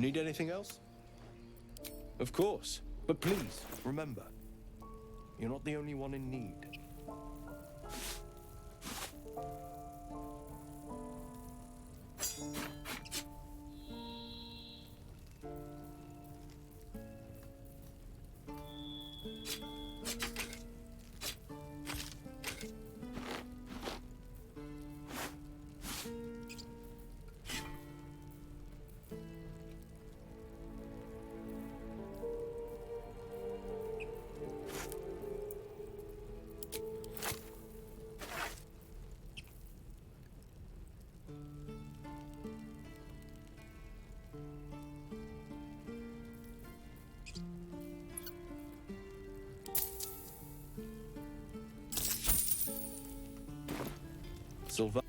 Need anything else? Of course. But please, remember, you're not the only one in need. Silver.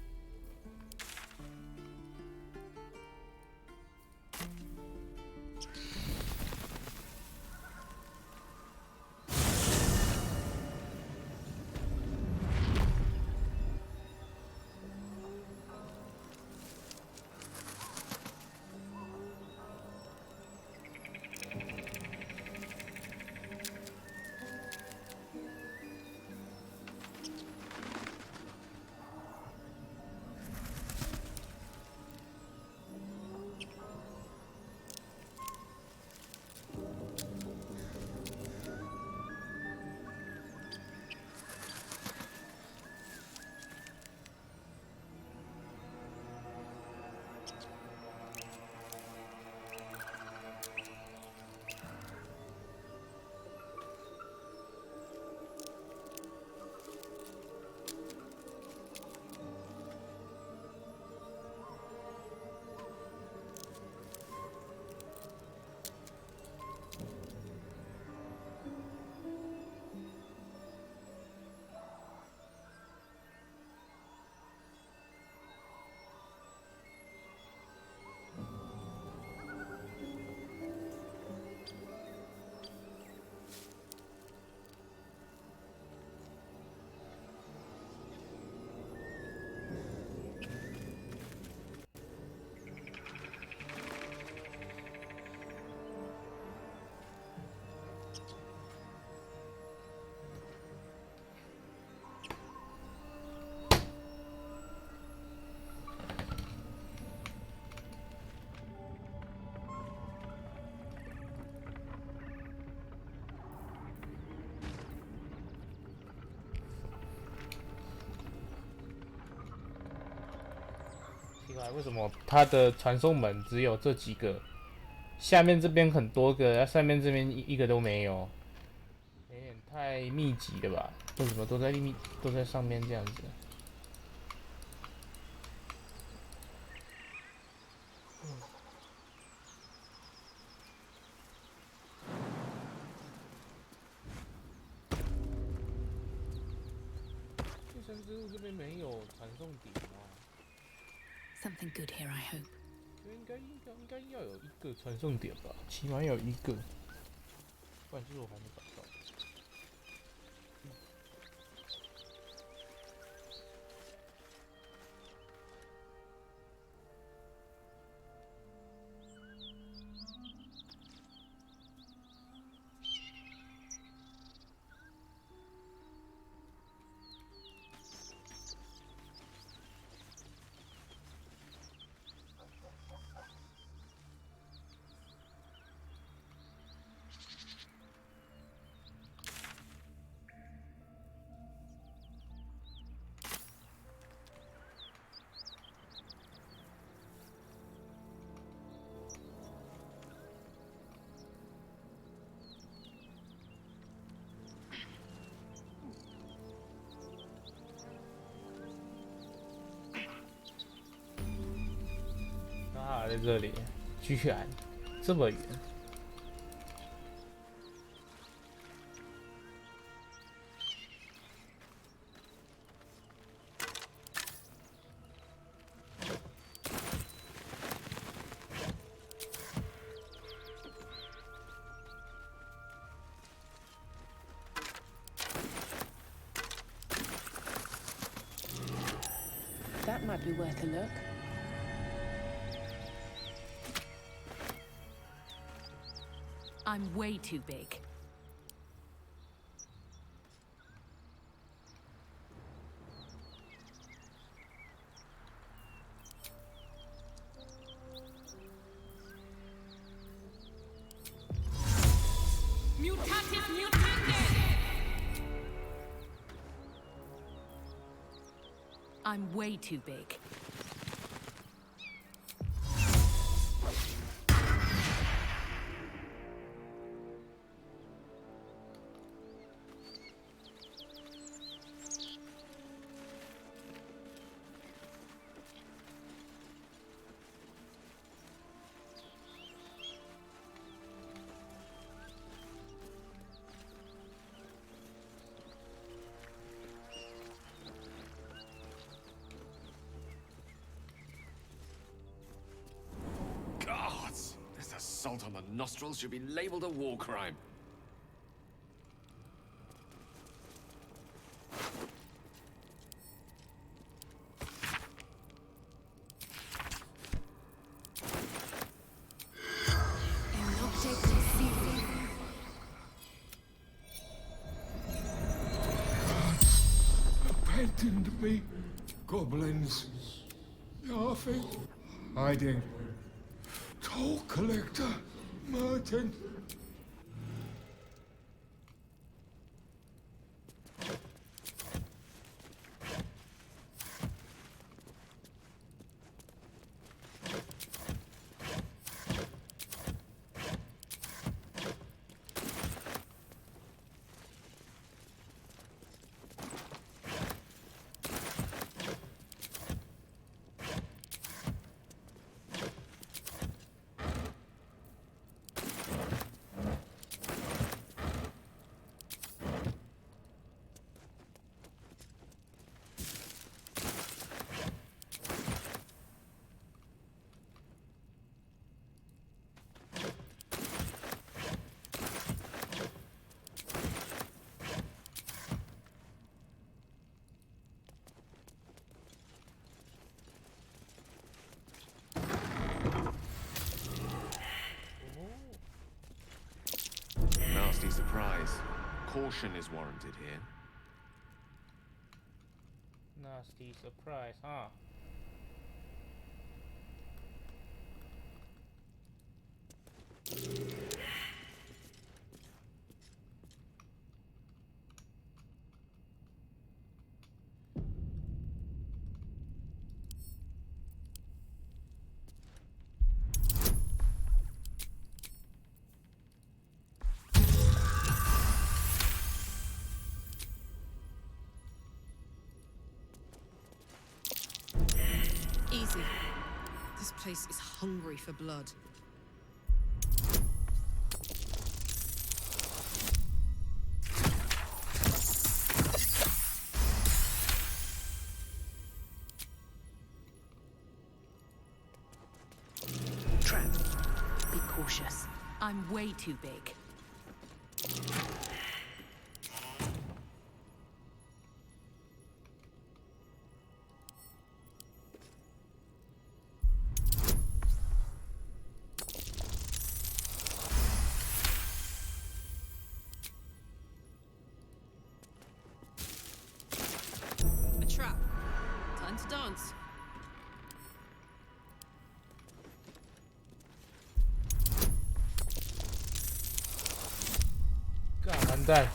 奇怪，为什么它的传送门只有这几个？下面这边很多个，上面这边一个都没有，有点太密集了吧？为什么都在上面这样子？第三之路这边没有传送点吗？ Something good here, I hope. 应该要有一个传送点吧，起码要有一个，不然就是我还没找到。啊，在这里，居然这么远。That might be worth a look. I'm way too big. Mutatis mutandis! I'm way too big. Gods! This assault on the nostrils should be labeled a war crime. Pretend to be goblins. Laughing, hiding. Toll collector, Merton. Nasty surprise. Caution is warranted here. Nasty surprise, huh? Easy. This place is hungry for blood. Trap. Be cautious. I'm way too big. A trap. Time to dance.干完蛋！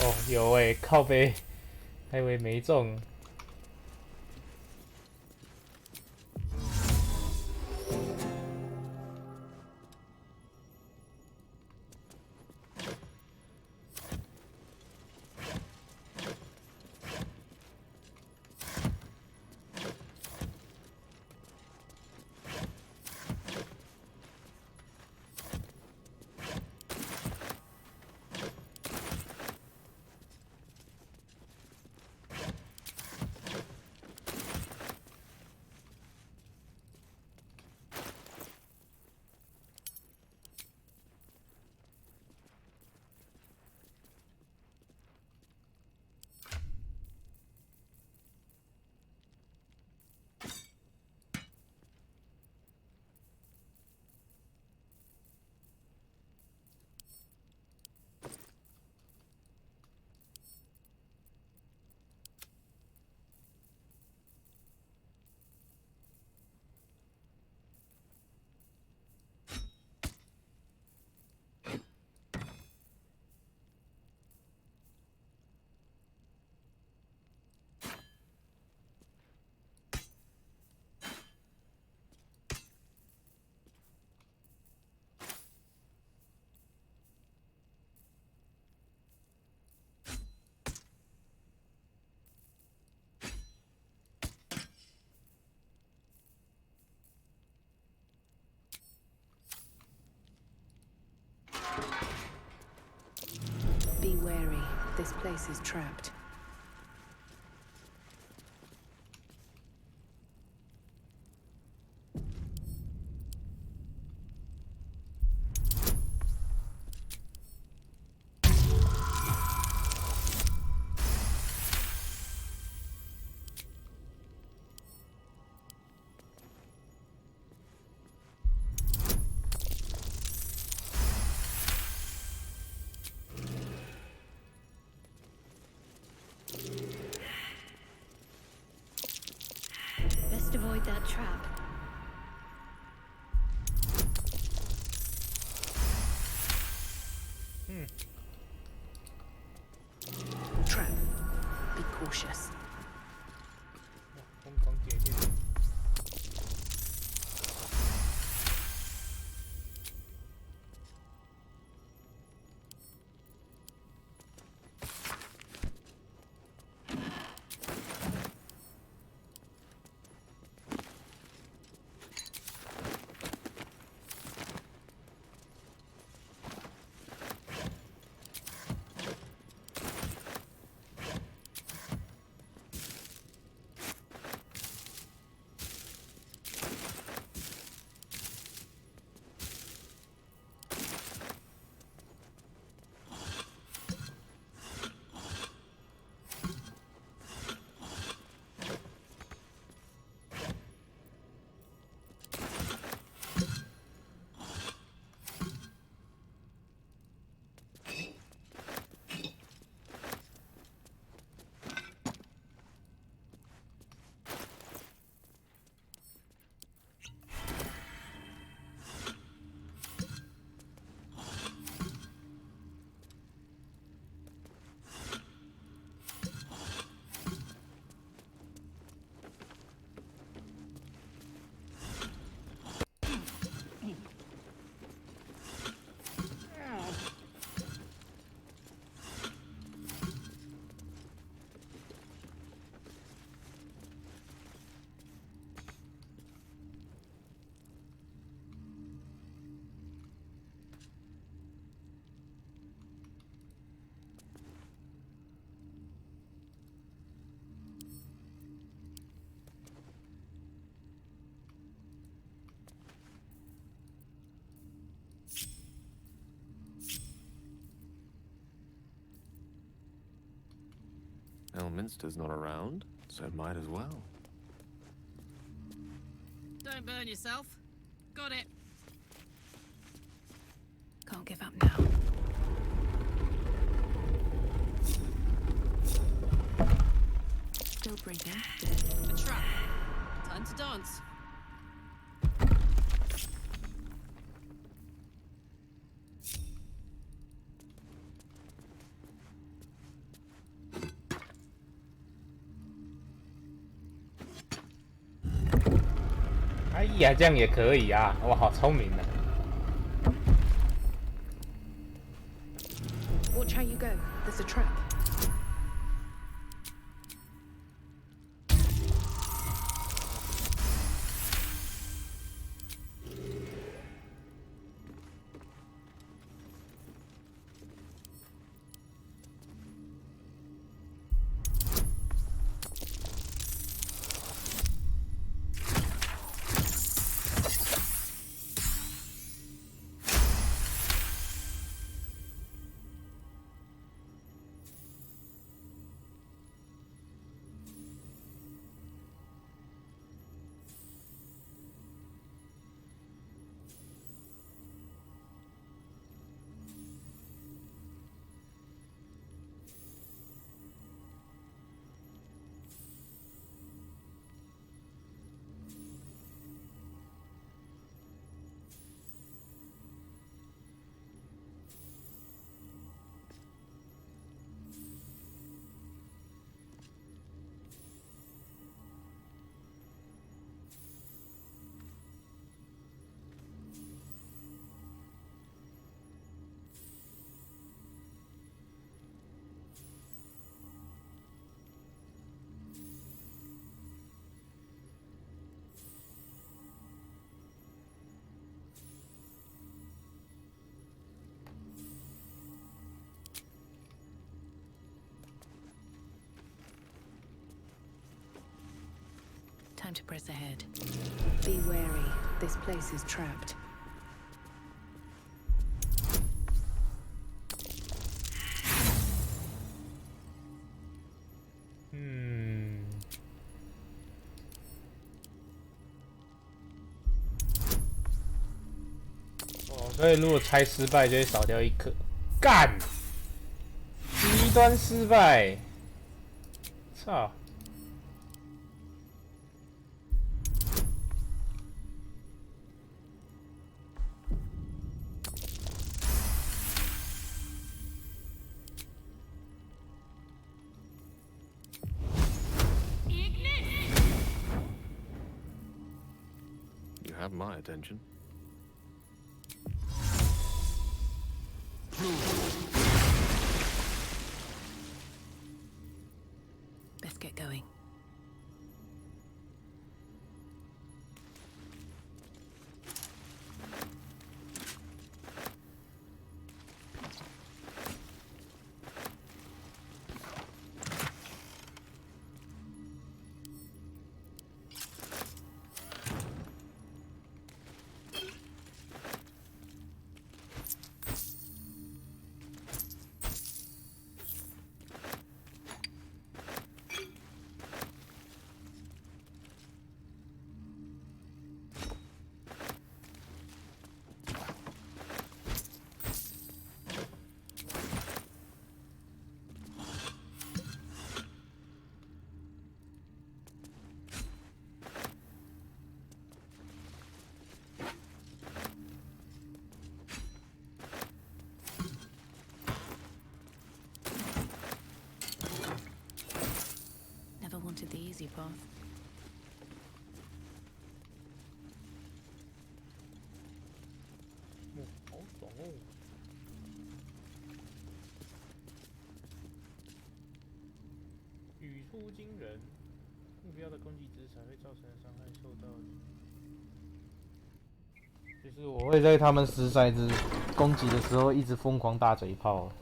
哦，有诶，靠背，还以为没中。wary. This place is trapped. Best avoid that trap. Trap. Be cautious. 疯狂点点。Elminster's not around, so might as well. Don't burn yourself. Got it. Can't give up now. Still breathing. A trap. Time to dance.哎呀，这样也可以啊！哇，好聪明啊！ Watch how you go. There's a trap. Time to press ahead. Be wary. This place is trapped.哦，所以如果拆失败就会少掉一颗。干！极端失败！操！ You have my attention. Let's get going. Never wanted the easy path. 好爽哦！语出惊人，目标的攻击值才会造成的伤害受到。就是我会在他们掷骰子攻击的时候一直疯狂打嘴炮。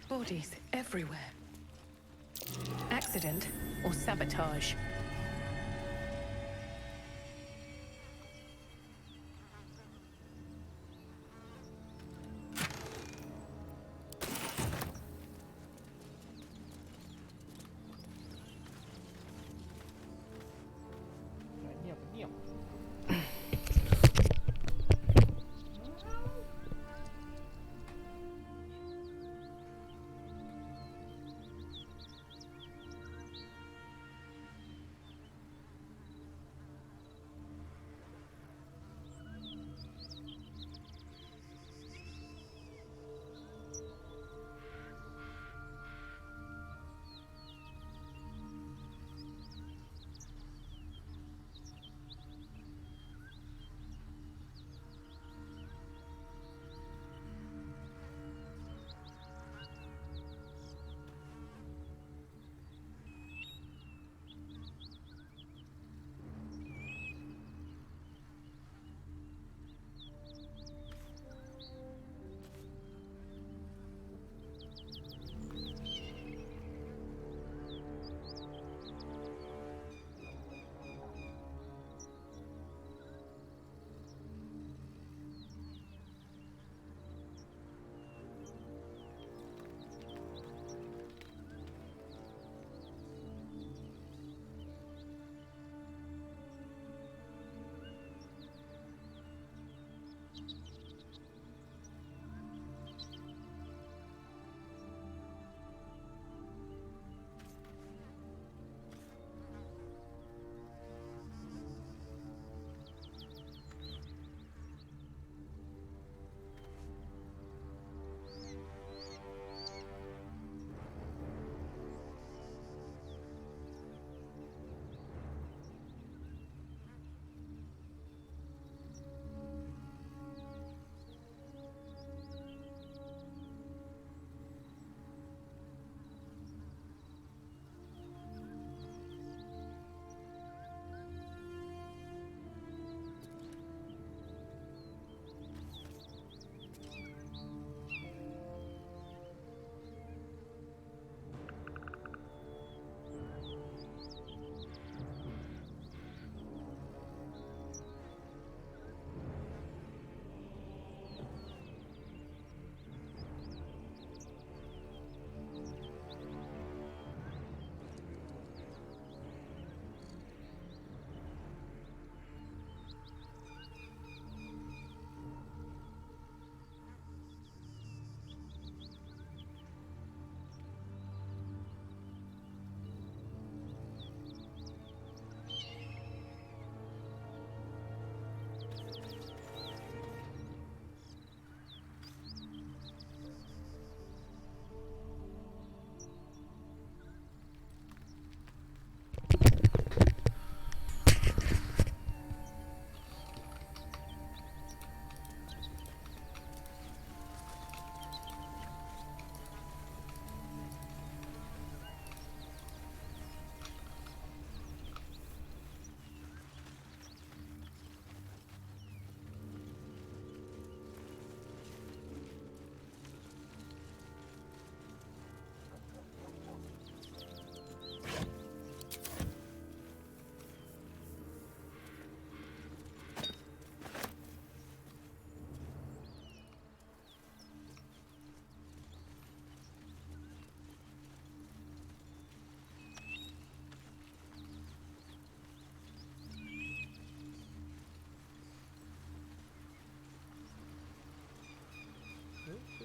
Bodies everywhere. Accident or sabotage?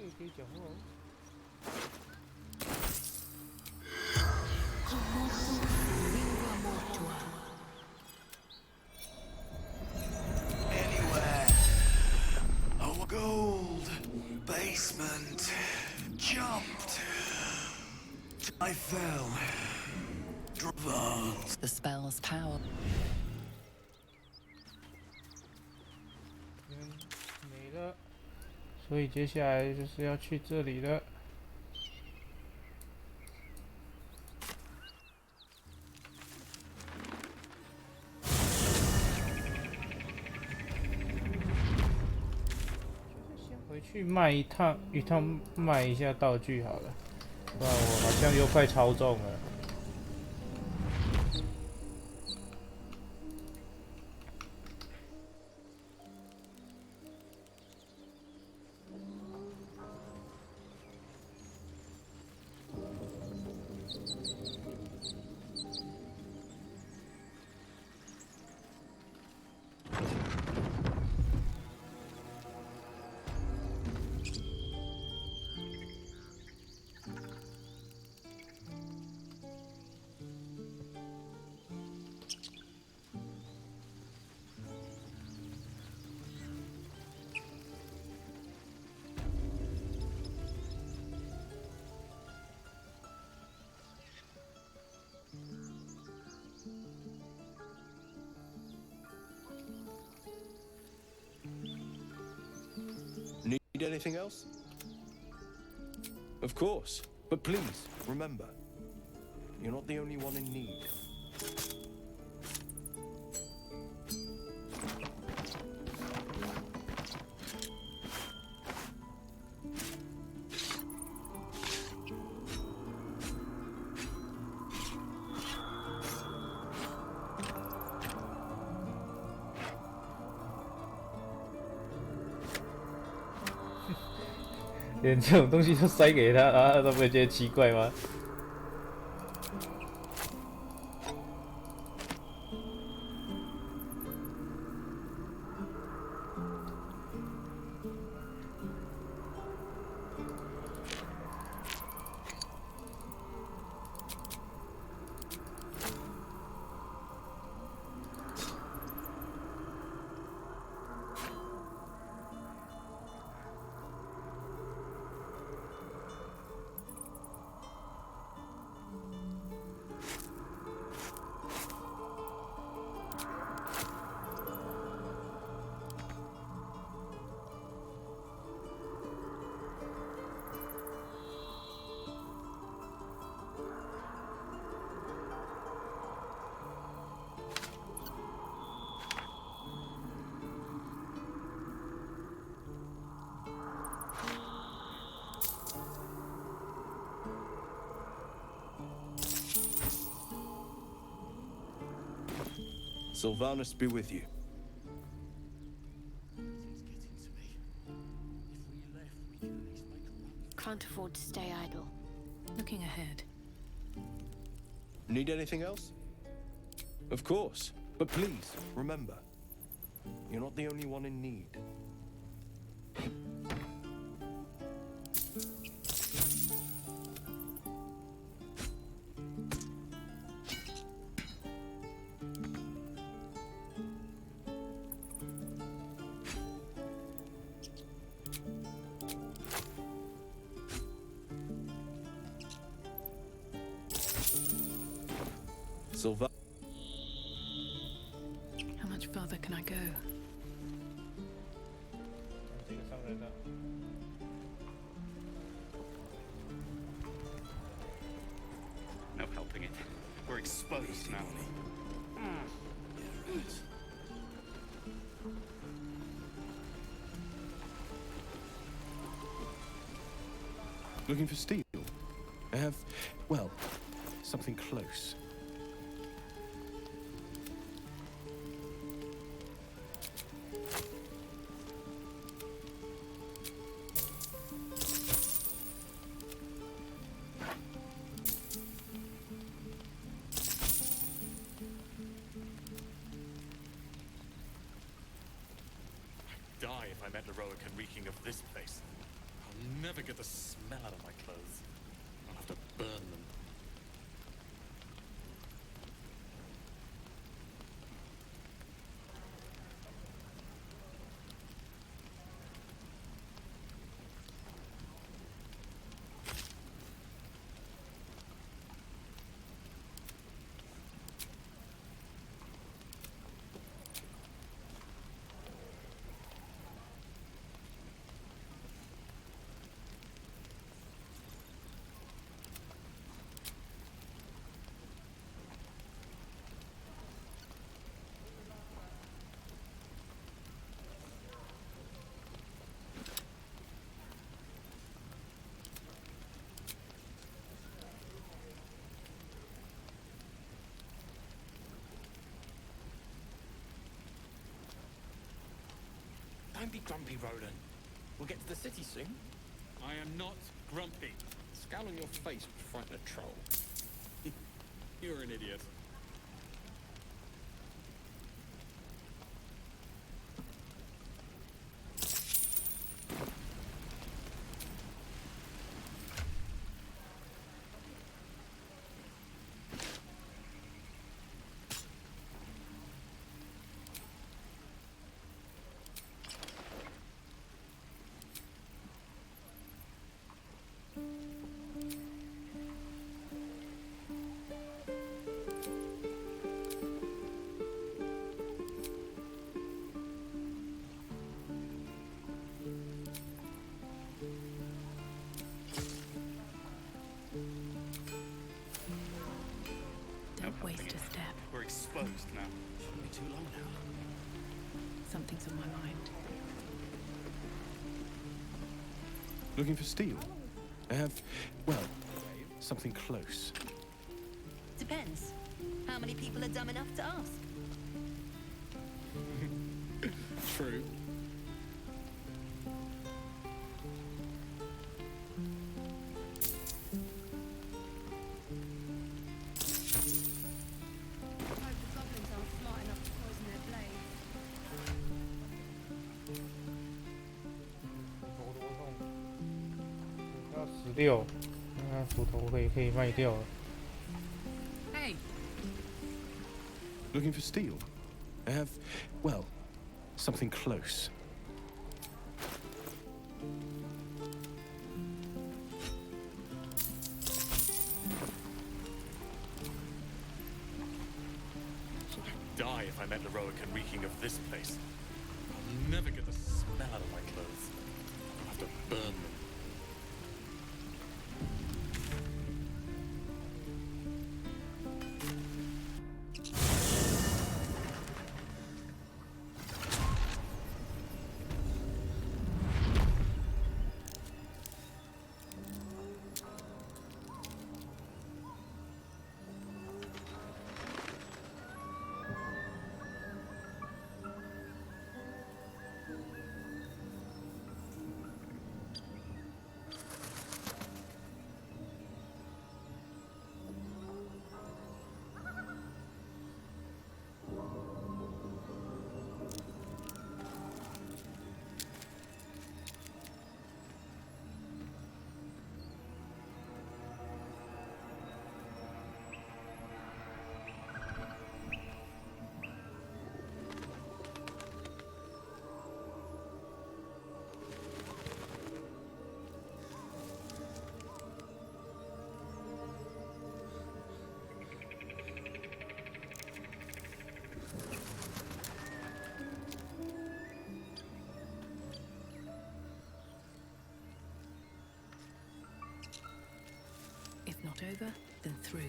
也可以讲话哦。Anywhere. Oh, gold. Basement. Jumped. I fell. Advanced. The spell's power. 没了，所以接下来就是要去这里了。先回去卖一趟卖一下道具好了，不然我好像又快超重了。Need anything else? Of course. But please, remember, you're not the only one in need. 连这种东西都塞给他啊，他都不会觉得奇怪吗？Sylvanus be with you. Can't afford to stay idle. Looking ahead. Need anything else? Of course. But please, remember, you're not the only one in need. Sylva. How much further can I go? 这个商人呢？ No helping it. We're exposed now. Looking for steel? I have, well, something close. Die if I met Leroic and reeking of this place. I'll I'll never get the smell out of my clothes. I'll have to burn them. Don't be grumpy, Roland. We'll get to the city soon. I am not grumpy. The scowl on your face would frighten a troll. You're an idiot. Don't waste a step. We're exposed now. Shouldn't be too long now. Something's on my mind. Looking for steel? I have, well, something close. Depends. How many people are dumb enough to ask? True. I hope the goblins aren't smart enough to poison their blades. 要16，那斧头可以卖掉了。 Hey, Looking for steel? I have, well, something close. I'd die if I met Heroic and reeking of this place. I'll never get the smell out of my clothes. I'll have to burn them. If not over, then through.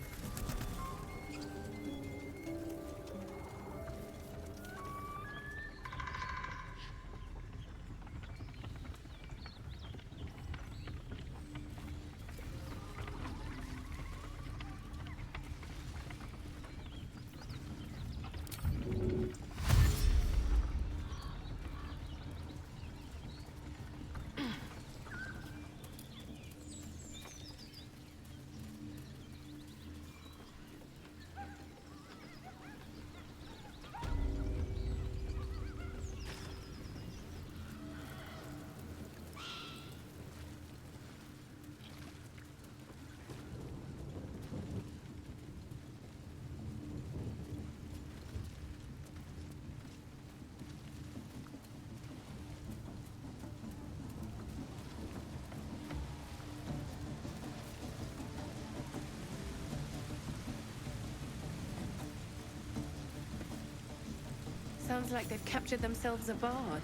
Sounds like they've captured themselves a bard.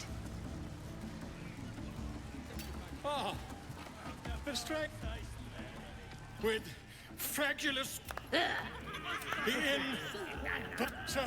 Ah, the strength with fragulous in so.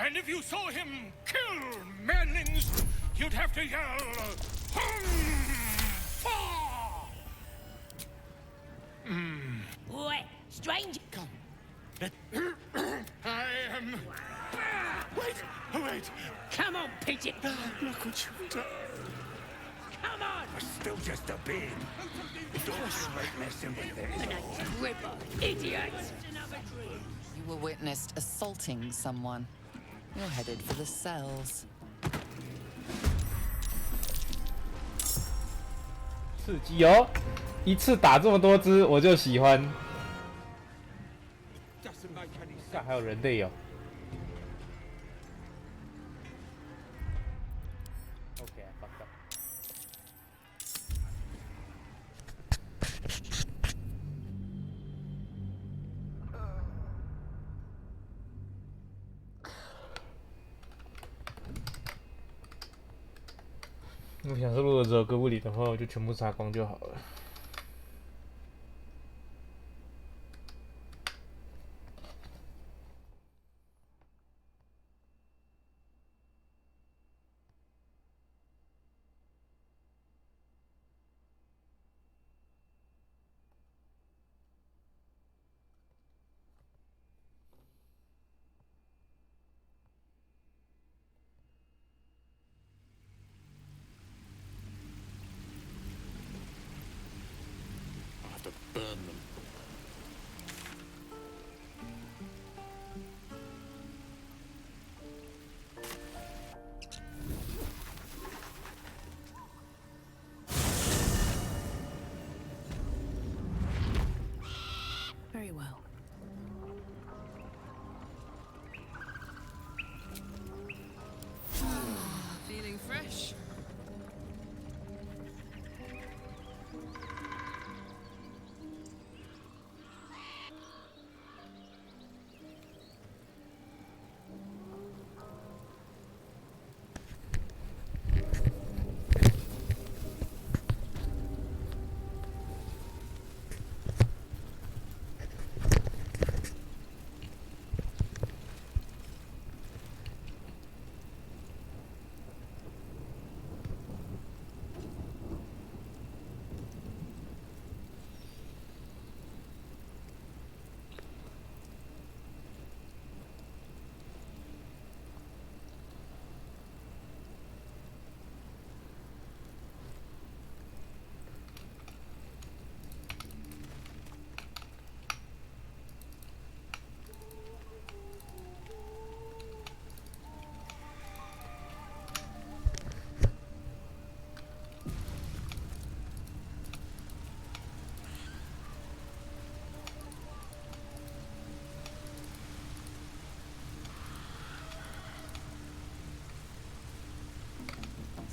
And if you saw him kill merlins, you'd have to yell, Boy, stranger. Come. I am. Wait. Come on, pigeon. Look what you've done. Come on. I'm still just a babe. Don't like messing with it. Ripper, idiot. You were witnessed assaulting someone. You're headed for the cells. 刺激哦！一次打这么多只，我就喜欢。看还有人类哦。OK， fuck up。我想说，如果只有哥布林的话，我就全部杀光就好了。To burn them. Very well. Feeling fresh?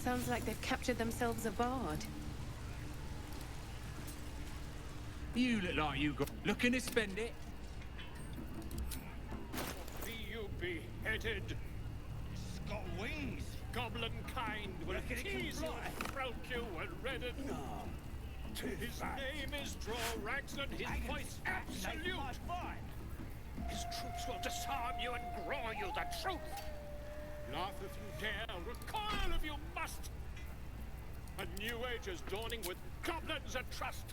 Sounds like they've captured themselves a bard. You look like you got looking to spend it. Be you beheaded. It's got wings. Goblin kind will tease you, throat you, and redden. His name is Draw His voice absolute. His troops will disarm you and grow you the truth. Laugh if you dare, recoil if you must. A new age is dawning with goblins at trust.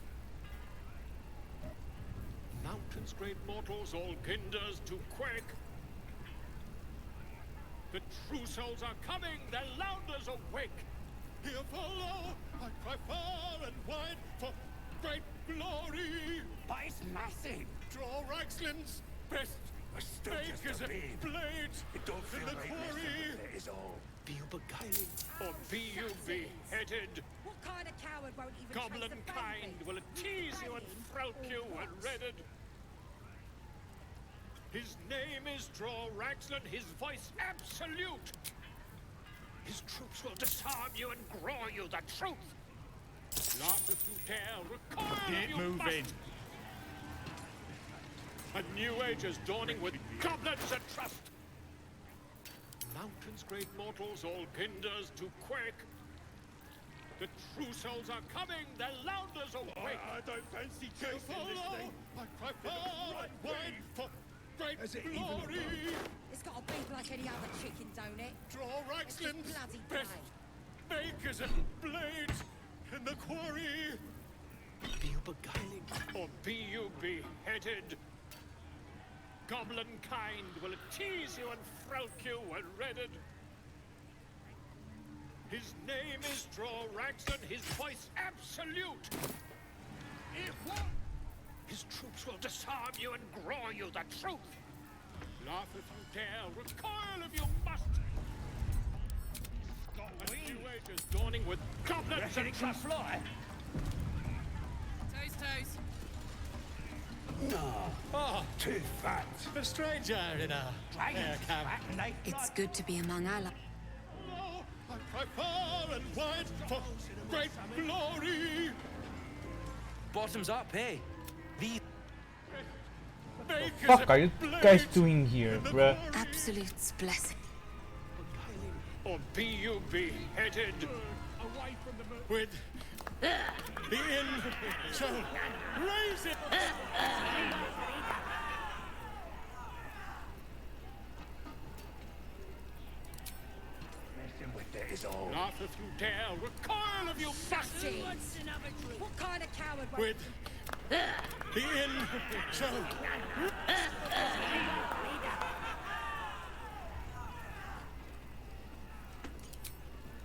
Mountains, great mortals, all ginders to quake. The true souls are coming, their louders awake. Here follow, I cry far and wide for great glory. But it's massive. Draw Reichsland's best. Fake as a blade It don't feel in the like quarry. it is all. Be you beguiling? Or be you beheaded. What kind of coward won't even Goblin trace the kind will tease you and throat you and redden. His name is Draw Raxlin, his voice absolute. His troops will disarm you and grow you the truth. Laugh if you dare, recoil if you must. A new age is dawning with goblins and trust. Mountains, great mortals, all kinders to quake. The true souls are coming, their louders awake. I don't fancy chasing this thing. I cry far and wide for great glory. It's got a beak like any other chicken, don't it? Draw Raxlin's bloody best bakers and blades in the quarry. Be you beguiling, or be you beheaded? Goblin kind will tease you and frowk you when redded. His name is Draw Raxlin, his voice absolute. If what? His troops will disarm you and grow you the truth. Laugh if you dare, recoil if you must. A new age is dawning with goblins and trust. Fly. Toes, toes. No. Oh, too fat. A stranger in a air camp. It's good to be among allies. I cry far and wide for great glory. Bottoms up, hey. These. What the fuck are you guys doing here, bruh? Absolute's blessing. Or be you beheaded away from the with the inn shall raise it. Laugh if you dare, recoil if you must. What kind of coward with the inn shall.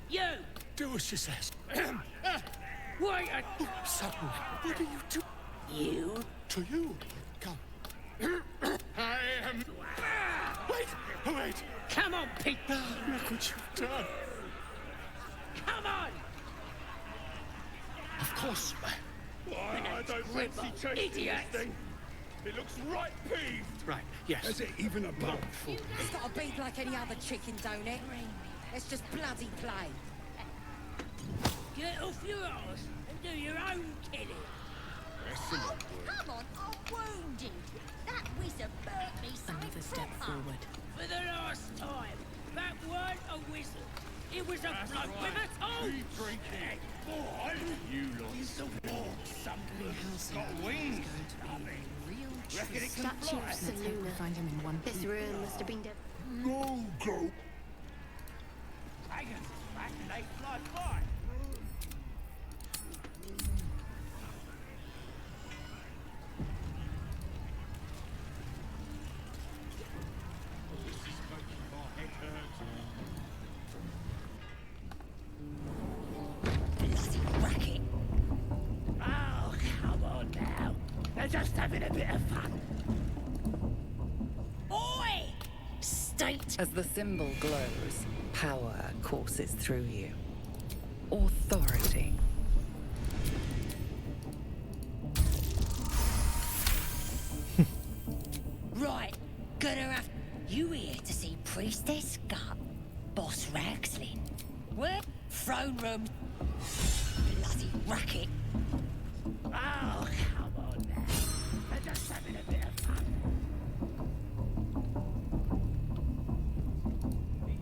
You! Do as she says. Why? Suddenly, what do you do? You? To you. Come. I am. Wait! Wait! Come on, Pete! Look what you've done. Come on! Of course, I don't fancy chasing this thing. It looks right peeved. Right, yes. Is it even a mouthful? It's got a beak like any other chicken, don't it? Let's just bloody play. Get off your arse and do your own killing. Oh, come on, I'm wounded. That wizard burnt me so Another step forward. For the last time, that weren't a wizard. It was a bloke with a tongue. Keep drinking. Boy, you lot. Something's got wings. Reckon it can Statue of fly. Seluna. Find him in one. This room must have been dead. No go. Dragons, back and they fly by. Racket. Oh, come on now. They're just having a bit of fun. Oi! State! As the symbol glows, power courses through you. Authority. Right, gonna have you here to see Priestess Gut, Boss Raxlin. Where? Throne room. Bloody racket. Oh, come on now. They're just having a bit of fun.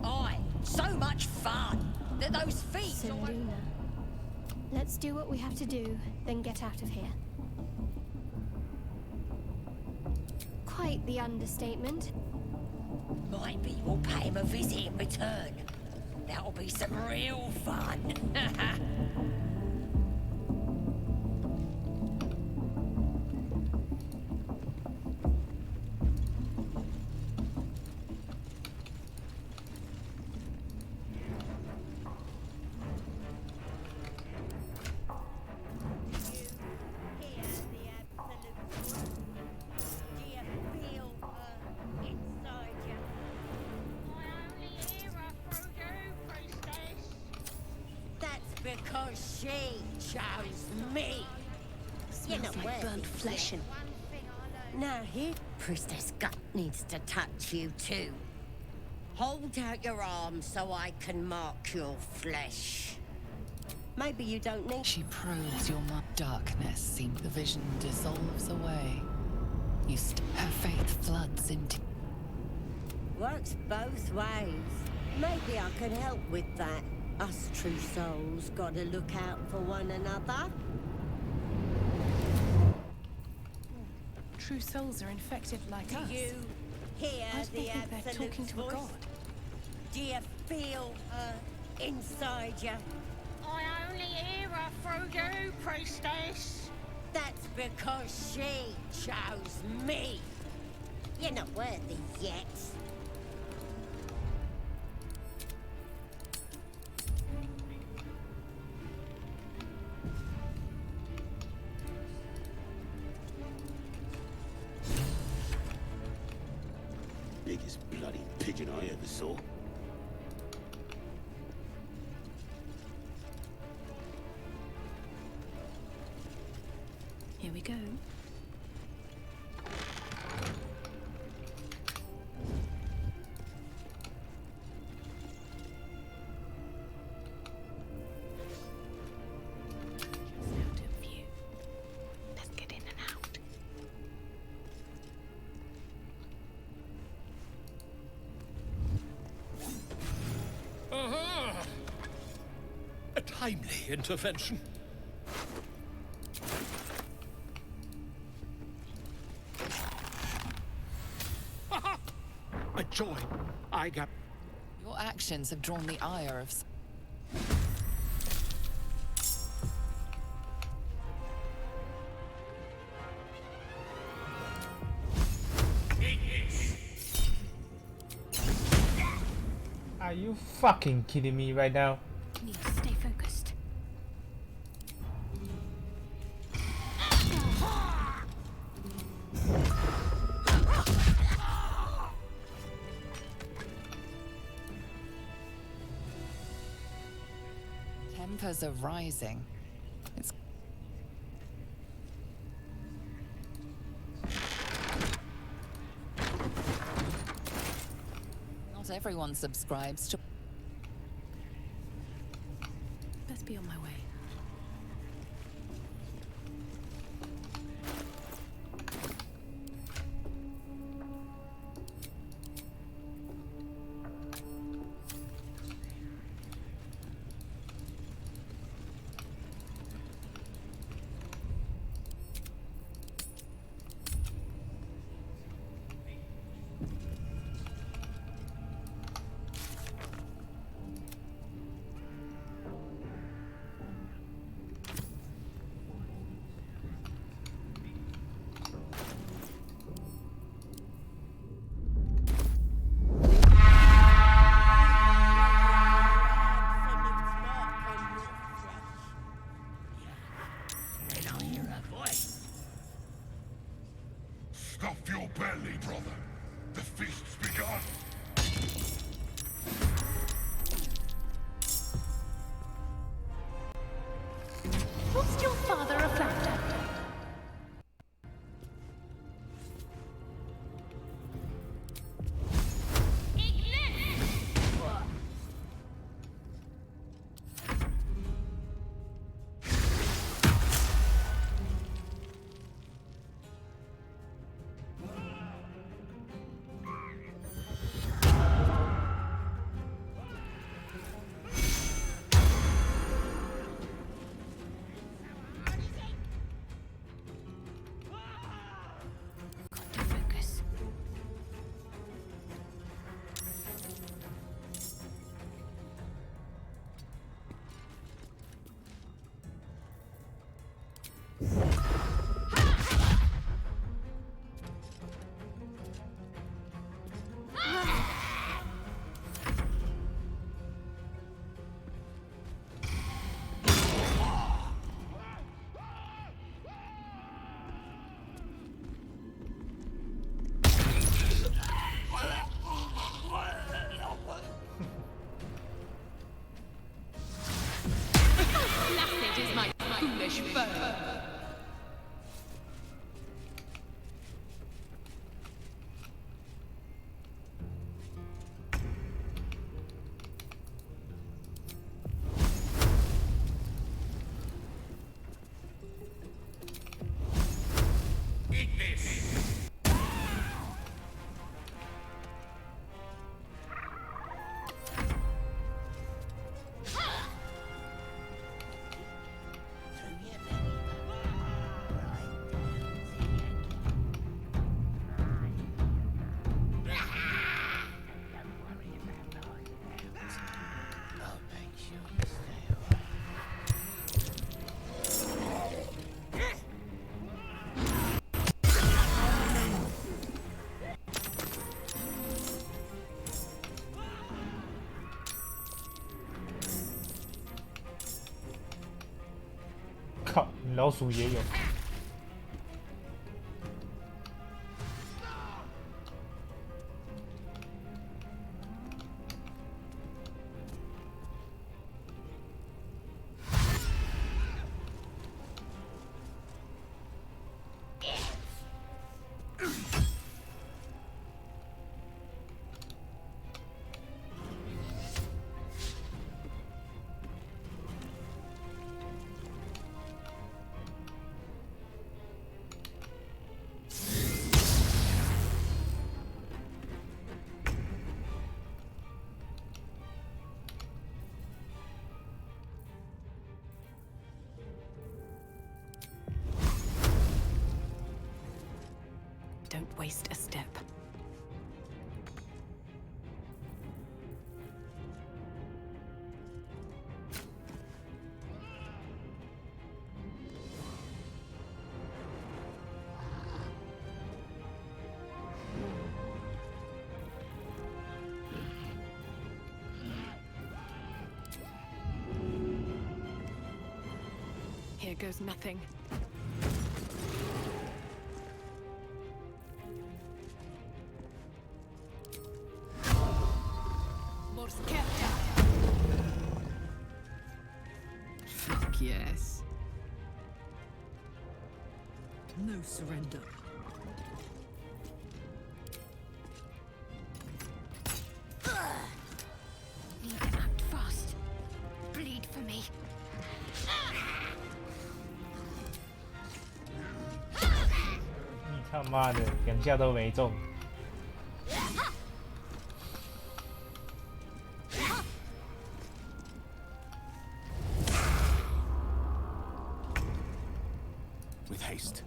Aye, so much fun that those feet. Seluna. Let's do what we have to do, then get out of here. Quite the understatement. Maybe we'll pay him a visit in return. That'll be some real fun. Because she chose me. Smells like burnt flesh and Now here, Priestess Gut needs to touch you too. Hold out your arms so I can mark your flesh. Maybe you don't need... She probes your darkness. Seems the vision dissolves away. Her faith floods into... Works both ways. Maybe I can help with that. Us true souls gotta look out for one another. True souls are infected like us. Do you hear Why do they the think they're Absolute's talking to a voice? god? Do you feel her inside you? I only hear her through you, priestess. That's because she chose me. You're not worthy yet. Biggest bloody pigeon I ever saw. Here we go. Just out of view. Let's get in and out. Aha! A timely intervention. A joy I got. Your actions have drawn the ire of... Are you fucking kidding me right now? Need to stay focused. Tempers are rising. It's... Not everyone subscribes to... Best be on my way. Stuff your belly, brother. The feast's begun. What's your father a flounder? 靠，老鼠也有。Don't waste a step. Here goes nothing. Fuck yes. No surrender. Need to act fast. Bleed for me. 你他妈的2下都没中。With haste.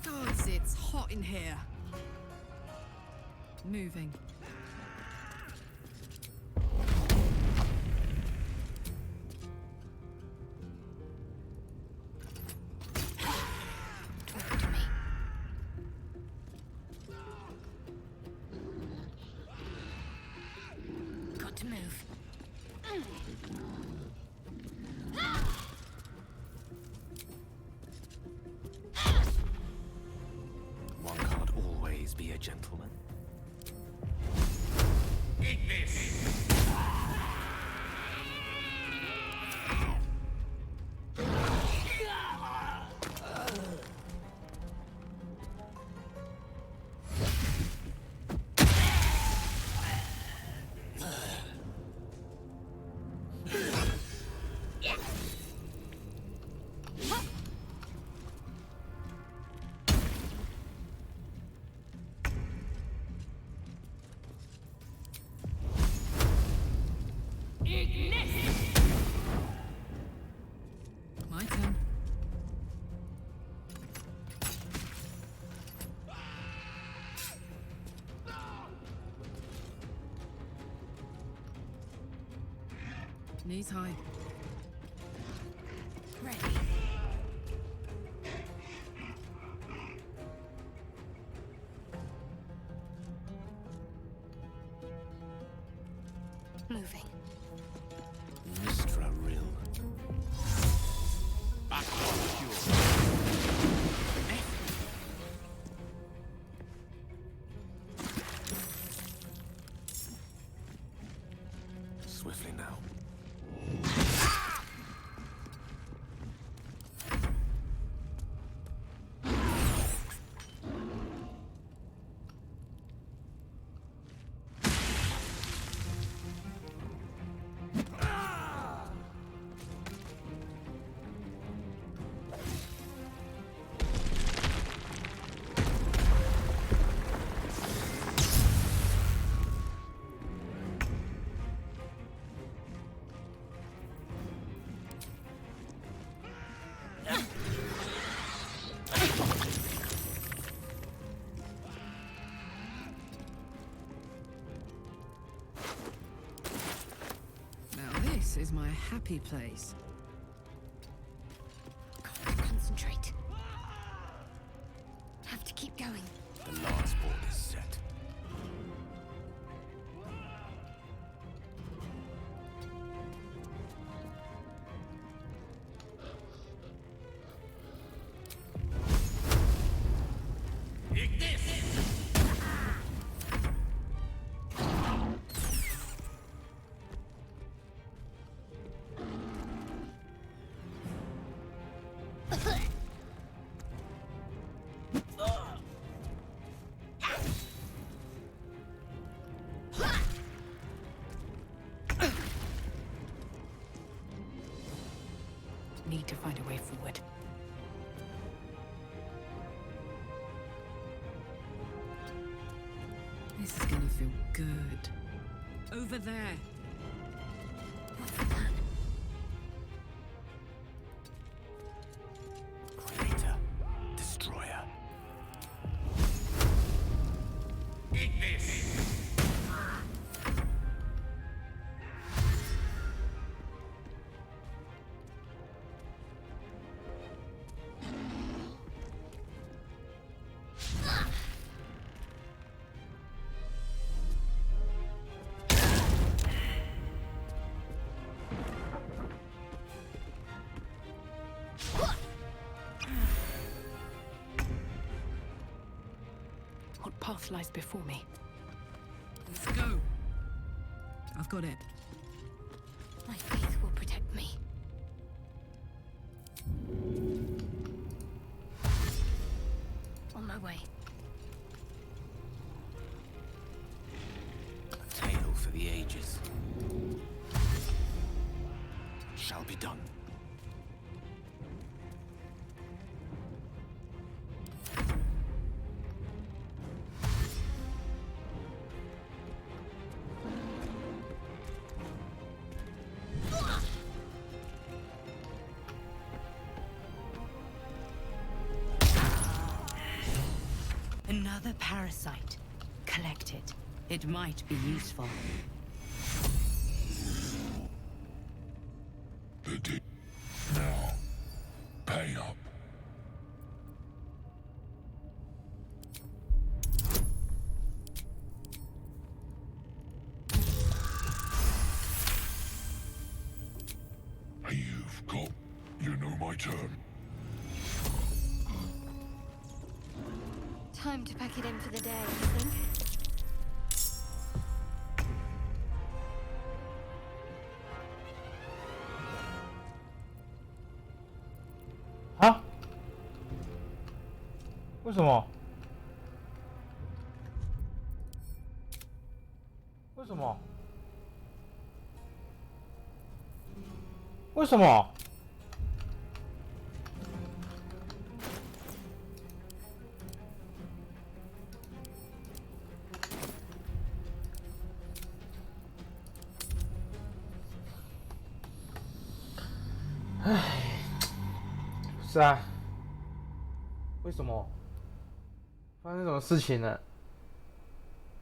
Gods, it's hot in here. Moving. Got to move. One can't always be a gentleman. Eat this! My turn. Knees high. Ready. Moving. Mistra Rill. Back pure. Swiftly now. This is my happy place. Got to concentrate. Have to keep going. The last board is set. Need to find a way forward. This is gonna feel good. Over there. What's the plan? Creator. Destroyer. Eat this! What path lies before me? Let's go. I've got it. My faith will protect me. On my way. A tale for the ages. Shall be done. Another parasite. Collect it. It might be useful. The deed. Now, pay up. You've got... You know my turn. Time to pack it in for the day, I think.啊？为什么？为什么？为什么？是啊，为什么？发生什么事情了？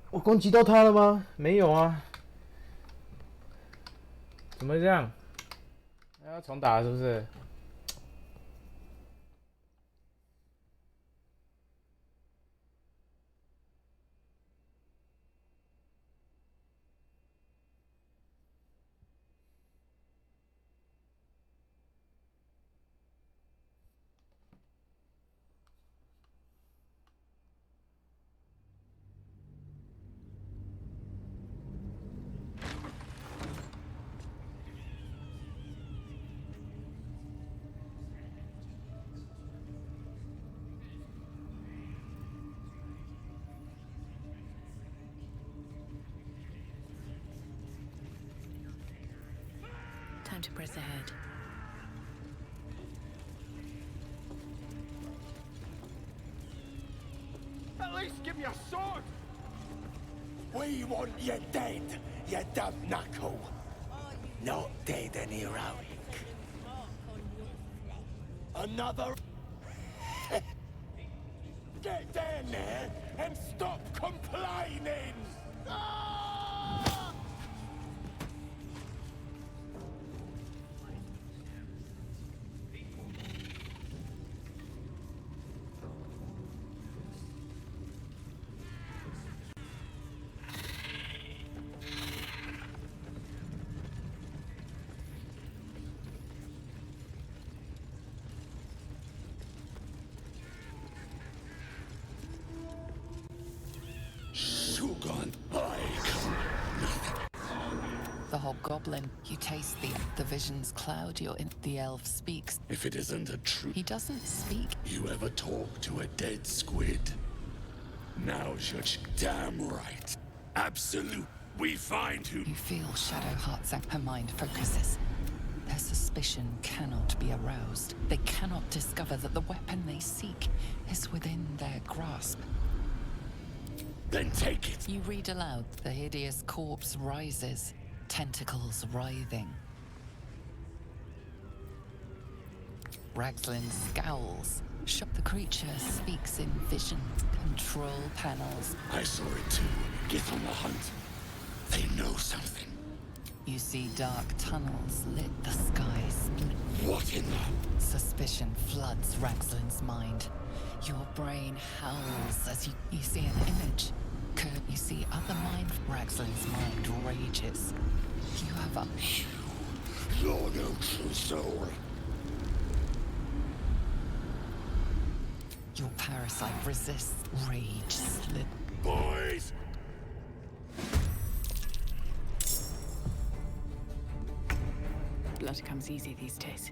我攻击到他了吗？没有啊。怎么会这样？要重打了是不是？ Time to press ahead. At least give me a sword! We want you dead, you dumb knuckle. Not dead and heroic. Another... Get down there and stop complaining! Ah! The hobgoblin. You taste the visions cloud you're in. The elf speaks. If it isn't a truth. He doesn't speak. You ever talk to a dead squid? Now's your damn right. Absolute. We find who. You feel Shadowheart's her mind focuses. Their suspicion cannot be aroused. They cannot discover that the weapon they seek is within their grasp. Then take it. You read aloud. The hideous corpse rises, tentacles writhing. Ragslin scowls. The creature speaks in vision. Control panels. I saw it too. Get on the hunt. They know something. You see dark tunnels lit, the sky split. What in the... Suspicion floods Ragslin's mind. Your brain howls as you see an image. You see other mind. Ragslin's mind rages. You have a... You're no true soul. Your parasite resists rage slip. Boys! Blood comes easy these days.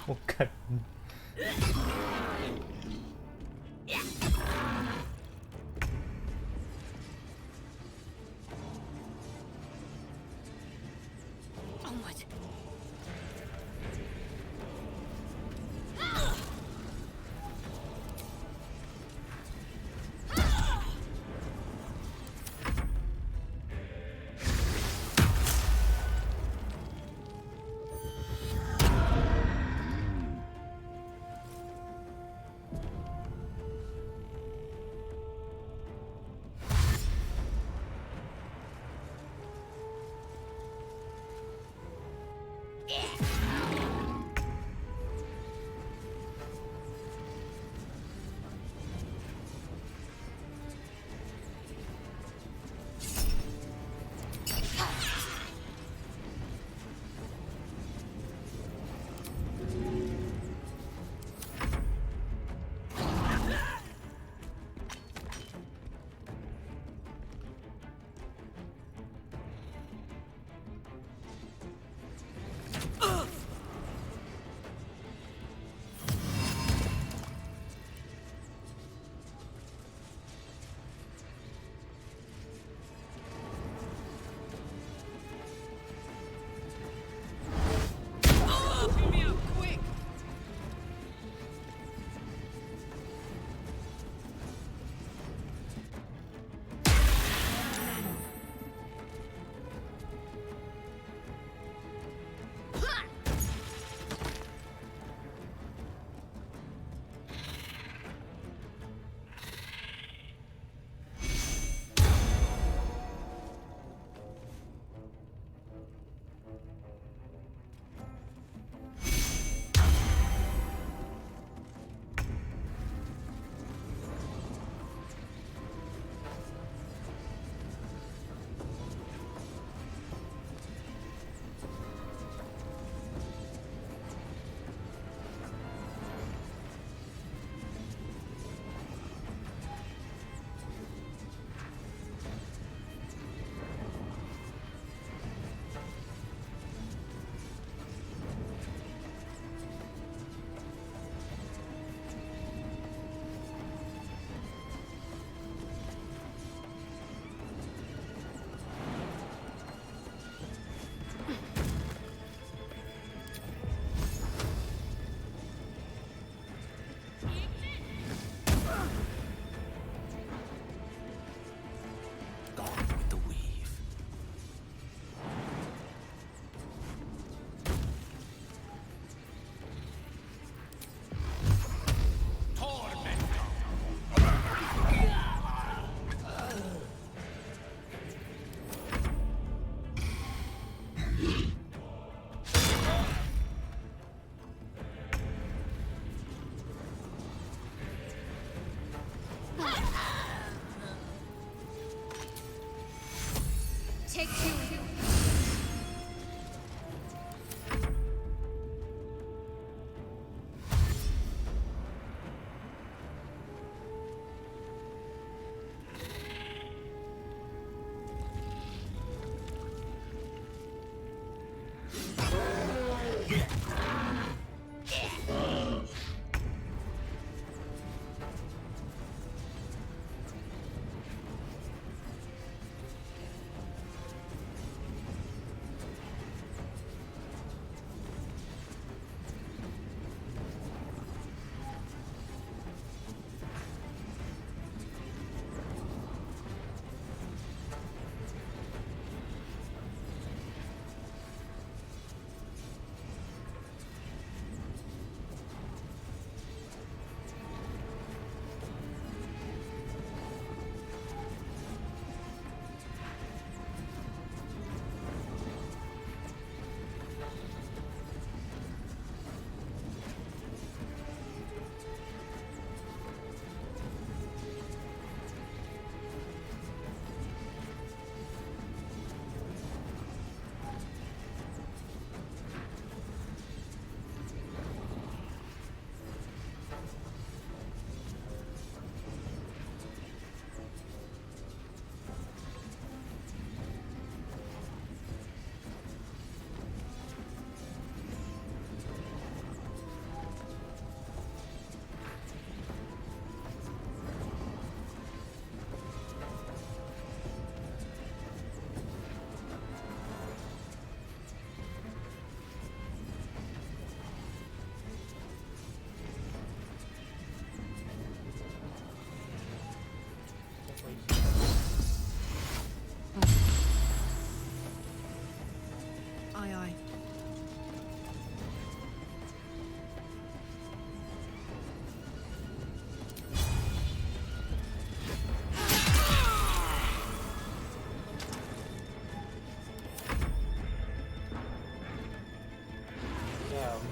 我看。Onward. Take two.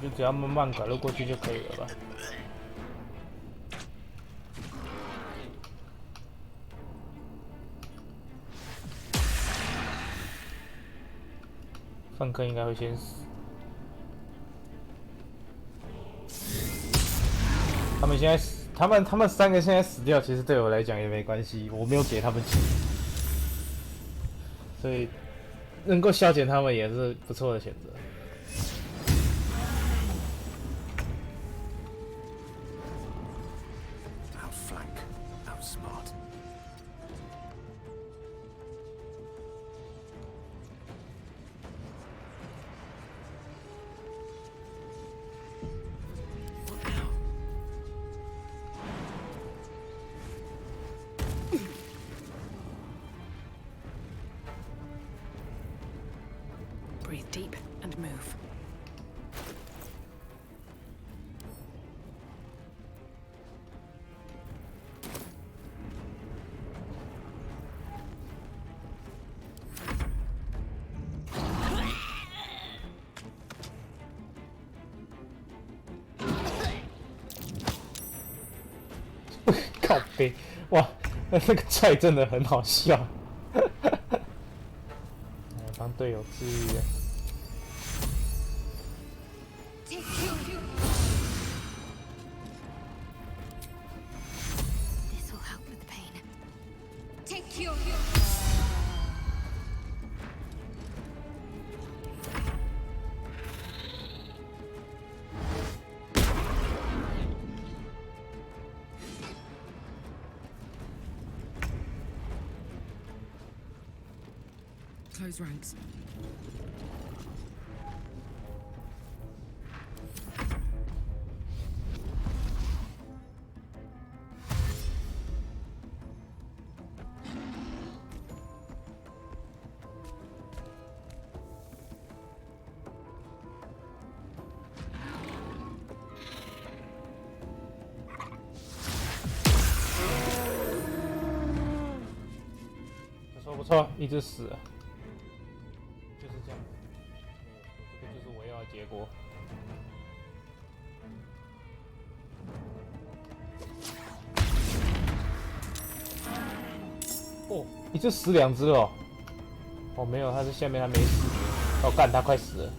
你就只要慢慢赶路过去就可以了吧。范克应该会先死。他们现在死，他们3个现在死掉，其实对我来讲也没关系，我没有给他们钱，所以能够消减他们也是不错的选择。Outflank, outsmart. Breathe deep and move. "靠背，哇，那个踹真的很好笑。帮队友治愈。This will help with the pain. Take your. Close ranks.不错，一直死了，就是这样，这个就是我要的结果。哦，一直死2只哦。哦，没有，他是下面还没死。哦，干，他快死了。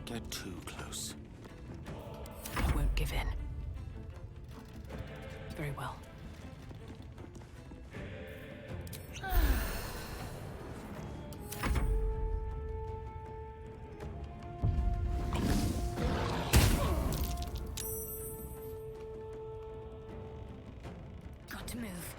Get too close. I won't give in. Very well. Got to move.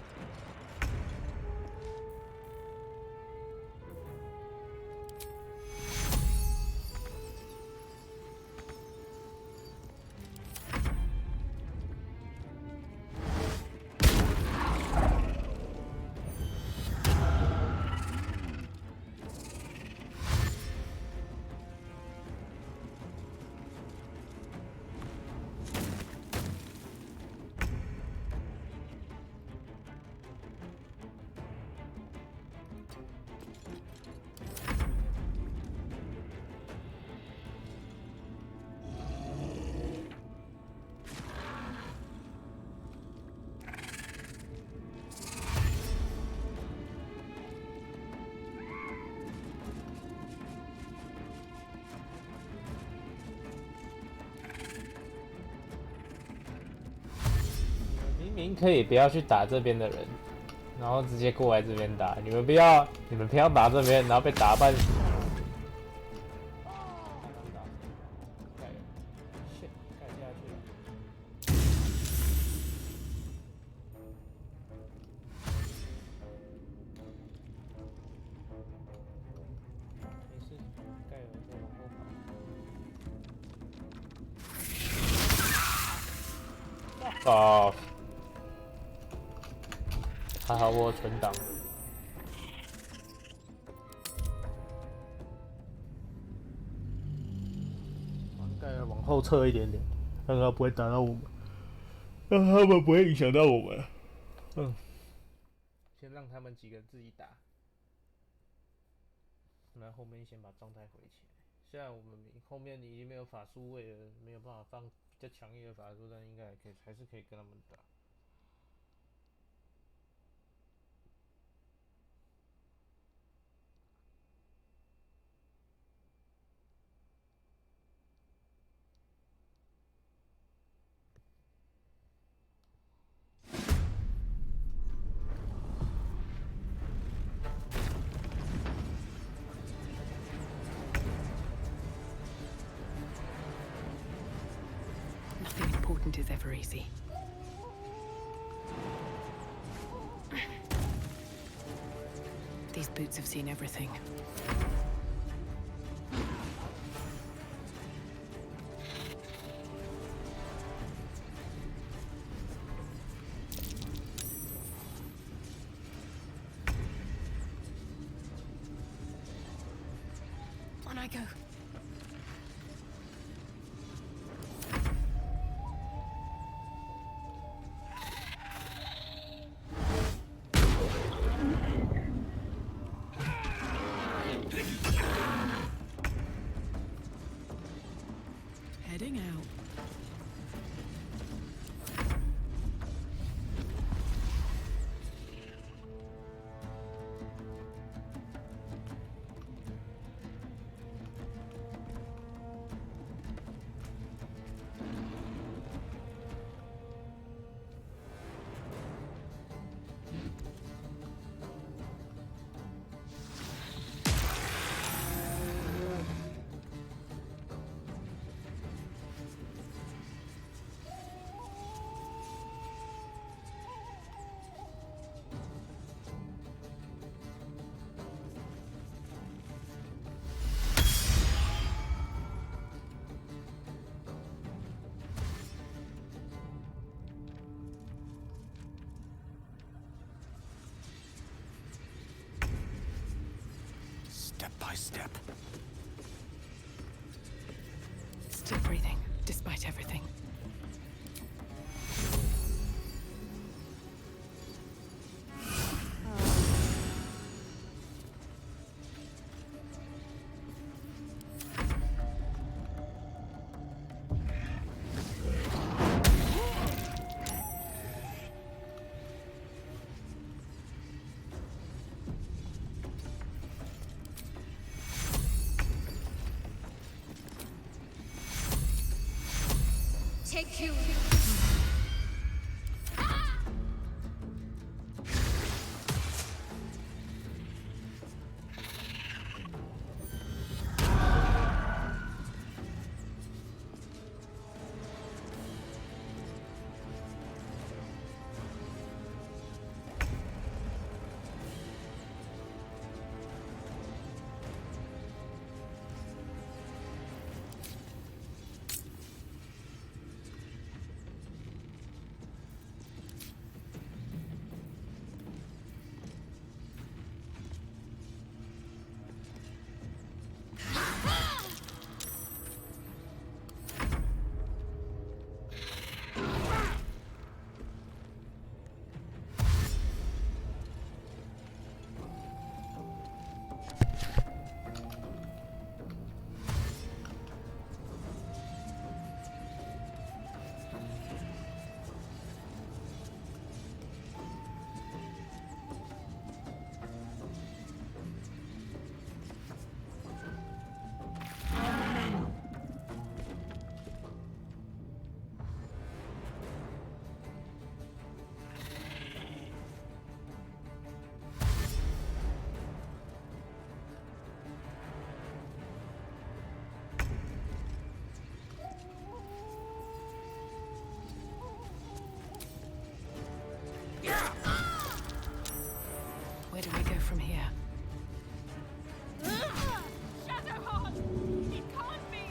明可以不要去打这边的人，然后直接过来这边打。你们不要打这边，然后被打半死。盖下去了。没事，盖了再往后跑。哦，还好我有存档。应该往后撤一点点，让它不会打到我们，让他们不会影响到我们。嗯，先让他们几个自己打，然后后面先把状态回起来。虽然我们后面已经没有法术位了，没有办法放比较强烈的法术，但应该还是可以跟他们打。Nothing important is ever easy. These boots have seen everything. On I go. Heading out. Step by step. Still breathing, despite everything. Take you. Where do we go from here? Shadowheart! It can't be!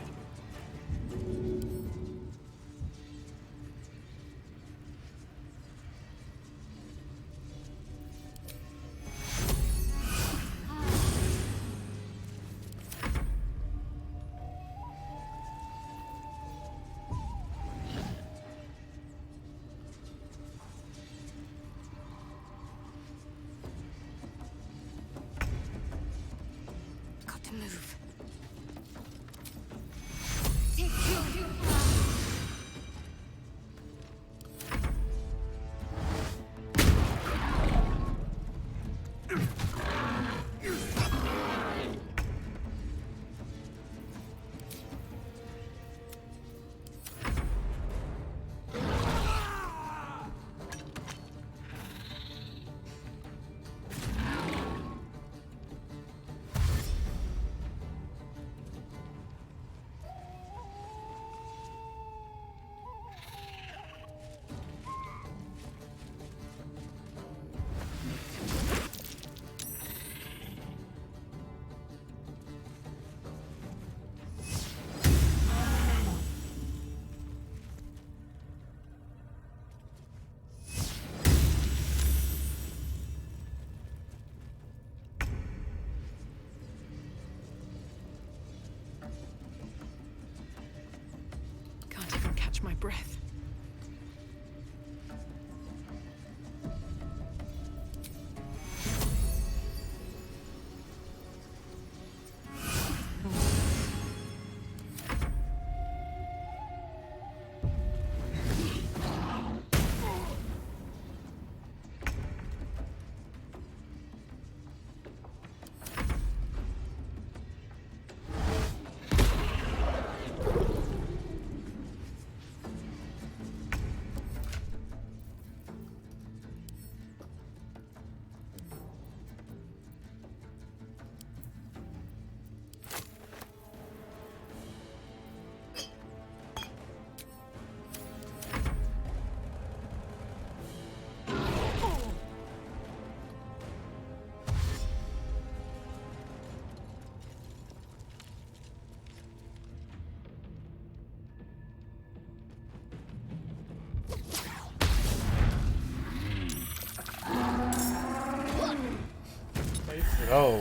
喽。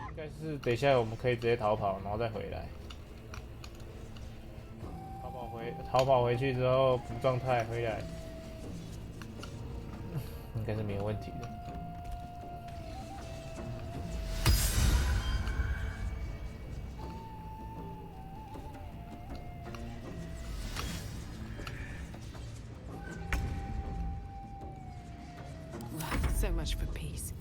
应该是等一下我们可以直接逃跑，然后再回来。逃跑回去之后补状态回来，应该是没有问题的。So much for peace.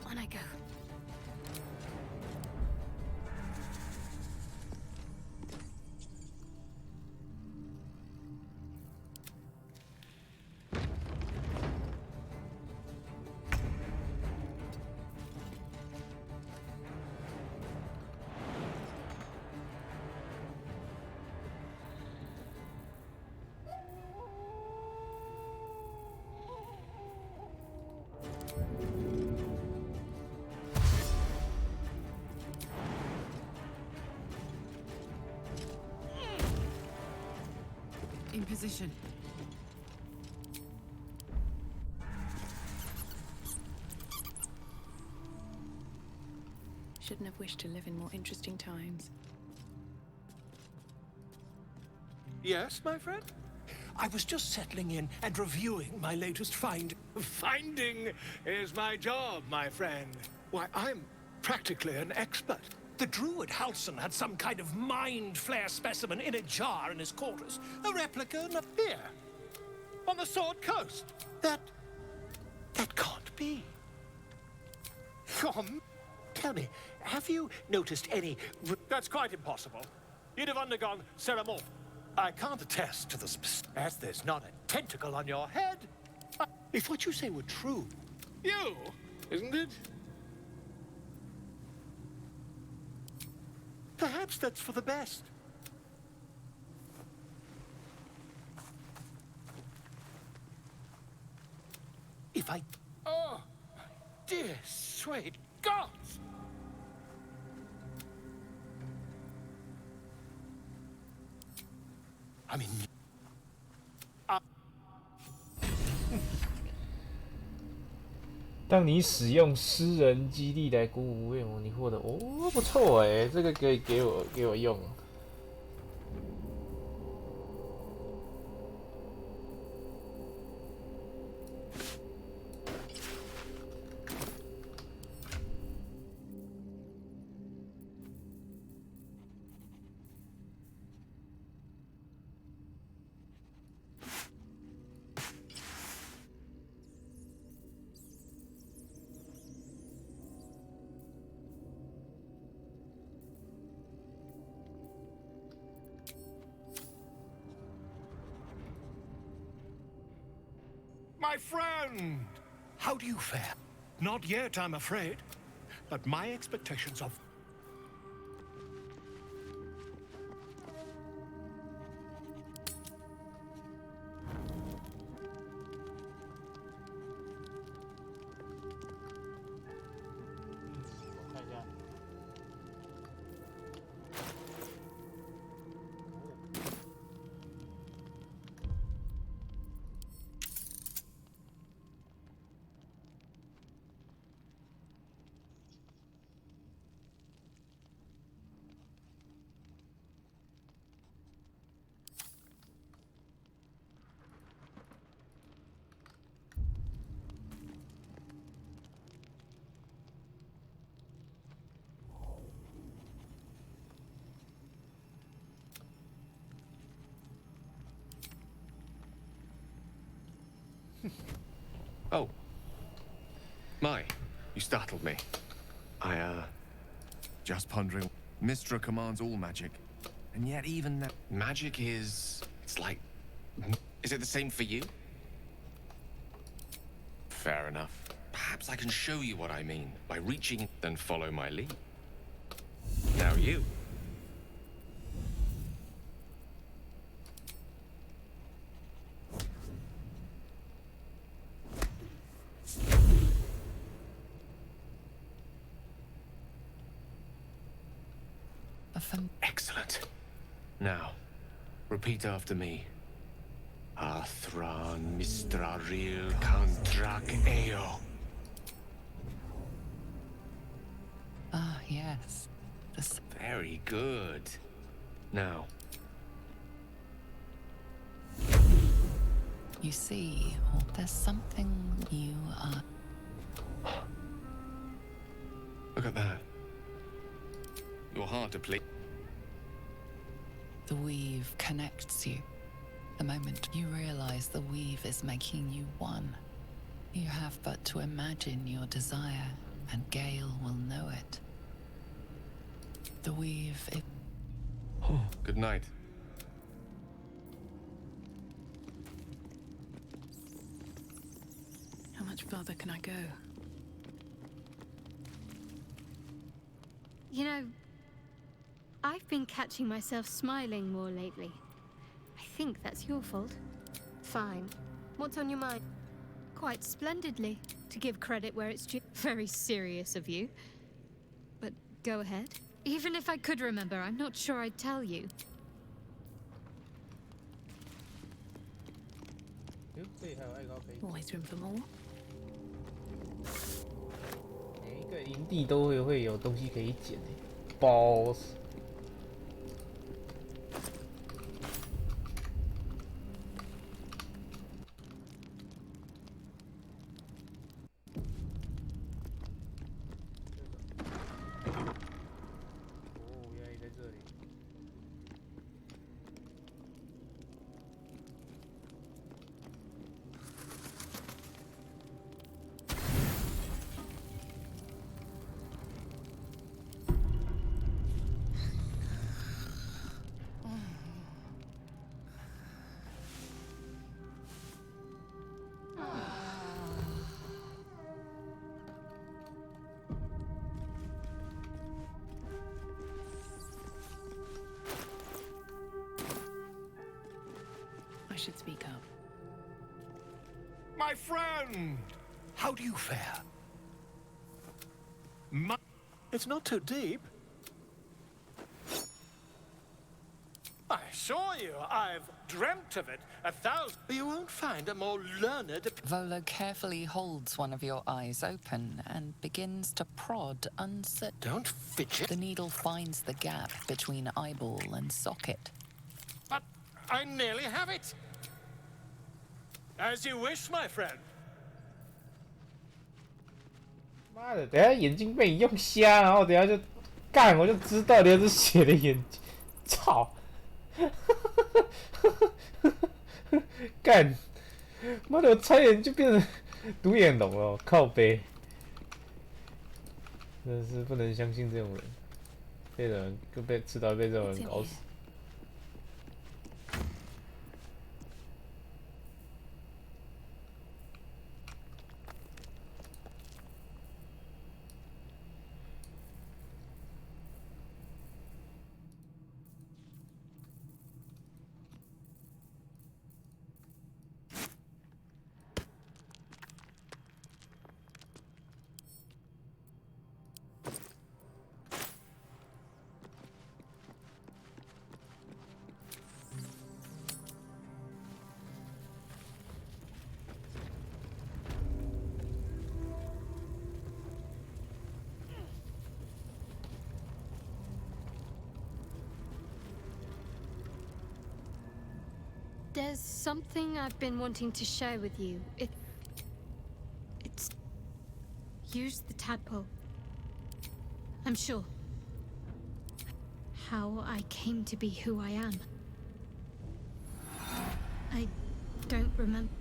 On I go. In position. Shouldn't have wished to live in more interesting times. Yes, my friend? I was just settling in and reviewing my latest find. Finding is my job, my friend. Why, I'm practically an expert. The druid Halson had some kind of mind flare specimen in a jar in his quarters. A replica here, on the Sword Coast. That can't be. Tell me, have you noticed any... That's quite impossible. You'd have undergone ceremony. I can't attest to the as there's not a tentacle on your head. If what you say were true... You, isn't it? Perhaps that's for the best. If I... Oh, dear sweet gods! I mean... 当你使用诗人激励来鼓舞愿望，你获得哦，不错哎，这个可以给我用。My friend! How do you fare? Not yet, I'm afraid. But my expectations of... Oh. My, you startled me. Just pondering. Mistra commands all magic. And yet even that... Magic is... It's like... Is it the same for you? Fair enough. Perhaps I can show you what I mean by reaching, then follow my lead. Now you. Excellent. Now, repeat after me. Athran Mistraril Kantrak Eo. Ah, yes. Very good. Now. You see, there's something you are... Look at that. You're hard to please. The weave connects you. The moment you realize the weave is making you one, you have but to imagine your desire, and Gale will know it. The weave is... Good night. How much further can I go? You know, I've been catching myself smiling more lately. I think that's your fault. Fine. What's on your mind? Quite splendidly, to give credit where it's due. Very serious of you. But go ahead. Even if I could remember, I'm not sure I'd tell you. 这里还有爱高可以。 Always room for more. 每一个营地都会有东西可以捡诶 ，boss。哦，原来你在这里。 I should speak up. My friend! How do you fare? It's not too deep. I assure you, I've dreamt of it 1,000. You won't find a more learned... Volo carefully holds one of your eyes open and begins to prod uncertain. Don't fidget. The needle finds the gap between eyeball and socket. But I nearly have it. As you wish, my friend. 妈的，等下眼睛被你用瞎，然后等下就干，我就知道你是血的眼睛，操！干，妈的，我差点就变成独眼龙了，靠背，真的是不能相信这种人，被人就被迟早被这种人搞死。There's something I've been wanting to share with you. It's... Use the tadpole. I'm sure. How I came to be who I am. I don't remember.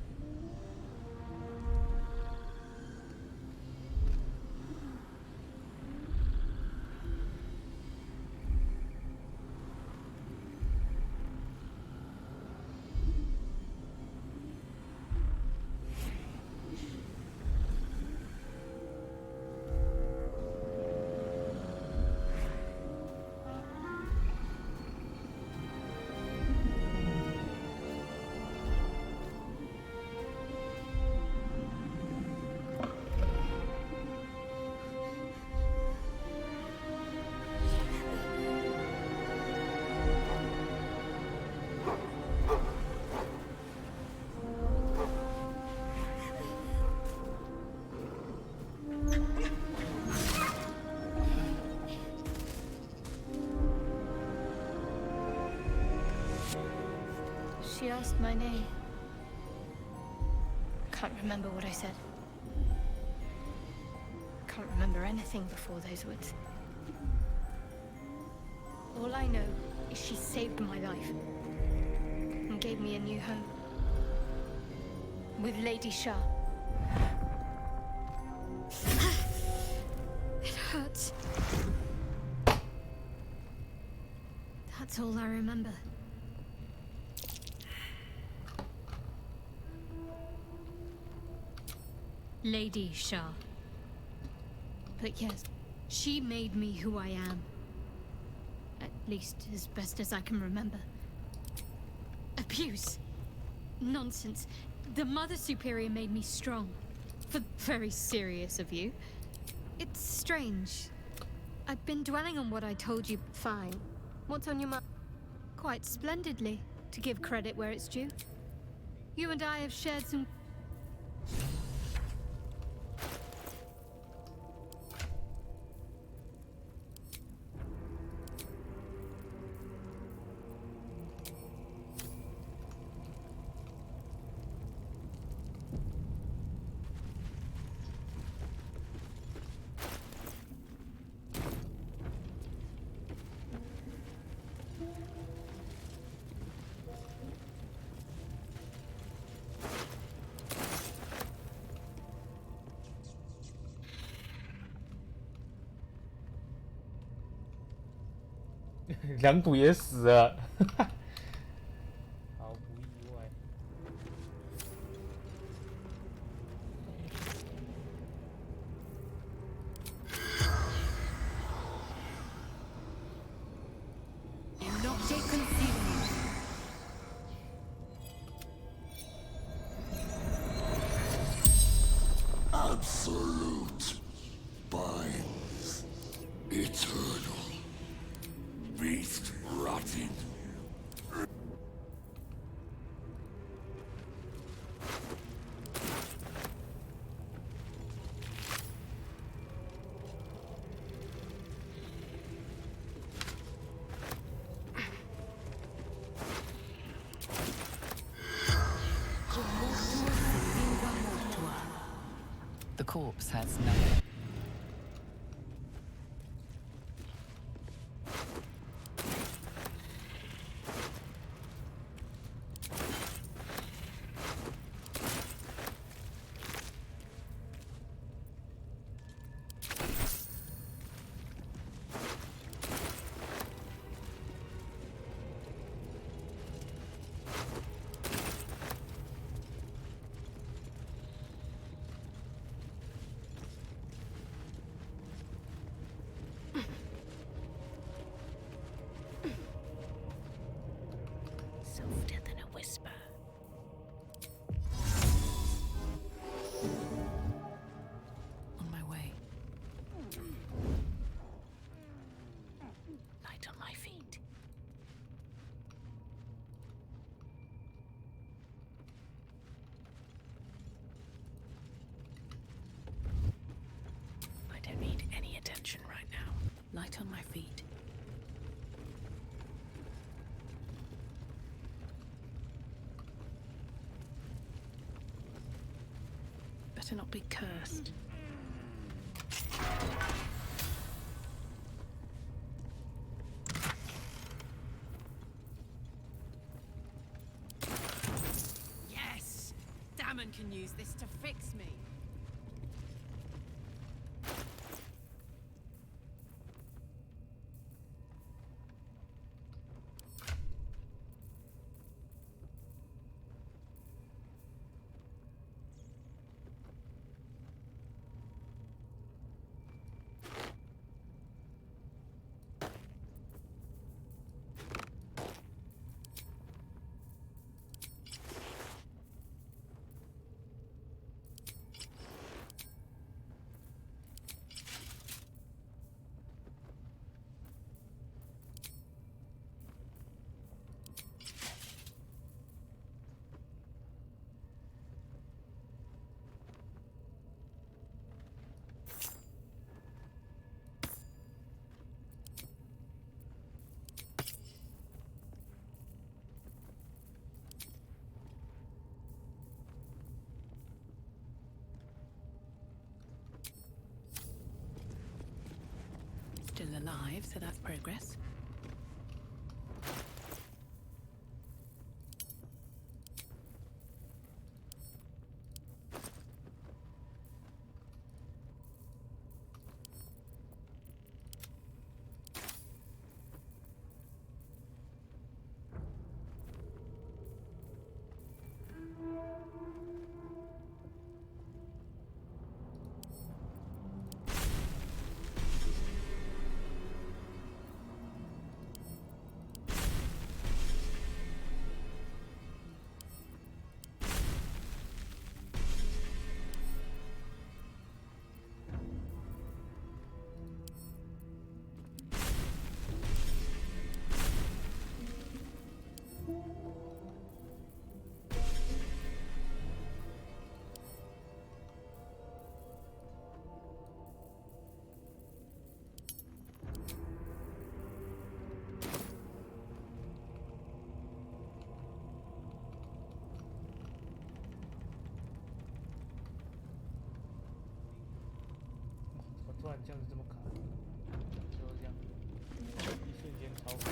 She asked my name. Can't remember what I said. Can't remember anything before those words. All I know is she saved my life and gave me a new home. With Lady Shah. It hurts. That's all I remember. Lady Shah. But yes, she made me who I am. At least as best as I can remember. Abuse. Nonsense. The Mother Superior made me strong. Very serious of you. It's strange. I've been dwelling on what I told you. Fine. What's on your mind? Quite splendidly, to give credit where it's due. You and I have shared some...两股也死了，毫不意外。Absolute binds eternal. Beast rotting. The corpse has no... Softer than a whisper. On my way. Light on my feet. I don't need any attention right now. Light on my feet. better not be cursed. Yes! Damon can use this to fix me. Still alive, so that's progress.突然这样子这么卡，就是这样，一瞬间超卡。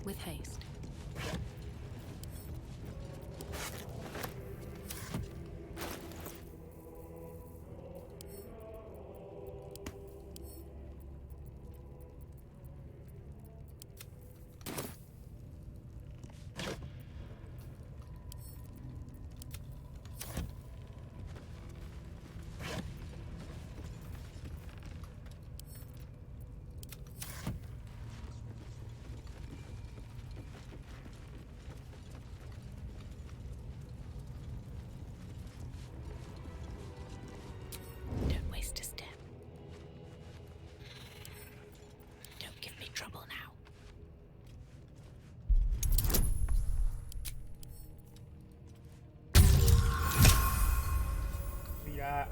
With haste. Don't waste a step. Don't give me trouble now. Yeah.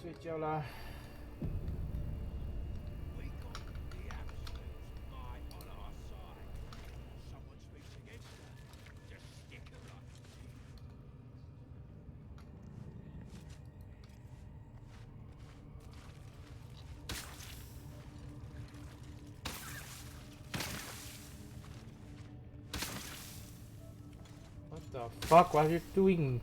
睡觉啦。What the fuck? What are you doing?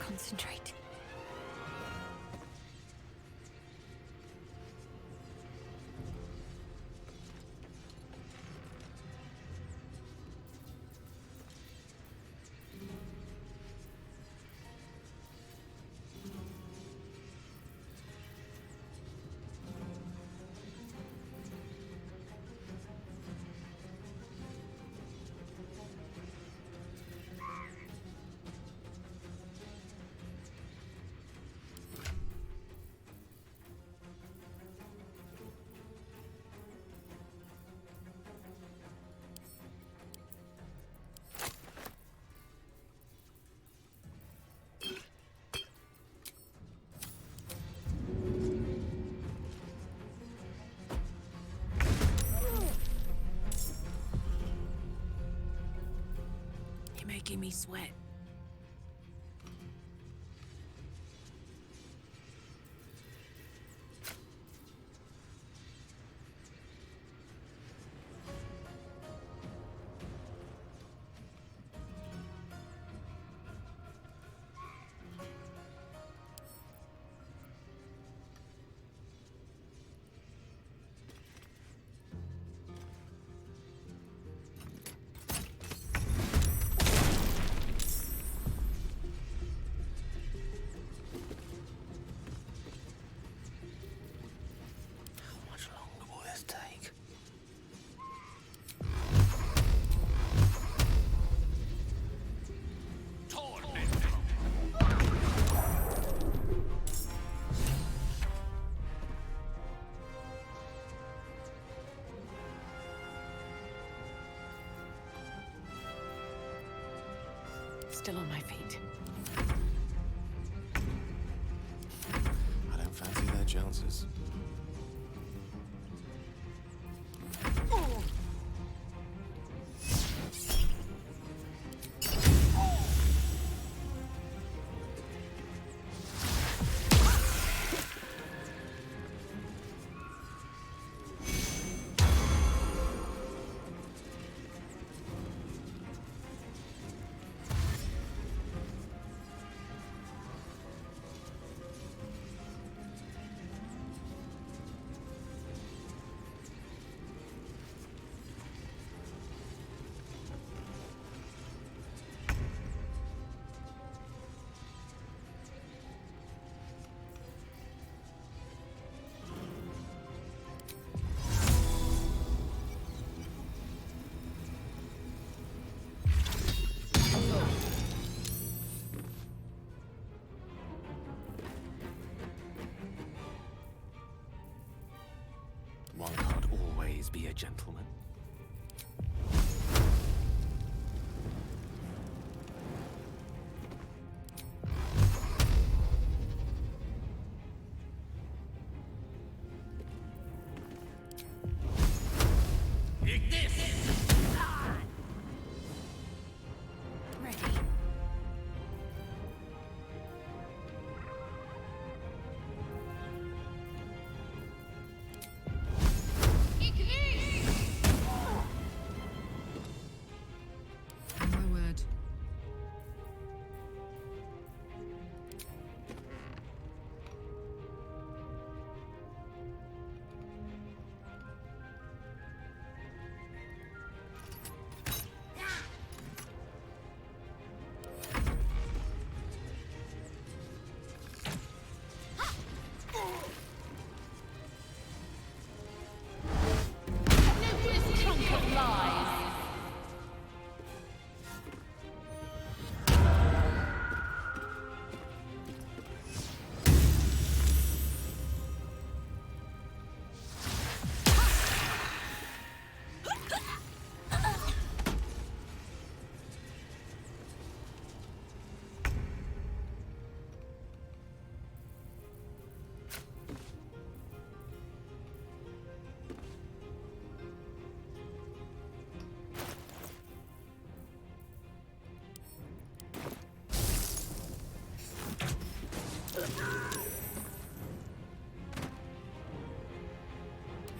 Concentrate. Making me sweat. Still on my feet. I don't fancy their chances. One can't always be a gentleman.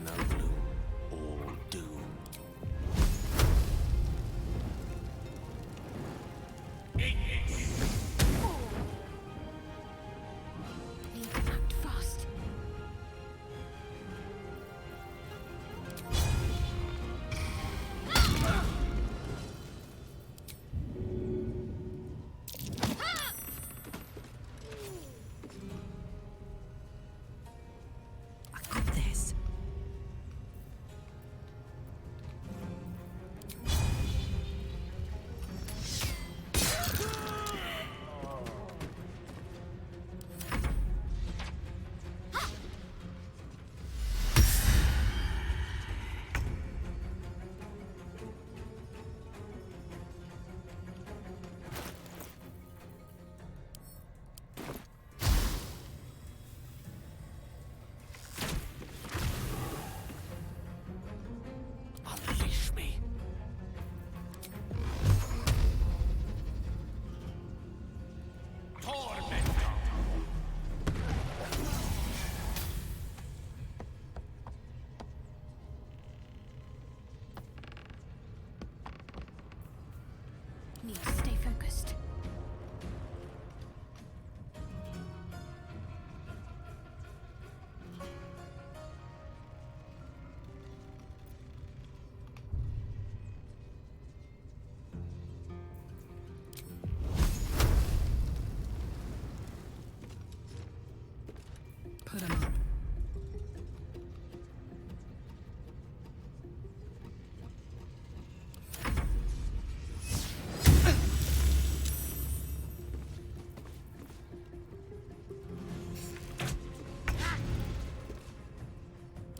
No gloom, all doom. Need to act fast. I got this. Unleash me. Need to stay focused. Put him up.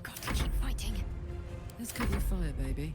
Got to keep fighting. Let's cut your fire, baby.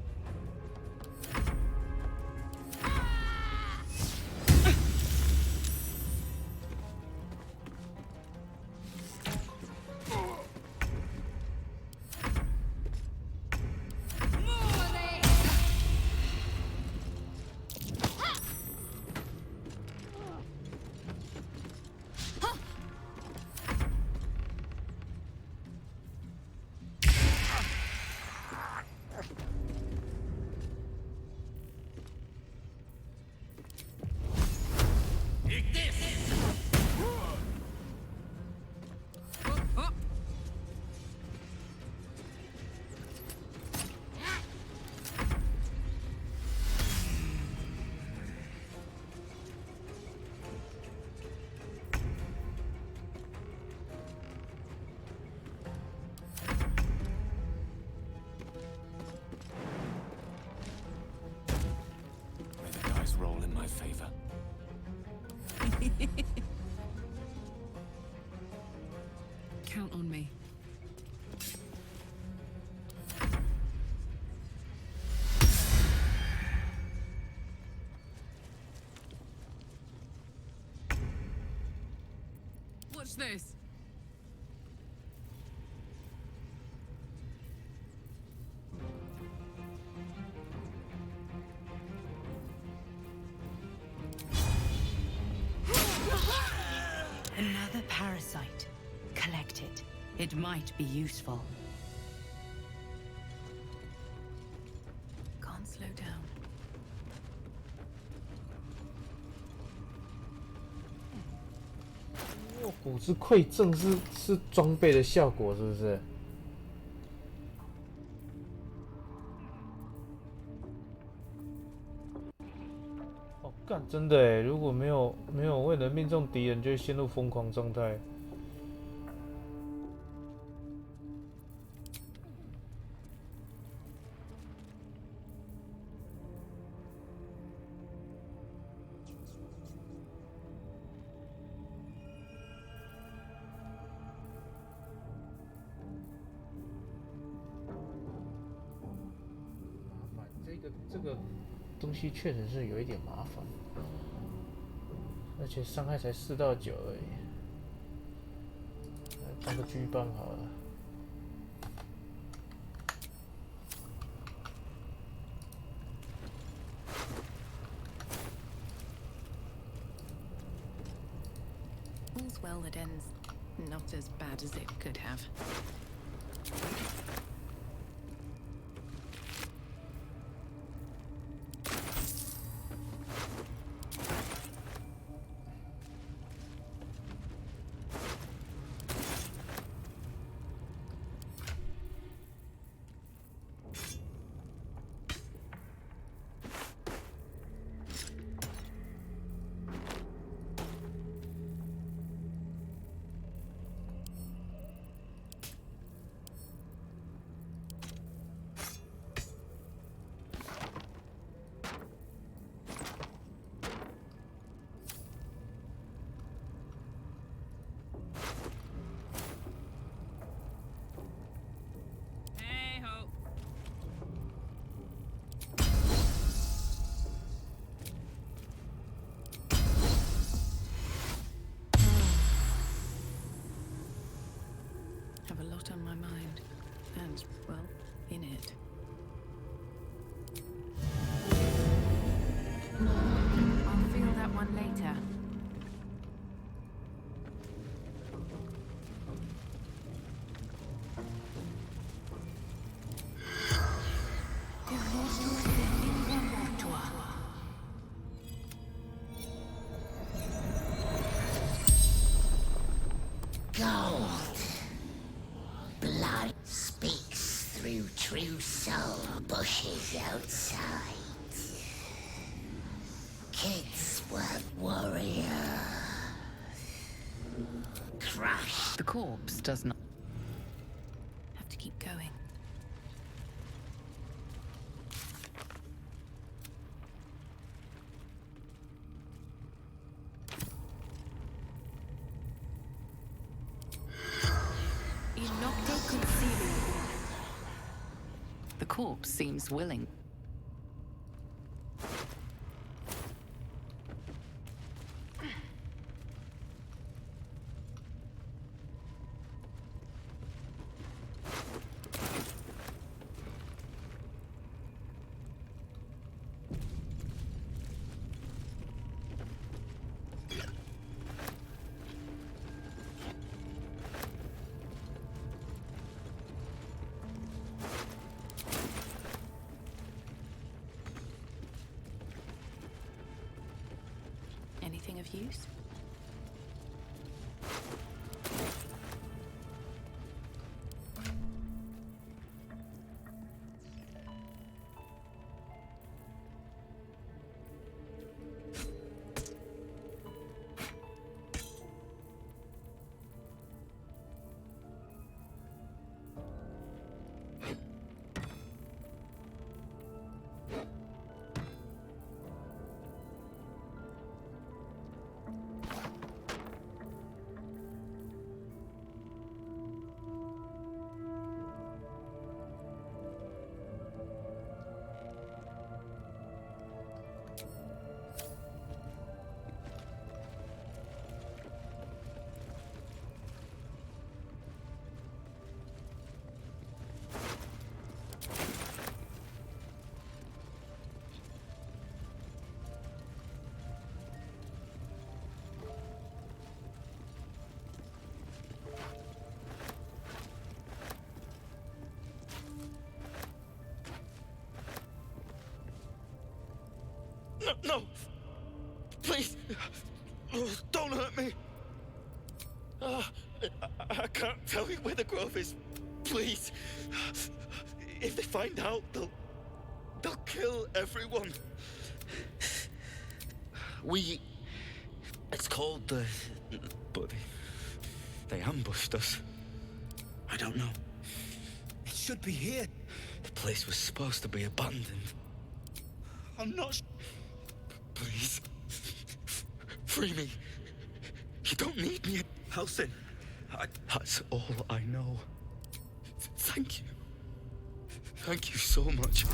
Watch this. Another parasite. Collect it. It might be useful. Can't slow down. 骨质馈赠是装备的效果，是不是？哦，干，真的哎！如果没有为了命中敌人，就会陷入疯狂状态。这个东西确实是有一点麻烦，而且伤害才4到9而已。来装个巨棒好了。All's well that ends not as bad as it could have. Have a lot on my mind, and, well, in it. I'll feel that one later. Gold. Blood speaks through true soul bushes outside. Kids were warriors. Crush. The corpse does not. Have to keep going. The corpse seems willing. Anything of use? No, no! Please! Oh, don't hurt me! I can't tell you where the grove is. Please! If they find out, they'll kill everyone. It's called the... But they ambushed us. I don't know. It should be here. The place was supposed to be abandoned. I'm not... Please. Free me. You don't need me. Halsin. That's all I know. Thank you. Thank you so much.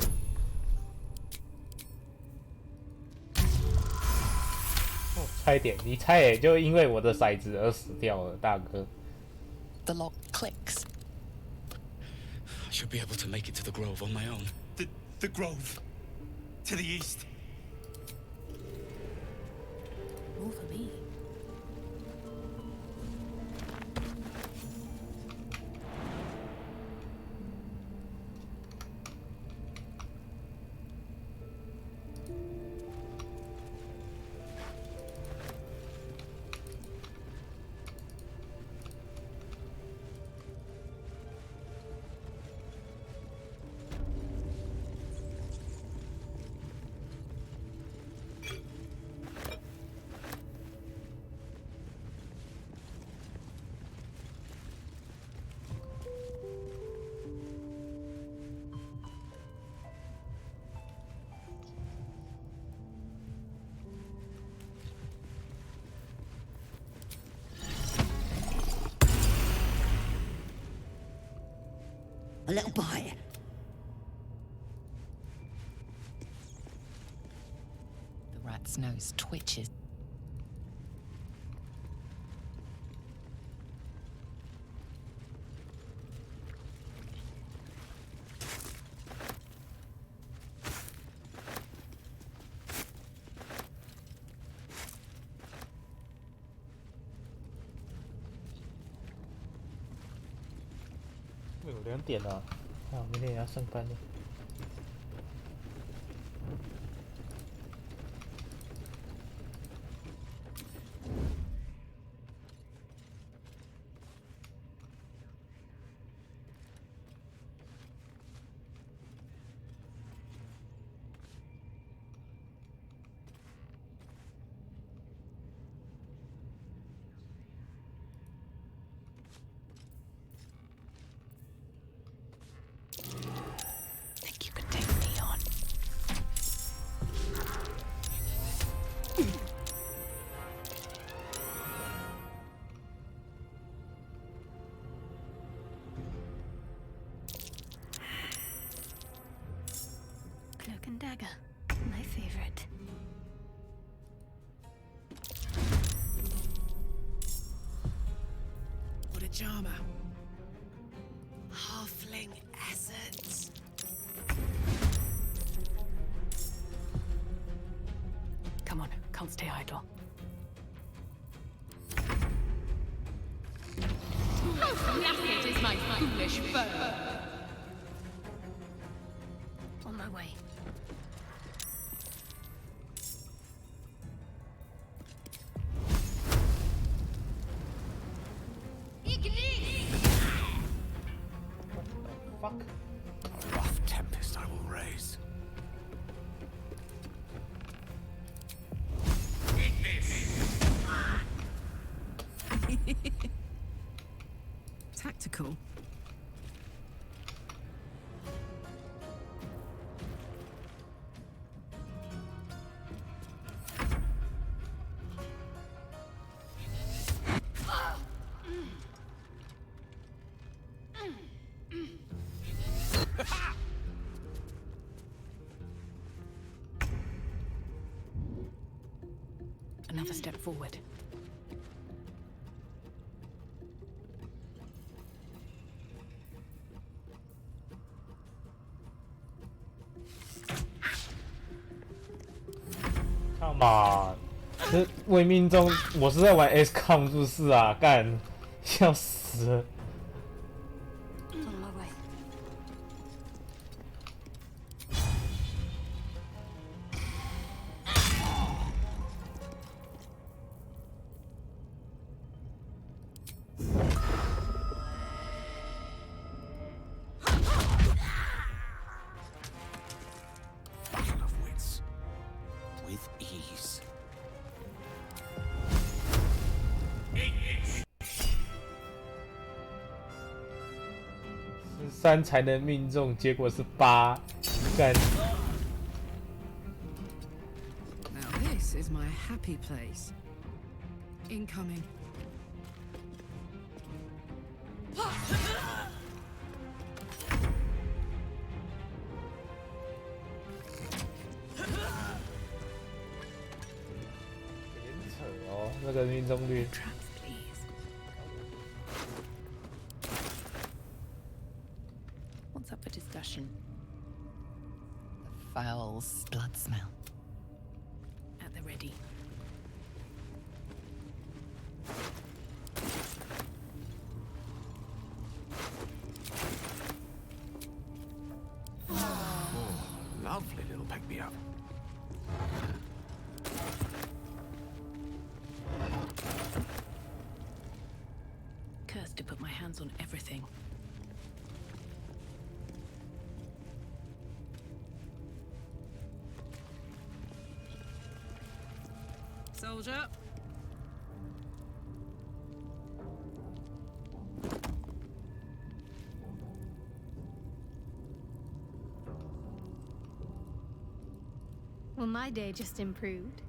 差一点，你差点就因为我的骰子而死掉了，大哥。The lock clicks. I should be able to make it to the grove on my own. The grove. To the east. More for me. A little bite. The rat's nose twitches.有2点了，明天也要上班了。Think you could take me on? Cloak and dagger. My favorite. What a charmer. Halfling assets. Come on, can't stay idle. How naked is my foolish foe? On my way. Fuck. A rough tempest I will raise. Tactical. Another step forward. Come on， 这未命中，我是在玩 XCOM 是不是啊？干，笑死了。On my way. 3才能命中，结果是8，干。Now this is my happy place. Incoming. No traps, please. What's up for discussion? The foul blood smell. At the ready. Lovely little pick-me-up. Cursed to put my hands on everything. Soldier. Well, my day just improved.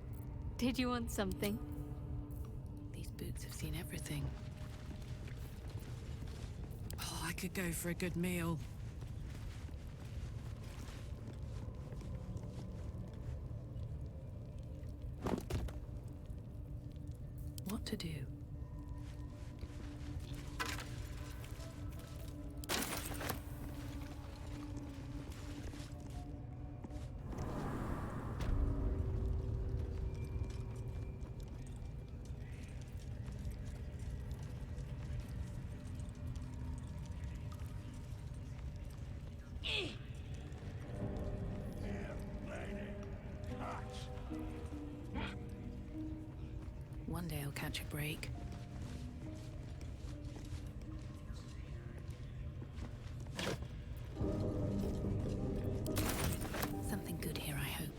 Did you want something? These boots have seen everything. Oh, I could go for a good meal. What to do? One day I'll catch a break. Something good here, I hope.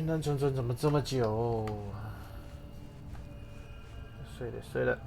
那纯纯怎么这么久？睡了。